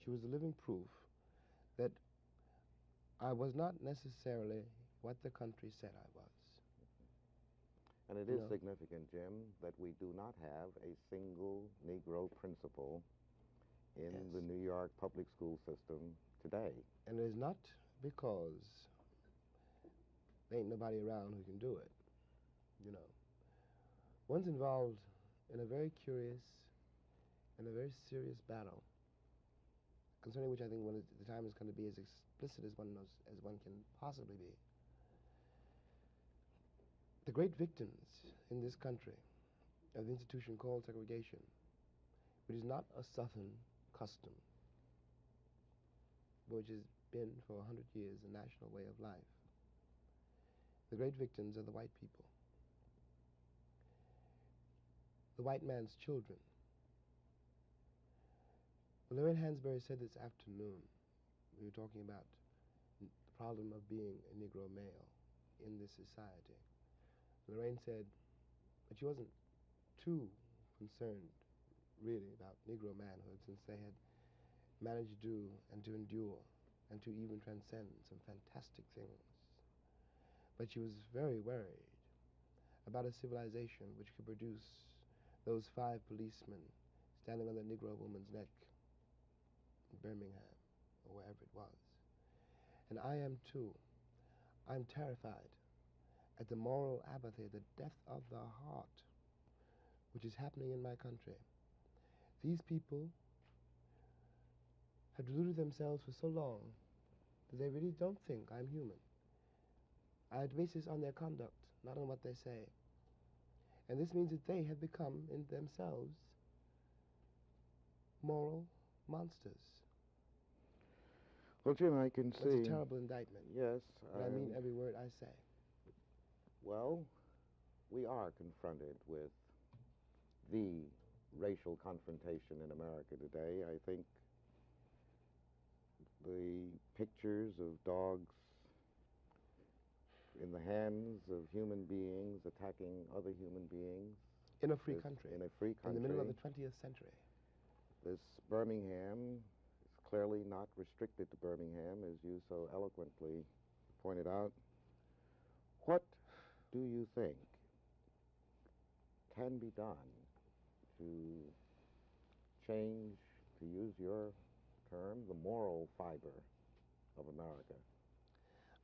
She was a living proof that I was not necessarily what the country said I was. And it is significant, Jim, that we do not have a single Negro principal in the New York public school system today. And it is not because there ain't nobody around who can do it, you know. One's involved in a very curious and a very serious battle, concerning which I think the time is going to be as explicit as one can possibly be. The great victims in this country of the institution called segregation, which is not a Southern custom, but which has been for 100 years a national way of life. The great victims are the white people. The white man's children. Well, Lorraine Hansberry said this afternoon, we were talking about the problem of being a Negro male in this society. Lorraine said that she wasn't too concerned, really, about Negro manhood, since they had managed to do and to endure and to even transcend some fantastic things. But she was very worried about a civilization which could produce those 5 policemen standing on the Negro woman's neck in Birmingham, or wherever it was. And I am too. I'm terrified at the moral apathy, the death of the heart, which is happening in my country. These people have deluded themselves for so long that they really don't think I'm human. I base this on their conduct, not on what they say. And this means that they have become, in themselves, moral monsters. Well, Jim, I can see... That's a terrible indictment. Yes. But I mean every word I say. Well, we are confronted with the racial confrontation in America today. I think the pictures of dogs in the hands of human beings attacking other human beings. In a free country. In a free country. In the middle of the 20th century. This Birmingham is clearly not restricted to Birmingham, as you so eloquently pointed out. What do you think can be done to change, to use your term, the moral fiber of America?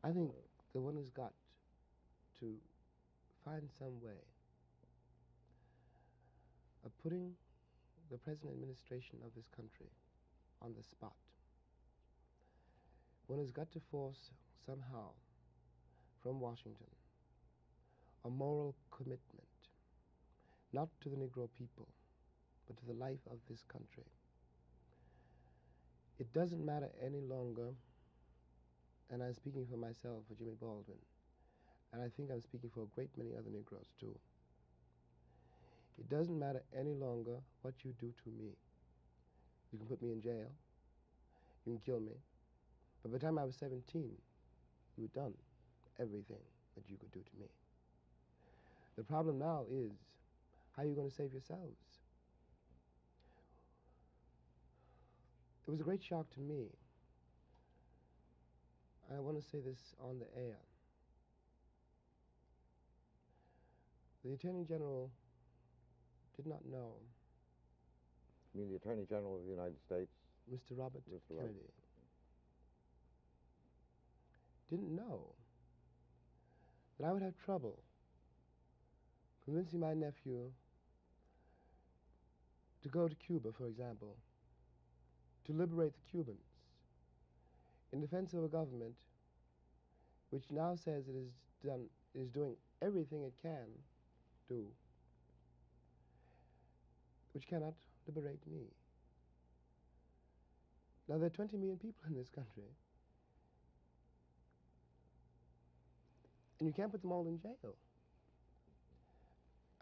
I think that one has got to find some way of putting the present administration of this country on the spot. One has got to force somehow from Washington a moral commitment, not to the Negro people, but to the life of this country. It doesn't matter any longer, and I'm speaking for myself, for Jimmy Baldwin, and I think I'm speaking for a great many other Negroes too. It doesn't matter any longer what you do to me. You can put me in jail, you can kill me, but by the time I was 17, you had done everything that you could do to me. The problem now is, how are you going to save yourselves? It was a great shock to me. I want to say this on the air. The Attorney General did not know. You mean the Attorney General of the United States? Mr. Robert Kennedy. Didn't know that I would have trouble convincing my nephew to go to Cuba, for example, to liberate the Cubans in defense of a government which now says it is doing everything it can do, which cannot liberate me. Now, there are 20 million people in this country, and you can't put them all in jail.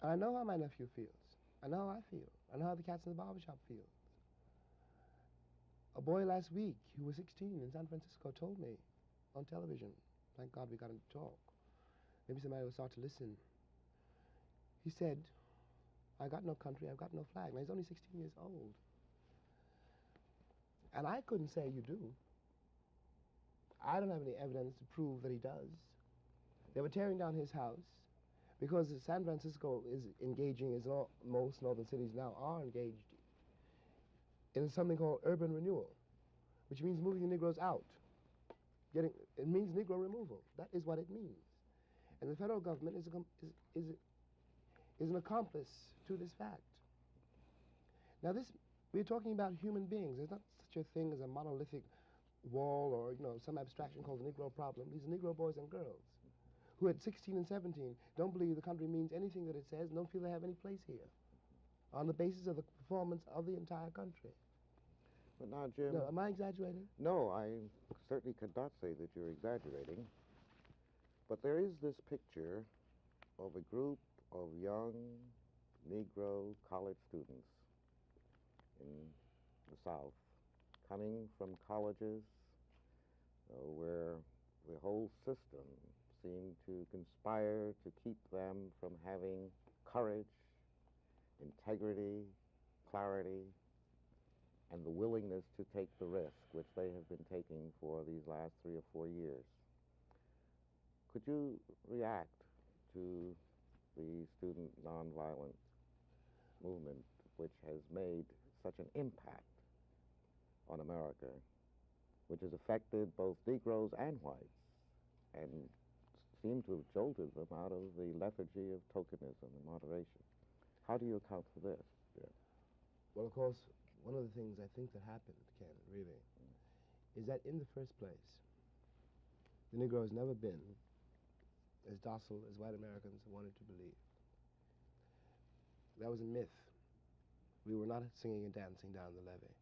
And I know how my nephew feels. I know how I feel. I know how the cats in the barbershop feel. A boy last week who was 16 in San Francisco told me on television, thank God we got him to talk. Maybe somebody will start to listen. He said, I got no country, I've got no flag. Now, he's only 16 years old. And I couldn't say you do. I don't have any evidence to prove that he does. They were tearing down his house because San Francisco is engaging, as most northern cities now are engaged, in something called urban renewal, which means moving the Negroes out. It means Negro removal. That is what it means. And the federal government is an accomplice to this fact. Now, we're talking about human beings. There's not such a thing as a monolithic wall or, some abstraction called the Negro problem. These are Negro boys and girls who at 16 and 17 don't believe the country means anything that it says and don't feel they have any place here on the basis of the performance of the entire country. But now, Jim... No, am I exaggerating? No, I certainly could not say that you're exaggerating. But there is this picture of a group of young Negro college students in the South coming from colleges where the whole system seemed to conspire to keep them from having courage, integrity, clarity, and the willingness to take the risk, which they have been taking for these last 3 or 4 years. Could you react to the student nonviolent movement, which has made such an impact on America, which has affected both Negroes and whites, and seemed to have jolted them out of the lethargy of tokenism and moderation? How do you account for this? Yeah. Well, of course, one of the things I think that happened, Ken, really, is that in the first place, the Negro has never been as docile as white Americans wanted to believe. That was a myth. We were not singing and dancing down the levee.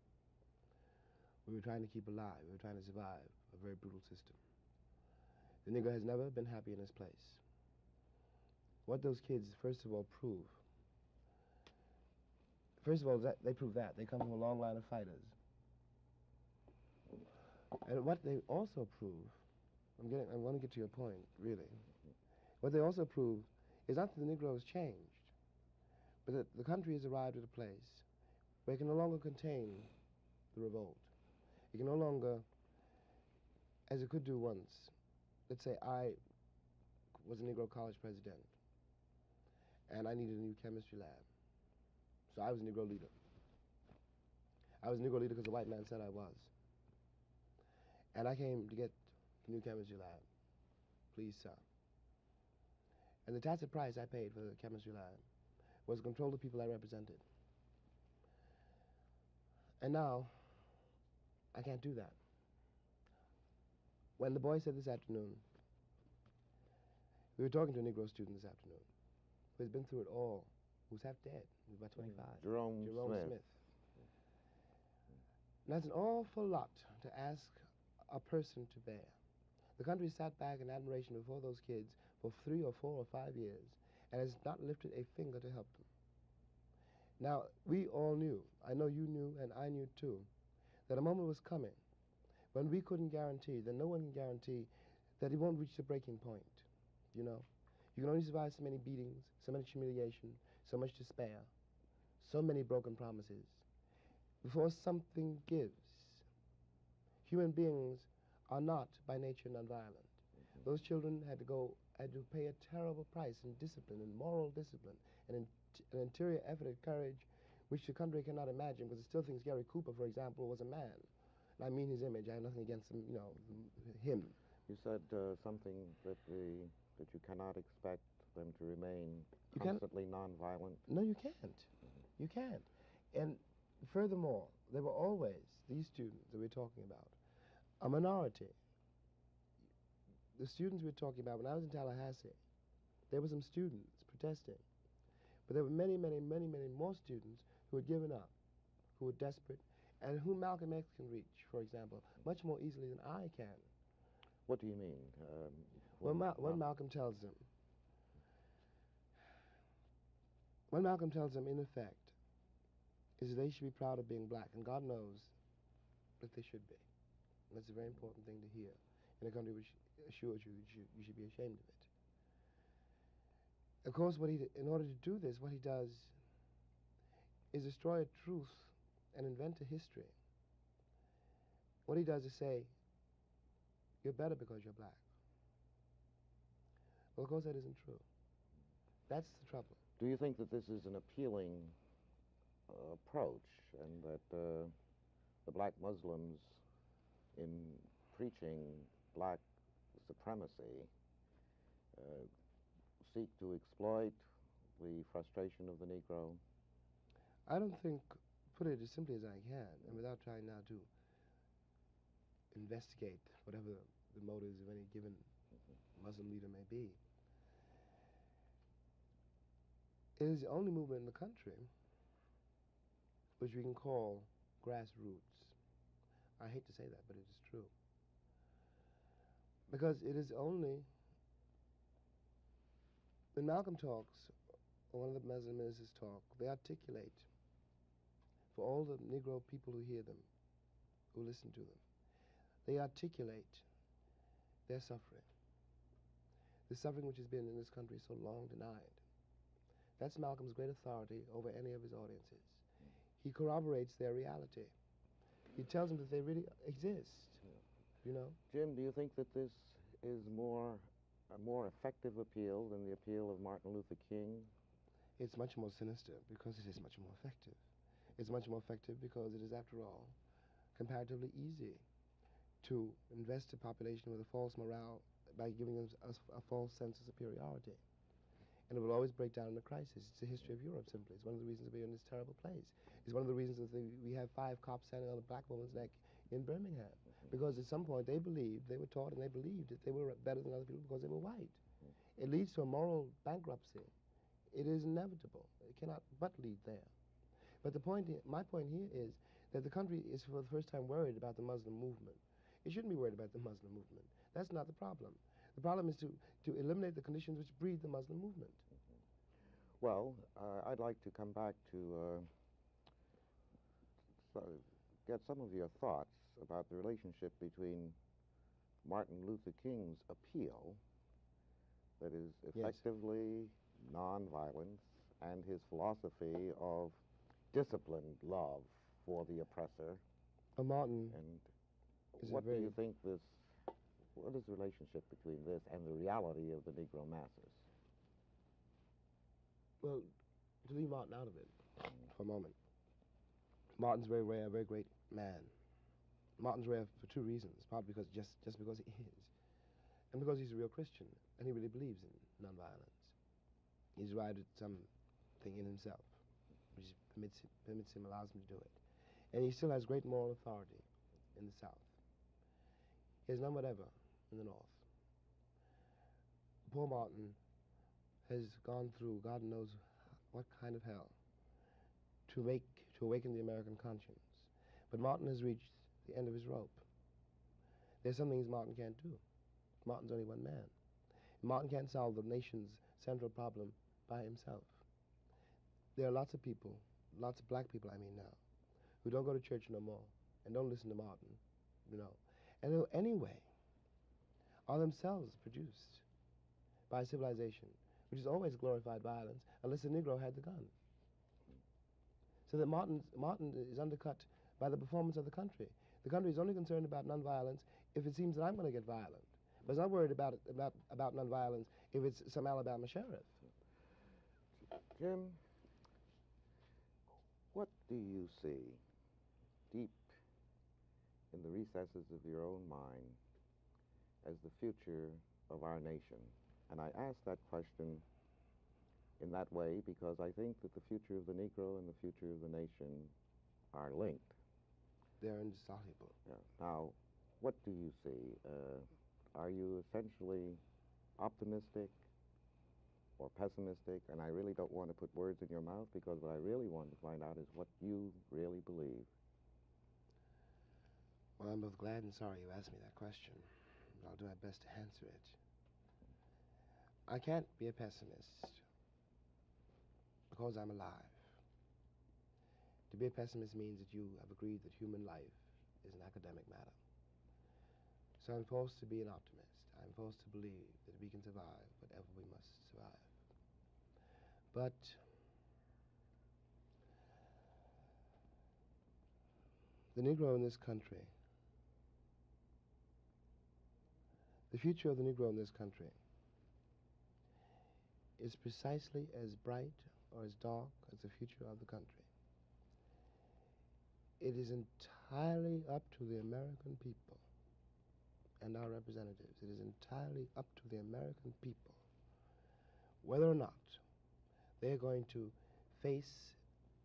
We were trying to keep alive. We were trying to survive a very brutal system. The Negro has never been happy in his place. What those kids, first of all, prove, they prove that. They come from a long line of fighters. And what they also prove, I want to get to your point, really. What they also prove is not that the Negro has changed, but that the country has arrived at a place where it can no longer contain the revolt. It can no longer, as it could do once, let's say I was a Negro college president, and I needed a new chemistry lab. So I was a Negro leader. I was a Negro leader because the white man said I was. And I came to get the new chemistry lab. Please, sir. And the tacit price I paid for the chemistry lab was to control the people I represented. And now, I can't do that. When the boy said this afternoon, we were talking to a Negro student this afternoon who has been through it all, who's half dead, who's about 25. Jerome Smith. And that's an awful lot to ask a person to bear. The country sat back in admiration before those kids for 3 or 4 or 5 years and has not lifted a finger to help them. Now, we all knew, I know you knew and I knew too, that a moment was coming when we couldn't guarantee, that no one can guarantee, that it won't reach the breaking point, you know? You can only survive so many beatings, so much humiliation, so much despair, so many broken promises, before something gives. Human beings are not by nature nonviolent. Those children had to pay a terrible price in discipline, in moral discipline, and an interior effort and courage which the country cannot imagine, because it still thinks Gary Cooper, for example, was a man. And I mean his image. I have nothing against him, him. You said something that you cannot expect them to remain constantly nonviolent. No, you can't. You can't. And furthermore, there were always, these students that we're talking about, a minority. The students we're talking about, when I was in Tallahassee, there were some students protesting. But there were many, many, many, many more students who had given up, who were desperate, and whom Malcolm X can reach, for example, much more easily than I can. What do you mean? What Malcolm tells them, in effect, is they should be proud of being black, and God knows that they should be. And that's a very important thing to hear in a country which assures you you should be ashamed of it. Of course, in order to do this, what he does is destroy a truth and invent a history. What he does is say, you're better because you're black. Well, of course, that isn't true. That's the trouble. Do you think that this is an appealing approach, and that the black Muslims, in preaching black supremacy, seek to exploit the frustration of the Negro? I don't think, put it as simply as I can, and without trying now to investigate whatever the motives of any given Muslim leader may be, it is the only movement in the country which we can call grassroots. I hate to say that, but it is true. Because it is only, when Malcolm talks, or one of the Muslim ministers talk, they articulate for all the Negro people who hear them, who listen to them, they articulate their suffering. The suffering which has been in this country so long denied. That's Malcolm's great authority over any of his audiences. He corroborates their reality. He tells them that they really exist, you know? Jim, do you think that this is a more effective appeal than the appeal of Martin Luther King? It's much more sinister because it is much more effective. It's much more effective because it is, after all, comparatively easy to invest a population with a false morale by giving them a false sense of superiority. And it will always break down in a crisis. It's the history of Europe, simply. It's one of the reasons we're in this terrible place. It's one of the reasons that we have 5 cops standing on a black woman's neck in Birmingham. Because at some point they were taught and they believed that they were better than other people because they were white. It leads to a moral bankruptcy. It is inevitable. It cannot but lead there. But my point here is that the country is for the first time worried about the Muslim movement. It shouldn't be worried about the Muslim movement. That's not the problem. The problem is to eliminate the conditions which breed the Muslim movement. Well, I'd like to come back to get some of your thoughts about the relationship between Martin Luther King's appeal, that is effectively nonviolence, and his philosophy of disciplined love for the oppressor. Martin. And what do you think what is the relationship between this and the reality of the Negro masses? Well, to leave Martin out of it for a moment, Martin's very rare, very great man. Martin's rare for 2 reasons, partly because just because he is, and because he's a real Christian, and he really believes in nonviolence. He's arrived at something in himself, which permits him, allows him to do it. And he still has great moral authority in the South. He has none whatever in the North. Poor Martin has gone through God knows what kind of hell to awaken the American conscience. But Martin has reached the end of his rope. There's some things Martin can't do. Martin's only one man. Martin can't solve the nation's central problem by himself. There are lots of people, lots of black people I mean now, who don't go to church no more and don't listen to Martin, and who anyway are themselves produced by a civilization which has always glorified violence unless the Negro had the gun. So that Martin is undercut by the performance of the country. The country is only concerned about nonviolence if it seems that I'm going to get violent. But it's not worried about nonviolence if it's some Alabama sheriff. Jim, what do you see deep in the recesses of your own mind as the future of our nation? And I ask that question in that way because I think that the future of the Negro and the future of the nation are linked. They're indissoluble. Yeah. Now, what do you see? Are you essentially optimistic or pessimistic? And I really don't want to put words in your mouth because what I really want to find out is what you really believe. Well, I'm both glad and sorry you asked me that question, but I'll do my best to answer it. I can't be a pessimist because I'm alive. To be a pessimist means that you have agreed that human life is an academic matter. So I'm forced to be an optimist. I'm forced to believe that we can survive whatever we must survive. But the Negro in this country, the future of the Negro in this country is precisely as bright or as dark as the future of the country. It is entirely up to the American people and our representatives. It is entirely up to the American people whether or not they're going to face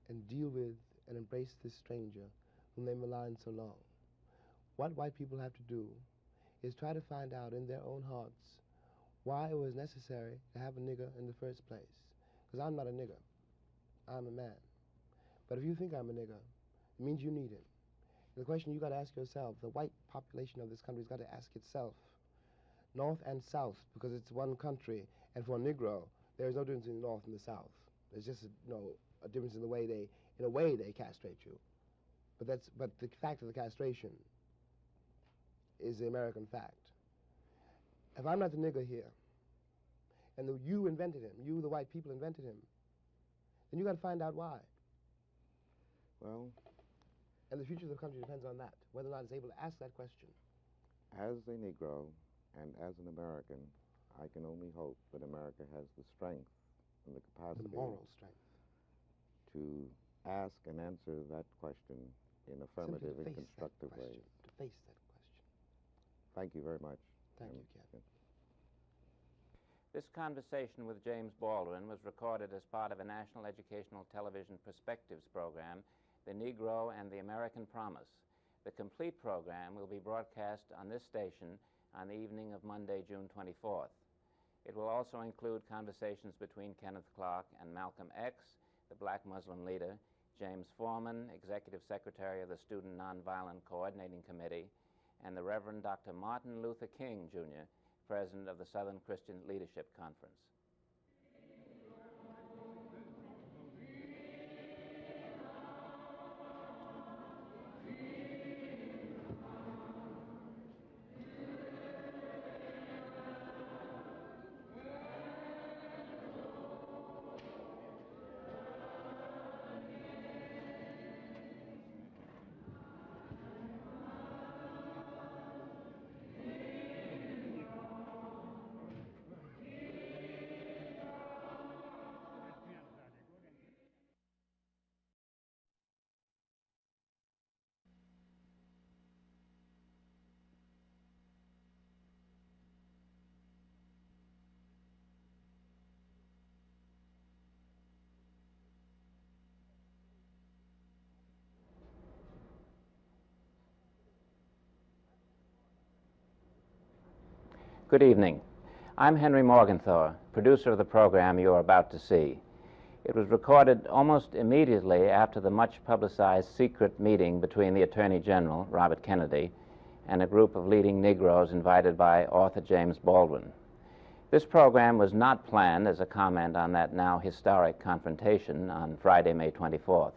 and deal with and embrace this stranger whom they maligned so long. What white people have to do is try to find out in their own hearts why it was necessary to have a nigger in the first place. Because I'm not a nigger. I'm a man. But if you think I'm a nigger, it means you need him. The question you got to ask yourself, the white population of this country has got to ask itself, North and South, because it's one country, and for a Negro, there is no difference in the North and the South. There's just a difference in the way they castrate you. But the fact of the castration is the American fact. If I'm not the nigger here, and you invented him, you, the white people, invented him, then you got to find out why. Well, and the future of the country depends on that, whether or not it's able to ask that question. As a Negro and as an American, I can only hope that America has the strength and the capacity, the moral strength, to ask and answer that question in affirmative and constructive ways. To face that question. Thank you very much. Thank you, Ken. This conversation with James Baldwin was recorded as part of a National Educational Television Perspectives program, The Negro and the American Promise. The complete program will be broadcast on this station on the evening of Monday, June 24th. It will also include conversations between Kenneth Clark and Malcolm X, the black Muslim leader, James Foreman, Executive Secretary of the Student Nonviolent Coordinating Committee, and the Reverend Dr. Martin Luther King, Jr., President of the Southern Christian Leadership Conference. Good evening. I'm Henry Morgenthau, producer of the program you are about to see. It was recorded almost immediately after the much publicized secret meeting between the Attorney General, Robert Kennedy, and a group of leading Negroes invited by author James Baldwin. This program was not planned as a comment on that now historic confrontation on Friday, May 24th.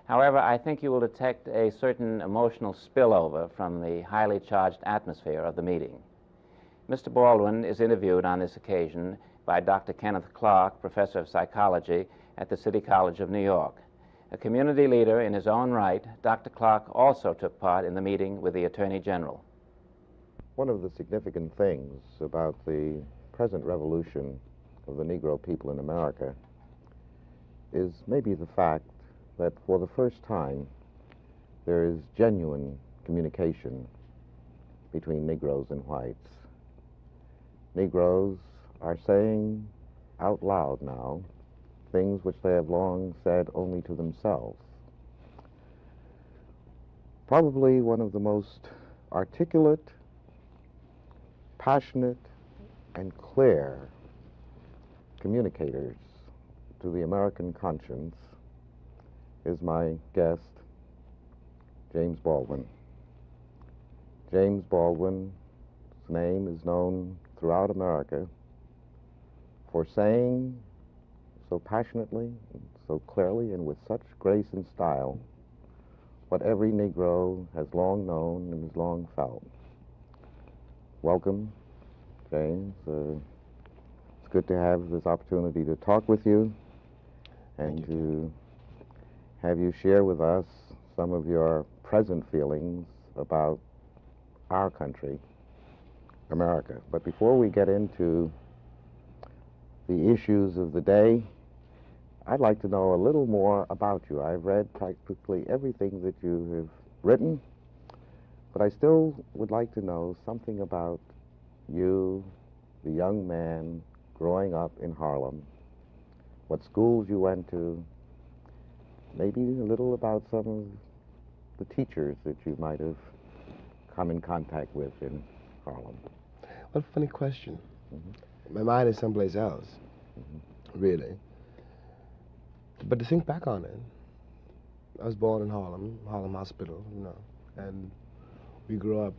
However, I think you will detect a certain emotional spillover from the highly charged atmosphere of the meeting. Mr. Baldwin is interviewed on this occasion by Dr. Kenneth Clark, Professor of Psychology at the City College of New York. A community leader in his own right, Dr. Clark also took part in the meeting with the Attorney General. One of the significant things about the present revolution of the Negro people in America is maybe the fact that for the first time there is genuine communication between Negroes and whites. Negroes are saying out loud now things which they have long said only to themselves. Probably one of the most articulate, passionate, and clear communicators to the American conscience is my guest, James Baldwin. James Baldwin's name is known throughout America for saying so passionately, so clearly, and with such grace and style what every Negro has long known and has long felt. Welcome, James. It's good to have this opportunity to talk with you and to have you share with us some of your present feelings about our country, America. But before we get into the issues of the day, I'd like to know a little more about you. I've read practically everything that you have written, but I still would like to know something about you, the young man growing up in Harlem, what schools you went to, maybe a little about some of the teachers that you might have come in contact with in Harlem. What a funny question. My mind is someplace else, really. But to think back on it, I was born in Harlem Hospital, you know, and we grew up,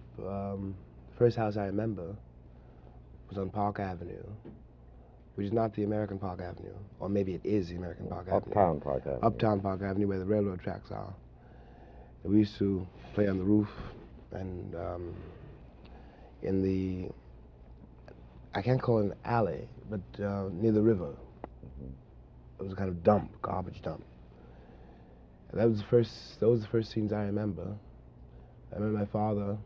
first house I remember was on Park Avenue, which is not the American Park Avenue, or maybe it is the American Park Avenue. Uptown Park Avenue. Uptown Park Avenue, where the railroad tracks are. And we used to play on the roof and in the, I can't call it an alley, but near the river. It was a kind of dump, garbage dump. And those were the first scenes I remember. I remember my father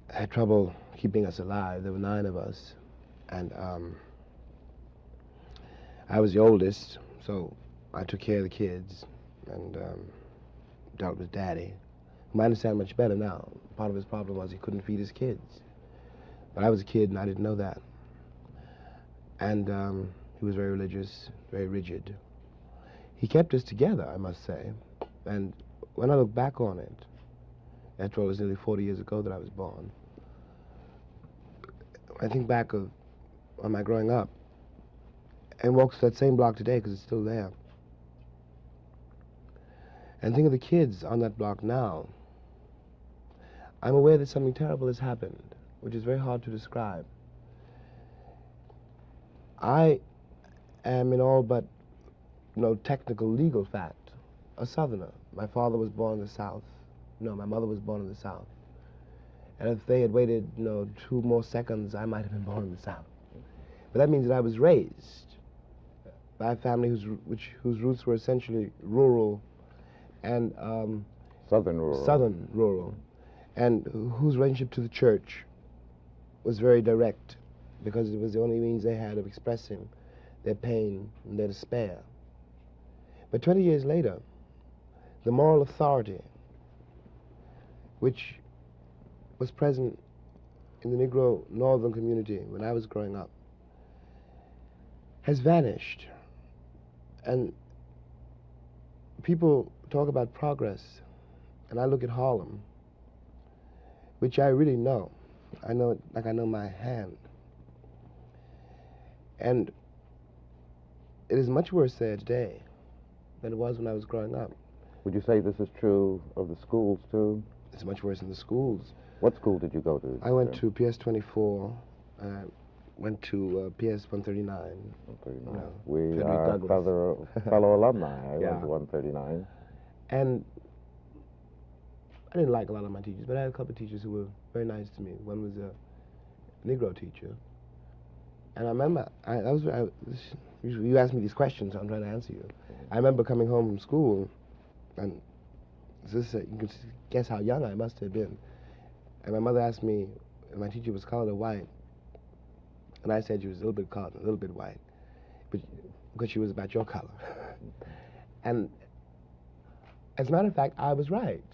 had trouble keeping us alive. There were 9 of us. And I was the oldest, so I took care of the kids and dealt with Daddy, whom I understand much better now. Part of his problem was he couldn't feed his kids. But I was a kid and I didn't know that. And he was very religious, very rigid. He kept us together, I must say. And when I look back on it, after all, it was nearly 40 years ago that I was born, I think back on my growing up and walk that same block today because it's still there. And think of the kids on that block now. I'm aware that something terrible has happened, which is very hard to describe. I am in all but no technical legal fact a Southerner. My father was born in the South. No, my mother was born in the South. And if they had waited, 2 more seconds, I might have been born in the South. But that means that I was raised by a family whose roots were essentially rural and Southern rural. Southern rural, and whose relationship to the church was very direct, because it was the only means they had of expressing their pain and their despair. But 20 years later, the moral authority which was present in the Negro northern community when I was growing up has vanished. And people talk about progress, and I look at Harlem, which I really know. I know it like I know my hand. And it is much worse there today than it was when I was growing up. Would you say this is true of the schools, too? It's much worse in the schools. What school did you go to? I went to PS 24, went to PS 139. 139. We are fellow alumni. I went to 139. And I didn't like a lot of my teachers, but I had a couple of teachers who were very nice to me. One was a Negro teacher. And I remember, you asked me these questions, so I'm trying to answer you. I remember coming home from school, and you can guess how young I must have been. And my mother asked me if my teacher was colored or white. And I said she was a little bit colored, a little bit white, but because she was about your color. And as a matter of fact, I was right.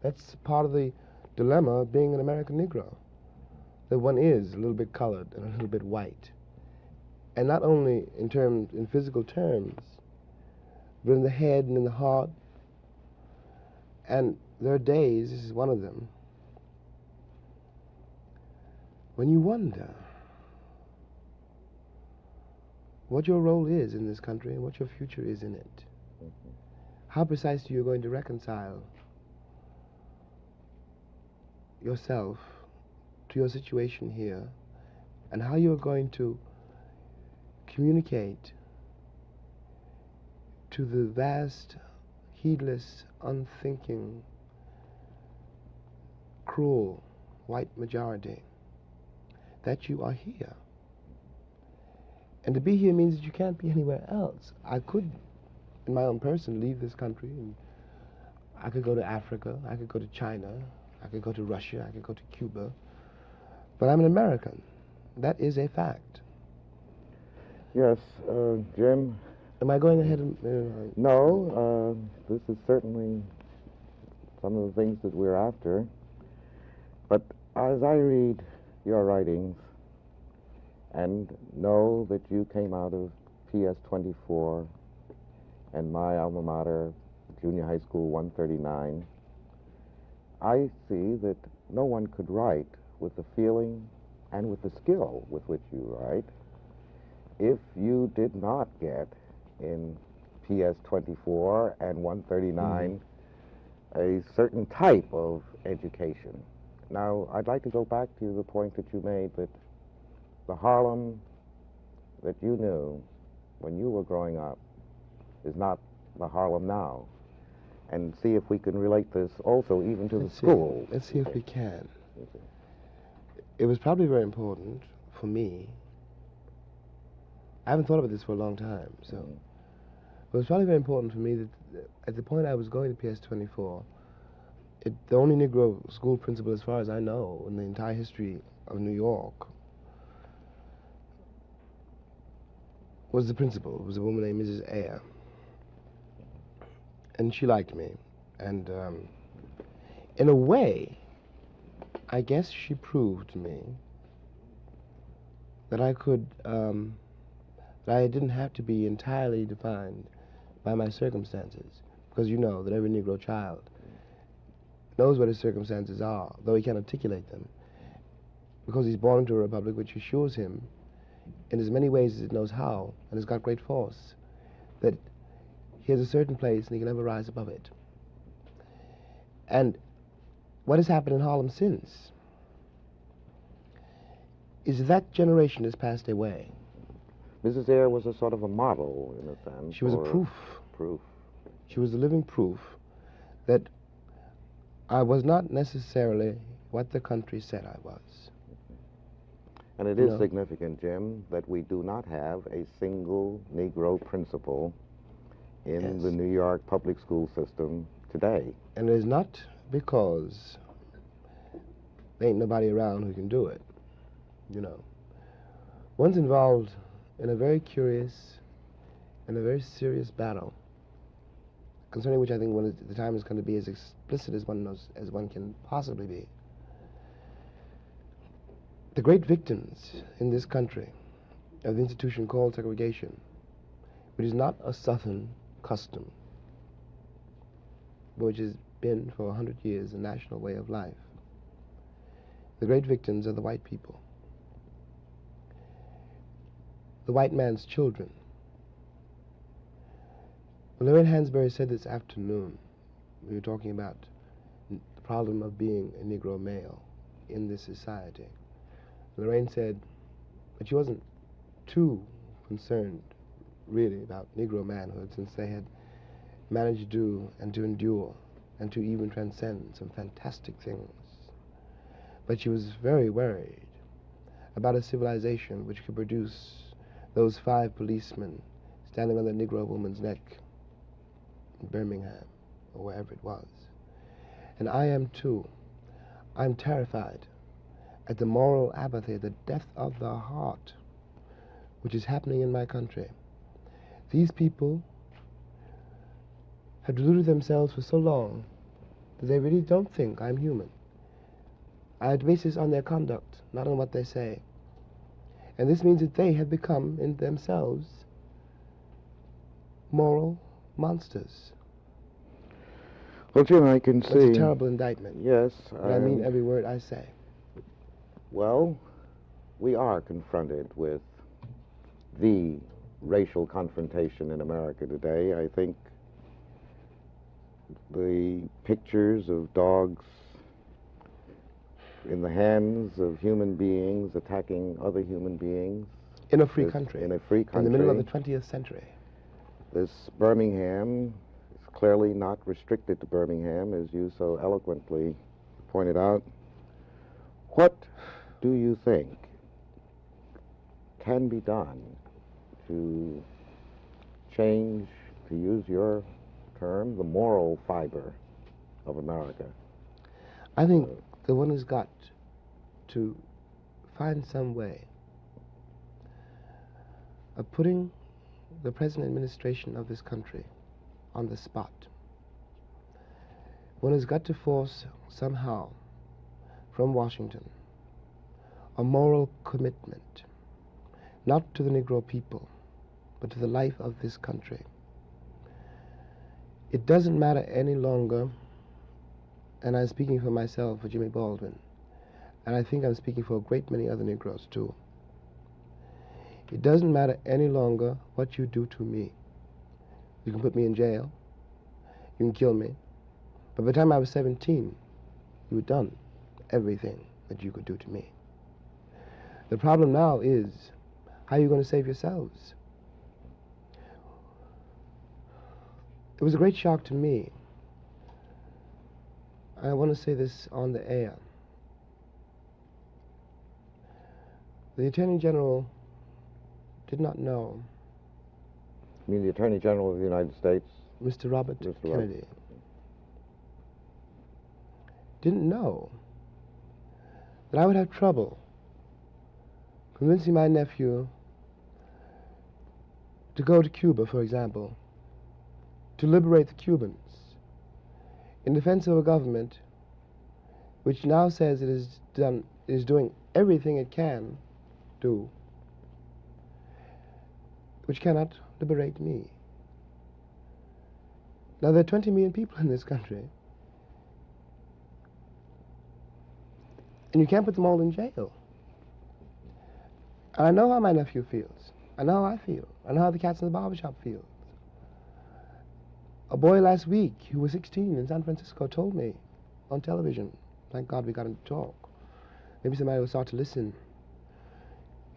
That's part of the dilemma of being an American Negro, that one is a little bit colored and a little bit white. And not only in physical terms, but in the head and in the heart. And there are days, this is one of them, when you wonder what your role is in this country and what your future is in it. How precisely you're going to reconcile yourself to your situation here, and how you're going to communicate to the vast, heedless, unthinking, cruel white majority that you are here. And to be here means that you can't be anywhere else. I could, in my own person, leave this country, and I could go to Africa, I could go to China, I could go to Russia, I could go to Cuba, but I'm an American. That is a fact. Yes, Jim. Am I going ahead and... No, this is certainly some of the things that we're after. But as I read your writings and know that you came out of PS 24 and my alma mater, Junior High School 139, I see that no one could write with the feeling and with the skill with which you write if you did not get in PS 24 and 139 a certain type of education. Now, I'd like to go back to the point that you made that the Harlem that you knew when you were growing up is not the Harlem now, and see if we can relate this also even to the school. Let's see if we can. It was probably very important for me. I haven't thought about this for a long time, so it was probably very important for me that at the point I was going to PS 24, the only Negro school principal, as far as I know, in the entire history of New York, was the principal. It was a woman named Mrs. Ayer. And she liked me. And in a way, I guess she proved to me that I could that I didn't have to be entirely defined by my circumstances, because you know that every Negro child knows what his circumstances are, though he can't articulate them, because he's born into a republic which assures him, in as many ways as it knows how, and has got great force, that he has a certain place and he can never rise above it. And what has happened in Harlem since is that generation has passed away. Mrs. Eyre was a sort of a model, in a sense. She was a proof. Proof. She was a living proof that I was not necessarily what the country said I was. And it is significant, Jim, that we do not have a single Negro principal in the New York public school system today. And it is not because there ain't nobody around who can do it, you know. One's involved in a very curious and a very serious battle, concerning which I think the time is going to be as explicit as one can possibly be. The great victims in this country of the institution called segregation, which is not a Southern custom, but which has been for 100 years a national way of life. The great victims are the white people, the white man's children. Well, Lorraine Hansberry said this afternoon, we were talking about the problem of being a Negro male in this society. Lorraine said that she wasn't too concerned, really, about Negro manhood, since they had managed to do and to endure and to even transcend some fantastic things. But she was very worried about a civilization which could produce those 5 policemen standing on the Negro woman's neck in Birmingham, or wherever it was. And I am too. I'm terrified at the moral apathy, the death of the heart, which is happening in my country. These people have deluded themselves for so long that they really don't think I'm human. I base this on their conduct, not on what they say. And this means that they have become, in themselves, moral monsters. Well, Jim, I can see... That's a terrible indictment. Yes. But I mean every word I say. Well, we are confronted with the racial confrontation in America today. I think the pictures of dogs in the hands of human beings attacking other human beings. In a free country. In a free country. In the middle of the 20th century. This Birmingham is clearly not restricted to Birmingham, as you so eloquently pointed out. What do you think can be done to change, to use your term, the moral fiber of America? I think the one has got to find some way of putting the present administration of this country on the spot. One has got to force somehow from Washington a moral commitment, not to the Negro people, but to the life of this country. It doesn't matter any longer, and I'm speaking for myself, for Jimmy Baldwin, and I think I'm speaking for a great many other Negroes too. It doesn't matter any longer what you do to me. You can put me in jail, you can kill me, but by the time I was 17, you had done everything that you could do to me. The problem now is, how are you going to save yourselves? It was a great shock to me. I want to say this on the air. The Attorney General did not know. You mean the Attorney General of the United States? Mr. Robert Kennedy. Didn't know that I would have trouble convincing my nephew to go to Cuba, for example, to liberate the Cubans in defense of a government which now says it is doing everything it can do which cannot liberate me. Now, there are 20 million people in this country, and you can't put them all in jail. And I know how my nephew feels. I know how I feel. I know how the cats in the barbershop feel. A boy last week who was 16 in San Francisco told me on television, thank God we got him to talk. Maybe somebody will start to listen.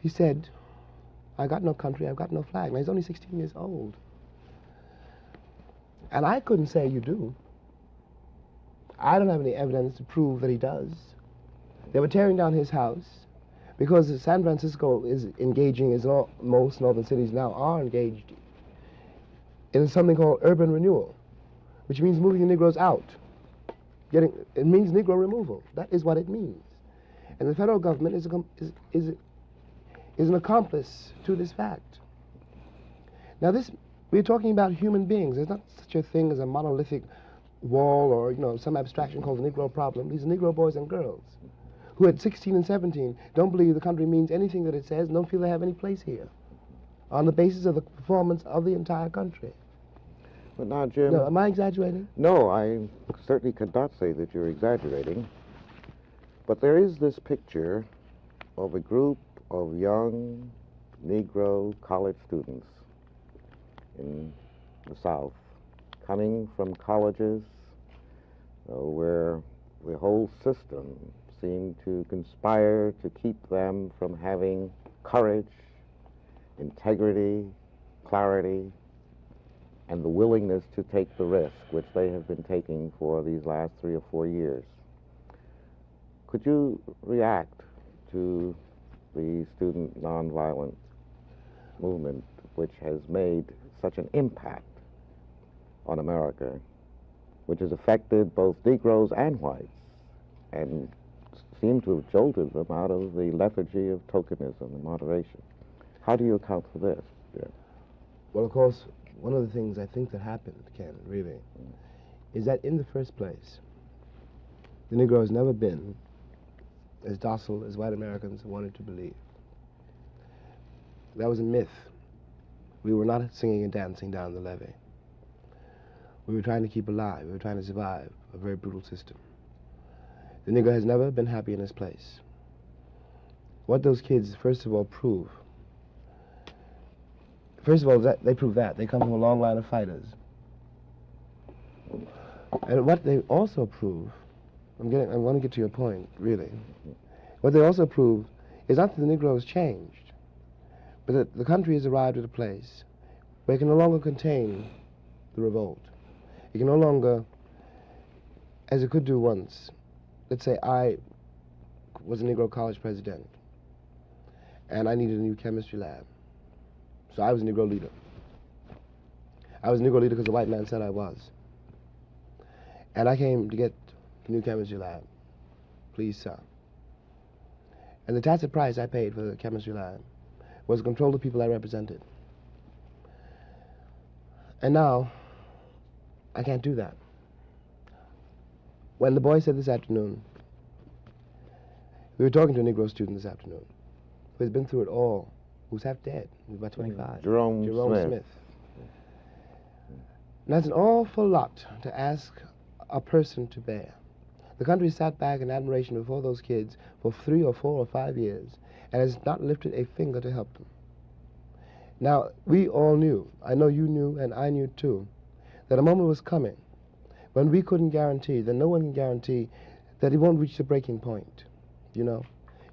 He said, I got no country, I've got no flag. Now, he's only 16 years old. And I couldn't say you do. I don't have any evidence to prove that he does. They were tearing down his house because San Francisco is engaging, as most northern cities now are engaged, in something called urban renewal, which means moving the Negroes out. It means Negro removal. That is what it means. And the federal government is an accomplice to this fact. Now, we're talking about human beings. There's not such a thing as a monolithic wall or, some abstraction called the Negro problem. These are Negro boys and girls who at 16 and 17 don't believe the country means anything that it says and don't feel they have any place here on the basis of the performance of the entire country. But now, Jim... No, am I exaggerating? No, I certainly could not say that you're exaggerating. But there is this picture of a group of young Negro college students in the South coming from colleges where the whole system seemed to conspire to keep them from having courage, integrity, clarity, and the willingness to take the risk, which they have been taking for these last 3 or 4 years. Could you react to the student nonviolent movement, which has made such an impact on America, which has affected both Negroes and whites, and seemed to have jolted them out of the lethargy of tokenism and moderation? How do you account for this? Yeah. Well, of course, one of the things I think that happened, Ken, really, is that in the first place, the Negro has never been as docile as white Americans wanted to believe. That was a myth. We were not singing and dancing down the levee. We were trying to keep alive. We were trying to survive a very brutal system. The Negro has never been happy in his place. What those kids, first of all, prove, they prove that. They come from a long line of fighters. And what they also prove, I want to get to your point, really. What they also prove is not that the Negro has changed, but that the country has arrived at a place where it can no longer contain the revolt. It can no longer, as it could do once, let's say I was a Negro college president, and I needed a new chemistry lab. So I was a Negro leader. I was a Negro leader because the white man said I was. And I came to get the new chemistry lab. Please, sir. And the tacit price I paid for the chemistry lab was to control the people I represented. And now, I can't do that. When the boy said this afternoon, we were talking to a Negro student this afternoon who has been through it all, who's half dead, who's about 25. Jerome Smith. And that's an awful lot to ask a person to bear. The country sat back in admiration before those kids for 3 or 4 or 5 years and has not lifted a finger to help them. Now, we all knew, I know you knew and I knew too, that a moment was coming when we couldn't guarantee, that no one can guarantee, that it won't reach the breaking point, you know.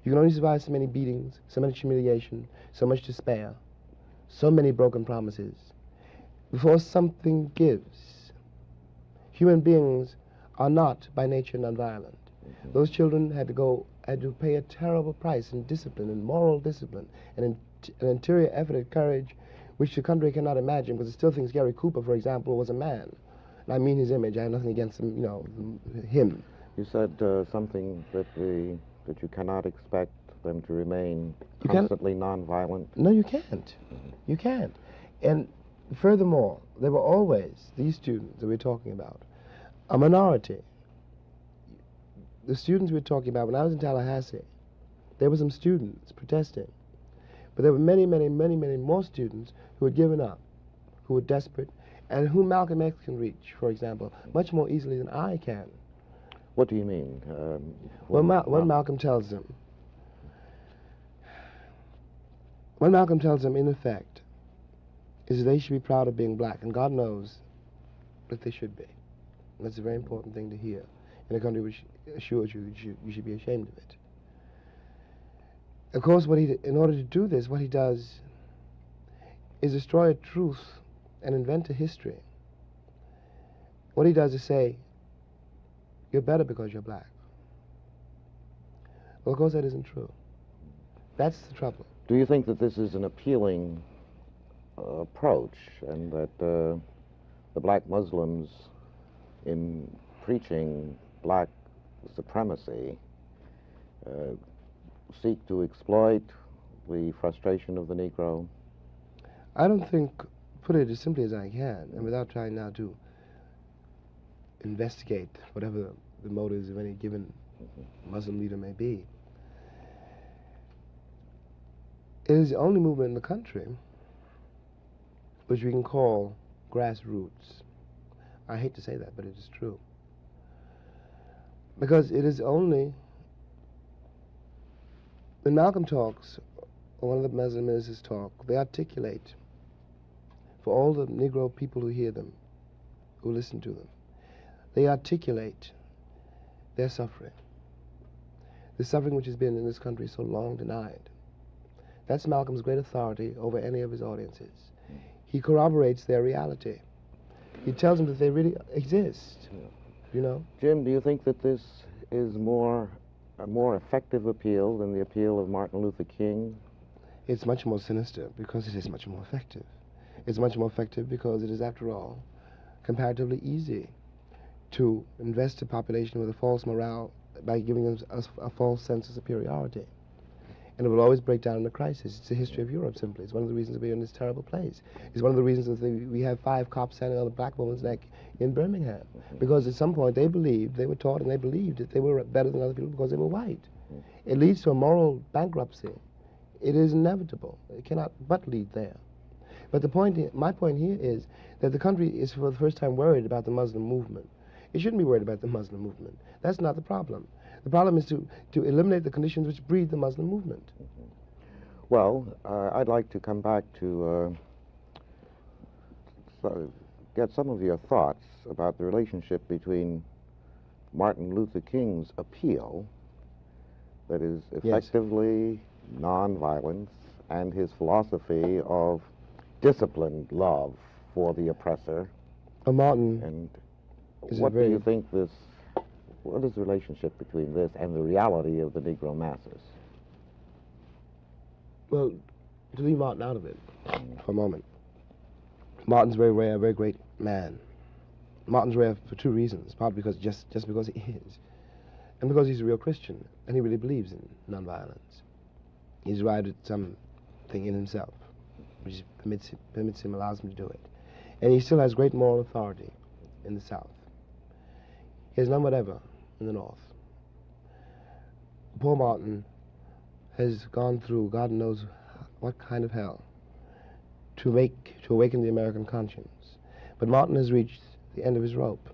You can only survive so many beatings, so much humiliation, so much despair, so many broken promises, before something gives. Human beings are not by nature nonviolent. Those children had to pay a terrible price in discipline, in moral discipline, and an interior effort at courage which the country cannot imagine, because it still thinks Gary Cooper, for example, was a man. And I mean his image. I have nothing against him, him. You said something that you cannot expect them to remain constantly nonviolent. No, you can't. You can't. And furthermore, there were always, these students that we're talking about, a minority. The students we're talking about, when I was in Tallahassee, there were some students protesting. But there were many, many, many, many more students who had given up, who were desperate, and whom Malcolm X can reach, for example, much more easily than I can. What do you mean? What Malcolm tells them, in effect, is that they should be proud of being black, and God knows that they should be. And that's a very important thing to hear in a country which assures you that you should be ashamed of it. Of course, in order to do this, what he does is destroy a truth and invent a history. What he does is say, you're better because you're black. Well, of course, that isn't true. That's the trouble. Do you think that this is an appealing approach, and that the black Muslims, in preaching black supremacy, seek to exploit the frustration of the Negro? I don't think, put it as simply as I can, and without trying now to investigate whatever the motives of any given Muslim leader may be, it is the only movement in the country which we can call grassroots. I hate to say that, but it is true. Because it is only, when Malcolm talks, or one of the Muslim ministers talk, they articulate for all the Negro people who hear them, who listen to them, they articulate their suffering, the suffering which has been in this country so long denied. That's Malcolm's great authority over any of his audiences. He corroborates their reality. He tells them that they really exist, you know? Jim, do you think that this is a more effective appeal than the appeal of Martin Luther King? It's much more sinister because it is much more effective. It's much more effective because it is, after all, comparatively easy to invest a population with a false morale by giving them a false sense of superiority. And it will always break down in a crisis. It's the history of Europe, simply. It's one of the reasons we're in this terrible place. It's one of the reasons that we have 5 cops standing on a black woman's neck in Birmingham. Because at some point they believed, they were taught and they believed that they were better than other people because they were white. It leads to a moral bankruptcy. It is inevitable. It cannot but lead there. But my point here is that the country is for the first time worried about the Muslim movement. It shouldn't be worried about the Muslim movement. That's not the problem. The problem is to eliminate the conditions which breed the Muslim movement. Well, I'd like to come back to get some of your thoughts about the relationship between Martin Luther King's appeal, that is effectively nonviolence, and his philosophy of disciplined love for the oppressor. Martin. And what do you think what is the relationship between this and the reality of the Negro masses? Well, to leave Martin out of it for a moment, Martin's very rare, very great man. Martin's rare for 2 reasons, partly because just because he is, and because he's a real Christian, and he really believes in nonviolence. He's arrived at something in himself, which permits him, allows him to do it. And he still has great moral authority in the South. He has none whatever in the North. Poor Martin has gone through God knows what kind of hell to awaken the American conscience. But Martin has reached the end of his rope.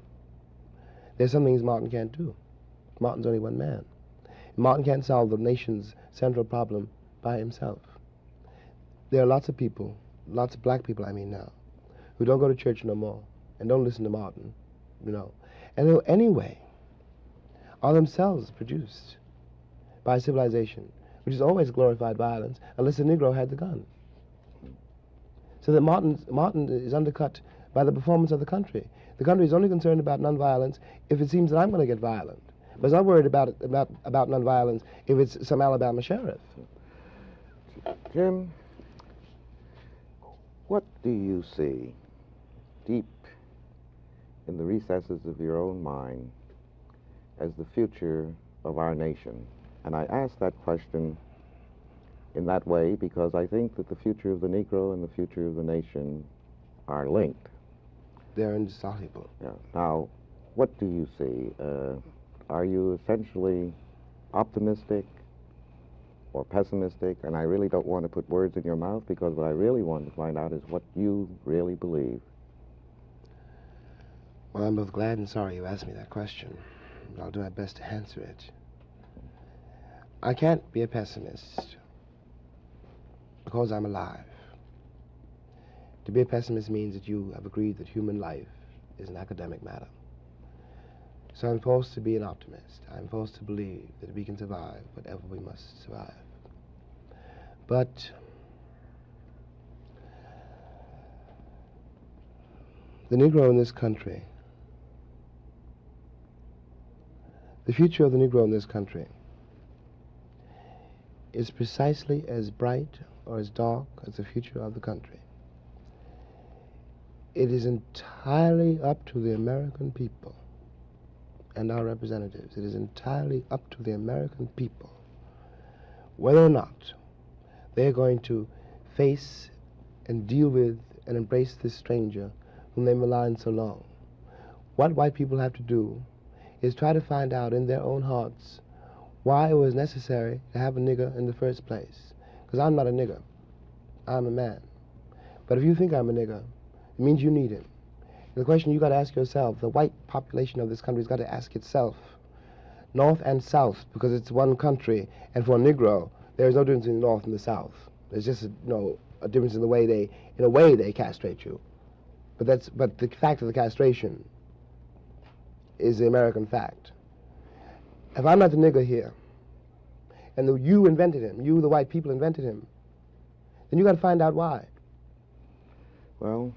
There's some things Martin can't do. Martin's only one man. Martin can't solve the nation's central problem by himself. There are lots of people, lots of black people I mean now, who don't go to church no more and don't listen to Martin, you know, and who anyway are themselves produced by civilization, which has always glorified violence, unless the Negro had the gun. So that Martin is undercut by the performance of the country. The country is only concerned about nonviolence if it seems that I'm going to get violent. But it's not worried about nonviolence if it's some Alabama sheriff. Jim, what do you see deep in the recesses of your own mind as the future of our nation? And I ask that question in that way because I think that the future of the Negro and the future of the nation are linked. They're indissoluble. Yeah. Now, what do you see? Are you essentially optimistic or pessimistic, and I really don't want to put words in your mouth, because what I really want to find out is what you really believe. Well, I'm both glad and sorry you asked me that question, but I'll do my best to answer it. I can't be a pessimist because I'm alive. To be a pessimist means that you have agreed that human life is an academic matter. So I'm forced to be an optimist. I'm forced to believe that we can survive whatever we must survive. But the Negro in this country, the future of the Negro in this country is precisely as bright or as dark as the future of the country. It is entirely up to the American people and our representatives. It is entirely up to the American people whether or not they're going to face and deal with and embrace this stranger whom they maligned so long. What white people have to do is try to find out in their own hearts why it was necessary to have a nigger in the first place. Because I'm not a nigger. I'm a man. But if you think I'm a nigger, it means you need him. The question you got to ask yourself, the white population of this country has got to ask itself, North and South, because it's one country, and for a Negro, there is no difference in the North and the South. There's just a difference in the way they castrate you. But the fact of the castration is the American fact. If I'm not the nigger here, and you invented him, you, the white people, invented him, then you got to find out why. Well,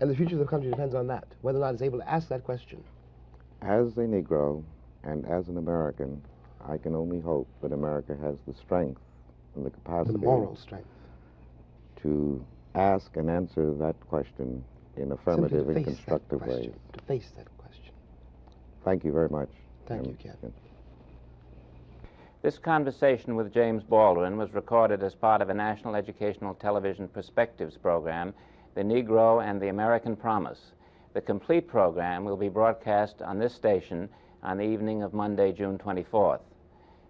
and the future of the country depends on that, whether or not it's able to ask that question. As a Negro and as an American, I can only hope that America has the strength and the capacity, the moral strength, to ask and answer that question in affirmative and constructive ways. To face that question. Thank you very much. Thank you, Ken. This conversation with James Baldwin was recorded as part of a National Educational Television Perspectives program, The Negro and the American Promise. The complete program will be broadcast on this station on the evening of Monday, June 24th.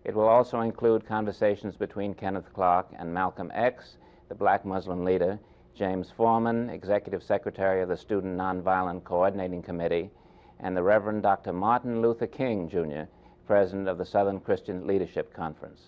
It will also include conversations between Kenneth Clark and Malcolm X, the black Muslim leader, James Foreman, Executive Secretary of the Student Nonviolent Coordinating Committee, and the Reverend Dr. Martin Luther King, Jr., President of the Southern Christian Leadership Conference.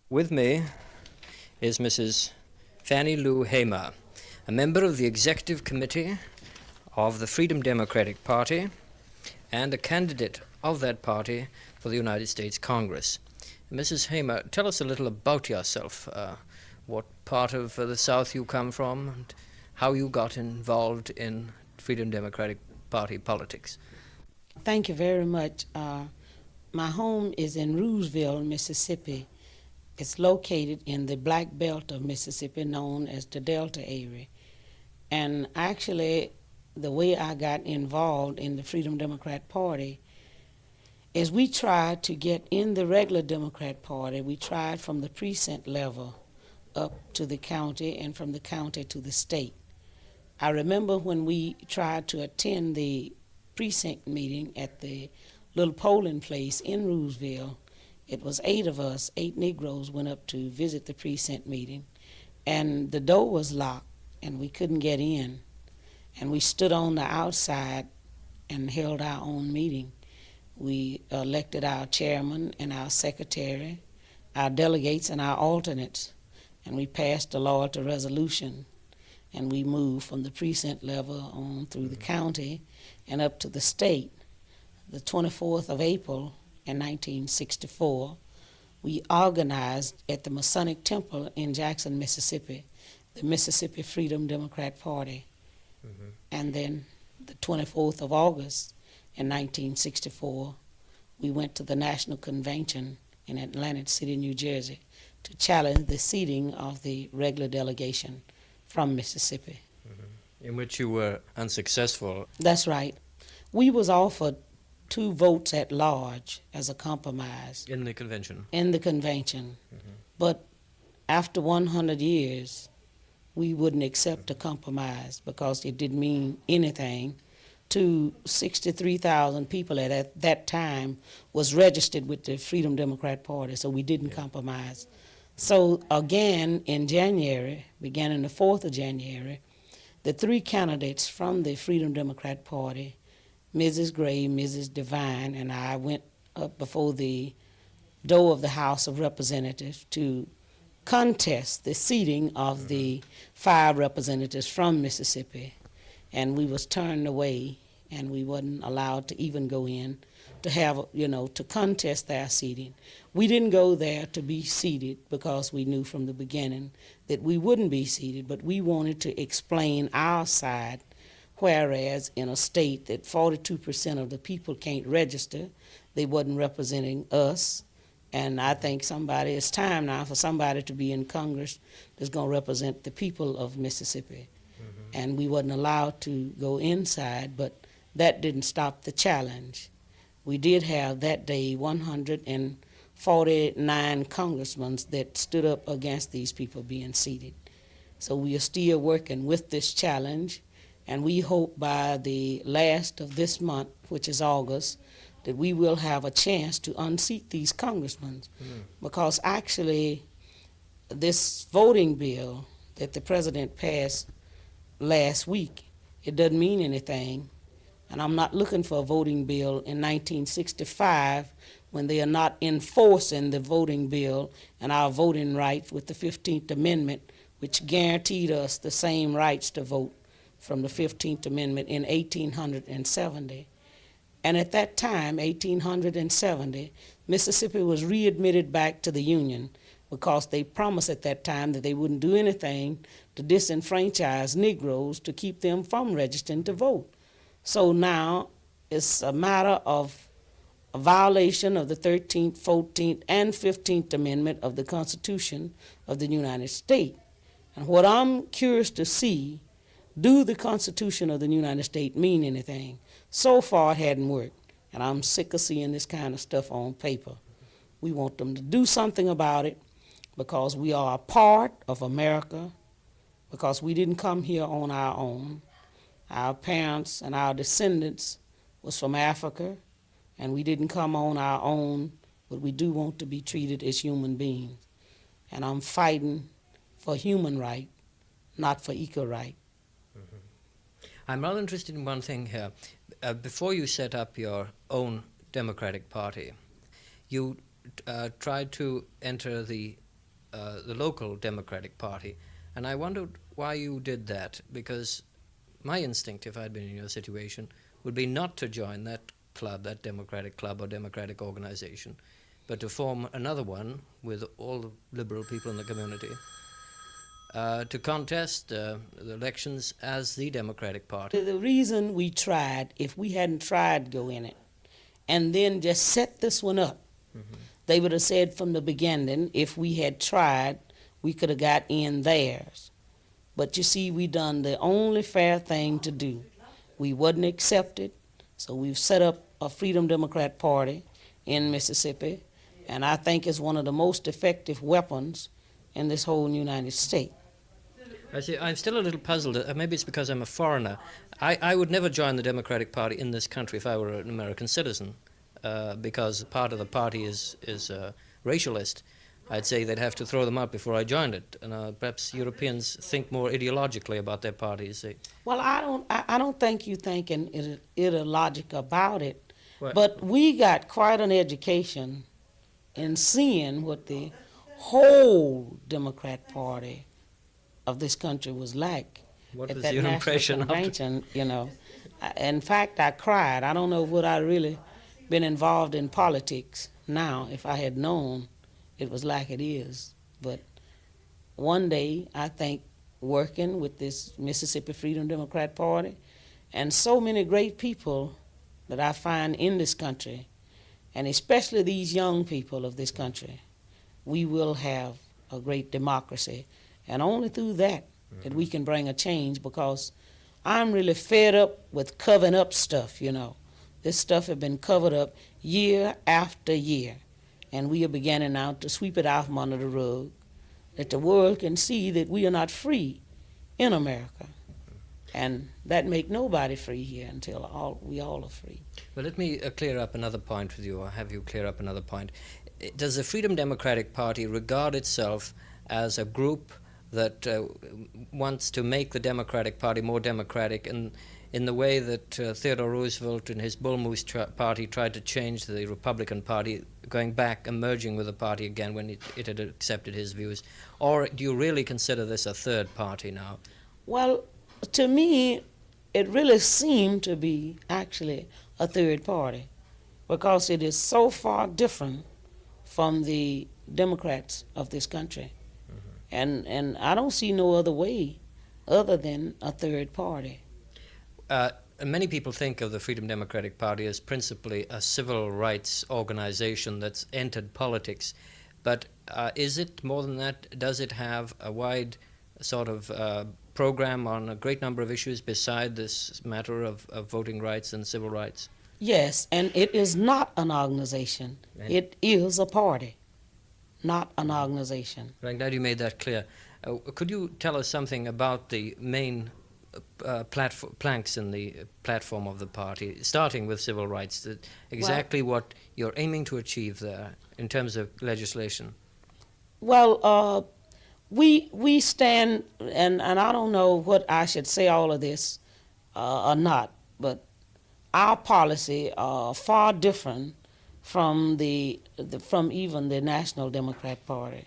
With me is Mrs. Fannie Lou Hamer, a member of the Executive Committee of the Freedom Democratic Party and a candidate of that party for the United States Congress. Mrs. Hamer, tell us a little about yourself, what part of the South you come from, and how you got involved in Freedom Democratic Party politics. Thank you very much. My home is in Rooseville, Mississippi. It's located in the Black Belt of Mississippi, known as the Delta area. And actually, the way I got involved in the Freedom Democrat Party is we tried to get in the regular Democrat Party. We tried from the precinct level up to the county and from the county to the state. I remember when we tried to attend the precinct meeting at the little polling place in Rooseville, It was 8 of us, 8 Negroes, went up to visit the precinct meeting, and the door was locked, and we couldn't get in. And we stood on the outside and held our own meeting. We elected our chairman and our secretary, our delegates and our alternates, and we passed the loyalty resolution. And we moved from the precinct level on through the county and up to the state. The 24th of April in 1964, we organized at the Masonic Temple in Jackson, Mississippi, the Mississippi Freedom Democrat Party. And then the 24th of August in 1964, we went to the National Convention in Atlantic City, New Jersey, to challenge the seating of the regular delegation from Mississippi. In which you were unsuccessful. That's right. We was offered 2 votes at large as a compromise. In the convention? In the convention. But after 100 years, we wouldn't accept a compromise because it didn't mean anything to 63,000 people at that time was registered with the Freedom Democrat Party, so we didn't compromise. So again, in January, beginning the 4th of January, the 3 candidates from the Freedom Democrat Party, Mrs. Gray, Mrs. Devine, and I went up before the door of the House of Representatives to contest the seating of the 5 representatives from Mississippi. And we was turned away, and we wasn't allowed to even go in to have, to contest their seating. We didn't go there to be seated because we knew from the beginning that we wouldn't be seated, but we wanted to explain our side, whereas in a state that 42% of the people can't register, they wasn't representing us. And I think it's time now for somebody to be in Congress that's going to represent the people of Mississippi. And we wasn't allowed to go inside, but that didn't stop the challenge. We did have that day 149 congressmen that stood up against these people being seated. So we are still working with this challenge, and we hope by the last of this month, which is August, that we will have a chance to unseat these congressmen. Because actually, this voting bill that the president passed last week, it doesn't mean anything. And I'm not looking for a voting bill in 1965 when they are not enforcing the voting bill and our voting rights with the 15th Amendment, which guaranteed us the same rights to vote from the 15th Amendment in 1870. And at that time, 1870, Mississippi was readmitted back to the Union because they promised at that time that they wouldn't do anything to disenfranchise Negroes to keep them from registering to vote. So now it's a matter of a violation of the 13th, 14th, and 15th Amendment of the Constitution of the United States. And what I'm curious to see, do the Constitution of the United States mean anything? So far it hadn't worked, and I'm sick of seeing this kind of stuff on paper. We want them to do something about it because we are a part of America, because we didn't come here on our own. Our parents and our descendants was from Africa, and we didn't come on our own, but we do want to be treated as human beings. And I'm fighting for human right, not for equal right. I'm rather interested in one thing here. Before you set up your own Democratic Party, you tried to enter the local Democratic Party, and I wondered why you did that, because my instinct, if I'd been in your situation, would be not to join that club, that Democratic club or Democratic organization, but to form another one with all the liberal people in the community to contest the elections as the Democratic Party. The reason we tried, if we hadn't tried to go in it and then just set this one up, they would have said from the beginning, if we had tried, we could have got in theirs. But you see, we done the only fair thing to do. We wasn't accepted, so we've set up a Freedom Democrat Party in Mississippi, and I think it's one of the most effective weapons in this whole United States. I see, I'm still a little puzzled. Maybe it's because I'm a foreigner. I would never join the Democratic Party in this country if I were an American citizen. because part of the party is racialist, I'd say they'd have to throw them out before I joined it. And perhaps Europeans think more ideologically about their parties. Well, I don't think you're thinking ideologic about it, Well, but we got quite an education in seeing what the whole Democrat Party of this country was like. What at was that your national impression of it? convention, you know. In fact, I cried. I don't know would I really been involved in politics now if I had known it was like it is. But one day, I think, working with this Mississippi Freedom Democrat Party and so many great people that I find in this country, and especially these young people of this country, we will have a great democracy. And only through that we can bring a change, because I'm really fed up with covering up stuff, you know. This stuff has been covered up year after year, and we are beginning now to sweep it out from under the rug, that the world can see that we are not free in America. And that make nobody free here until we all are free. Well, let me clear up another point with you, or have you clear up another point. Does the Freedom Democratic Party regard itself as a group that wants to make the Democratic Party more democratic in the way that Theodore Roosevelt and his Bull Moose Party tried to change the Republican Party, going back and merging with the party again when it had accepted his views? Or do you really consider this a third party now? Well, to me, it really seemed to be actually a third party, because it is so far different from the Democrats of this country. And I don't see no other way other than a third party. Many people think of the Freedom Democratic Party as principally a civil rights organization that's entered politics. But is it more than that? Does it have a wide sort of program on a great number of issues beside this matter of voting rights and civil rights? Yes, and it is not an organization. It is a party, not an organization. I'm glad you made that clear. Could you tell us something about the main planks in the platform of the party, starting with civil rights, exactly what you're aiming to achieve there in terms of legislation? Well, we stand, and I don't know what I should say all of this or not, but our policy are far different from from even the National Democrat Party.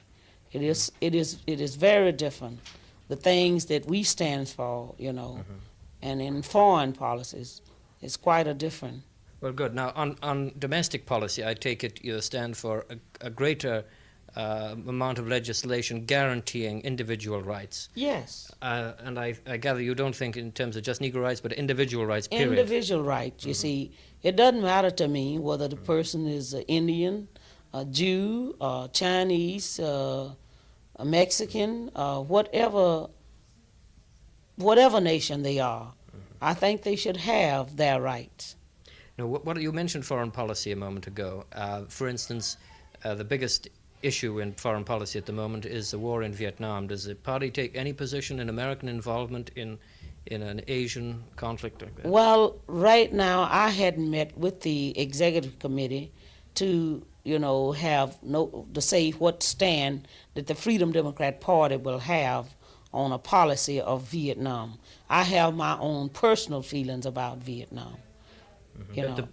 It is very different. The things that we stand for, you know, and in foreign policies, it's quite a different. Well, good. Now, on domestic policy, I take it you stand for a greater amount of legislation guaranteeing individual rights. Yes. And I gather you don't think in terms of just Negro rights, but individual rights, period. Individual rights, you see. It doesn't matter to me whether the person is an Indian, a Jew, a Chinese, a Mexican, whatever nation they are. I think they should have their rights. Now, what you mentioned foreign policy a moment ago. For instance, the biggest issue in foreign policy at the moment is the war in Vietnam. Does the party take any position in American involvement in an Asian conflict like that? Well, right now I hadn't met with the executive committee to, you know, to say what stand that the Freedom Democrat Party will have on a policy of Vietnam. I have my own personal feelings about Vietnam.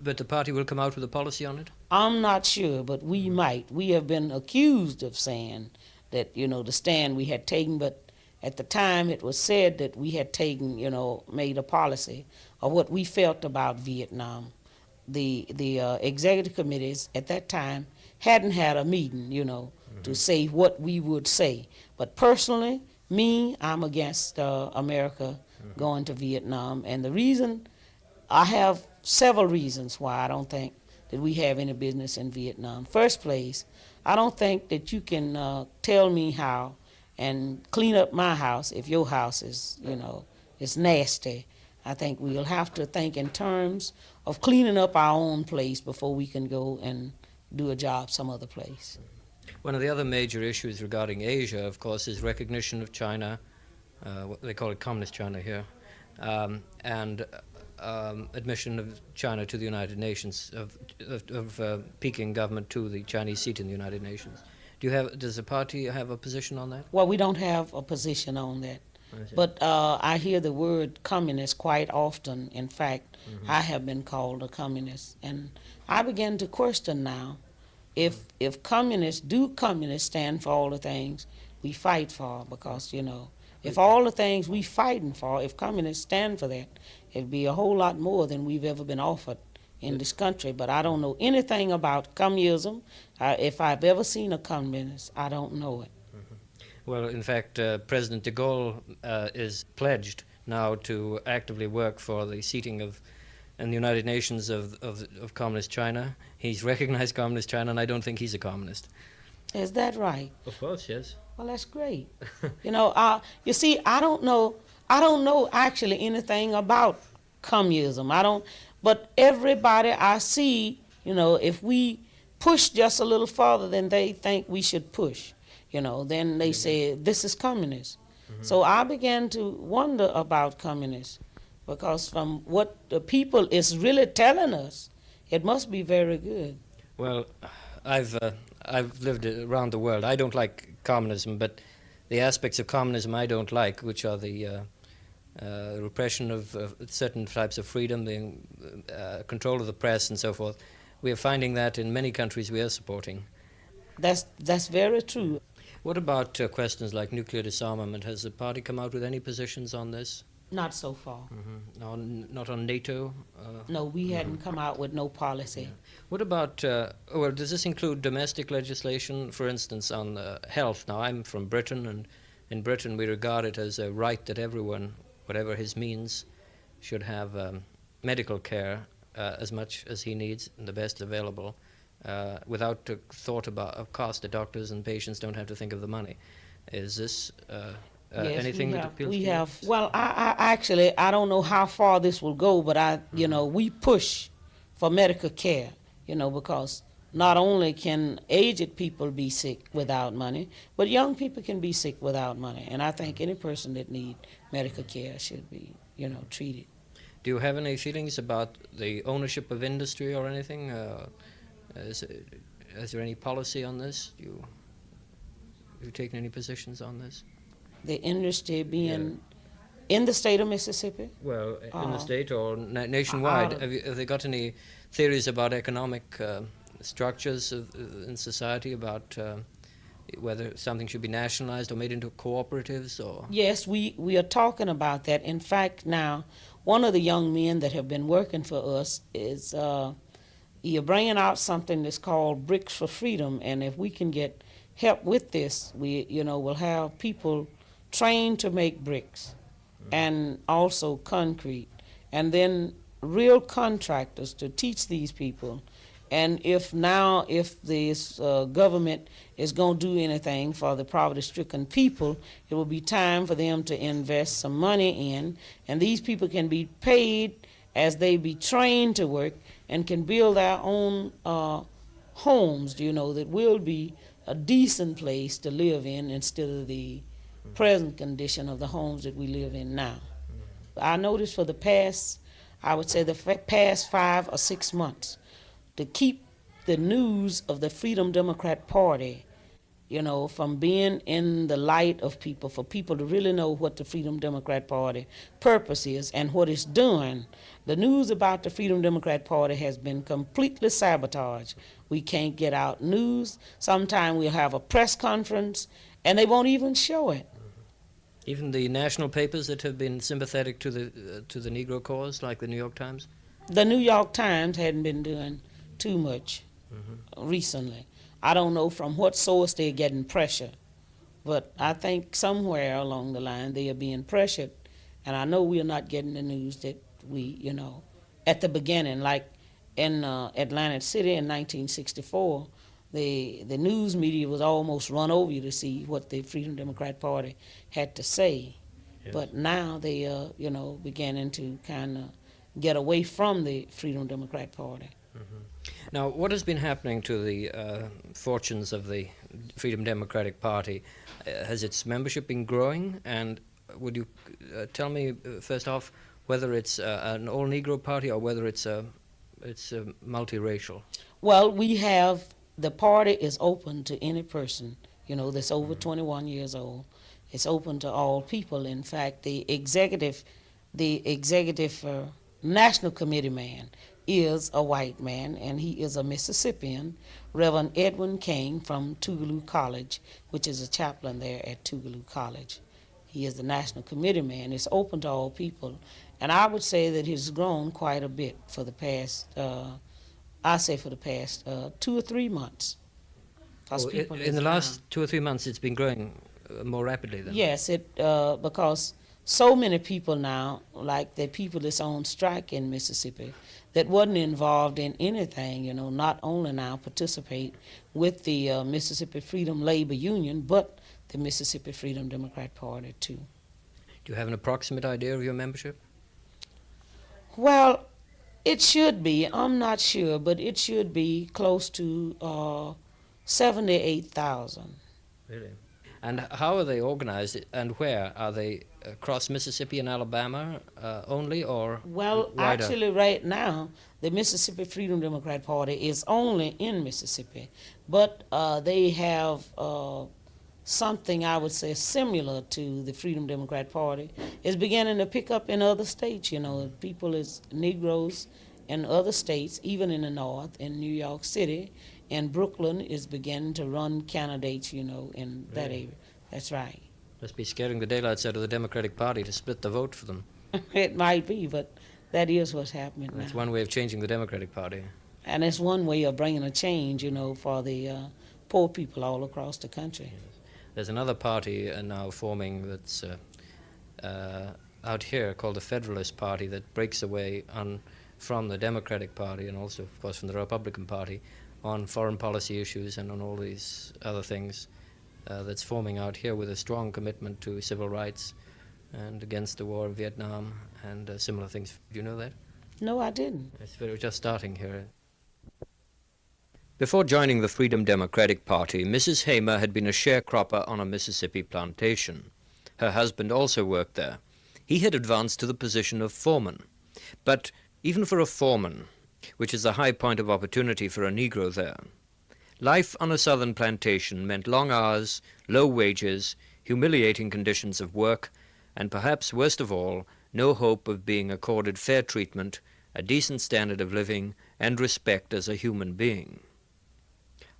But the party will come out with a policy on it? I'm not sure, but we might. We have been accused of saying that, you know, the stand we had taken, but at the time it was said that we had taken, you know, made a policy of what we felt about Vietnam. The executive committees at that time hadn't had a meeting, you know, to say what we would say. But personally, I'm against America going to Vietnam, and the reason, I have several reasons why I don't think that we have any business in Vietnam. First place, I don't think that you can tell me how and clean up my house if your house is, you know, is nasty. I think we'll have to think in terms of cleaning up our own place before we can go and do a job some other place. One of the other major issues regarding Asia, of course, is recognition of China. What they call it Communist China here. And admission of China to the United Nations, of Peking government to the Chinese seat in the United Nations. Does the party have a position on that? Well, we don't have a position on that. But I hear the word communist quite often. In fact, I have been called a communist. And I begin to question now, if communists stand for all the things we fight for? Because, if all the things we fighting for, if communists stand for that, it'd be a whole lot more than we've ever been offered in this country. But I don't know anything about communism. If I've ever seen a communist, I don't know it. Well, in fact, President de Gaulle is pledged now to actively work for the seating in the United Nations of Communist China. He's recognized Communist China, and I don't think he's a communist. Is that right? Of course, yes. Well, that's great. You see, I don't know actually anything about communism. But everybody I see, if we push just a little farther than they think we should push, then they say, this is communist. So I began to wonder about communists, because from what the people is really telling us, it must be very good. Well, I've lived around the world. I don't like communism, but the aspects of communism I don't like, which are the repression of certain types of freedom, the control of the press and so forth. We are finding that in many countries we are supporting. That's very true. What about questions like nuclear disarmament? Has the party come out with any positions on this? Not so far. Not on NATO? No, we hadn't come out with no policy. Yeah. What about, does this include domestic legislation, for instance, on health? Now, I'm from Britain, and in Britain we regard it as a right that everyone, whatever his means, should have medical care as much as he needs and the best available. Without thought of cost. The doctors and patients don't have to think of the money. Is this yes, anything that appeals to you? We have. Well, I don't know how far this will go, but we push for medical care, because not only can aged people be sick without money, but young people can be sick without money. And I think any person that needs medical care should be, treated. Do you have any feelings about the ownership of industry or anything? Is there any policy on this? Have you taken any positions on this? The industry being in the state of Mississippi? Well, in the state or nationwide. Have they got any theories about economic structures in society, about whether something should be nationalized or made into cooperatives? Or? Yes, we are talking about that. In fact, now, one of the young men that have been working for us is... you're bringing out something that's called Bricks for Freedom, and if we can get help with this, we'll have people trained to make bricks and also concrete, and then real contractors to teach these people. And if this government is going to do anything for the poverty-stricken people, it will be time for them to invest some money in, and these people can be paid as they be trained to work, and can build their own homes, that will be a decent place to live in instead of the present condition of the homes that we live in now. I noticed for the past 5 or 6 months, to keep the news of the Freedom Democrat Party, from being in the light of people, for people to really know what the Freedom Democrat Party purpose is and what it's doing. The news about the Freedom Democrat Party has been completely sabotaged. We can't get out news. Sometimes we'll have a press conference and they won't even show it. Even the national papers that have been sympathetic to the Negro cause, like the New York Times? The New York Times hadn't been doing too much recently. I don't know from what source they're getting pressure, but I think somewhere along the line they are being pressured, and I know we are not getting the news that we, at the beginning, like in Atlantic City in 1964, the news media was almost run over you to see what the Freedom Democrat Party had to say. Yes. But now they are, beginning to kind of get away from the Freedom Democrat Party. Now, what has been happening to the fortunes of the Freedom Democratic Party? Has its membership been growing? And would you tell me, first off, whether it's an all-Negro party or whether it's multiracial? Well, we have, the party is open to any person, that's over 21 years old. It's open to all people. In fact, the executive national committee man is a white man, and he is a Mississippian, Reverend Edwin King from Tougaloo College, which is a chaplain there at Tougaloo College. He is the national committee man. It's open to all people. And I would say that it's grown quite a bit for the past, 2 or 3 months. In the last 2 or 3 months, it's been growing more rapidly then? Yes, because so many people now, like the people that's on strike in Mississippi, that wasn't involved in anything, not only now participate with the Mississippi Freedom Labor Union, but the Mississippi Freedom Democrat Party too. Do you have an approximate idea of your membership? Well, it should be, I'm not sure, but it should be close to 78,000. Really? And how are they organized, and where? Are they across Mississippi and Alabama only, or Well, wider? actually right now, the Mississippi Freedom Democrat Party is only in Mississippi, but they have something, I would say, similar to the Freedom Democrat Party. Is beginning to pick up in other states, people is Negroes in other states, even in the North, in New York City, and Brooklyn is beginning to run candidates, in that area. That's right. Must be scaring the daylights out of the Democratic Party to split the vote for them. It might be, but that is what's happening now. That's one way of changing the Democratic Party. And it's one way of bringing a change, for the poor people all across the country. There's another party now forming that's out here called the Federalist Party that breaks away from the Democratic Party and also, of course, from the Republican Party on foreign policy issues and on all these other things that's forming out here with a strong commitment to civil rights and against the war in Vietnam and similar things. Do you know that? No, I didn't. We're just starting here. Before joining the Freedom Democratic Party, Mrs. Hamer had been a sharecropper on a Mississippi plantation. Her husband also worked there. He had advanced to the position of foreman. But even for a foreman, which is the high point of opportunity for a Negro there, life on a southern plantation meant long hours, low wages, humiliating conditions of work, and perhaps worst of all, no hope of being accorded fair treatment, a decent standard of living, and respect as a human being.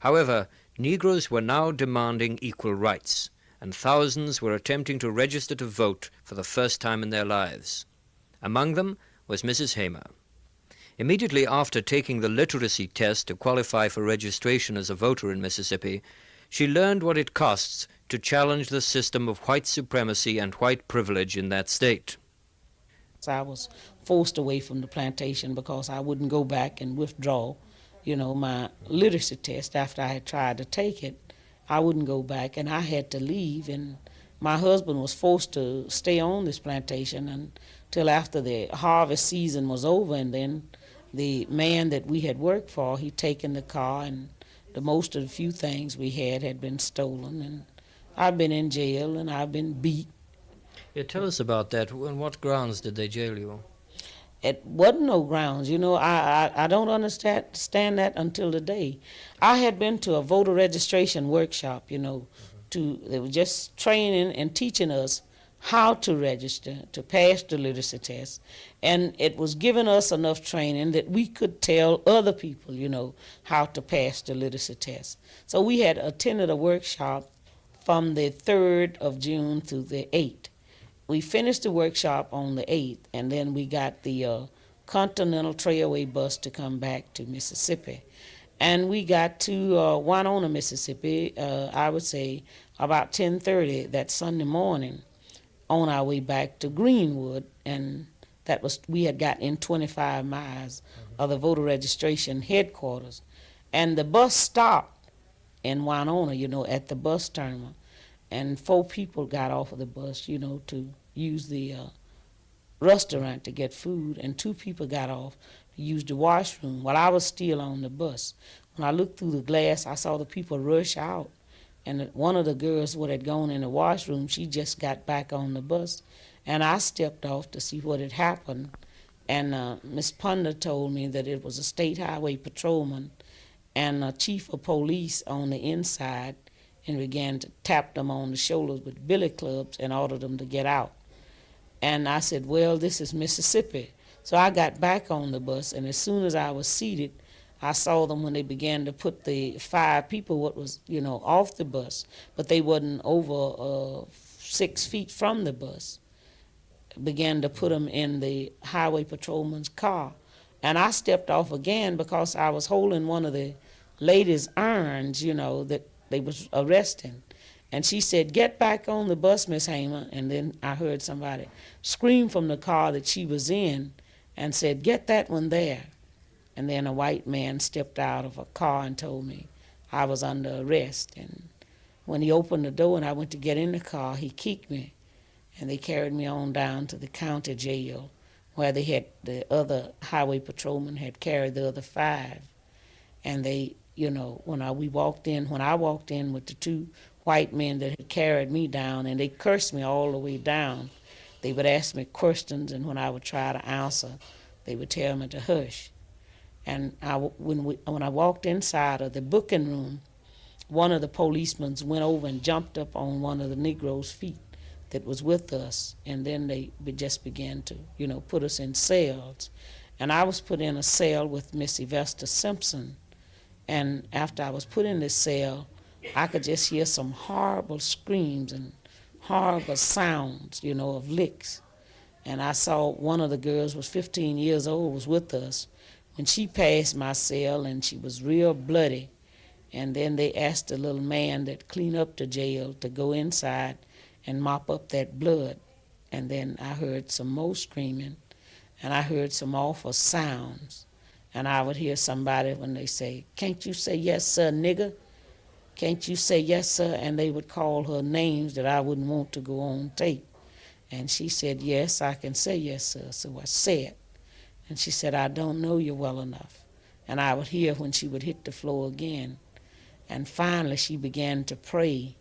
However, Negroes were now demanding equal rights, and thousands were attempting to register to vote for the first time in their lives. Among them was Mrs. Hamer. Immediately after taking the literacy test to qualify for registration as a voter in Mississippi, she learned what it costs to challenge the system of white supremacy and white privilege in that state. I was forced away from the plantation because I wouldn't go back and withdraw, my literacy test after I had tried to take it. I wouldn't go back, and I had to leave, and my husband was forced to stay on this plantation until after the harvest season was over, and then the man that we had worked for, he'd taken the car, and most of the few things we had been stolen, and I've been in jail, and I've been beat. Yeah, tell us about that. On what grounds did they jail you? It wasn't no grounds, I don't understand that until today. I had been to a voter registration workshop, they were just training and teaching us how to register, to pass the literacy test, and it was giving us enough training that we could tell other people, how to pass the literacy test. So we had attended a workshop from the 3rd of June through the 8th. We finished the workshop on the 8th, and then we got the Continental Trailway bus to come back to Mississippi. And we got to Winona, Mississippi, I would say about 10:30 that Sunday morning on our way back to Greenwood, and we had got in 25 miles of the voter registration headquarters. And the bus stopped in Winona, at the bus terminal. And 4 people got off of the bus, to use the restaurant to get food, and 2 people got off to use the washroom while I was still on the bus. When I looked through the glass, I saw the people rush out, and one of the girls who had gone in the washroom, she just got back on the bus, And I stepped off to see what had happened, and Miss Ponder told me that it was a state highway patrolman and a chief of police on the inside, and began to tap them on the shoulders with billy clubs and order them to get out. And I said, well, this is Mississippi. So I got back on the bus, and as soon as I was seated, I saw them when they began to put the 5 people, what was, off the bus, but they wasn't over 6 feet from the bus, began to put them in the highway patrolman's car. And I stepped off again because I was holding one of the ladies' irons, that they was arresting. And she said, get back on the bus, Miss Hamer. And then I heard somebody scream from the car that she was in and said, get that one there. And then a white man stepped out of a car and told me I was under arrest. And when he opened the door and I went to get in the car, he kicked me. And they carried me on down to the county jail where they had, the other highway patrolman had carried the other 5. And they, when I walked in with the 2 white men that had carried me down, and they cursed me all the way down. They would ask me questions, and when I would try to answer, they would tell me to hush. And when I walked inside of the booking room, one of the policemen went over and jumped up on one of the Negroes' feet that was with us, and then they just began to, put us in cells. And I was put in a cell with Miss Yvesta Simpson, and after I was put in this cell, I could just hear some horrible screams and horrible sounds, of licks. And I saw one of the girls was 15 years old, was with us, when she passed my cell, and she was real bloody. And then they asked the little man that cleaned up the jail to go inside and mop up that blood. And then I heard some more screaming, and I heard some awful sounds. And I would hear somebody when they say, can't you say yes, sir, nigger? Can't you say yes, sir? And they would call her names that I wouldn't want to go on tape. And she said, yes, I can say yes, sir. So I said. And she said, I don't know you well enough. And I would hear when she would hit the floor again. And finally she began to pray.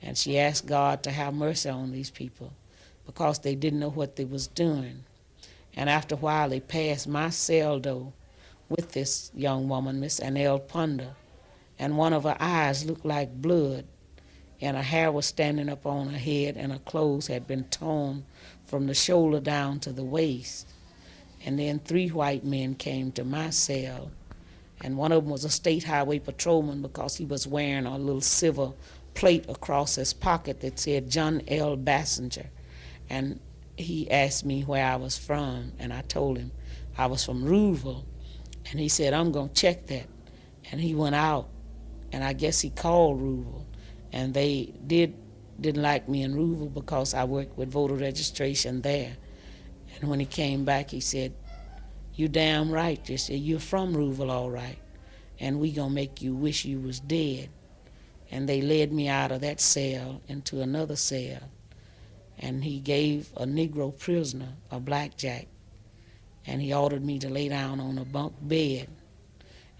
And she asked God to have mercy on these people because they didn't know what they was doing. And after a while they passed my cell door with this young woman, Miss Annelle Ponder. And one of her eyes looked like blood, and her hair was standing up on her head, and her clothes had been torn from the shoulder down to the waist. And then 3 white men came to my cell, and one of them was a state highway patrolman because he was wearing a little silver plate across his pocket that said John L. Bassinger. And he asked me where I was from, and I told him I was from Rouville. And he said, I'm going to check that. And he went out, and I guess he called Rouville. And they didn't like me in Rouville because I worked with voter registration there. And when he came back, he said, you damn right. They said, you're from Rouville, all right. And we going to make you wish you was dead. And they led me out of that cell into another cell. And he gave a Negro prisoner a blackjack. And he ordered me to lay down on a bunk bed.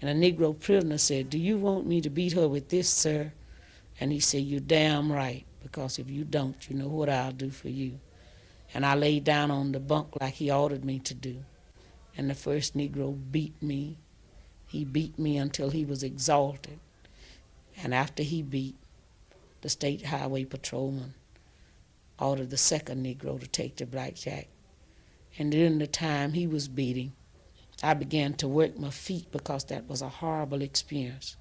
And a Negro prisoner said, do you want me to beat her with this, sir? And he said, you're damn right, because if you don't, you know what I'll do for you. And I laid down on the bunk like he ordered me to do. And the first Negro beat me. He beat me until he was exhausted. And after he beat, the state highway patrolman ordered the second Negro to take the blackjack. And during the time he was beating, I began to work my feet because that was a horrible experience.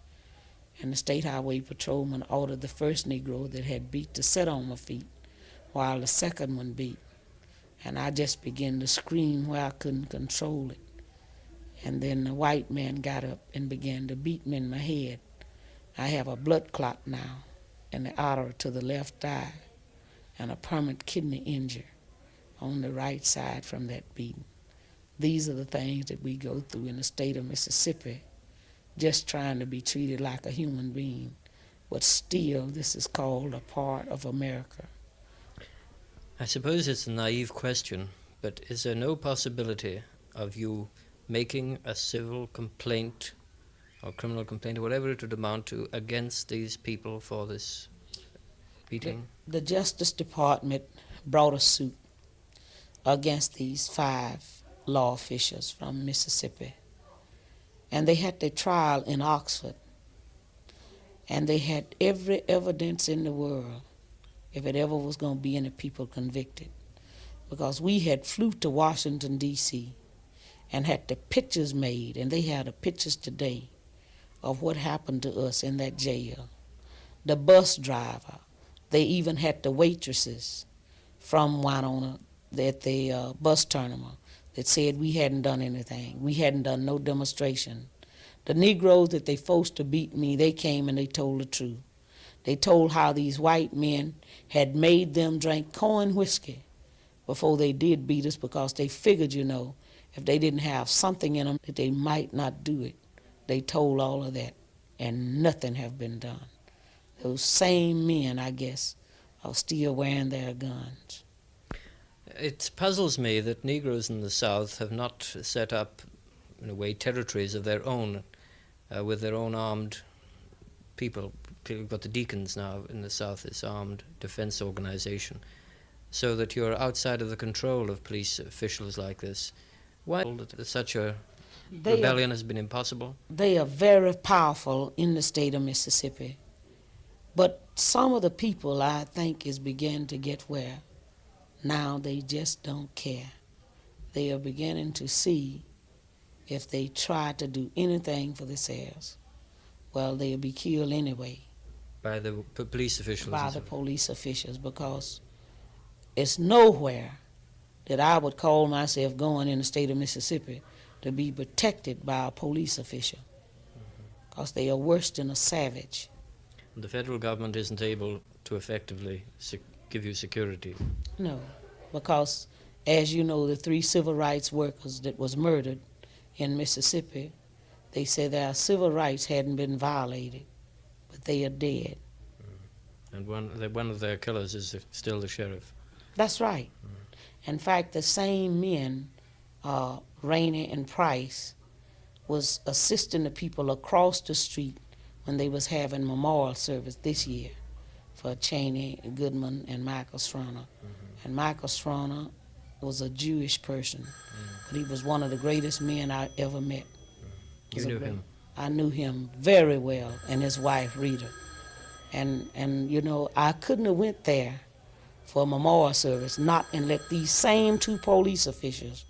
And the state highway patrolman ordered the first Negro that had beat to sit on my feet while the second one beat. And I just began to scream where I couldn't control it. And then the white man got up and began to beat me in my head. I have a blood clot now in the artery to the left eye and a permanent kidney injury on the right side from that beating. These are the things that we go through in the state of Mississippi, just trying to be treated like a human being. But still, this is called a part of America. I suppose it's a naive question, but is there no possibility of you making a civil complaint or criminal complaint or whatever it would amount to against these people for this beating? The Justice Department brought a suit against these 5 law officials from Mississippi. And they had their trial in Oxford. And they had every evidence in the world, if it ever was going to be any people convicted. Because we had flew to Washington, D.C., and had the pictures made, and they have the pictures today of what happened to us in that jail. The bus driver, they even had the waitresses from Winona at the bus terminal that said we hadn't done anything. We hadn't done no demonstration. The Negroes that they forced to beat me, they came and they told the truth. They told how these white men had made them drink corn whiskey before they did beat us, because they figured, you know, if they didn't have something in them, that they might not do it. They told all of that, and nothing have been done. Those same men, I guess, are still wearing their guns. It puzzles me that Negroes in the South have not set up, in a way, territories of their own, with their own armed people. We've got the Deacons now in the South, this armed defense organization, so that you're outside of the control of police officials like this. Why such a rebellion has been impossible? They are very powerful in the state of Mississippi. But some of the people, I think, is beginning to get where now they just don't care. They are beginning to see if they try to do anything for themselves, well, they'll be killed anyway. By the police officials? By the police officials, because it's nowhere that I would call myself going in the state of Mississippi to be protected by a police official, because they are worse than a savage. The federal government isn't able to effectively give you security? No, because as you know, the 3 civil rights workers that was murdered in Mississippi, they said their civil rights hadn't been violated, but they are dead. And one of their killers is still the sheriff? That's right. In fact, the same men, Rainey and Price, was assisting the people across the street when they was having memorial service this year for Cheney, Goodman, and Michael Stroner. And Michael Stroner was a Jewish person, but he was one of the greatest men I ever met. You knew him? I knew him very well, and his wife, Rita. And you know, I couldn't have went there for a memorial service, and let these same 2 police officials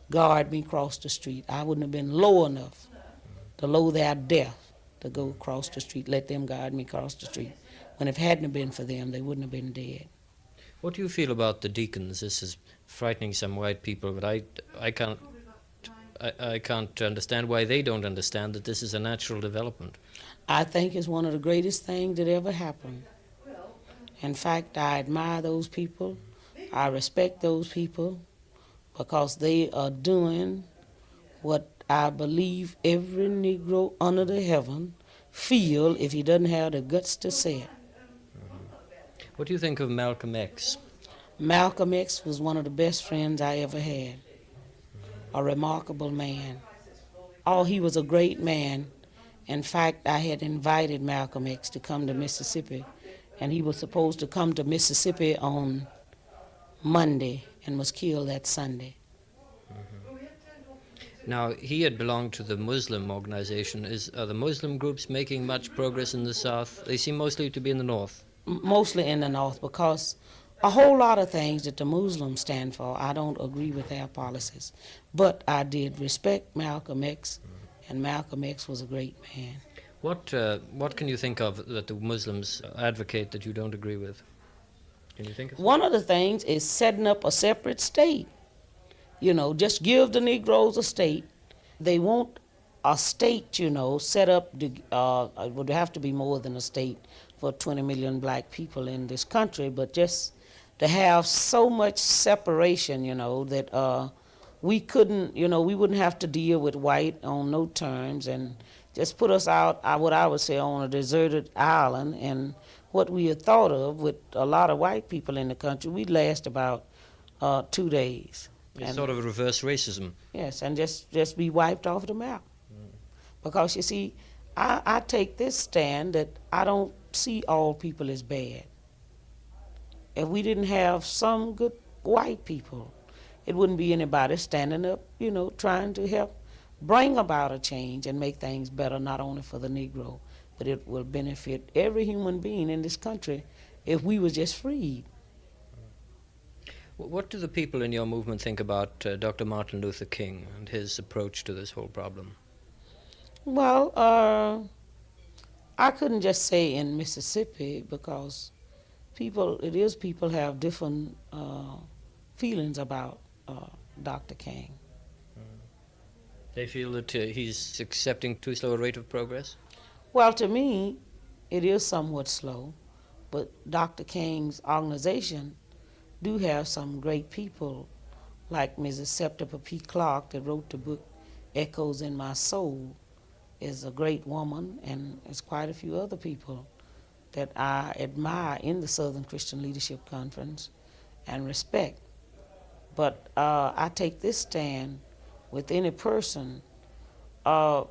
guard me across the street. I wouldn't have been low enough to low their death to go across the street, let them guard me across the street. When if it hadn't been for them, they wouldn't have been dead. What do you feel about the Deacons? This is frightening some white people, but I can't understand why they don't understand that this is a natural development. I think it's one of the greatest things that ever happened. In fact, I admire those people. I respect those people because they are doing what I believe every Negro under the heaven feel if he doesn't have the guts to say it. What do you think of Malcolm X? Malcolm X was one of the best friends I ever had. A remarkable man. Oh, he was a great man. In fact, I had invited Malcolm X to come to Mississippi, and he was supposed to come to Mississippi on Monday and was killed that Sunday. Now, he had belonged to the Muslim organization. Are the Muslim groups making much progress in the South? They seem mostly to be in the North. Mostly in the North, because a whole lot of things that the Muslims stand for, I don't agree with their policies. But I did respect Malcolm X, and Malcolm X was a great man. What can you think of that the Muslims advocate that you don't agree with? Can you think of One of the things is setting up a separate state. You know, just give the Negroes a state. They want a state, you know, set up, it would have to be more than a state for 20 million black people in this country, but just to have so much separation, you know, that we couldn't, you know, we wouldn't have to deal with white on no terms, and just put us out, what I would say, on a deserted island. And what we had thought of with a lot of white people in the country, we'd last about 2 days. It's sort of a reverse racism. Yes, and just be wiped off the map. Because, you see, I take this stand that I don't see all people as bad. If we didn't have some good white people, it wouldn't be anybody standing up, trying to help bring about a change and make things better, not only for the Negro, but it will benefit every human being in this country if we were just freed. What do the people in your movement think about Dr. Martin Luther King and his approach to this whole problem? Well, I couldn't just say in Mississippi because people have different feelings about Dr. King. They feel that he's accepting too slow a rate of progress? Well, to me, it is somewhat slow, but Dr. King's organization do have some great people, like Mrs. Septipa P. Clark that wrote the book Echoes in My Soul, is a great woman, and there's quite a few other people that I admire in the Southern Christian Leadership Conference and respect. But I take this stand with any person, a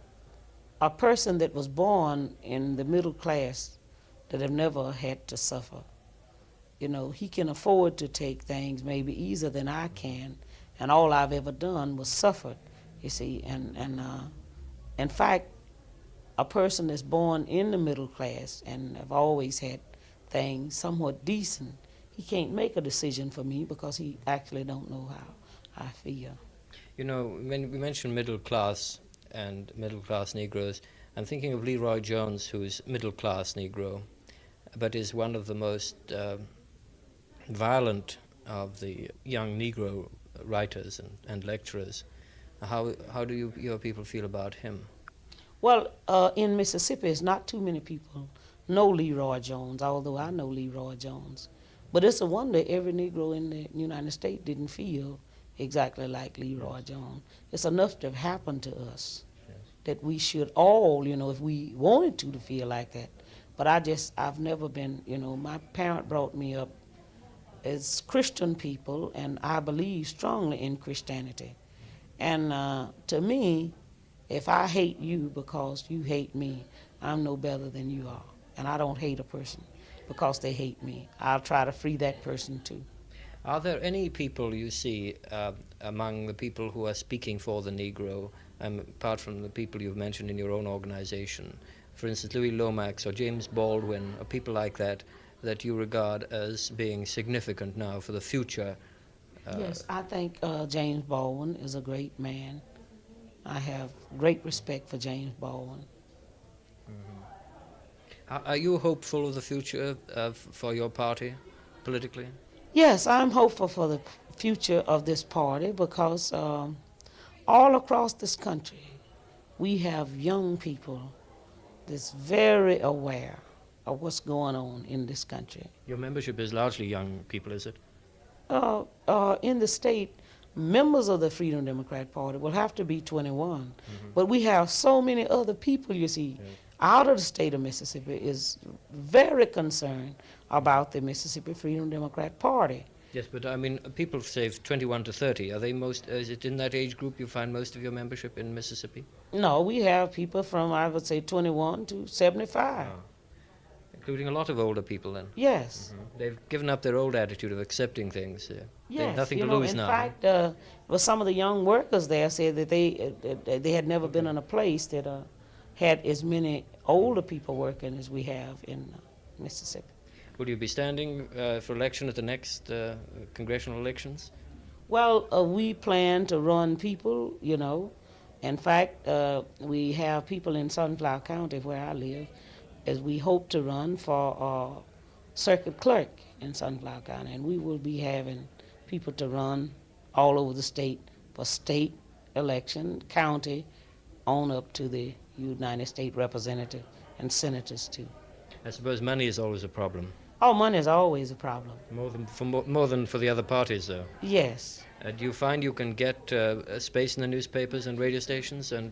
person that was born in the middle class that have never had to suffer. He can afford to take things maybe easier than I can, and all I've ever done was suffered, you see. And in fact, a person that's born in the middle class and have always had things somewhat decent, he can't make a decision for me because he actually don't know how I feel. When we mention middle class and middle class Negroes, I'm thinking of Leroy Jones, who's middle class Negro, but is one of the most violent of the young Negro writers and lecturers. How do your people feel about him? Well, in Mississippi, it's not too many people know Leroy Jones, although I know Leroy Jones. But it's a wonder every Negro in the United States didn't feel exactly like Leroy Jones. It's enough to have happened to us that we should all, if we wanted to feel like that. But I've never been, my parent brought me up as Christian people, and I believe strongly in Christianity. And to me, if I hate you because you hate me, I'm no better than you are. And I don't hate a person because they hate me. I'll try to free that person too. Are there any people you see among the people who are speaking for the Negro, apart from the people you've mentioned in your own organization, for instance, Louis Lomax or James Baldwin, or people like that, that you regard as being significant now for the future? Yes, I think James Baldwin is a great man. I have great respect for James Baldwin. Are you hopeful of the future for your party, politically? Yes, I'm hopeful for the future of this party because all across this country, we have young people that's very aware of what's going on in this country. Your membership is largely young people, is it? In the state, members of the Freedom Democrat Party will have to be 21. But we have so many other people, you see, out of the state of Mississippi is very concerned about the Mississippi Freedom Democrat Party. Yes, but I mean, people say 21 to 30. Are they is it in that age group you find most of your membership in Mississippi? No, we have people from, I would say, 21 to 75. Including a lot of older people then? Yes. They've given up their old attitude of accepting things. They Yes, have nothing to lose in now. fact, some of the young workers there said that they had never been in a place that had as many older people working as we have in Mississippi. Will you be standing for election at the next congressional elections? Well, we plan to run people, In fact, we have people in Sunflower County where I live, as we hope to run for circuit clerk in Sunflower County, and we will be having people to run all over the state for state election, county, on up to the United States representative and senators too. I suppose money is always a problem. Oh, money is always a problem. More than for the other parties, though. Yes. Do you find you can get space in the newspapers and radio stations? And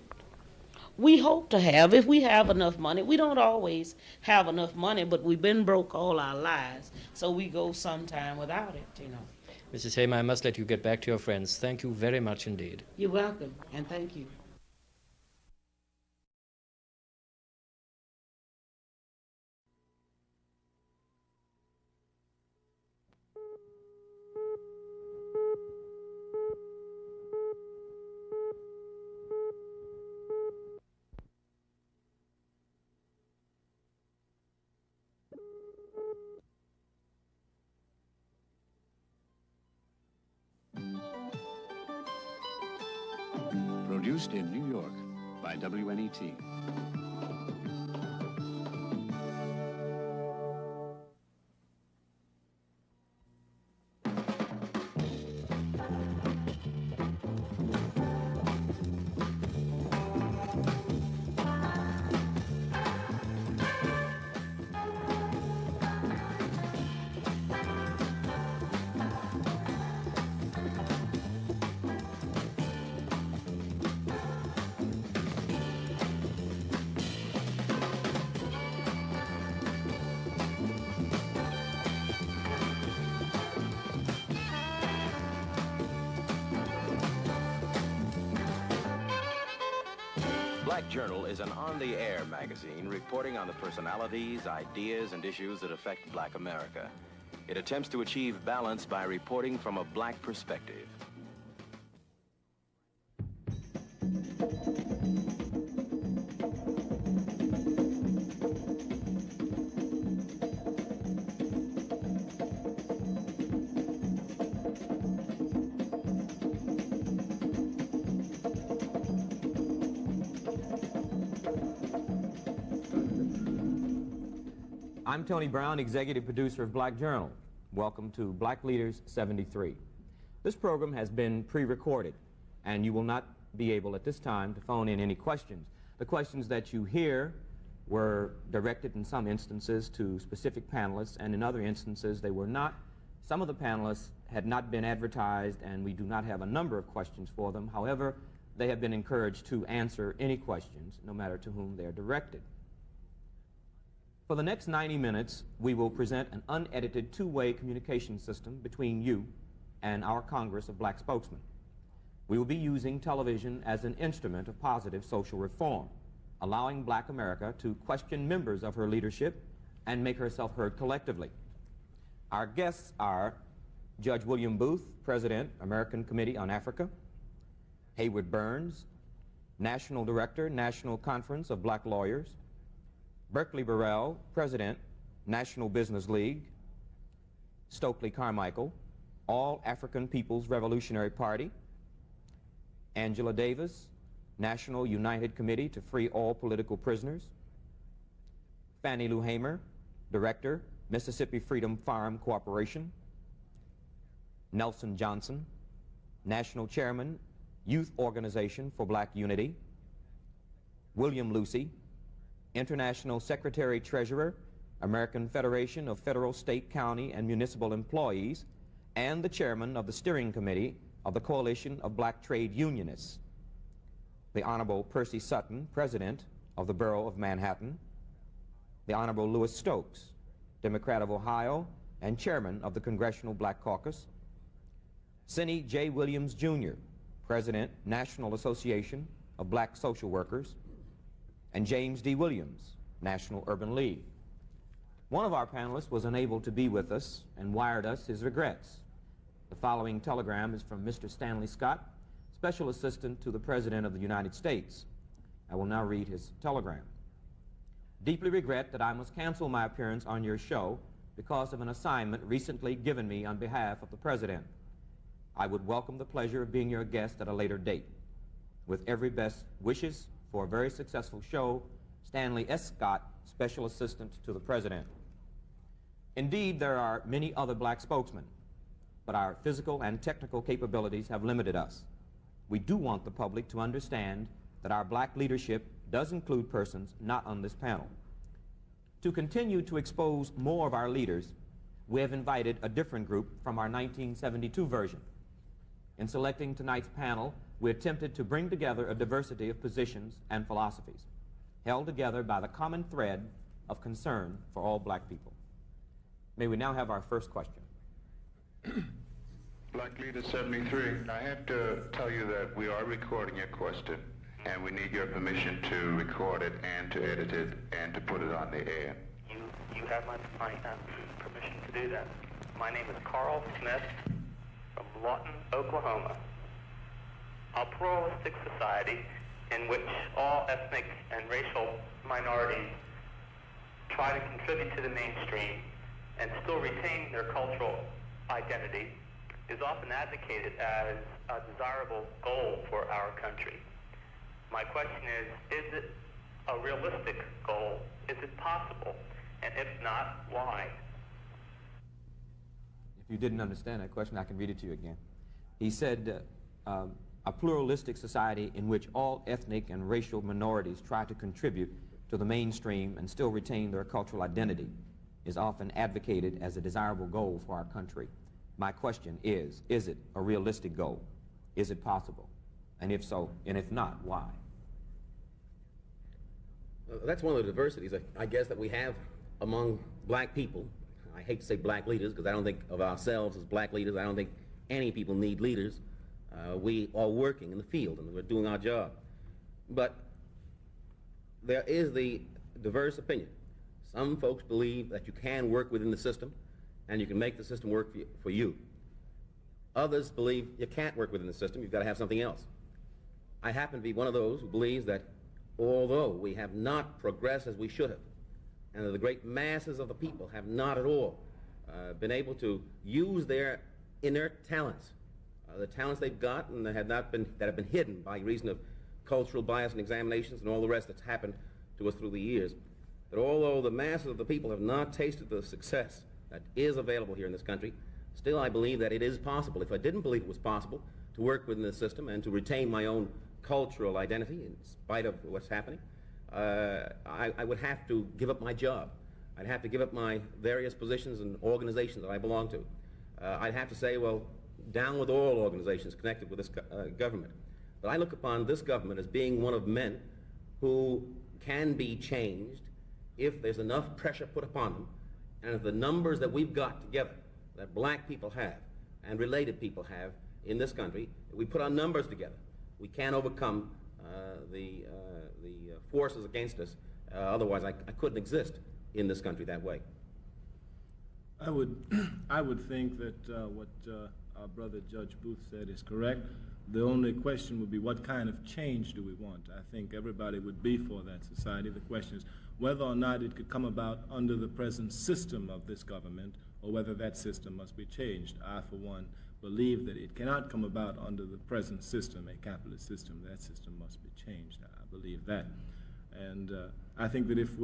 we hope to have, if we have enough money. We don't always have enough money, but we've been broke all our lives, so we go sometime without it, Mrs. Hamer, I must let you get back to your friends. Thank you very much indeed. You're welcome, and thank you. Produced in New York by WNET. Black Journal is an on-the-air magazine reporting on the personalities, ideas, and issues that affect Black America. It attempts to achieve balance by reporting from a Black perspective. I'm Tony Brown, executive producer of Black Journal. Welcome to Black Leaders 73. This program has been pre-recorded, and you will not be able at this time to phone in any questions. The questions that you hear were directed in some instances to specific panelists, and in other instances they were not. Some of the panelists had not been advertised, and we do not have a number of questions for them. However, they have been encouraged to answer any questions, no matter to whom they are directed. For the next 90 minutes, we will present an unedited two-way communication system between you and our Congress of Black Spokesmen. We will be using television as an instrument of positive social reform, allowing Black America to question members of her leadership and make herself heard collectively. Our guests are Judge William Booth, President, American Committee on Africa; Hayward Burns, National Director, National Conference of Black Lawyers; Berkeley Burrell, President, National Business League; Stokely Carmichael, All African People's Revolutionary Party; Angela Davis, National United Committee to Free All Political Prisoners; Fannie Lou Hamer, Director, Mississippi Freedom Farm Corporation; Nelson Johnson, National Chairman, Youth Organization for Black Unity; William Lucy, International Secretary-Treasurer, American Federation of Federal, State, County, and Municipal Employees, and the Chairman of the Steering Committee of the Coalition of Black Trade Unionists; the Honorable Percy Sutton, President of the Borough of Manhattan; the Honorable Louis Stokes, Democrat of Ohio and Chairman of the Congressional Black Caucus; Cindy J. Williams, Jr., President, National Association of Black Social Workers; and James D. Williams, National Urban League. One of our panelists was unable to be with us and wired us his regrets. The following telegram is from Mr. Stanley Scott, Special Assistant to the President of the United States. I will now read his telegram. Deeply regret that I must cancel my appearance on your show because of an assignment recently given me on behalf of the President. I would welcome the pleasure of being your guest at a later date. With every best wishes for a very successful show, Stanley S. Scott, Special Assistant to the President. Indeed, there are many other Black spokesmen, but our physical and technical capabilities have limited us. We do want the public to understand that our Black leadership does include persons not on this panel. To continue to expose more of our leaders, we have invited a different group from our 1972 version. In selecting tonight's panel, we attempted to bring together a diversity of positions and philosophies, held together by the common thread of concern for all Black people. May we now have our first question. Black Leader 73, I have to tell you that we are recording your question, and we need your permission to record it and to edit it and to put it on the air. You have my permission to do that. My name is Carl Smith from Lawton, Oklahoma. A pluralistic society in which all ethnic and racial minorities try to contribute to the mainstream and still retain their cultural identity is often advocated as a desirable goal for our country. My question is it a realistic goal? Is it possible? And if not, why? If you didn't understand that question, I can read it to you again. He said, a pluralistic society in which all ethnic and racial minorities try to contribute to the mainstream and still retain their cultural identity is often advocated as a desirable goal for our country. My question is it a realistic goal? Is it possible? And if so, and if not, why? That's one of the diversities, I guess, that we have among black people. I hate to say black leaders because I don't think of ourselves as black leaders. I don't think any people need leaders. We are working in the field and we're doing our job. But there is the diverse opinion. Some folks believe that you can work within the system and you can make the system work for you. Others believe you can't work within the system, you've got to have something else. I happen to be one of those who believes that although we have not progressed as we should have, and that the great masses of the people have not at all been able to use their inert talents, the talents they've got and that have been hidden by reason of cultural bias and examinations and all the rest that's happened to us through the years, that although the masses of the people have not tasted the success that is available here in this country, still I believe that it is possible, if I didn't believe it was possible, to work within the system and to retain my own cultural identity in spite of what's happening. I would have to give up my job. I'd have to give up my various positions and organizations that I belong to. I'd have to say, well, down with all organizations connected with this government. But I look upon this government as being one of men who can be changed if there's enough pressure put upon them, and if the numbers that we've got together, that black people have and related people have in this country, we put our numbers together, we can overcome the forces against us. Otherwise, I couldn't exist in this country that way. I would think that what our brother Judge Booth said is correct. The only question would be, what kind of change do we want? I think everybody would be for that society. The question is whether or not it could come about under the present system of this government, or whether that system must be changed. I, for one, believe that it cannot come about under the present system, a capitalist system. That system must be changed. I believe that. And I think that if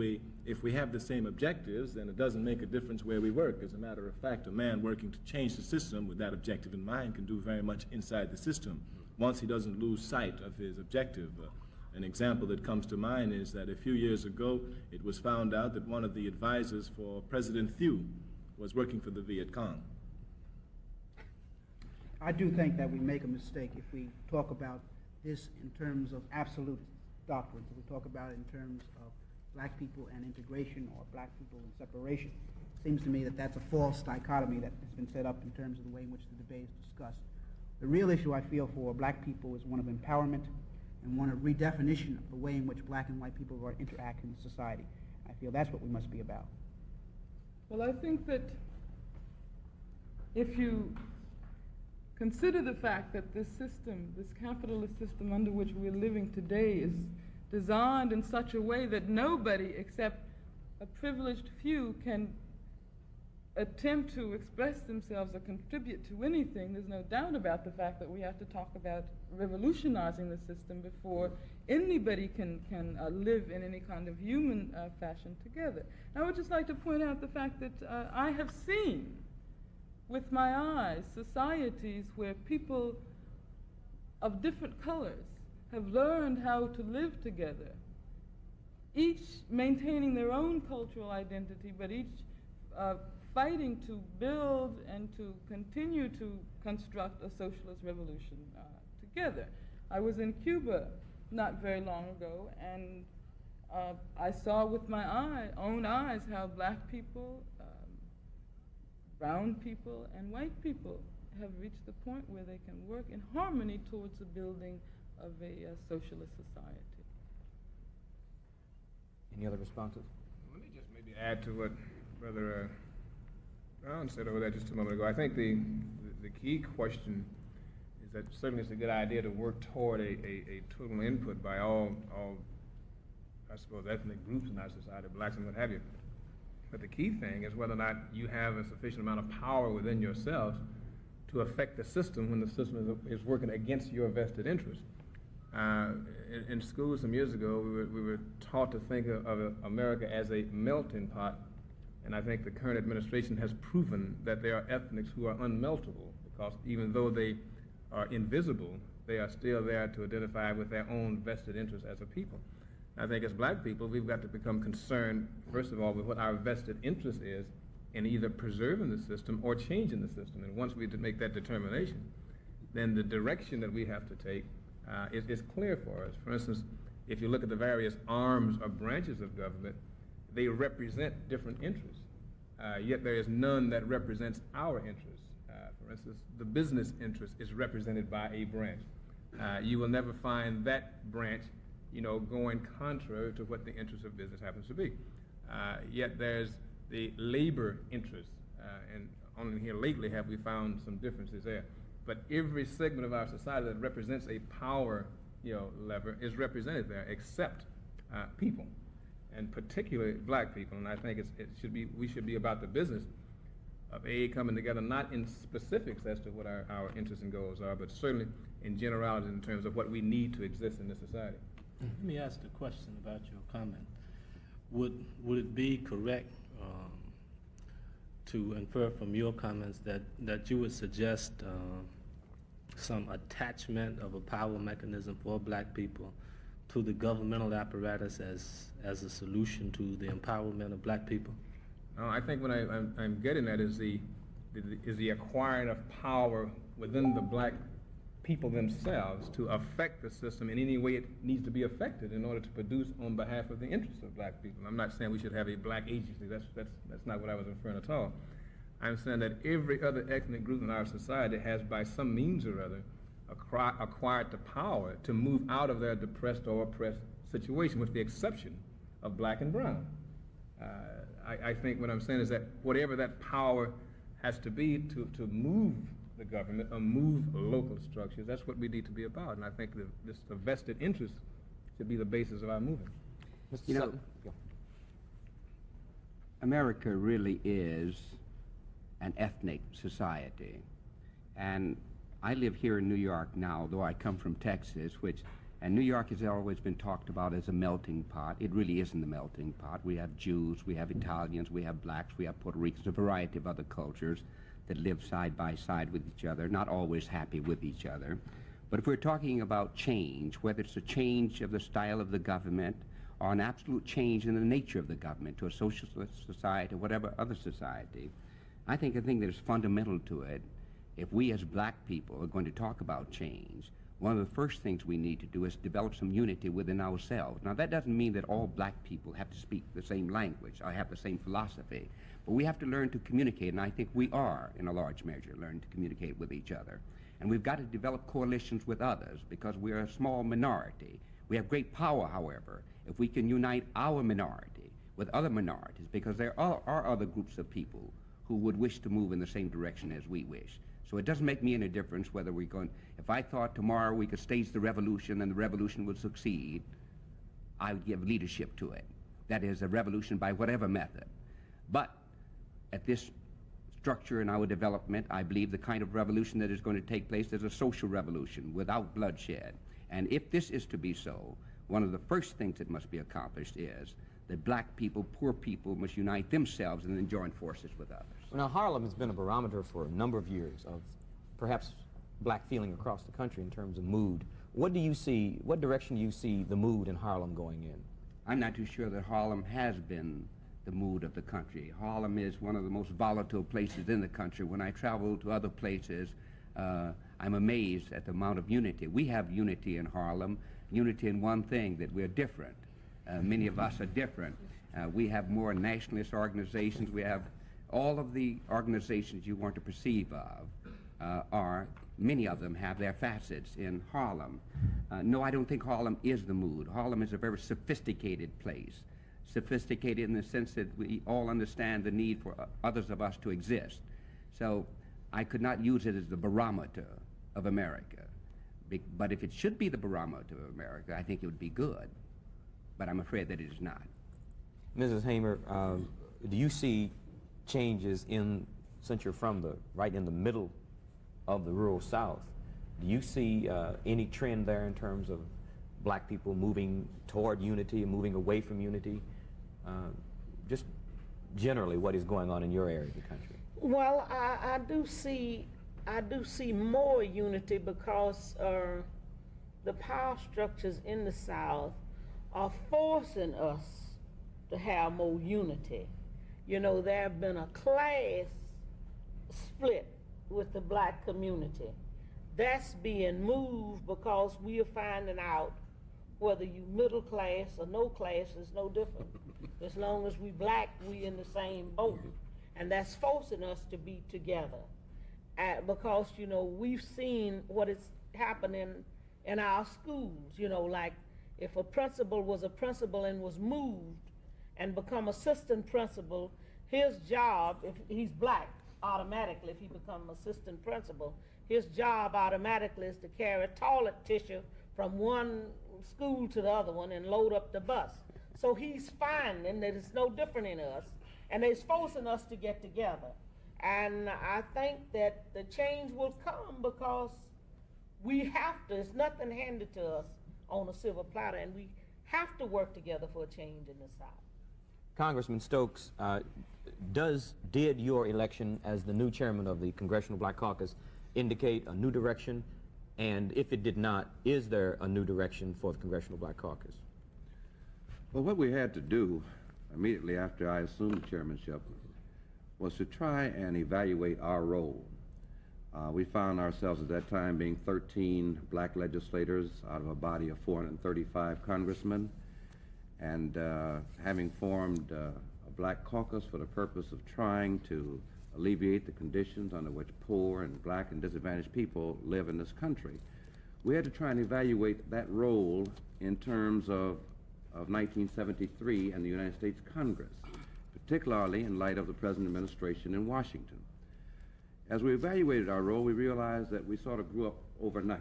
we have the same objectives, then it doesn't make a difference where we work. As a matter of fact, a man working to change the system with that objective in mind can do very much inside the system, once he doesn't lose sight of his objective. An example that comes to mind is that a few years ago, it was found out that one of the advisors for President Thieu was working for the Viet Cong. I do think that we make a mistake if we talk about this in terms of absolute doctrines. If we talk about it in terms of black people and integration or black people and separation. It seems to me that that's a false dichotomy that has been set up in terms of the way in which the debate is discussed. The real issue I feel for black people is one of empowerment and one of redefinition of the way in which black and white people are interacting in society. I feel that's what we must be about. Well, I think that if you consider the fact that this system, this capitalist system under which we're living today, is designed in such a way that nobody except a privileged few can attempt to express themselves or contribute to anything, there's no doubt about the fact that we have to talk about revolutionizing the system before anybody can live in any kind of human fashion together. I would just like to point out the fact that I have seen with my eyes societies where people of different colors have learned how to live together, each maintaining their own cultural identity, but each fighting to build and to continue to construct a socialist revolution together. I was in Cuba not very long ago, and I saw with my own eyes how black people, brown people, and white people have reached the point where they can work in harmony towards the building of a socialist society. Any other responses? Let me just maybe add to what Brother Brown said over there just a moment ago. I think the key question is that certainly it's a good idea to work toward a total input by all, I suppose, ethnic groups in our society, blacks and what have you. But the key thing is whether or not you have a sufficient amount of power within yourself to affect the system when the system is working against your vested interest. In school some years ago, we were taught to think of America as a melting pot, and I think the current administration has proven that there are ethnics who are unmeltable, because even though they are invisible, they are still there to identify with their own vested interests as a people. I think as black people, we've got to become concerned, first of all, with what our vested interest is in either preserving the system or changing the system. And once we make that determination, then the direction that we have to take is clear for us. For instance, if you look at the various arms or branches of government, they represent different interests, yet there is none that represents our interests. For instance, the business interest is represented by a branch. You will never find that branch, going contrary to what the interest of business happens to be. Yet there's the labor interest, and only here lately have we found some differences there. But every segment of our society that represents a power, lever is represented there, except people, and particularly black people. And I think we should be about the business of coming together, not in specifics as to what our interests and goals are, but certainly in generality in terms of what we need to exist in this society. Let me ask a question about your comment. Would it be correct to infer from your comments that you would suggest some attachment of a power mechanism for black people to the governmental apparatus as a solution to the empowerment of black people? No, I think what I'm getting at is the acquiring of power within the black people themselves to affect the system in any way it needs to be affected in order to produce on behalf of the interests of black people. I'm not saying we should have a black agency. That's not what I was referring at all. I'm saying that every other ethnic group in our society has, by some means or other, acquired the power to move out of their depressed or oppressed situation, with the exception of black and brown. I think what I'm saying is that whatever that power has to be to move the government or move local structures, that's what we need to be about. And I think this vested interest should be the basis of our movement. You know, America really is an ethnic society. And I live here in New York now, though I come from Texas, and New York has always been talked about as a melting pot. It really isn't a melting pot. We have Jews, we have Italians, we have blacks, we have Puerto Ricans, a variety of other cultures that live side by side with each other, not always happy with each other. But if we're talking about change, whether it's a change of the style of the government or an absolute change in the nature of the government to a socialist society or whatever other society, I think a thing that is fundamental to it, if we as black people are going to talk about change, one of the first things we need to do is develop some unity within ourselves. Now, that doesn't mean that all black people have to speak the same language or have the same philosophy, but we have to learn to communicate, and I think we are, in a large measure, learning to communicate with each other. And we've got to develop coalitions with others, because we are a small minority. We have great power, however, if we can unite our minority with other minorities, because there are other groups of people who would wish to move in the same direction as we wish. So it doesn't make me any difference whether we're going, if I thought tomorrow we could stage the revolution and the revolution would succeed, I would give leadership to it. That is, a revolution by whatever method. But at this structure in our development, I believe the kind of revolution that is going to take place is a social revolution without bloodshed. And if this is to be so, one of the first things that must be accomplished is that black people, poor people, must unite themselves and then join forces with others. Now, Harlem has been a barometer for a number of years of perhaps black feeling across the country in terms of mood. What do you see, what direction do you see the mood in Harlem going in? I'm not too sure that Harlem has been the mood of the country. Harlem is one of the most volatile places in the country. When I travel to other places, I'm amazed at the amount of unity. We have unity in Harlem, unity in one thing, that we're different. Many of us are different. We have more nationalist organizations. We have all of the organizations you want to perceive of, many of them have their facets in Harlem. No, I don't think Harlem is the mood. Harlem is a very sophisticated place. Sophisticated in the sense that we all understand the need for others of us to exist. So I could not use it as the barometer of America. But if it should be the barometer of America, I think it would be good. But I'm afraid that it is not. Mrs. Hamer, do you see changes since you're from right in the middle of the rural South, do you see any trend there in terms of black people moving toward unity and moving away from unity? Just generally, what is going on in your area of the country? Well, I do see more unity because the power structures in the South are forcing us to have more unity. You know, there have been a class split with the black community. That's being moved because we are finding out whether you middle class or no class is no different. As long as we black, we in the same boat. And that's forcing us to be together. Because, you know, we've seen what is happening in our schools. You know, like if a principal was a principal and was moved and become assistant principal, his job, if he's black, automatically, if he become assistant principal, his job automatically is to carry toilet tissue from one school to the other one and load up the bus. So he's finding that it's no different in us, and it's forcing us to get together. And I think that the change will come because we have to. It's nothing handed to us on a silver platter, and we have to work together for a change in the South. Congressman Stokes, did your election as the new chairman of the Congressional Black Caucus indicate a new direction? And if it did not, is there a new direction for the Congressional Black Caucus? Well, what we had to do immediately after I assumed the chairmanship was to try and evaluate our role. We found ourselves at that time being 13 black legislators out of a body of 435 congressmen, and having formed a black caucus for the purpose of trying to alleviate the conditions under which poor and black and disadvantaged people live in this country. We had to try and evaluate that role in terms of 1973 and the United States Congress, particularly in light of the present administration in Washington. As we evaluated our role, we realized that we sort of grew up overnight,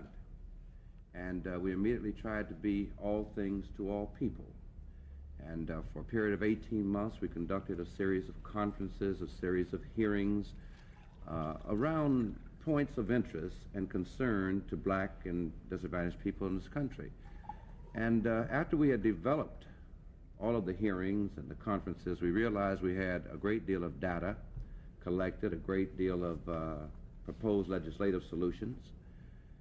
and we immediately tried to be all things to all people. And for a period of 18 months, we conducted a series of conferences, a series of hearings around points of interest and concern to black and disadvantaged people in this country. And after we had developed all of the hearings and the conferences, we realized we had a great deal of data collected, a great deal of proposed legislative solutions.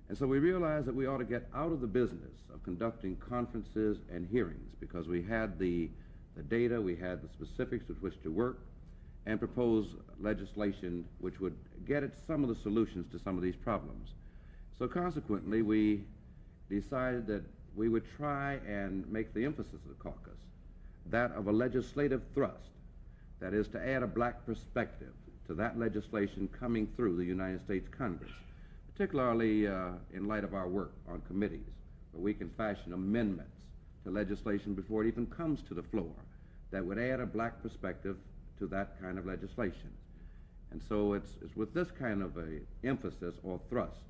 And so we realized that we ought to get out of the business of conducting conferences and hearings because we had the data, we had the specifics with which to work, and propose legislation which would get at some of the solutions to some of these problems. So consequently, we decided that we would try and make the emphasis of the caucus that of a legislative thrust, that is, to add a black perspective to that legislation coming through the United States Congress, particularly in light of our work on committees, where we can fashion amendments to legislation before it even comes to the floor that would add a black perspective to that kind of legislation. And so it's with this kind of a emphasis or thrust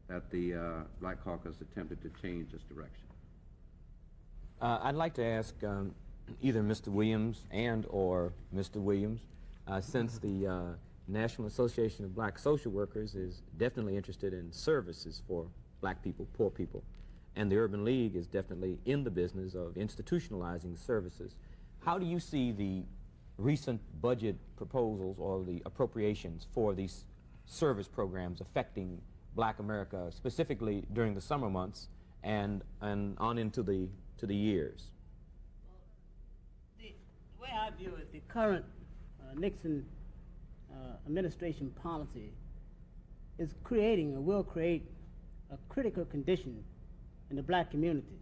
that the Black Caucus attempted to change this direction. I'd like to ask either Mr. Williams and or Mr. Williams, since the National Association of Black Social Workers is definitely interested in services for black people, poor people, and the Urban League is definitely in the business of institutionalizing services. How do you see the recent budget proposals or the appropriations for these service programs affecting black America, specifically during the summer months and on into the years? The way I view it, the current Nixon administration policy is creating or will create a critical condition in the black community.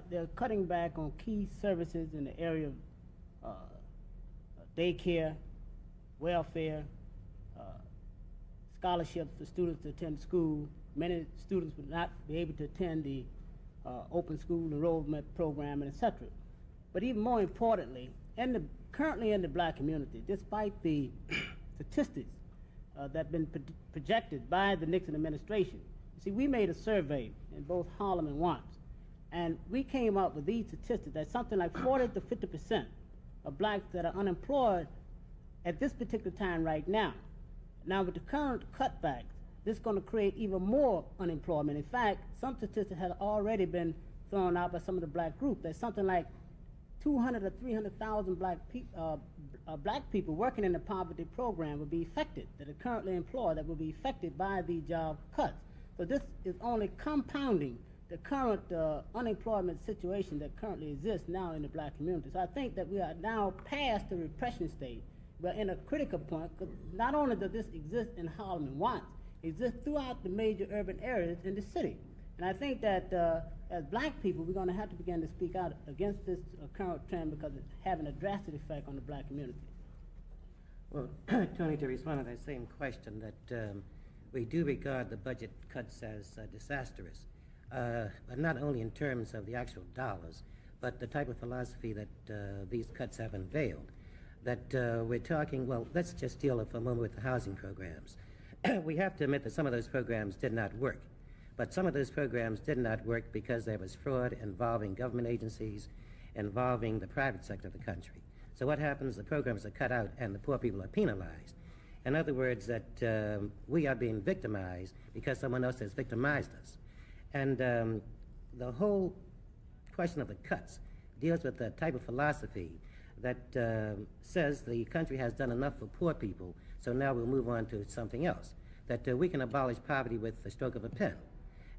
They're cutting back on key services in the area of daycare, welfare, scholarships for students to attend school. Many students would not be able to attend the open school enrollment program, and etc. But even more importantly, currently in the black community, despite the statistics that have been projected by the Nixon administration, you see, we made a survey in both Harlem and Watts, and we came up with these statistics that something like 40 to 50% of blacks that are unemployed at this particular time right now. Now, with the current cutbacks, this is going to create even more unemployment. In fact, some statistics have already been thrown out by some of the black group, that something like 200 or 300,000 black people working in the poverty program would be affected, that are currently employed, that will be affected by the job cuts. So this is only compounding the current unemployment situation that currently exists now in the black community. So I think that we are now past the repression stage. We're in a critical point, because not only does this exist in Harlem and Watts, it exists throughout the major urban areas in the city. And I think that as black people, we're going to have to begin to speak out against this current trend, because it's having a drastic effect on the black community. Well, Tony, to respond to that same question, that we do regard the budget cuts as disastrous, but not only in terms of the actual dollars, but the type of philosophy that these cuts have unveiled. That we're talking, well, let's just deal for a moment with the housing programs. We have to admit that some of those programs did not work. But some of those programs did not work because there was fraud involving government agencies, involving the private sector of the country. So what happens? The programs are cut out and the poor people are penalized. In other words, that we are being victimized because someone else has victimized us. And the whole question of the cuts deals with the type of philosophy that says the country has done enough for poor people, so now we'll move on to something else. That we can abolish poverty with the stroke of a pen.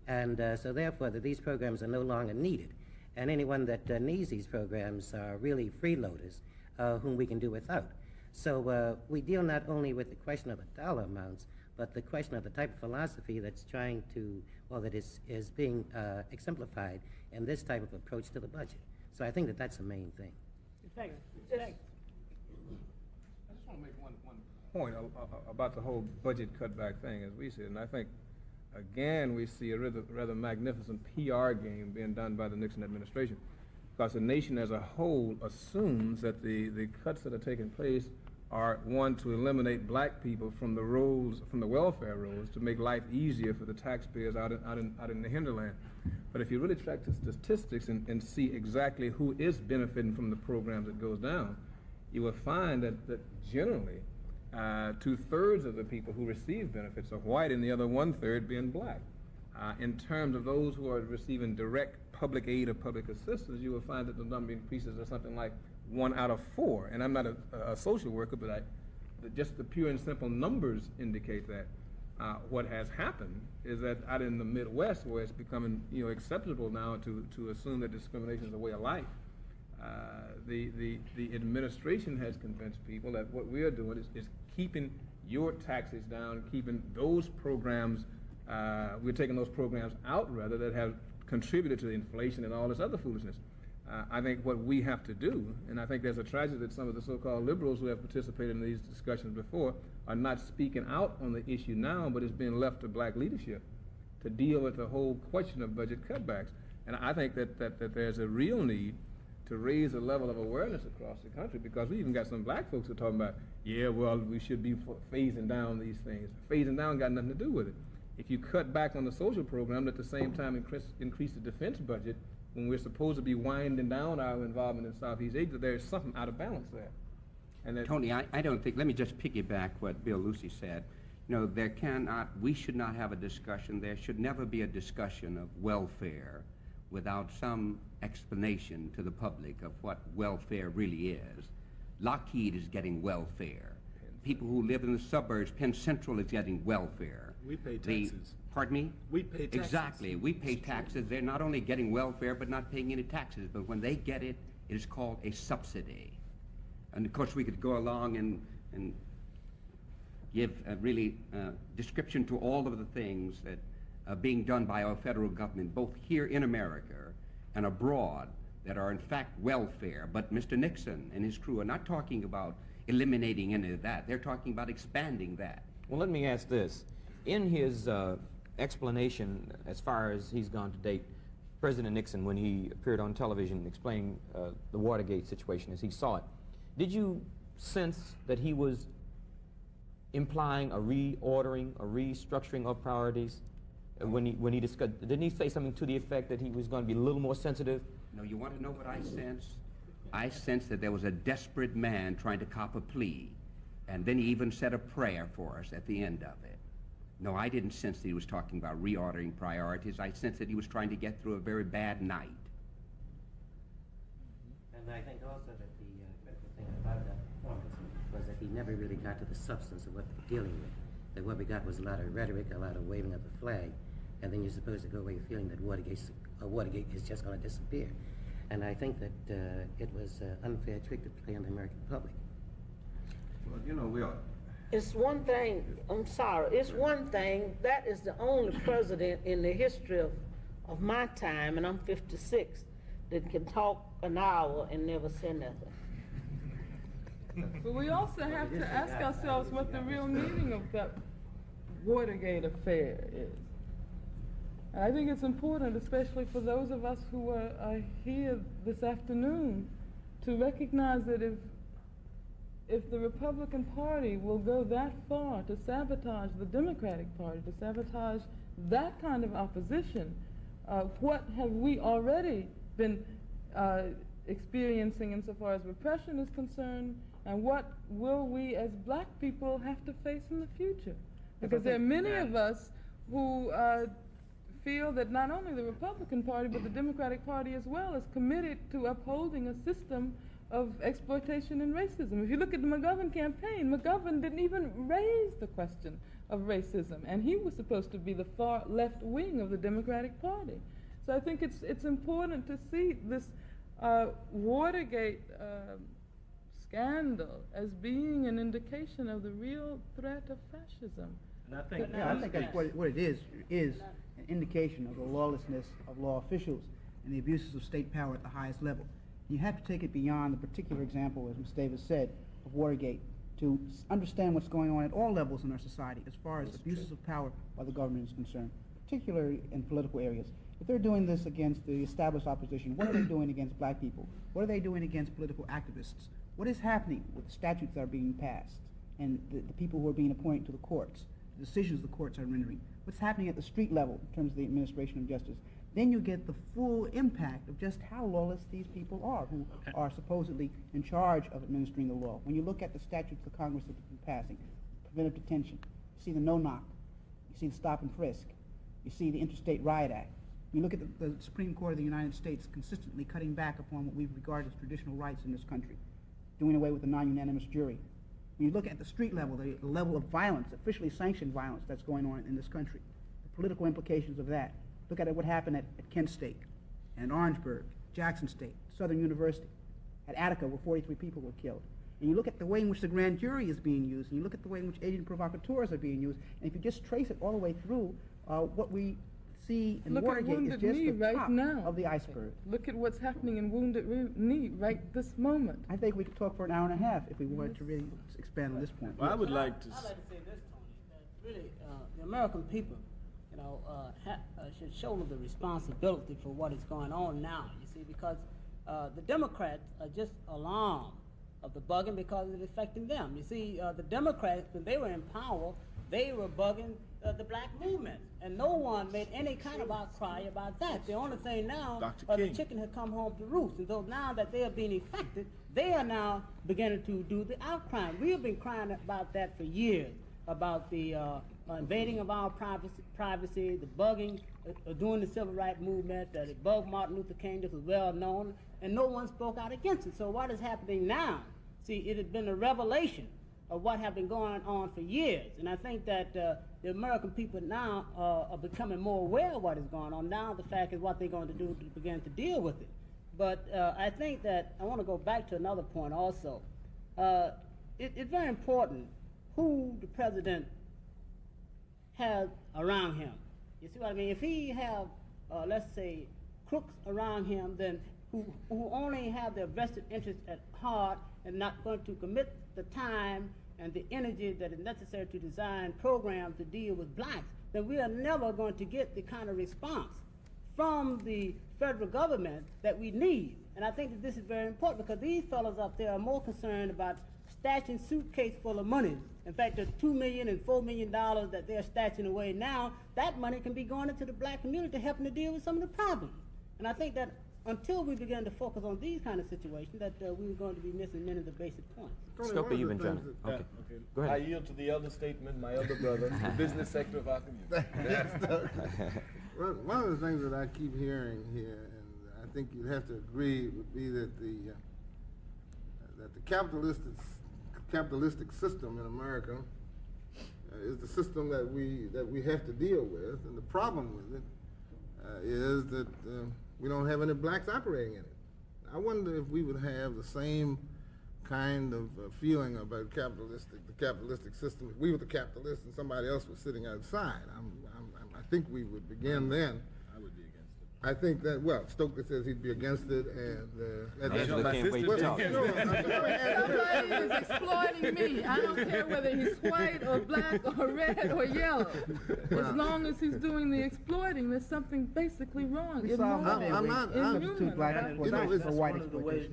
And so therefore that these programs are no longer needed. And anyone that needs these programs are really freeloaders whom we can do without. So we deal not only with the question of the dollar amounts, but the question of the type of philosophy that's trying to, well, that is being exemplified in this type of approach to the budget. So I think that that's the main thing. Thank you. I just want to make one point about the whole budget cutback thing, as we see it. And I think, again, we see a rather magnificent PR game being done by the Nixon administration, because the nation as a whole assumes that the cuts that are taking place are, one, to eliminate black people from the rolls, from the welfare rolls, to make life easier for the taxpayers out in the hinterland. But if you really track the statistics and see exactly who is benefiting from the programs that goes down, you will find that generally 2/3 of the people who receive benefits are white, and the other 1/3 being black. In terms of those who are receiving direct public aid or public assistance, you will find that the number increases to something like 1 out of 4. And I'm not a social worker, but just the pure and simple numbers indicate that. What has happened is that out in the Midwest, where it's becoming acceptable now to assume that discrimination is a way of life, the administration has convinced people that what we are doing is keeping your taxes down, keeping those programs, we're taking those programs out, rather, that have contributed to the inflation and all this other foolishness. I think what we have to do, and I think there's a tragedy that some of the so-called liberals who have participated in these discussions before are not speaking out on the issue now, but it's being left to black leadership to deal with the whole question of budget cutbacks. And I think that there's a real need to raise the level of awareness across the country, because we even got some black folks who are talking about, yeah, well, we should be phasing down these things. Phasing down got nothing to do with it. If you cut back on the social program, at the same time increase the defense budget, when we're supposed to be winding down our involvement in Southeast Asia, there's something out of balance there. And Tony, I don't think, let me just piggyback what Bill Lucy said. We should not have a discussion, there should never be a discussion of welfare without some explanation to the public of what welfare really is. Lockheed is getting welfare. People who live in the suburbs, Penn Central is getting welfare. We pay taxes. Pardon me? We pay taxes. Exactly. We pay taxes. They're not only getting welfare, but not paying any taxes. But when they get it, it is called a subsidy. And of course, we could go along and give a really description to all of the things that are being done by our federal government, both here in America and abroad, that are in fact welfare. But Mr. Nixon and his crew are not talking about eliminating any of that. They're talking about expanding that. Well, let me ask this. In his explanation, as far as he's gone to date, President Nixon, when he appeared on television explaining the Watergate situation as he saw it, did you sense that he was implying a reordering, a restructuring of priorities? When he discussed, didn't he say something to the effect that he was going to be a little more sensitive? No, you want to know what I sensed? I sensed that there was a desperate man trying to cop a plea, and then he even said a prayer for us at the end of it. No, I didn't sense that he was talking about reordering priorities. I sensed that he was trying to get through a very bad night. And I think also that the critical thing about that performance was that he never really got to the substance of what they're dealing with. That what we got was a lot of rhetoric, a lot of waving of the flag, and then you're supposed to go away feeling that Watergate is just going to disappear. And I think that it was an unfair trick to play on the American public. Well, you know, we are. It's one thing, I'm sorry, it's one thing, that is the only president in the history of my time, and I'm 56, that can talk an hour and never say nothing. But we also have to ask ourselves what the real meaning of that Watergate affair is. And I think it's important, especially for those of us who are here this afternoon, to recognize that if the Republican Party will go that far to sabotage the Democratic Party, to sabotage that kind of opposition, what have we already been experiencing insofar as repression is concerned, and what will we as black people have to face in the future? Because there are many of us who feel that not only the Republican Party, but the Democratic Party as well is committed to upholding a system of exploitation and racism. If you look at the McGovern campaign, McGovern didn't even raise the question of racism, and he was supposed to be the far left wing of the Democratic Party. So I think it's important to see this Watergate scandal as being an indication of the real threat of fascism. And I think, I think that's what it is an indication of the lawlessness of law officials and the abuses of state power at the highest level. You have to take it beyond the particular example, as Ms. Davis said, of Watergate, to understand what's going on at all levels in our society as far as abuses of power by the government is concerned, particularly in political areas. If they're doing this against the established opposition, what are they doing against black people? What are they doing against political activists? What is happening with the statutes that are being passed and the people who are being appointed to the courts, the decisions the courts are rendering? What's happening at the street level in terms of the administration of justice? Then you get the full impact of just how lawless these people are, who are supposedly in charge of administering the law. When you look at the statutes the Congress has been passing, preventive detention, you see the no-knock, you see the stop and frisk, you see the Interstate Riot Act. You look at the Supreme Court of the United States consistently cutting back upon what we regard as traditional rights in this country, doing away with the non-unanimous jury. When you look at the street level, the level of violence, officially sanctioned violence that's going on in this country, the political implications of that. Look at what happened at Kent State, and Orangeburg, Jackson State, Southern University, at Attica where 43 people were killed. And you look at the way in which the grand jury is being used, and you look at the way in which agent provocateurs are being used, and if you just trace it all the way through, what we see in Watergate is just the top of the iceberg. Look at what's happening in Wounded Knee right this moment. I think we could talk for an hour and a half if we wanted to really expand on this point. Well, I would like to... I'd like to say this, Tony, that really the American people, should shoulder the responsibility for what is going on now, you see, because the Democrats are just alarmed of the bugging because it's affecting them. You see, the Democrats, when they were in power, they were bugging the black movement, and no one made any kind of outcry about that. The only thing now, the chicken had come home to roost, and though now that they are being affected, they are now beginning to do the outcry. We have been crying about that for years, about the invading of our privacy, the bugging, doing the civil rights movement, the bug Martin Luther King, this was well known, and no one spoke out against it. So what is happening now? See, it has been a revelation of what have been going on for years, and I think that the American people now are becoming more aware of what is going on. Now the fact is what they're going to do to begin to deal with it. But I think that I want to go back to another point also. It's very important who the president has around him. You see what I mean? If he have, let's say, crooks around him, then who only have their vested interest at heart and not going to commit the time and the energy that is necessary to design programs to deal with blacks, then we are never going to get the kind of response from the federal government that we need. And I think that this is very important because these fellows up there are more concerned about stashing suitcase full of money. In fact, the $2 million and $4 million that they're stashing away now, that money can be going into the black community helping to deal with some of the problems. And I think that until we began to focus on these kind of situations that we were going to be missing many of the basic points. Stokely, you've been trying. Okay. Go ahead. I yield to the elder statement, my elder brother, the business sector of our community. Well, one of the things that I keep hearing here, and I think you'd have to agree, would be that the capitalistic system in America is the system that we have to deal with, and the problem with it is that we don't have any blacks operating in it. I wonder if we would have the same kind of feeling about the capitalistic system if we were the capitalists and somebody else was sitting outside. I think we would begin then. I would be against it. I think that, well, Stokely says he'd be against it, and Somebody is exploiting me. I don't care whether he's white or black or red or yellow. As long as he's doing the exploiting, there's something basically wrong.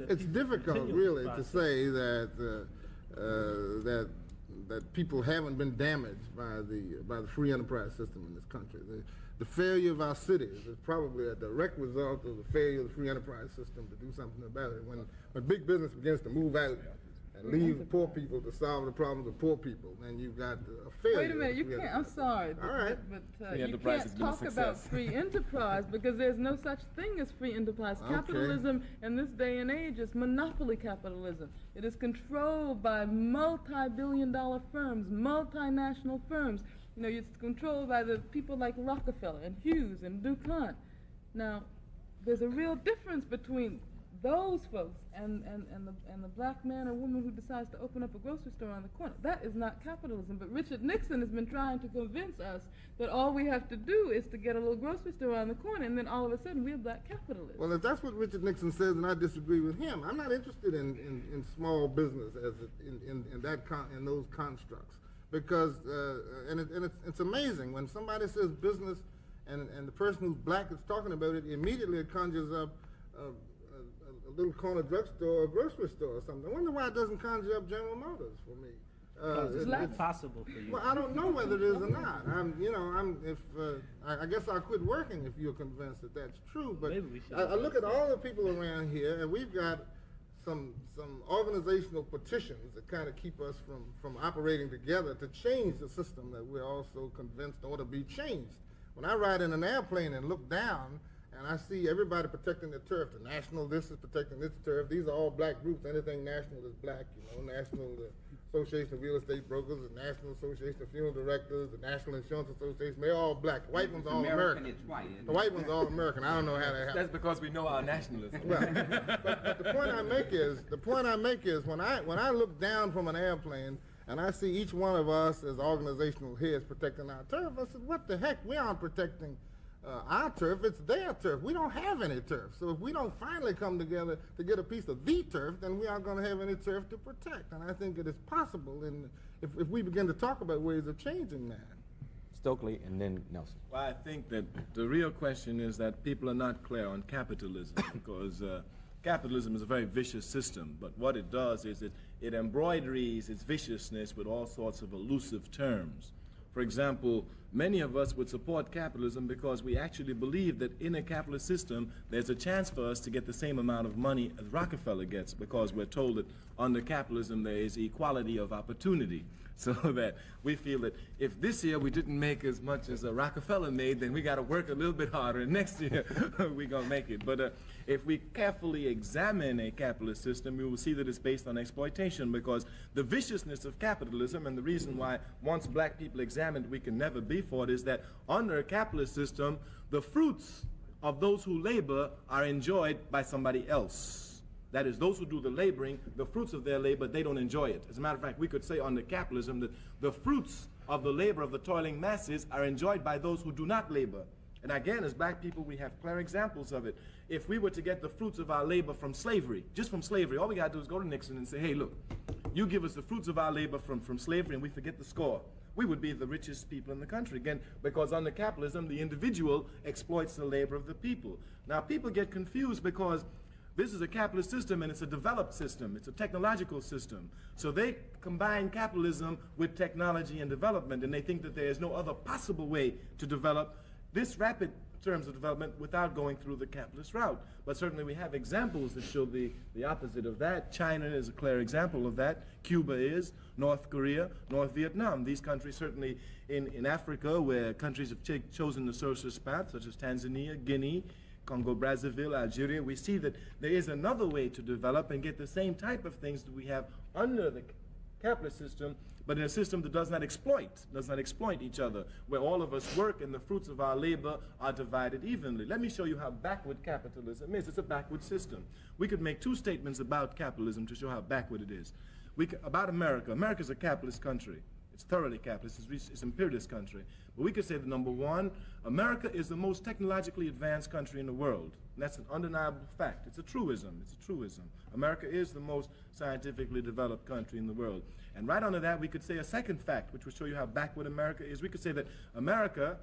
It's difficult, really, to say that that people haven't been damaged by the free enterprise system in this country. The failure of our cities is probably a direct result of the failure of the free enterprise system to do something about it. When big business begins to move out and leave poor people to solve the problems of poor people, then you've got a failure. Wait a minute, you can't, I'm sorry, but you can't talk about free enterprise because there's no such thing as free enterprise. Okay. Capitalism in this day and age is monopoly capitalism. It is controlled by multi-billion-dollar firms, multinational firms. You know, it's controlled by the people like Rockefeller and Hughes and DuPont. Now, there's a real difference between those folks and the black man or woman who decides to open up a grocery store on the corner. That is not capitalism. But Richard Nixon has been trying to convince us that all we have to do is to get a little grocery store on the corner, and then all of a sudden we're black capitalists. Well, if that's what Richard Nixon says, and I disagree with him, I'm not interested in small business as in those constructs. Because it's amazing when somebody says business and the person who's black is talking about it, immediately it conjures up a little corner drugstore or a grocery store or something. I wonder why it doesn't conjure up General Motors for me. It's not possible for you. Well, I don't know whether it is or not. I guess I'll quit working if you're convinced that that's true. But I look at all the people around here, and we've got some organizational petitions that kind of keep us from operating together to change the system that we're also convinced ought to be changed. When I ride in an airplane and look down and I see everybody protecting their turf, the National this is protecting its turf, these are all black groups, anything national is black, you know, National Association of Real Estate Brokers, the National Association of Funeral Directors, the National Insurance Association, they're all black. The white one's all American. It's white. The white one's all American. I don't know how that happens. That's because we know our nationalism. Well, but the point I make is when I look down from an airplane and I see each one of us as organizational heads protecting our turf, I said, what the heck? We aren't protecting our turf, it's their turf. We don't have any turf. So if we don't finally come together to get a piece of the turf, then we aren't going to have any turf to protect. And I think it is possible if we begin to talk about ways of changing that. Stokely and then Nelson. Well, I think that the real question is that people are not clear on capitalism because capitalism is a very vicious system, but what it does is it embroideries its viciousness with all sorts of elusive terms. For example, many of us would support capitalism because we actually believe that in a capitalist system, there's a chance for us to get the same amount of money as Rockefeller gets because we're told that under capitalism there is equality of opportunity. So that we feel that if this year we didn't make as much as Rockefeller made, then we got to work a little bit harder, and next year we're going to make it. But if we carefully examine a capitalist system, we will see that it's based on exploitation because the viciousness of capitalism and the reason why once black people examined we can never be for it is that under a capitalist system, the fruits of those who labor are enjoyed by somebody else. That is, those who do the laboring, the fruits of their labor, they don't enjoy it. As a matter of fact, we could say under capitalism that the fruits of the labor of the toiling masses are enjoyed by those who do not labor. And again, as black people, we have clear examples of it. If we were to get the fruits of our labor from slavery, just from slavery, all we got to do is go to Nixon and say, hey, look, you give us the fruits of our labor from slavery and we forget the score. We would be the richest people in the country, again, because under capitalism, the individual exploits the labor of the people. Now, people get confused because this is a capitalist system and it's a developed system. It's a technological system. So they combine capitalism with technology and development and they think that there is no other possible way to develop. This rapid terms of development without going through the capitalist route. But certainly we have examples that show the opposite of that. China is a clear example of that. Cuba is, North Korea, North Vietnam. These countries certainly in Africa, where countries have chosen the socialist path, such as Tanzania, Guinea, Congo, Brazzaville, Algeria, we see that there is another way to develop and get the same type of things that we have under the capitalist system, but in a system that does not exploit each other, where all of us work and the fruits of our labor are divided evenly. Let me show you how backward capitalism is. It's a backward system. We could make two statements about capitalism to show how backward it is. About America. America's a capitalist country. It's thoroughly capitalist. It's an imperialist country. But we could say that, number one, America is the most technologically advanced country in the world. And that's an undeniable fact. It's a truism. It's a truism. America is the most scientifically developed country in the world. And right under that, we could say a second fact, which will show you how backward America is. We could say that America,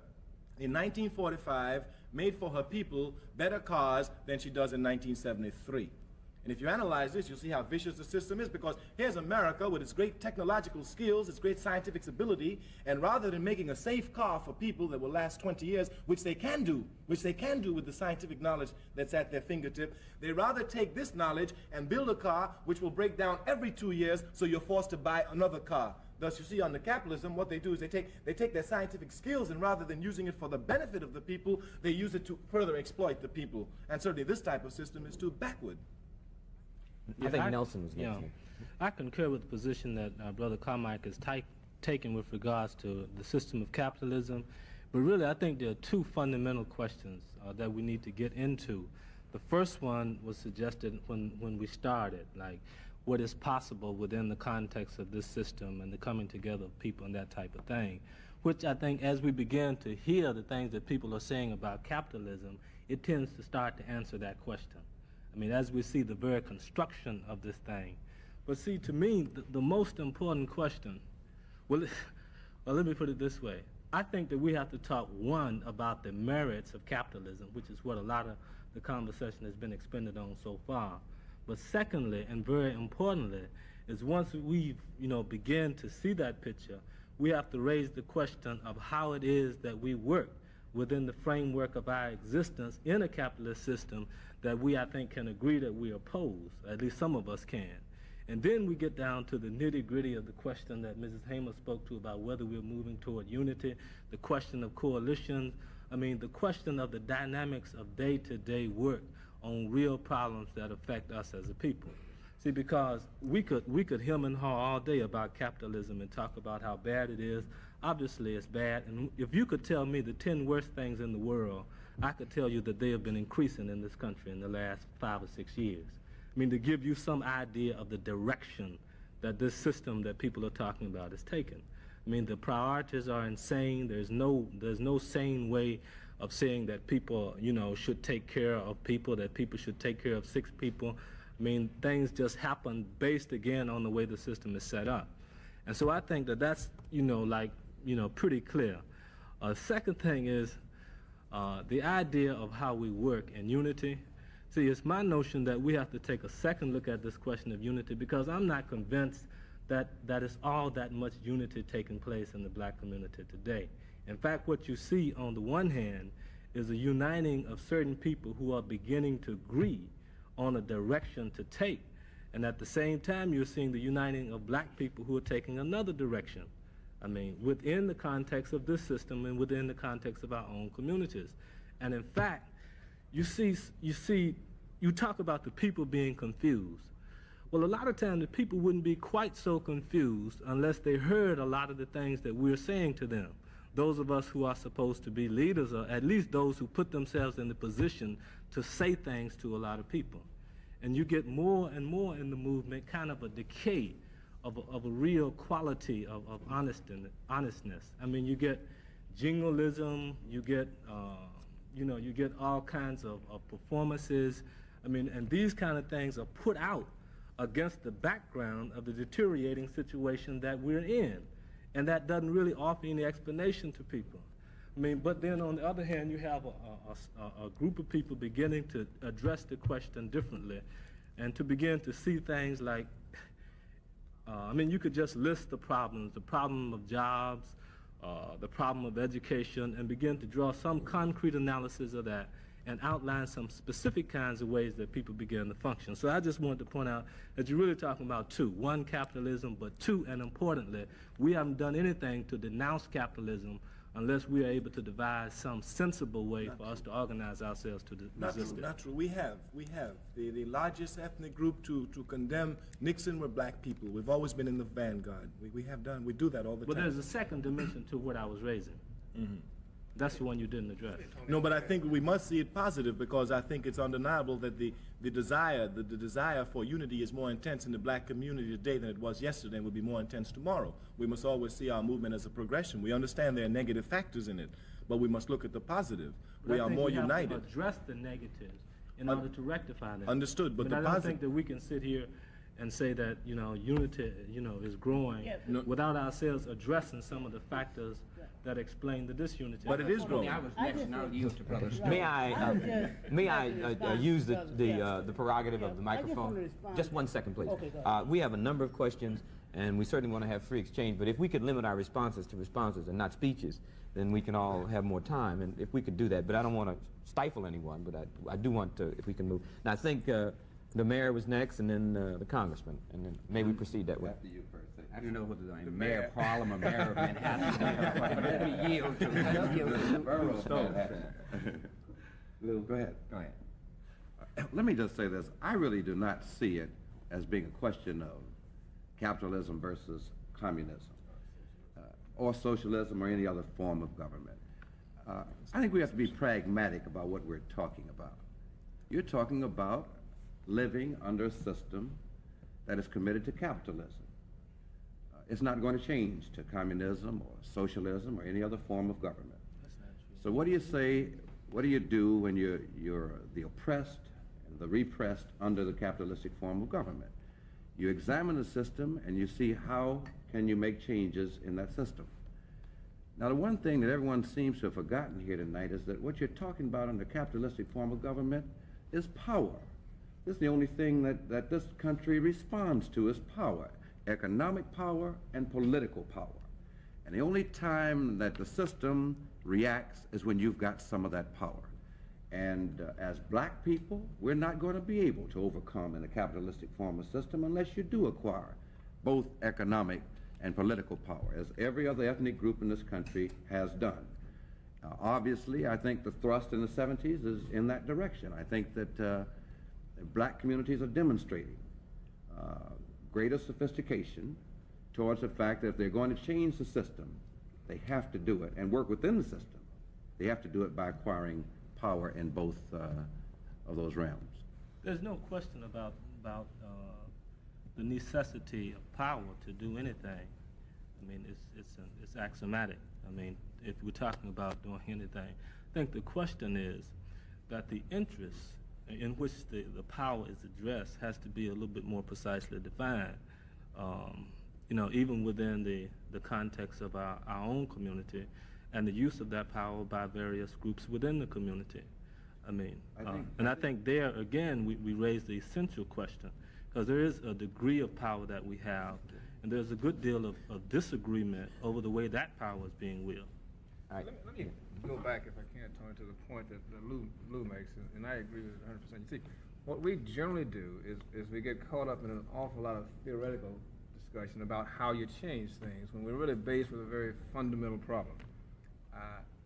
in 1945, made for her people better cars than she does in 1973. And if you analyze this, you'll see how vicious the system is, because here's America with its great technological skills, its great scientific ability, and rather than making a safe car for people that will last 20 years, which they can do with the scientific knowledge that's at their fingertip, they rather take this knowledge and build a car which will break down every 2 years, so you're forced to buy another car. Thus, you see, under capitalism, what they do is they take their scientific skills, and rather than using it for the benefit of the people, they use it to further exploit the people. And certainly this type of system is too backward. I think Nelson was next. I concur with the position that Brother Carmike has taken with regards to the system of capitalism, but really I think there are two fundamental questions that we need to get into. The first one was suggested when we started, like what is possible within the context of this system and the coming together of people and that type of thing, which I think as we begin to hear the things that people are saying about capitalism, it tends to start to answer that question. I mean, as we see the very construction of this thing. But see, to me, the most important question, well, let me put it this way. I think that we have to talk, one, about the merits of capitalism, which is what a lot of the conversation has been expended on so far. But secondly, and very importantly, is once we, begin to see that picture, we have to raise the question of how it is that we work within the framework of our existence in a capitalist system that we, I think, can agree that we oppose, at least some of us can. And then we get down to the nitty-gritty of the question that Mrs. Hamer spoke to about whether we're moving toward unity, the question of coalitions, the question of the dynamics of day-to-day work on real problems that affect us as a people. See, because we could hem and haw all day about capitalism and talk about how bad it is. Obviously, it's bad, and if you could tell me the 10 worst things in the world, I could tell you that they have been increasing in this country in the last 5 or 6 years. To give you some idea of the direction that this system that people are talking about is taking. The priorities are insane. There's no sane way of saying that people, should take care of people, that people should take care of 6 people. Things just happen based, again, on the way the system is set up. And so I think that that's, pretty clear. Second thing is the idea of how we work in unity. See, it's my notion that we have to take a second look at this question of unity, because I'm not convinced that it's all that much unity taking place in the black community today. In fact, what you see on the one hand is a uniting of certain people who are beginning to agree on a direction to take. And at the same time, you're seeing the uniting of black people who are taking another direction. Within the context of this system and within the context of our own communities. And in fact, you talk about the people being confused. Well, a lot of times the people wouldn't be quite so confused unless they heard a lot of the things that we're saying to them. Those of us who are supposed to be leaders, or at least those who put themselves in the position to say things to a lot of people. And you get more and more in the movement kind of a decay of a real quality of honestness. You get jingoism, you get all kinds of performances. And these kind of things are put out against the background of the deteriorating situation that we're in. And that doesn't really offer any explanation to people. But then on the other hand, you have a group of people beginning to address the question differently and to begin to see things like, you could just list the problems, the problem of jobs, the problem of education, and begin to draw some concrete analysis of that and outline some specific kinds of ways that people begin to function. So I just wanted to point out that you're really talking about two. One, capitalism, but two, and importantly, we haven't done anything to denounce capitalism unless we are able to devise some sensible way for us to organize ourselves to resist it. Not true. We have. The largest ethnic group to condemn Nixon were black people. We've always been in the vanguard. We do that all the time. But there's a second dimension to what I was raising. Mm-hmm. That's the one you didn't address. No, but I think we must see it positive, because I think it's undeniable that the desire for unity is more intense in the black community today than it was yesterday, and will be more intense tomorrow. We must always see our movement as a progression. We understand there are negative factors in it, but we must look at the positive. We are more united. Have to address the negatives in order to rectify them. Understood, but I don't think that we can sit here and say that unity is growing without ourselves addressing some of the factors that explain the disunity. But it is growing. May I use the prerogative of the microphone? Just 1 second, please. Okay, we have a number of questions, and we certainly want to have free exchange, but if we could limit our responses to responses and not speeches, then we can all have more time, and if we could do that. But I don't want to stifle anyone, but I do want to, if we can move. Now, I think the mayor was next, and then the congressman, and then may we proceed that way. After you first. I don't know whether the mayor of Harlem or mayor of Manhattan. Let me yield to the borough of Manhattan. Lou, go ahead. Go ahead. Let me just say this. I really do not see it as being a question of capitalism versus communism, or socialism, or any other form of government. I think we have to be pragmatic about what we're talking about. You're talking about living under a system that is committed to capitalism. It's not going to change to communism or socialism or any other form of government. So what do you say, what do you do when you're the oppressed and the repressed under the capitalistic form of government? You examine the system and you see how can you make changes in that system. Now, the one thing that everyone seems to have forgotten here tonight is that what you're talking about under capitalistic form of government is power. This is the only thing that this country responds to is power. Economic power and political power. And the only time that the system reacts is when you've got some of that power. And as black people, we're not going to be able to overcome in a capitalistic form of system unless you do acquire both economic and political power, as every other ethnic group in this country has done. Obviously, I think the thrust in the 70s is in that direction. I think that black communities are demonstrating greater sophistication towards the fact that if they're going to change the system, they have to do it and work within the system. They have to do it by acquiring power in both of those realms. There's no question about the necessity of power to do anything. I mean, it's axiomatic. I mean, if we're talking about doing anything, I think the question is that the interest in which the power is addressed has to be a little bit more precisely defined. Even within the context of our own community and the use of that power by various groups within the community. I think there, again, we raise the essential question, because there is a degree of power that we have, and there's a good deal of disagreement over the way that power is being wielded. Let me go back, if I can, Tony, to the point that Lou makes, and I agree with it 100%. You see, what we generally do is we get caught up in an awful lot of theoretical discussion about how you change things when we're really faced with a very fundamental problem.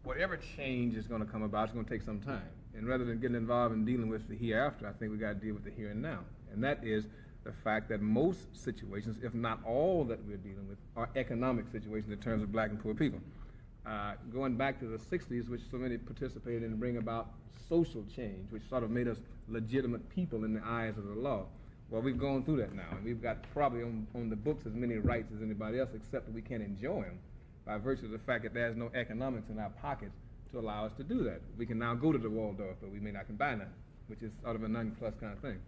Whatever change is going to come about, it's going to take some time. And rather than getting involved in dealing with the hereafter, I think we've got to deal with the here and now. And that is the fact that most situations, if not all that we're dealing with, are economic situations in terms of black and poor people. Going back to the 60s, which so many participated in to bring about social change, which sort of made us legitimate people in the eyes of the law. Well, we've gone through that now, and we've got probably on the books as many rights as anybody else, except that we can't enjoy them by virtue of the fact that there's no economics in our pockets to allow us to do that. We can now go to the Waldorf, but we may not can buy none, which is sort of a non-plus kind of thing.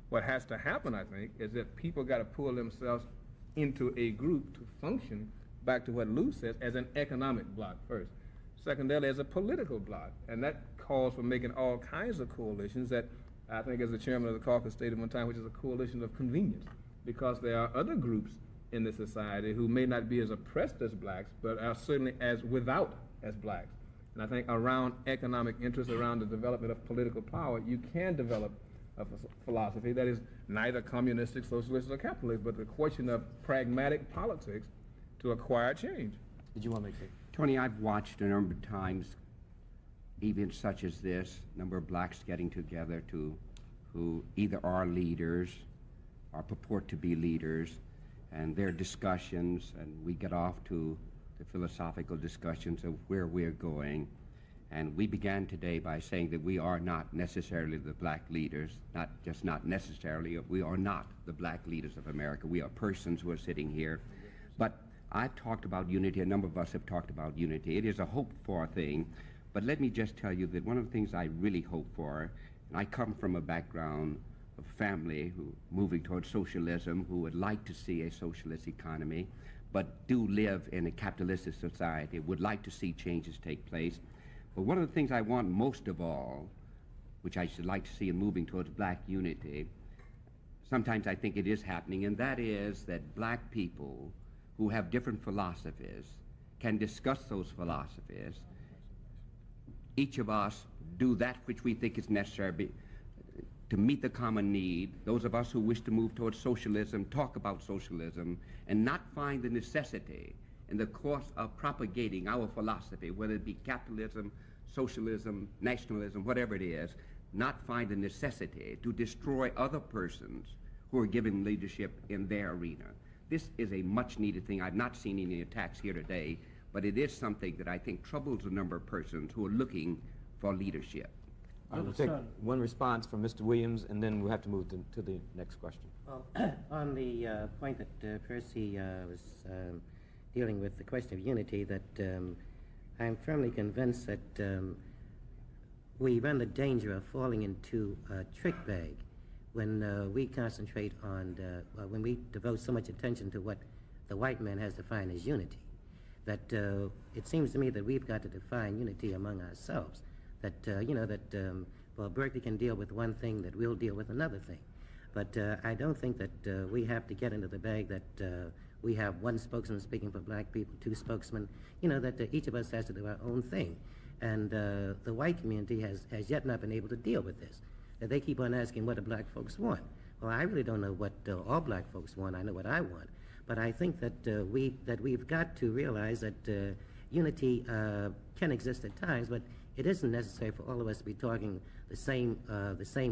What has to happen, I think, is that people got to pull themselves into a group to function, back to what Lou says, as an economic bloc first. Secondarily, as a political bloc, and that calls for making all kinds of coalitions that I think, as the chairman of the caucus stated one time, which is a coalition of convenience, because there are other groups in the society who may not be as oppressed as blacks, but are certainly as without as blacks. And I think around economic interests, around the development of political power, you can develop a philosophy that is neither communistic, socialist, or capitalist, but the question of pragmatic politics to acquire change. Did you want to make it? Tony, I've watched a number of times events such as this, a number of blacks getting together who either are leaders or purport to be leaders, and their discussions, and we get off to the philosophical discussions of where we're going. And we began today by saying that we are not necessarily the black leaders, not necessarily, we are not the black leaders of America. We are persons who are sitting here. But I've talked about unity, a number of us have talked about unity. It is a hoped-for thing, but let me just tell you that one of the things I really hope for, and I come from a background of family who moving towards socialism, who would like to see a socialist economy, but do live in a capitalistic society, would like to see changes take place. But one of the things I want most of all, which I should like to see in moving towards black unity, sometimes I think it is happening, and that is that black people who have different philosophies can discuss those philosophies. Each of us do that which we think is necessary to meet the common need. Those of us who wish to move towards socialism talk about socialism and not find the necessity in the course of propagating our philosophy, whether it be capitalism, socialism, nationalism, whatever it is, not find the necessity to destroy other persons who are giving leadership in their arena. This is a much needed thing. I've not seen any attacks here today, but it is something that I think troubles a number of persons who are looking for leadership. I will take one response from Mr. Williams, and then we'll have to move to the next question. Well, on the point that Percy was dealing with, the question of unity, that I'm firmly convinced that we run the danger of falling into a trick bag when we concentrate on, when we devote so much attention to what the white man has defined as unity, that it seems to me that we've got to define unity among ourselves. That, well, Berkeley can deal with one thing, that we'll deal with another thing. But I don't think that we have to get into the bag that we have one spokesman speaking for black people, two spokesmen, that each of us has to do our own thing. And the white community has yet not been able to deal with this. That they keep on asking what do black folks want. Well, I really don't know what all black folks want. I know what I want. But I think that we've got to realize that unity can exist at times, but it isn't necessary for all of us to be talking the same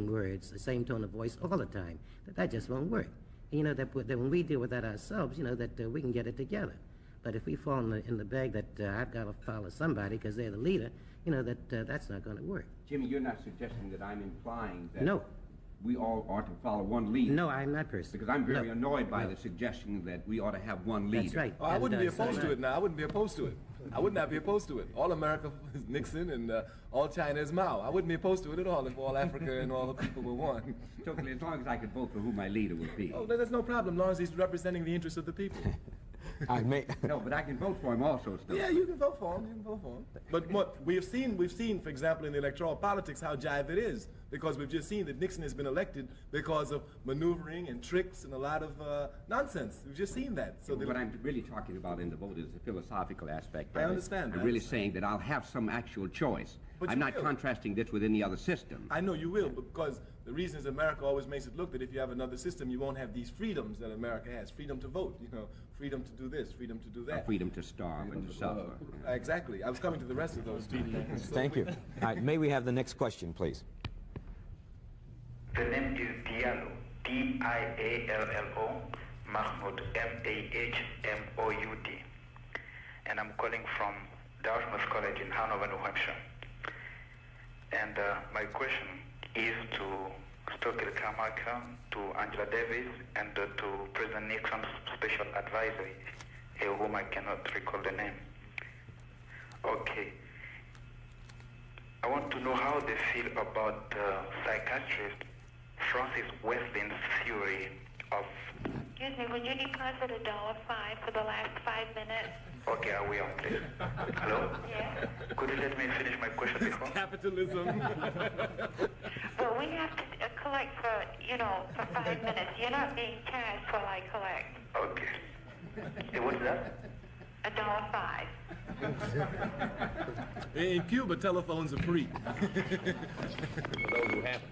words, the same tone of voice all the time. That just won't work. And, that when we deal with that ourselves, that we can get it together. But if we fall in the bag that I've got to follow somebody because they're the leader, that's not going to work. Jimmy, you're not suggesting that I'm implying that no. We all ought to follow one leader. No, I'm not personally. Because I'm very annoyed by the suggestion that we ought to have one leader. That's right. Oh, I wouldn't be opposed to it now. I wouldn't be opposed to it. I would not be opposed to it. All America is Nixon and all China is Mao. I wouldn't be opposed to it at all if all Africa and all the people were one. Totally, as long as I could vote for who my leader would be. Oh, that's no problem, as long as he's representing the interests of the people. No, but I can vote for him also still. Yeah, you can vote for him. You can vote for him. But what we've seen, for example, in the electoral politics, how jive it is. Because we've just seen that Nixon has been elected because of maneuvering and tricks and a lot of nonsense. We've just seen that. So what I'm really talking about in the vote is the philosophical aspect. I understand. I'm really saying that I'll have some actual choice. But I'm not contrasting this with any other system. I know you will, because the reason is America always makes it look that if you have another system, you won't have these freedoms that America has. Freedom to vote, freedom to do this, freedom to do that. Freedom to starve and to suffer. Exactly. I was coming to the rest of those two. Thank you. All right, may we have the next question, please? The name is Diallo, D-I-A-L-L-O, Mahmoud, M-A-H-M-O-U-D. And I'm calling from Dartmouth College in Hanover, New Hampshire. And my question is to Stokely Carmichael, to Angela Davis, and to President Nixon's special advisor, whom I cannot recall the name. Okay. I want to know how they feel about psychiatrist Francis Weston's theory of... Excuse me, would you deposit $1.05 for the last 5 minutes? Okay, I will, please. Hello? Yes? Could you let me finish my question before? Capitalism. Well, we have to collect for 5 minutes. You're not being charged while I collect. Okay. Hey, what's that? $1.05. In Cuba, telephones are free. For those who haven't.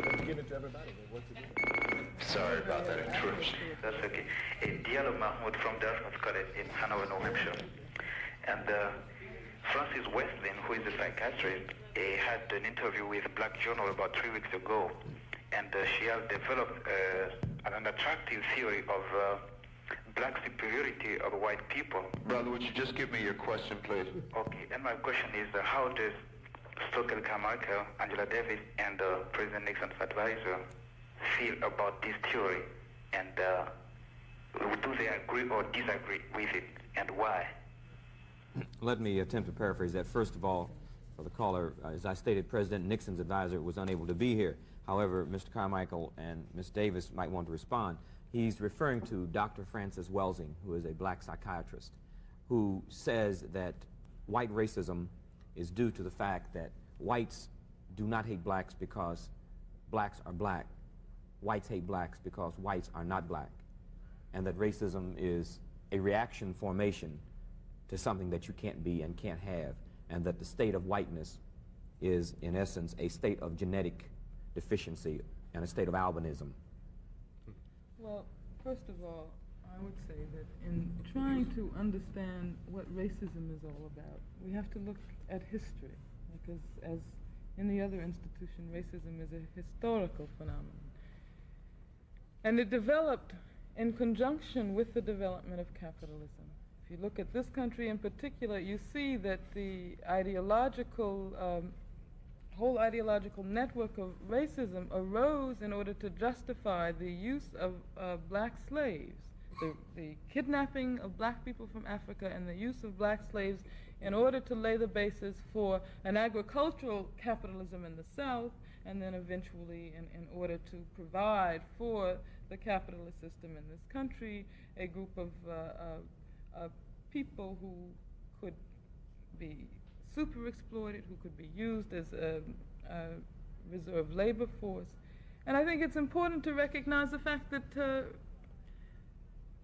Let's give it to everybody. What's it doing? Sorry about that interruption. That's okay. Diallo Mahmoud from Dartmouth College in Hanover, New Hampshire. And Frances Westlin, who is a psychiatrist, had an interview with Black Journal about 3 weeks ago. And she has developed an attractive theory of black superiority of white people. Brother, would you just give me your question, please? Okay, and my question is, how does Stokely Carmichael, Angela Davis, and President Nixon's advisor feel about this theory? And do they agree or disagree with it, and why? Let me attempt to paraphrase that. First of all, for the caller, as I stated, President Nixon's advisor was unable to be here. However, Mr. Carmichael and Ms. Davis might want to respond. He's referring to Dr. Frances Welsing, who is a black psychiatrist, who says that white racism is due to the fact that whites do not hate blacks because blacks are black. Whites hate blacks because whites are not black. And that racism is a reaction formation to something that you can't be and can't have. And that the state of whiteness is, in essence, a state of genetic deficiency and a state of albinism. Well, first of all, I would say that in trying to understand what racism is all about, we have to look at history, because as in the other institution, racism is a historical phenomenon. And it developed in conjunction with the development of capitalism. If you look at this country in particular, you see that the whole ideological network of racism arose in order to justify the use of black slaves, the kidnapping of black people from Africa and the use of black slaves in order to lay the basis for an agricultural capitalism in the South, and then eventually in order to provide for the capitalist system in this country a group of people who could be super exploited, who could be used as a reserve labor force. And I think it's important to recognize the fact that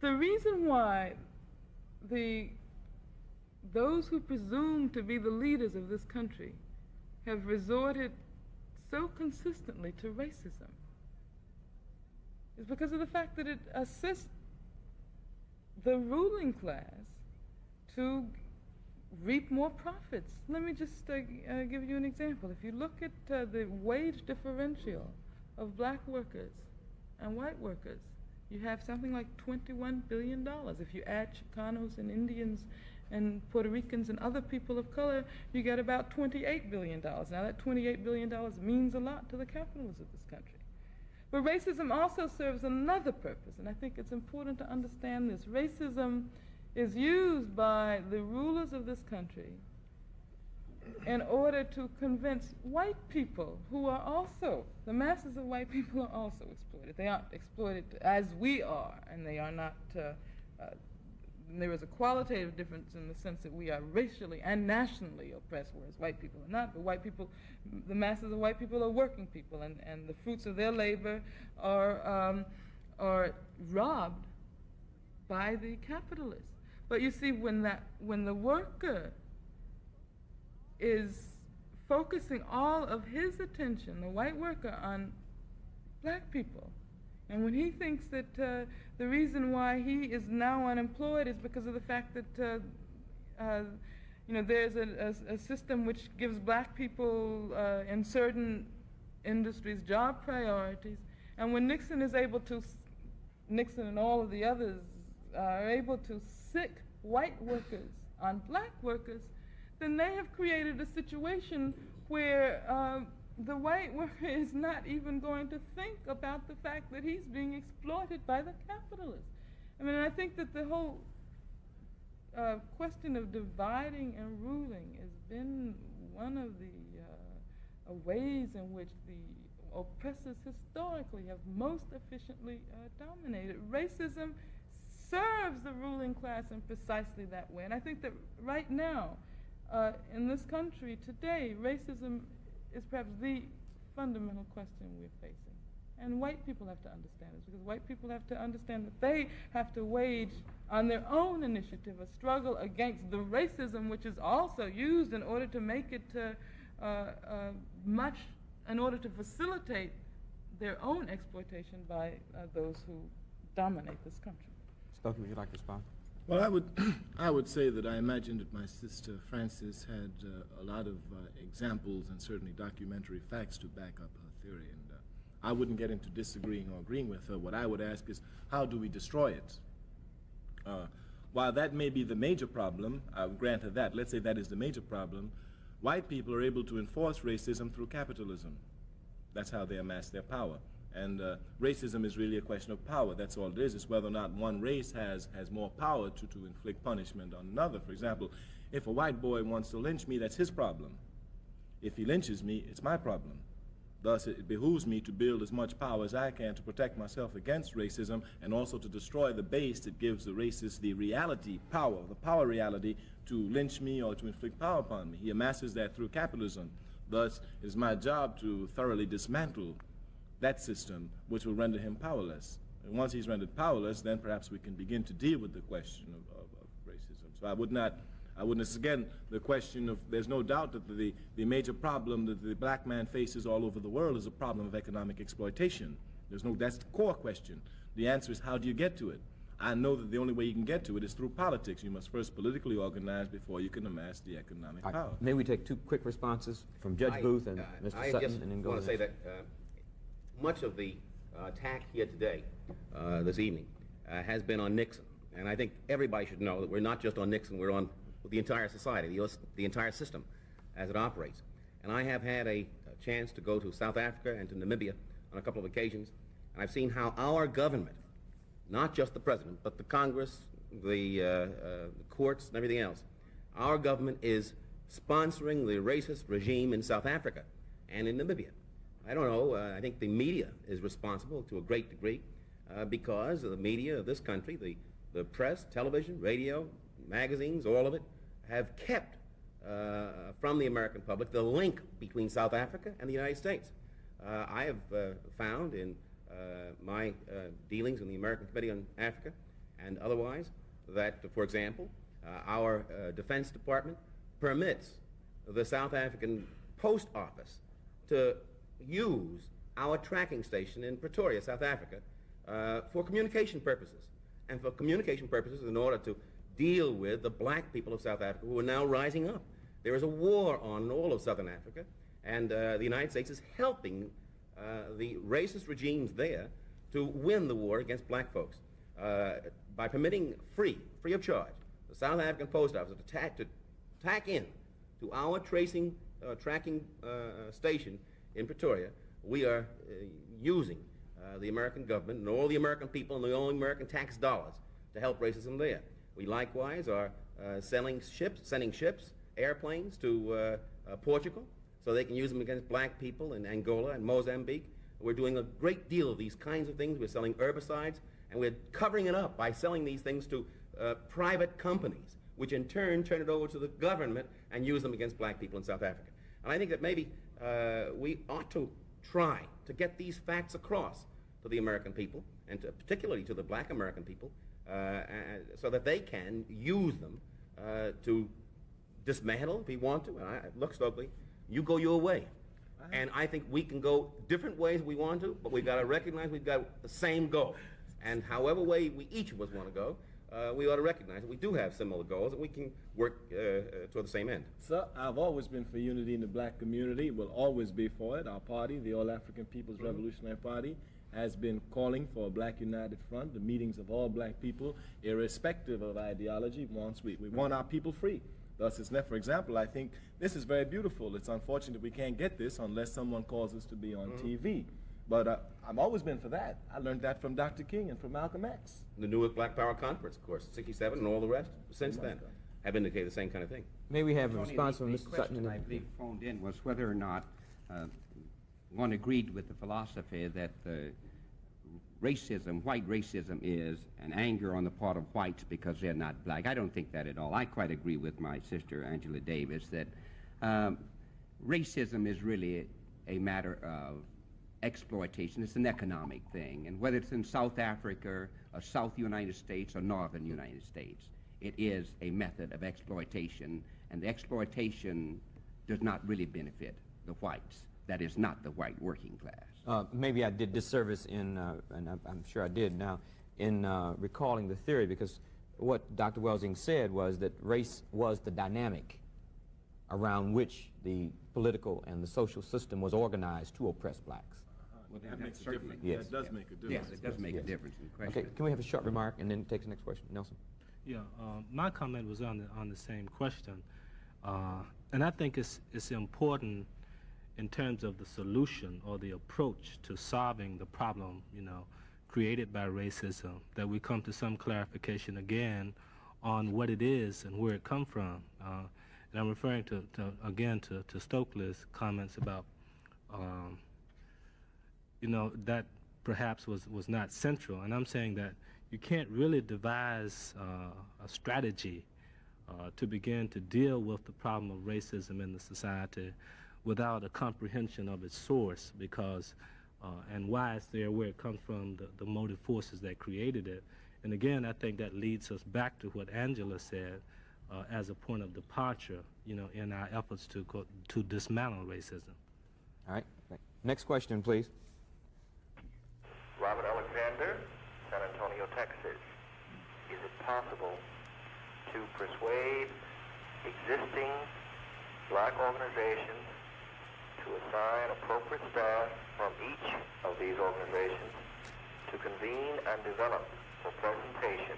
the reason why those who presume to be the leaders of this country have resorted so consistently to racism is because of the fact that it assists the ruling class to reap more profits. Let me just give you an example. If you look at the wage differential of black workers and white workers, you have something like $21 billion. If you add Chicanos and Indians and Puerto Ricans and other people of color, you get about $28 billion. Now that $28 billion means a lot to the capitalists of this country. But racism also serves another purpose, and I think it's important to understand this. Racism is used by the rulers of this country in order to convince white people who are also, the masses of white people are also exploited. They aren't exploited as we are, and they are not, there is a qualitative difference in the sense that we are racially and nationally oppressed, whereas white people are not. But white people, the masses of white people are working people, and the fruits of their labor are robbed by the capitalists. But you see, when the worker is focusing all of his attention, the white worker, on black people, and when he thinks that the reason why he is now unemployed is because of the fact that there's a system which gives black people in certain industries job priorities, and when Nixon and all of the others are able to sick white workers on black workers, then they have created a situation where the white worker is not even going to think about the fact that he's being exploited by the capitalists. I mean, I think that the whole question of dividing and ruling has been one of the ways in which the oppressors historically have most efficiently dominated. Racism serves the ruling class in precisely that way. And I think that right now, in this country today, racism is perhaps the fundamental question we're facing. And white people have to understand this, because white people have to understand that they have to wage on their own initiative a struggle against the racism which is also used in order to make it in order to facilitate their own exploitation by those who dominate this country. Stokely, would you like to respond? Well, I would say that I imagine that my sister Frances had a lot of examples and certainly documentary facts to back up her theory, and I wouldn't get into disagreeing or agreeing with her. What I would ask is, how do we destroy it? While that may be the major problem, I'll grant her that. Let's say that is the major problem. White people are able to enforce racism through capitalism. That's how they amass their power. And racism is really a question of power. That's all it is. It's whether or not one race has more power to inflict punishment on another. For example, if a white boy wants to lynch me, that's his problem. If he lynches me, it's my problem. Thus, it behooves me to build as much power as I can to protect myself against racism, and also to destroy the base that gives the racist the reality, power, the power reality to lynch me or to inflict power upon me. He amasses that through capitalism. Thus, it is my job to thoroughly dismantle that system, which will render him powerless. And once he's rendered powerless, then perhaps we can begin to deal with the question of racism. So I would not, again, the question of, there's no doubt that the major problem that the black man faces all over the world is a problem of economic exploitation. That's the core question. The answer is, how do you get to it? I know that the only way you can get to it is through politics. You must first politically organize before you can amass the economic power. May we take two quick responses from Judge Booth and Mr. Sutton, and then go I just want to say that much of the attack here today, this evening, has been on Nixon. And I think everybody should know that we're not just on Nixon, we're on the entire society, the entire system as it operates. And I have had a chance to go to South Africa and to Namibia on a couple of occasions, and I've seen how our government, not just the president, but the Congress, the courts, and everything else, our government is sponsoring the racist regime in South Africa and in Namibia. I don't know, I think the media is responsible to a great degree because the media of this country, the press, television, radio, magazines, all of it, have kept from the American public the link between South Africa and the United States. I have found in my dealings in the American Committee on Africa and otherwise that, for example, our Defense Department permits the South African Post Office to use our tracking station in Pretoria, South Africa, for communication purposes. And for communication purposes in order to deal with the black people of South Africa who are now rising up. There is a war on in all of Southern Africa, and the United States is helping the racist regimes there to win the war against black folks by permitting free of charge, the South African Post Office to tack in to our tracking station in Pretoria. We are using the American government and all the American people and all the American tax dollars to help racism there. We likewise are sending ships, airplanes to Portugal so they can use them against black people in Angola and Mozambique. We're doing a great deal of these kinds of things. We're selling herbicides, and we're covering it up by selling these things to private companies, which in turn turn it over to the government and use them against black people in South Africa. And I think that maybe we ought to try to get these facts across to the American people, and particularly to the black American people, so that they can use them to dismantle if we want to. Look, Stokely, you go your way. And I think we can go different ways if we want to, but we've got to recognize we've got the same goal. And however way each of us want to go, we ought to recognize that we do have similar goals and we can work toward the same end. Sir, I've always been for unity in the black community, will always be for it. Our party, the All African People's Revolutionary Party, has been calling for a black united front, the meetings of all black people, irrespective of ideology. We want our people free. Thus, for example, I think this is very beautiful. It's unfortunate we can't get this unless someone calls us to be on TV. But I've always been for that. I learned that from Dr. King and from Malcolm X. The Newark Black Power Conference, of course, 67 and all the rest since then have indicated the same kind of thing. May we have a response from Mr. Sutton? The question I believe phoned in was whether or not one agreed with the philosophy that racism, white racism, is an anger on the part of whites because they're not black. I don't think that at all. I quite agree with my sister Angela Davis that racism is really a matter of exploitation. It's an economic thing. And whether it's in South Africa or South United States or Northern United States, it is a method of exploitation, and the exploitation does not really benefit the whites. That is not the white working class. Maybe I did disservice in, and I'm sure I did now, in recalling the theory, because what Dr. Welsing said was that race was the dynamic around which the political and the social system was organized to oppress blacks. Well, that makes a difference. Yes. That does make a difference. Yes, it does make a difference in the question. Okay, can we have a short remark and then take the next question? Nelson? Yeah, my comment was on the same question, and I think it's important in terms of the solution or the approach to solving the problem, created by racism, that we come to some clarification again on what it is and where it comes from. And I'm referring to Stokely's comments about, that perhaps was not central. And I'm saying that you can't really devise a strategy to begin to deal with the problem of racism in the society without a comprehension of its source, because and why it's there, where it comes from, the motive forces that created it. And again, I think that leads us back to what Angela said as a point of departure, in our efforts to dismantle racism. All right. Next question, please. Robert Alexander, San Antonio, Texas. Is it possible to persuade existing black organizations to assign appropriate staff from each of these organizations to convene and develop for presentation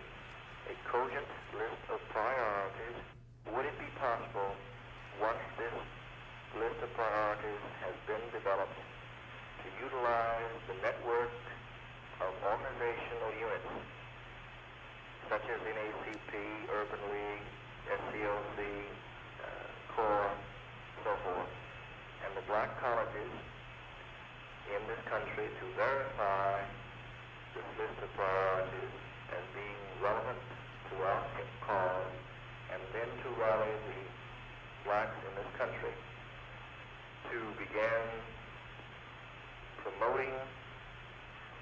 a cogent list of priorities? Would it be possible, once this list of priorities has been developed, to utilize the network of organizational units such as NACP, Urban League, SCLC, CORE, so forth, and the black colleges in this country to verify this list of priorities as being relevant to our cause, and then to rally the blacks in this country to begin promoting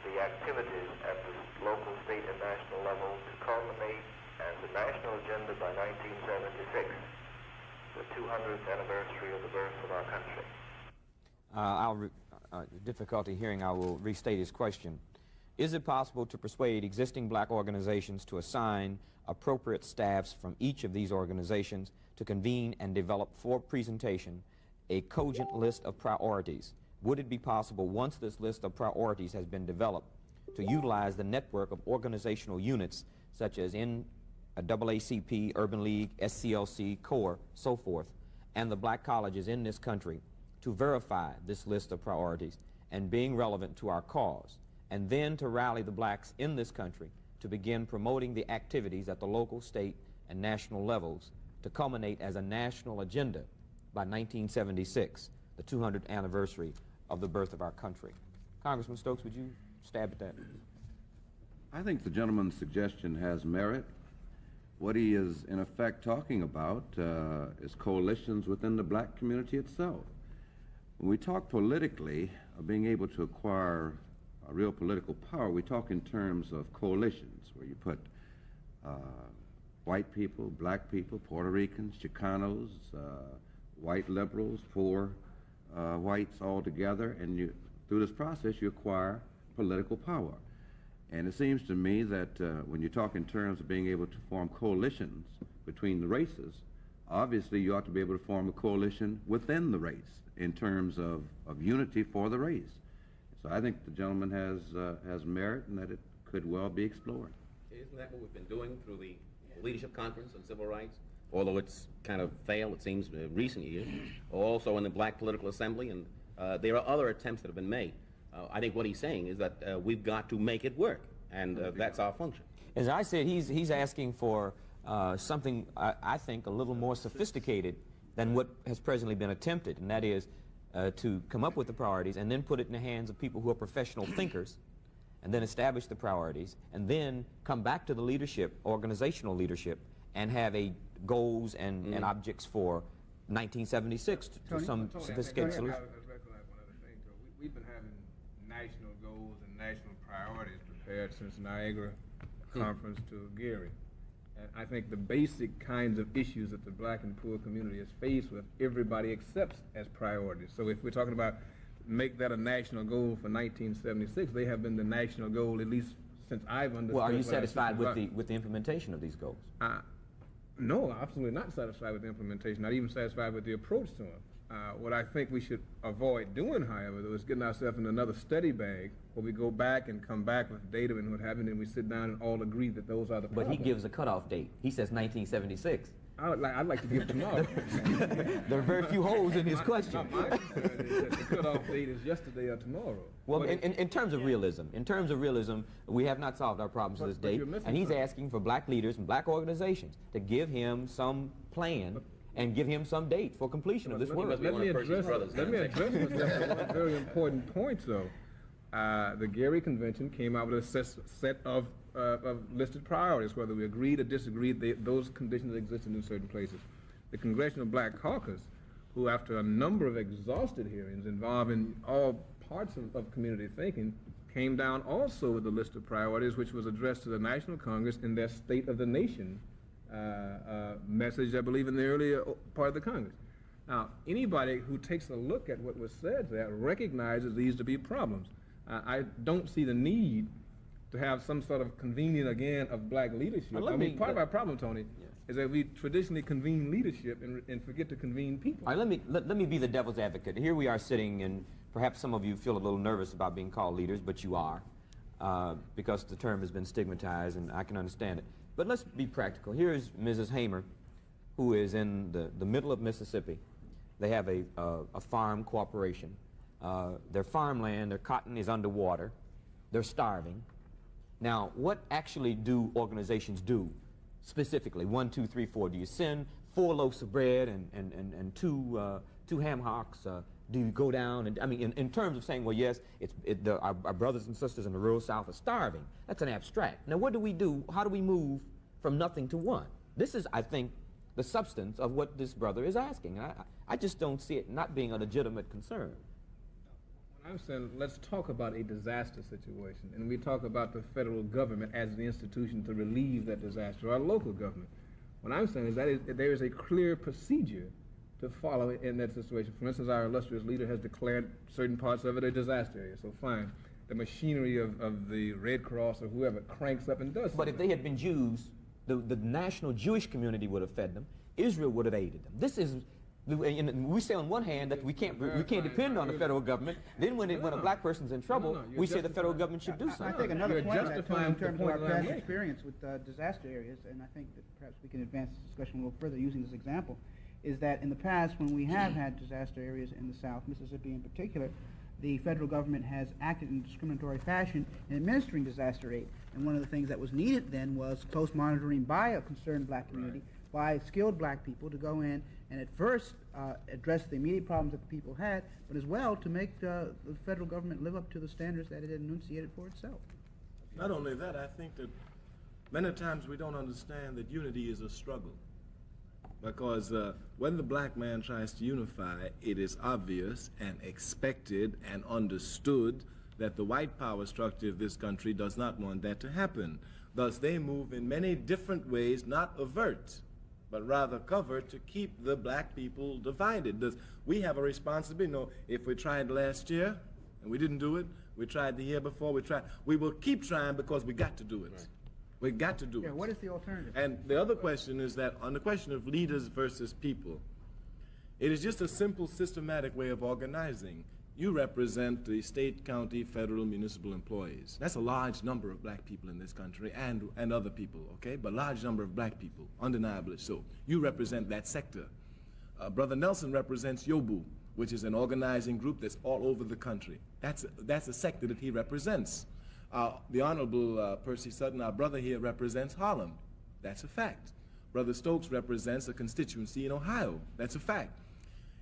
the activities at the local, state, and national level to culminate as the national agenda by 1976, the 200th anniversary of the birth of our country. Difficulty hearing, I will restate his question. Is it possible to persuade existing black organizations to assign appropriate staffs from each of these organizations to convene and develop for presentation a cogent list of priorities? Would it be possible, once this list of priorities has been developed, to utilize the network of organizational units such as NAACP, Urban League, SCLC, CORE, so forth, and the black colleges in this country to verify this list of priorities and being relevant to our cause, and then to rally the blacks in this country to begin promoting the activities at the local, state, and national levels to culminate as a national agenda by 1976, the 200th anniversary of the birth of our country? Congressman Stokes, would you stab at that? I think the gentleman's suggestion has merit. What he is, in effect, talking about is coalitions within the black community itself. When we talk politically, of being able to acquire a real political power, we talk in terms of coalitions, where you put white people, black people, Puerto Ricans, Chicanos, white liberals, poor whites all together, and through this process you acquire political power. And it seems to me that when you talk in terms of being able to form coalitions between the races, obviously you ought to be able to form a coalition within the race in terms of unity for the race. So I think the gentleman has merit, and that it could well be explored. Isn't that what we've been doing through the Leadership Conference on Civil Rights? Although it's kind of failed, it seems, in recent years. Also in the Black Political Assembly, and there are other attempts that have been made. I think what he's saying is that we've got to make it work, and that's our function. As I said, he's asking for something, I think, a little more sophisticated than what has presently been attempted, and that is to come up with the priorities and then put it in the hands of people who are professional thinkers, and then establish the priorities, and then come back to the leadership, organizational leadership, and have goals and objects for 1976 to some sophisticated solution. We've been having prepared since Niagara Conference to Gary. And I think the basic kinds of issues that the black and poor community is faced with, everybody accepts as priorities. So if we're talking about make that a national goal for 1976, they have been the national goal at least since I've understood. Well, are you satisfied with the implementation of these goals? No, absolutely not satisfied with the implementation, not even satisfied with the approach to them. What I think we should avoid doing, however, though, is getting ourselves in another study bag where we go back and come back with data and what have you, and we sit down and all agree that those are the problems. But he gives a cutoff date. He says 1976. I'd like to give tomorrow. There are very few holes in his question. My concern is that the cutoff date is yesterday or tomorrow. Well, in terms of realism, we have not solved our problems to this date, and he's asking for black leaders and black organizations to give him some plan and give him some date for completion of this work. Let me address one very important point, though. The Gary Convention came out with a set of listed priorities, whether we agreed or disagreed, those conditions existed in certain places. The Congressional Black Caucus, who after a number of exhausted hearings involving all parts of community thinking, came down also with a list of priorities which was addressed to the National Congress in their State of the Nation message, I believe, in the earlier part of the Congress. Now, anybody who takes a look at what was said there recognizes these to be problems. I don't see the need to have some sort of convening again of black leadership. Part of our problem, Tony, is that we traditionally convene leadership and forget to convene people. All right, let me be the devil's advocate. Here we are sitting, and perhaps some of you feel a little nervous about being called leaders, but you are, because the term has been stigmatized, and I can understand it. But let's be practical. Here is Mrs. Hamer, who is in the middle of Mississippi. They have a farm corporation. Their farmland, their cotton is underwater. They're starving. Now, what actually do organizations do specifically? 1, 2, 3, 4. Do you send 4 loaves of bread and two ham hocks? Do you go down and, I mean, in terms of saying, well, yes, our brothers and sisters in the rural South are starving. That's an abstract. Now, what do we do? How do we move from nothing to one? This is, I think, the substance of what this brother is asking. I just don't see it not being a legitimate concern. I'm saying let's talk about a disaster situation, and we talk about the federal government as the institution to relieve that disaster, or local government. What I'm saying is that there is a clear procedure to follow in that situation. For instance, our illustrious leader has declared certain parts of it a disaster area, so fine. The machinery of the Red Cross or whoever cranks up and does something. But if they had been Jews, the national Jewish community would have fed them. Israel would have aided them. This is, we say on one hand that we can't depend on the federal government. Then when a black person's in trouble, we say the federal government should do something. I think another point of that, Tony, in terms of our past experience with disaster areas, and I think that perhaps we can advance this discussion a little further using this example, is that in the past when we have had disaster areas in the South, Mississippi in particular, the federal government has acted in a discriminatory fashion in administering disaster aid. And one of the things that was needed then was close monitoring by a concerned black community, by skilled black people to go in and at first address the immediate problems that the people had, but as well to make the federal government live up to the standards that it had enunciated for itself. Not only that, I think that many times we don't understand that unity is a struggle. Because when the black man tries to unify, it is obvious and expected and understood that the white power structure of this country does not want that to happen. Thus, they move in many different ways, not avert, but rather cover to keep the black people divided. Thus, we have a responsibility. You know, if we tried last year and we didn't do it, we tried the year before, we will keep trying because we got to do it. Right. We got to do it. What is the alternative? And the other question is that on the question of leaders versus people, it is just a simple systematic way of organizing. You represent the state, county, federal, municipal employees. That's a large number of black people in this country and other people, okay? But large number of black people, undeniably so. You represent that sector. Brother Nelson represents Yobu, which is an organizing group that's all over the country. That's a sector that he represents. The Honorable Percy Sutton, our brother here, represents Harlem. That's a fact. Brother Stokes represents a constituency in Ohio. That's a fact.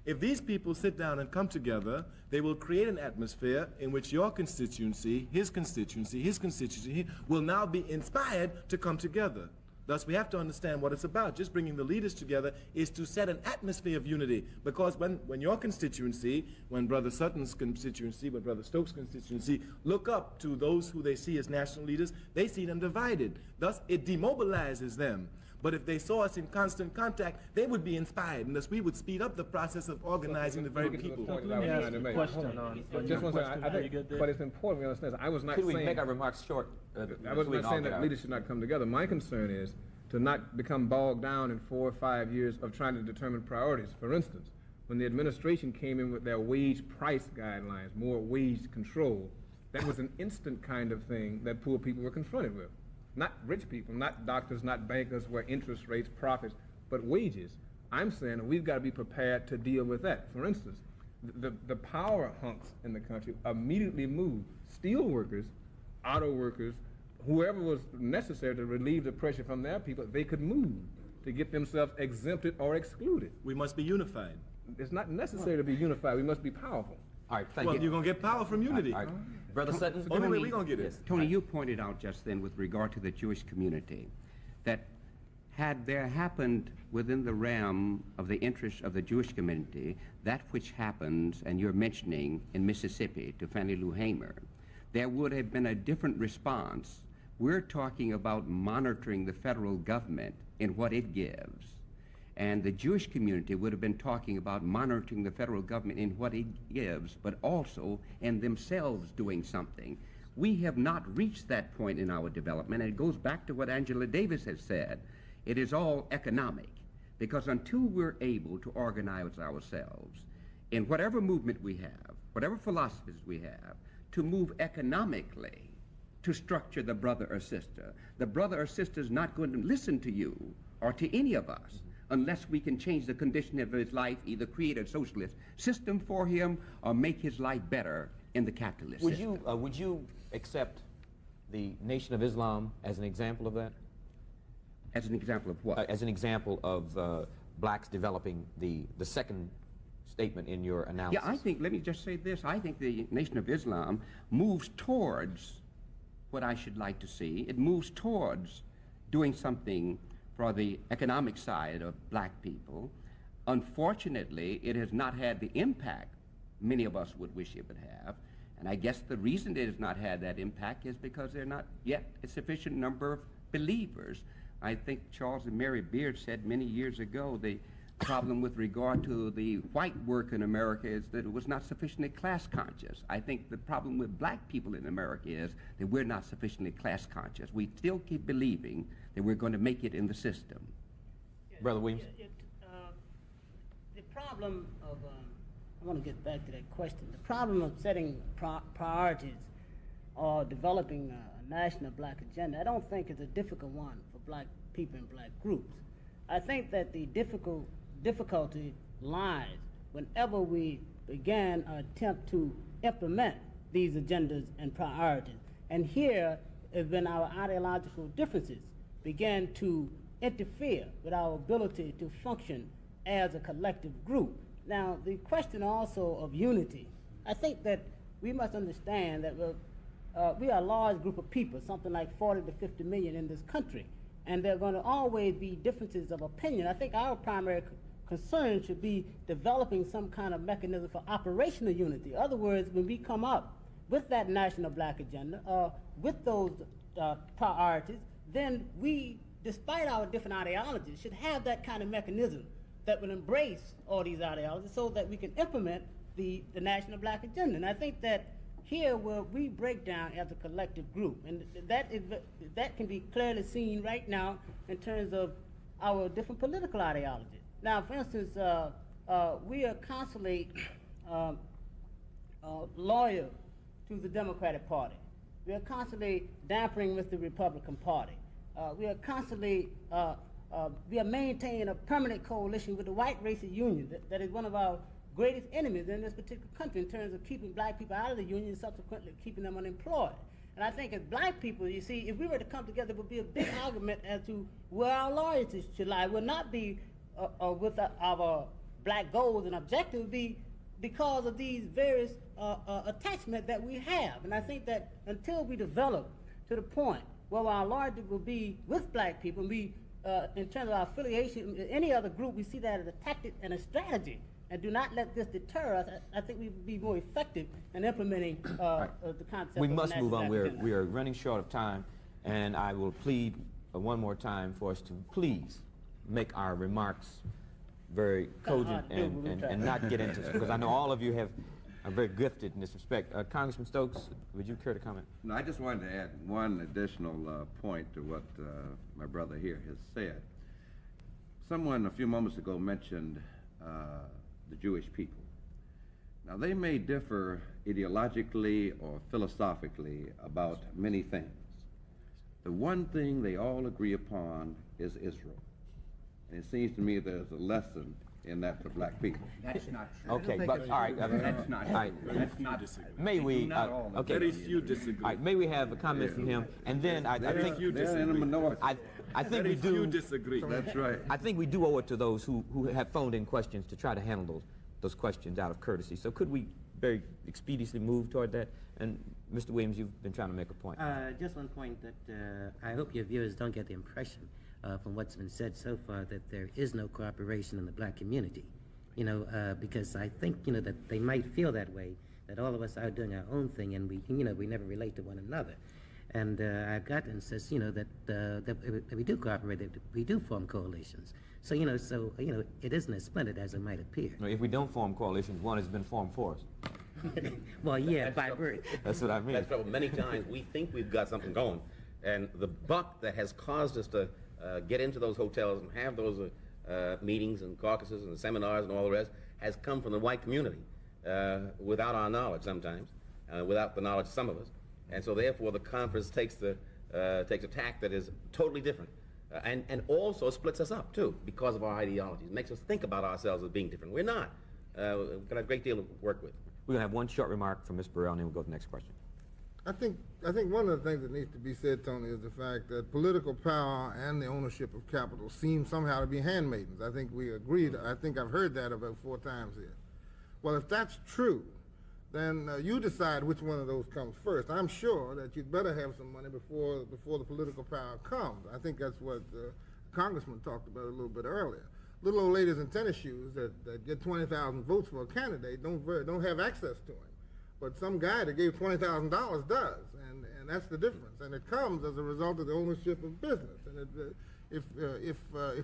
If these people sit down and come together, they will create an atmosphere in which your constituency, his constituency will now be inspired to come together. Thus, we have to understand what it's about. Just bringing the leaders together is to set an atmosphere of unity. Because when your constituency, when Brother Sutton's constituency, when Brother Stokes' constituency look up to those who they see as national leaders, they see them divided. Thus, it demobilizes them. But if they saw us in constant contact, they would be inspired, and thus we would speed up the process of organizing the very people. Just one second. I think, but it's important we understand. I was not saying. Could we make our remarks short? I was not saying that leaders should not come together. My concern is to not become bogged down in 4 or 5 years of trying to determine priorities. For instance, when the administration came in with their wage price guidelines, more wage control, that was an instant kind of thing that poor people were confronted with. Not rich people, not doctors, not bankers, where interest rates, profits, but wages. I'm saying that we've got to be prepared to deal with that. For instance, the power hunks in the country immediately moved. Steel workers, auto workers, whoever was necessary to relieve the pressure from their people, they could move to get themselves exempted or excluded. We must be unified. It's not necessary to be unified. We must be powerful. All right, thank you. Well, you're going to get power from unity. All right. Brother Sutton? Only way we're going to get it. Yes. Tony, you pointed out just then with regard to the Jewish community that had there happened within the realm of the interests of the Jewish community that which happens, and you're mentioning in Mississippi to Fannie Lou Hamer, there would have been a different response. We're talking about monitoring the federal government in what it gives. And the Jewish community would have been talking about monitoring the federal government in what it gives, but also in themselves doing something. We have not reached that point in our development, and it goes back to what Angela Davis has said. It is all economic, because until we're able to organize ourselves in whatever movement we have, whatever philosophies we have, to move economically to structure the brother or sister, the brother or sister is not going to listen to you or to any of us unless we can change the condition of his life, either create a socialist system for him or make his life better in the capitalist system. Would you accept the Nation of Islam as an example of that? As an example of what? As an example of blacks developing the second statement in your analysis. Yeah, I think, let me just say this, I think the Nation of Islam moves towards what I should like to see. It moves towards doing something for the economic side of black people. Unfortunately, it has not had the impact many of us would wish it would have. And I guess the reason it has not had that impact is because there are not yet a sufficient number of believers. I think Charles and Mary Beard said many years ago the problem with regard to the white work in America is that it was not sufficiently class conscious. I think the problem with black people in America is that we're not sufficiently class conscious. We still keep believing that we're going to make it in the system. Brother Williams? The problem of, I want to get back to that question, the problem of setting priorities or developing a national black agenda, I don't think is a difficult one for black people and black groups. I think that the difficulty lies whenever we began our attempt to implement these agendas and priorities. And here has been our ideological differences began to interfere with our ability to function as a collective group. Now, the question also of unity, I think that we must understand that we are a large group of people, something like 40 to 50 million in this country, and there are going to always be differences of opinion. I think our primary concern should be developing some kind of mechanism for operational unity. In other words, when we come up with that national black agenda, with those priorities, then we, despite our different ideologies, should have that kind of mechanism that will embrace all these ideologies so that we can implement the national black agenda. And I think that here where we break down as a collective group, and that can be clearly seen right now in terms of our different political ideologies. Now, for instance, we are constantly loyal to the Democratic Party. We are constantly dampering with the Republican Party. We are constantly, we are maintaining a permanent coalition with the white racist union that is one of our greatest enemies in this particular country in terms of keeping black people out of the union and subsequently keeping them unemployed. And I think as black people, you see, if we were to come together, it would be a big argument as to where our loyalty should lie. It would not be with our black goals and objectives, it would be because of these various attachments that we have. And I think that until we develop to the point well, our loyalty will be with black people. We, in terms of our affiliation, any other group, we see that as a tactic and a strategy. And do not let this deter us. I think we would be more effective in implementing the concept. We of must move on. national We are running short of time, and I will plead one more time for us to please make our remarks very cogent and not get into, because I know all of you are very gifted in this respect. Congressman Stokes, would you care to comment? No, I just wanted to add one additional point to what my brother here has said. Someone a few moments ago mentioned the Jewish people. Now, they may differ ideologically or philosophically about many things. The one thing they all agree upon is Israel. And it seems to me there's a lesson in that for black people. That's not true. Okay, but all right. That's not true. All right. That's not May we? Okay. Very few disagree. All right. May we have a comment from him, and then I think they're in a minority. I think Very we do. few disagree. That's right. I think we do owe it to those who have phoned in questions to try to handle those questions out of courtesy. So could we very expeditiously move toward that? And Mr. Williams, you've been trying to make a point. Just one point that I hope your viewers don't get the impression from what's been said so far that there is no cooperation in the black community. Because I think, that they might feel that way, that all of us are doing our own thing and we never relate to one another. And I've got to insist, that we do cooperate, that we do form coalitions. So, it isn't as splendid as it might appear. If we don't form coalitions, one has been formed for us. Well, yeah, by birth. That's what I mean. That's trouble. Many times we think we've got something going, and the buck that has caused us to get into those hotels and have those meetings and caucuses and seminars and all the rest has come from the white community without our knowledge sometimes, without the knowledge of some of us. And so therefore the conference takes a tack that is totally different. And also splits us up, too, because of our ideologies. It makes us think about ourselves as being different. We're not. We've got a great deal to work with. We're going to have one short remark from Ms. Burrell, and then we'll go to the next question. I think one of the things that needs to be said, Tony, is the fact that political power and the ownership of capital seem somehow to be handmaidens. I think we agreed. I think I've heard that about 4 times here. Well, if that's true, then you decide which one of those comes first. I'm sure that you'd better have some money before the political power comes. I think that's what the congressman talked about a little bit earlier. Little old ladies in tennis shoes that get 20,000 votes for a candidate don't have access to him. But some guy that gave $20,000 does, and that's the difference. And it comes as a result of the ownership of business. And if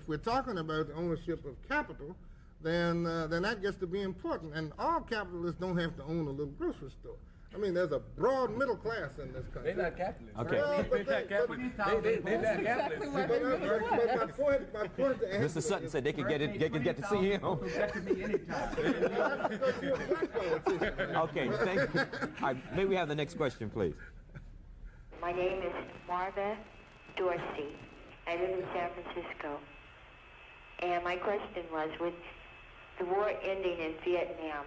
we're talking about the ownership of capital, then that gets to be important. And all capitalists don't have to own a little grocery store. I mean, there's a broad middle class in this country. They're not capitalists. Okay. They're not capitalists. They're not capitalists. But my point to Mr. Sutton said they could get to see him. Okay, thank you. All right, may we have the next question, please? My name is Marva Dorsey. I live in San Francisco. And my question was, with the war ending in Vietnam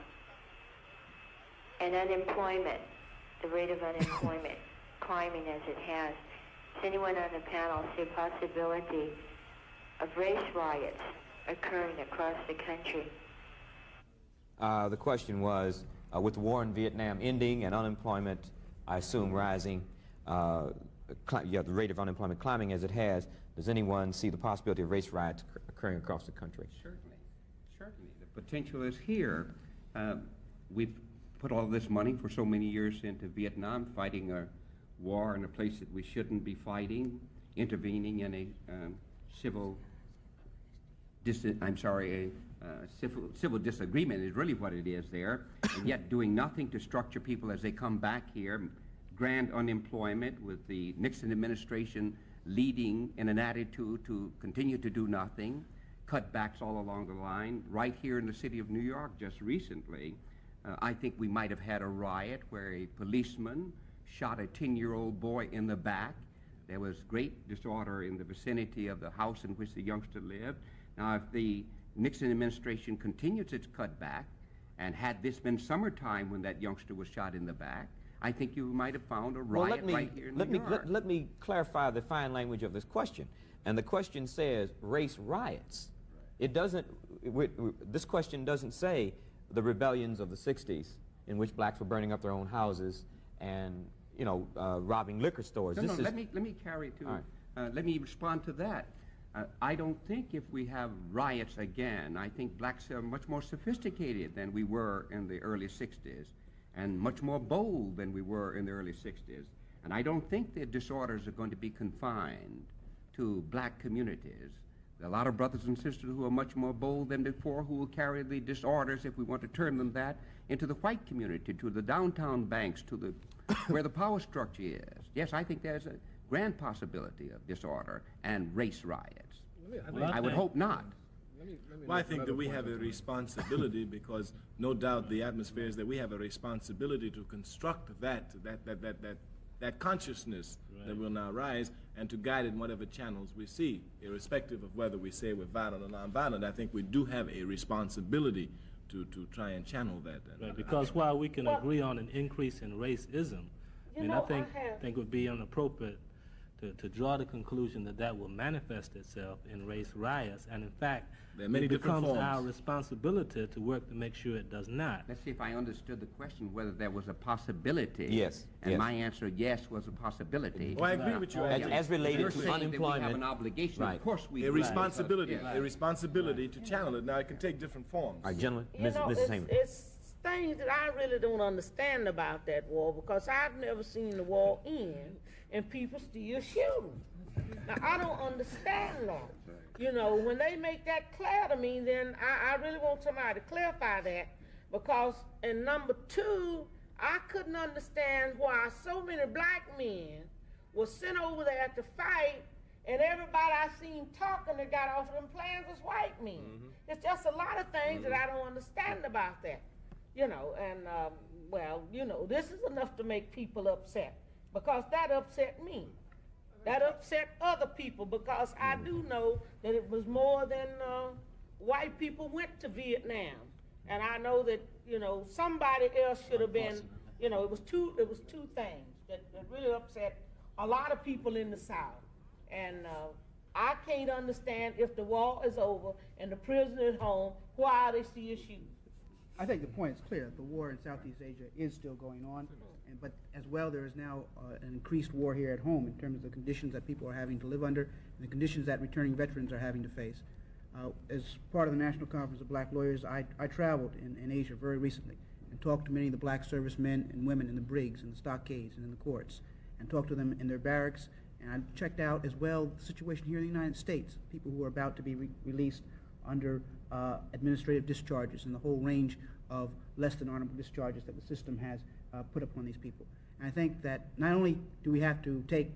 and unemployment, the rate of unemployment climbing as it has, does anyone on the panel see a possibility of race riots occurring across the country? The question was, with the war in Vietnam ending and unemployment, I assume, rising, the rate of unemployment climbing as it has, does anyone see the possibility of race riots occurring across the country? Certainly. The potential is here. We've put all this money for so many years into Vietnam, fighting a war in a place that we shouldn't be fighting, intervening in a civil disagreement is really what it is there, and yet doing nothing to structure people as they come back here. Grand unemployment with the Nixon administration leading in an attitude to continue to do nothing, cutbacks all along the line. Right here in the city of New York just recently, I think we might have had a riot where a policeman shot a 10-year-old boy in the back. There was great disorder in the vicinity of the house in which the youngster lived. Now, if the Nixon administration continues its cutback, and had this been summertime when that youngster was shot in the back, I think you might have found a riot right here in New York. Let me clarify the fine language of this question. And the question says race riots. It doesn't, this question doesn't say the rebellions of the 60s in which blacks were burning up their own houses and, you know, robbing liquor stores. No, This is... let me carry to, All right. let me respond to that. I don't think if we have riots again, I think blacks are much more sophisticated than we were in the early 60s and much more bold than we were in the early 60s. And I don't think the disorders are going to be confined to black communities. There are a lot of brothers and sisters who are much more bold than before who will carry the disorders, if we want to term them that, into the white community, to the downtown banks, to the where the power structure is. Yes, I think there's a grand possibility of disorder and race riots. I would hope not. Well, I think that we have a responsibility because no doubt the atmosphere is that we have a responsibility to construct that consciousness that will now rise and to guide it in whatever channels we see, irrespective of whether we say we're violent or nonviolent. I think we do have a responsibility to try and channel that. Right, because while we can agree on an increase in racism, I mean, I think it would be inappropriate to draw the conclusion that that will manifest itself in race riots, and in fact, it becomes our responsibility to work to make sure it does not. Let's see if I understood the question, whether there was a possibility. Yes. And yes. my answer, yes, was a possibility. Well, I agree with you. As related to unemployment. We have an obligation. Right. Of course we a do. responsibility, a responsibility to channel it. Now, it can take different forms. All right, gentlemen, Mrs. Hamer. It's things that I really don't understand about that war because I've never seen the war end and people still shooting. Now, I don't understand that. You know, when they make that clear to me, then I really want somebody to clarify that because, and number two, I couldn't understand why so many black men were sent over there to fight and everybody I seen talking that got off of them planes was white men. It's just a lot of things that I don't understand about that. You know, and well, you know, this is enough to make people upset because that upset me. That upset other people because I do know that it was more than white people went to Vietnam. And I know that, you know, somebody else should have been, you know, it was two things that really upset a lot of people in the South. And I can't understand if the war is over and the prisoners at home, why are they still shooting? I think the point is clear. The war in Southeast Asia is still going on, but as well there is now an increased war here at home in terms of the conditions that people are having to live under and the conditions that returning veterans are having to face. As part of the National Conference of Black Lawyers, I traveled in Asia very recently and talked to many of the black servicemen and women in the brigs and the stockades and in the courts and talked to them in their barracks, and I checked out as well the situation here in the United States, people who are about to be released under administrative discharges and the whole range of less than honorable discharges that the system has put upon these people. And I think that not only do we have to take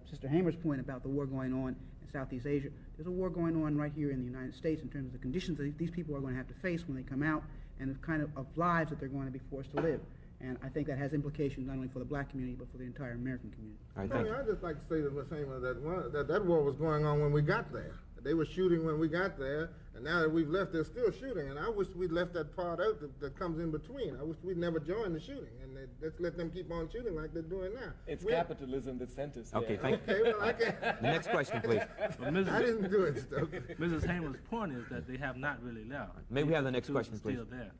Sister Hamer's point about the war going on in Southeast Asia, there's a war going on right here in the United States in terms of the conditions that these people are going to have to face when they come out and the kind of lives that they're going to be forced to live. And I think that has implications not only for the black community, but for the entire American community. All right, thank you. I'd just like to say to Ms. Hamer that war was going on when we got there. They were shooting when we got there, and now that we've left, they're still shooting. And I wish we'd left that part out that comes in between. I wish we'd never joined the shooting, and let's let them keep on shooting like they're doing now. It's capitalism that sent us there. Okay, thank you. Okay, well, I can't. The next question, please. Well, I didn't do it, Stokes. Mrs. Hamer's point is that they have not really left. May we have the next question, please? Still there.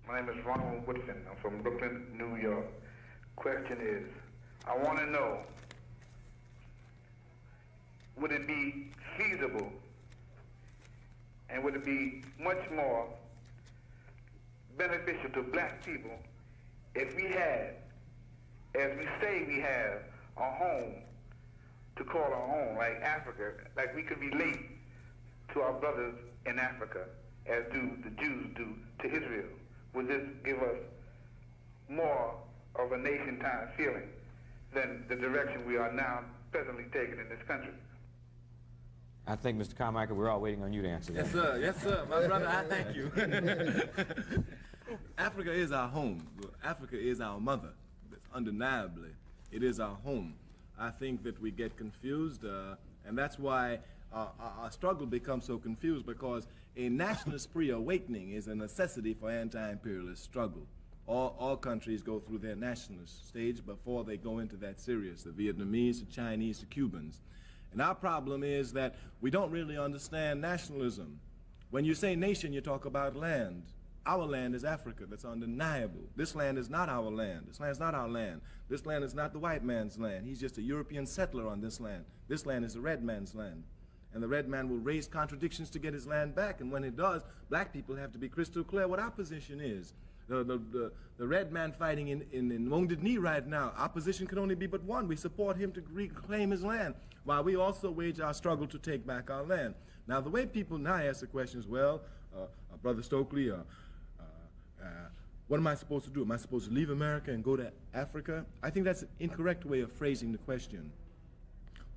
My name is Ronald Woodson. I'm from Brooklyn, New York. Question is, I want to know, would it be feasible and would it be much more beneficial to black people if we had, as we say we have, a home to call our home, like Africa, like we could relate to our brothers in Africa as do the Jews do to Israel? Would this give us more of a nation-time feeling than the direction we are now presently taking in this country? I think, Mr. Carmichael, we're all waiting on you to answer that. Yes, sir. Yes, sir. My brother, I thank you. Africa is our home. Africa is our mother. Undeniably, it is our home. I think that we get confused, and that's why our struggle becomes so confused, because a nationalist pre-awakening is a necessity for anti-imperialist struggle. All countries go through their nationalist stage before they go into that serious, the Vietnamese, the Chinese, the Cubans. And our problem is that we don't really understand nationalism. When you say nation, you talk about land. Our land is Africa. That's undeniable. This land is not our land. This land is not our land. This land is not the white man's land. He's just a European settler on this land. This land is the red man's land. And the red man will raise contradictions to get his land back. And when he does, black people have to be crystal clear what our position is. The red man fighting in Wounded Knee right now, our position can only be but one. We support him to reclaim his land, while we also wage our struggle to take back our land. Now, the way people now ask the question is, well, Brother Stokely, what am I supposed to do? Am I supposed to leave America and go to Africa? I think that's an incorrect way of phrasing the question.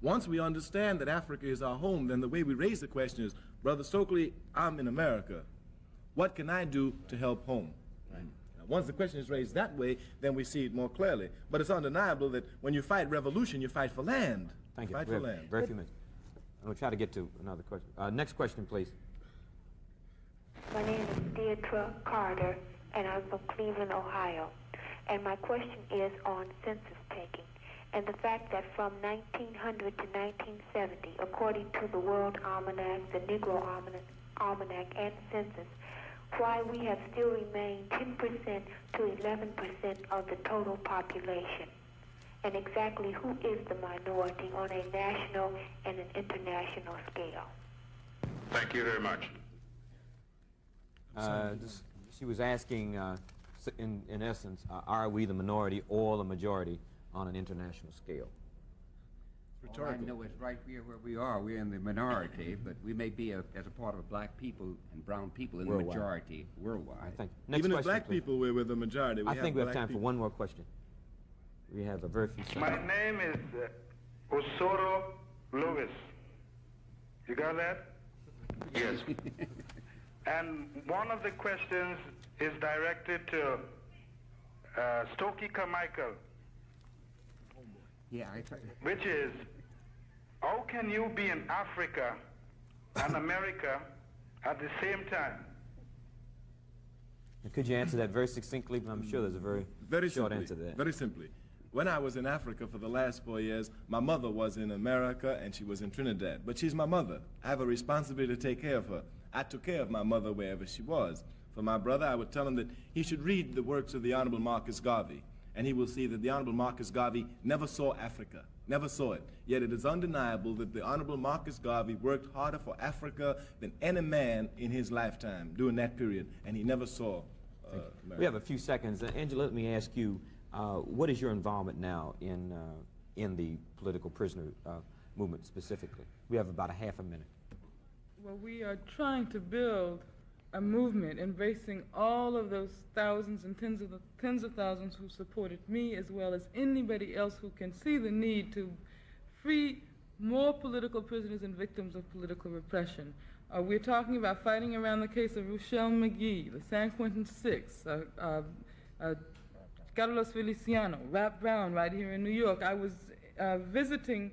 Once we understand that Africa is our home, then the way we raise the question is, Brother Stokely, I'm in America. What can I do to help home? Right. Now, once the question is raised that way, then we see it more clearly. But it's undeniable that when you fight revolution, you fight for land. Thank you. Fight for land. Very few minutes. I'm going to try to get to another question. Next question, please. My name is Deidre Carter, and I'm from Cleveland, Ohio. And my question is on census taking and the fact that from 1900 to 1970, according to the World Almanac, the Negro Almanac, and census, why we have still remained 10% to 11% of the total population, and exactly who is the minority on a national and an international scale. Thank you very much. She was asking, in essence, are we the minority or the majority on an international scale? All I know is right here where we are, we're in the minority, but we may be, as a part of black people and brown people, in Worldwide. the majority worldwide. Thank you. Even question, if black please. people were the majority, I think we have time for one more question. We have a very few seconds. My name is Osoro Lewis. You got that? Yes. And one of the questions is directed to Stokely Carmichael. Yeah, which is, how can you be in Africa and America at the same time? And could you answer that very succinctly? I'm sure there's a very short answer to that. Very simply. When I was in Africa for the last 4 years, my mother was in America and she was in Trinidad. But she's my mother. I have a responsibility to take care of her. I took care of my mother wherever she was. For my brother, I would tell him that he should read the works of the Honorable Marcus Garvey, and he will see that the Honorable Marcus Garvey never saw Africa, never saw it. Yet it is undeniable that the Honorable Marcus Garvey worked harder for Africa than any man in his lifetime during that period, and he never saw America. We have a few seconds. Angela, let me ask you, what is your involvement now in the political prisoner movement specifically? We have about a half a minute. Well, we are trying to build a movement embracing all of those thousands and tens of thousands who supported me, as well as anybody else who can see the need to free more political prisoners and victims of political repression. We're talking about fighting around the case of Rochelle McGee, the San Quentin Six, Carlos Feliciano, Rap Brown right here in New York. I was visiting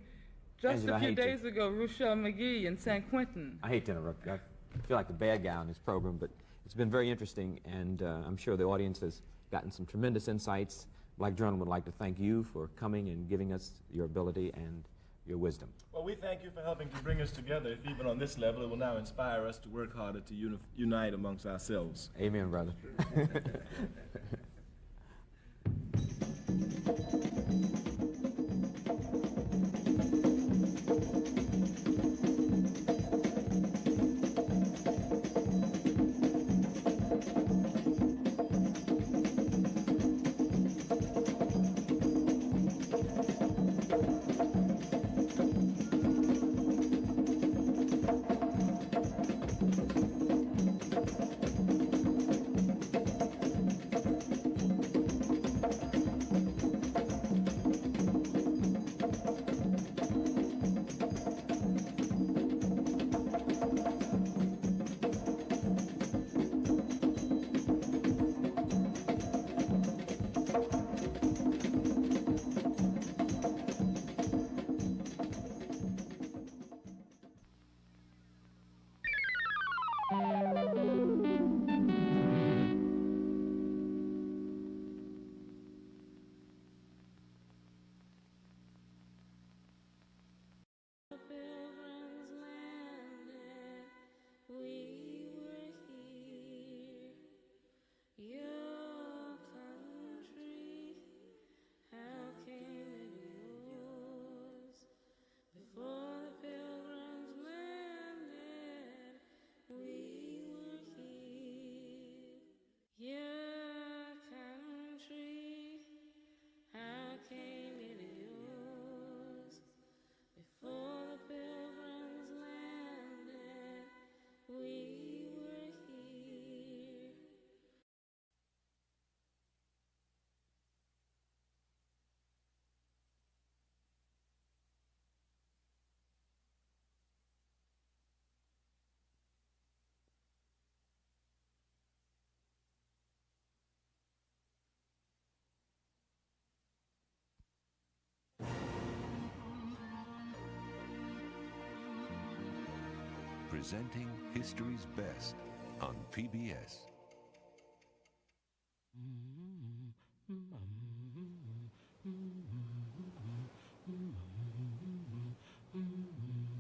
just Angela, a few days ago Rochelle McGee in San Quentin. I hate to interrupt you. I feel like the bad guy on this program, but it's been very interesting, and I'm sure the audience has gotten some tremendous insights. Black Journal would like to thank you for coming and giving us your ability and your wisdom. Well, we thank you for helping to bring us together. If even on this level, it will now inspire us to work harder to unite amongst ourselves. Amen, brother. presenting history's best on PBS.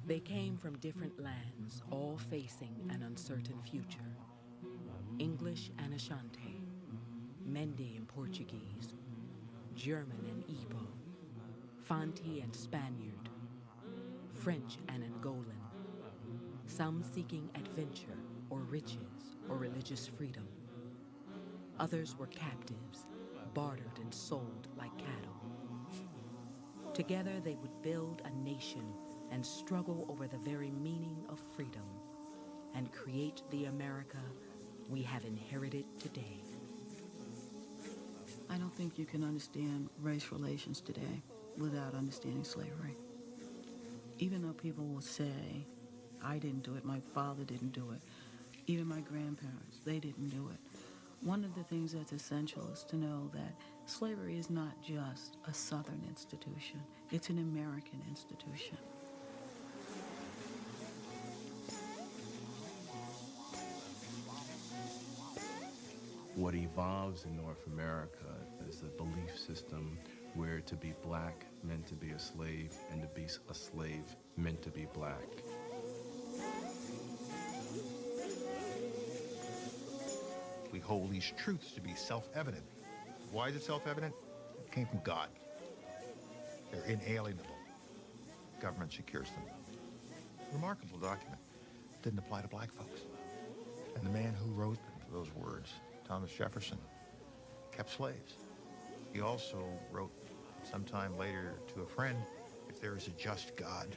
They came from different lands, all facing an uncertain future. English and Ashanti, Mende and Portuguese, German and Igbo, Fanti and Spaniard, French and Angolan, some seeking adventure or riches or religious freedom. Others were captives, bartered and sold like cattle. Together they would build a nation and struggle over the very meaning of freedom and create the America we have inherited today. I don't think you can understand race relations today without understanding slavery. Even though people will say, I didn't do it, my father didn't do it, even my grandparents, they didn't do it. One of the things that's essential is to know that slavery is not just a Southern institution, it's an American institution. What evolves in North America is a belief system where to be black meant to be a slave, and to be a slave meant to be black. We hold these truths to be self-evident. Why is it self-evident? It came from God. They're inalienable. Government secures them. Remarkable document. Didn't apply to black folks. And the man who wrote those words, Thomas Jefferson, kept slaves. He also wrote sometime later to a friend, if there is a just God,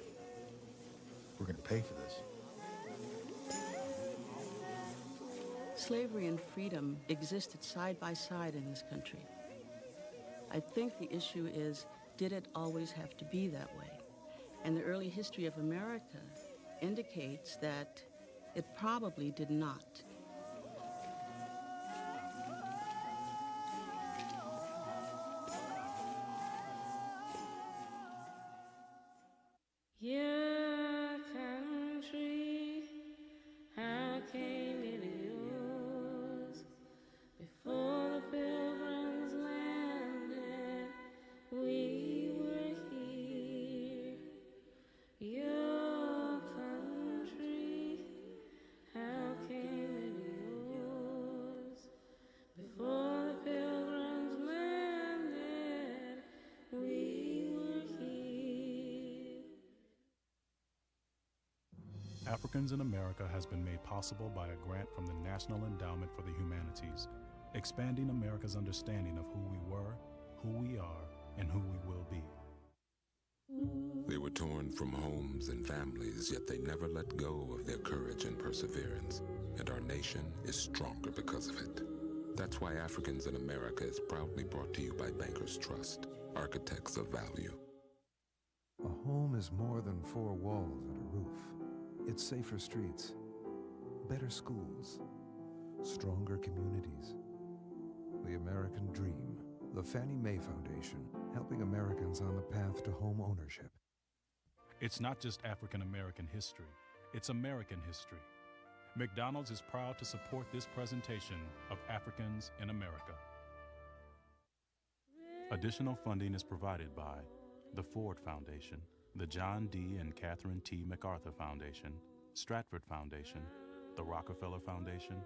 we're going to pay for this. Slavery and freedom existed side by side in this country. I think the issue is, did it always have to be that way? And the early history of America indicates that it probably did not. Your country, how came it yours? Before the Pilgrims landed, we were here. Your country, how came it yours? Before the Pilgrims landed, we were here. Africans in America has been made possible by a grant from the National Endowment for the Humanities, expanding America's understanding of who we were, who we are, and who we will be. They were torn from homes and families, yet they never let go of their courage and perseverance, and our nation is stronger because of it. That's why Africans in America is proudly brought to you by Bankers Trust, architects of value. A home is more than four walls and a roof. It's safer streets, better schools, stronger communities. The American Dream. The Fannie Mae Foundation, helping Americans on the path to home ownership. It's not just African American history, it's American history. McDonald's is proud to support this presentation of Africans in America. Additional funding is provided by the Ford Foundation, the John D. and Catherine T. MacArthur Foundation, Stratford Foundation, the Rockefeller Foundation,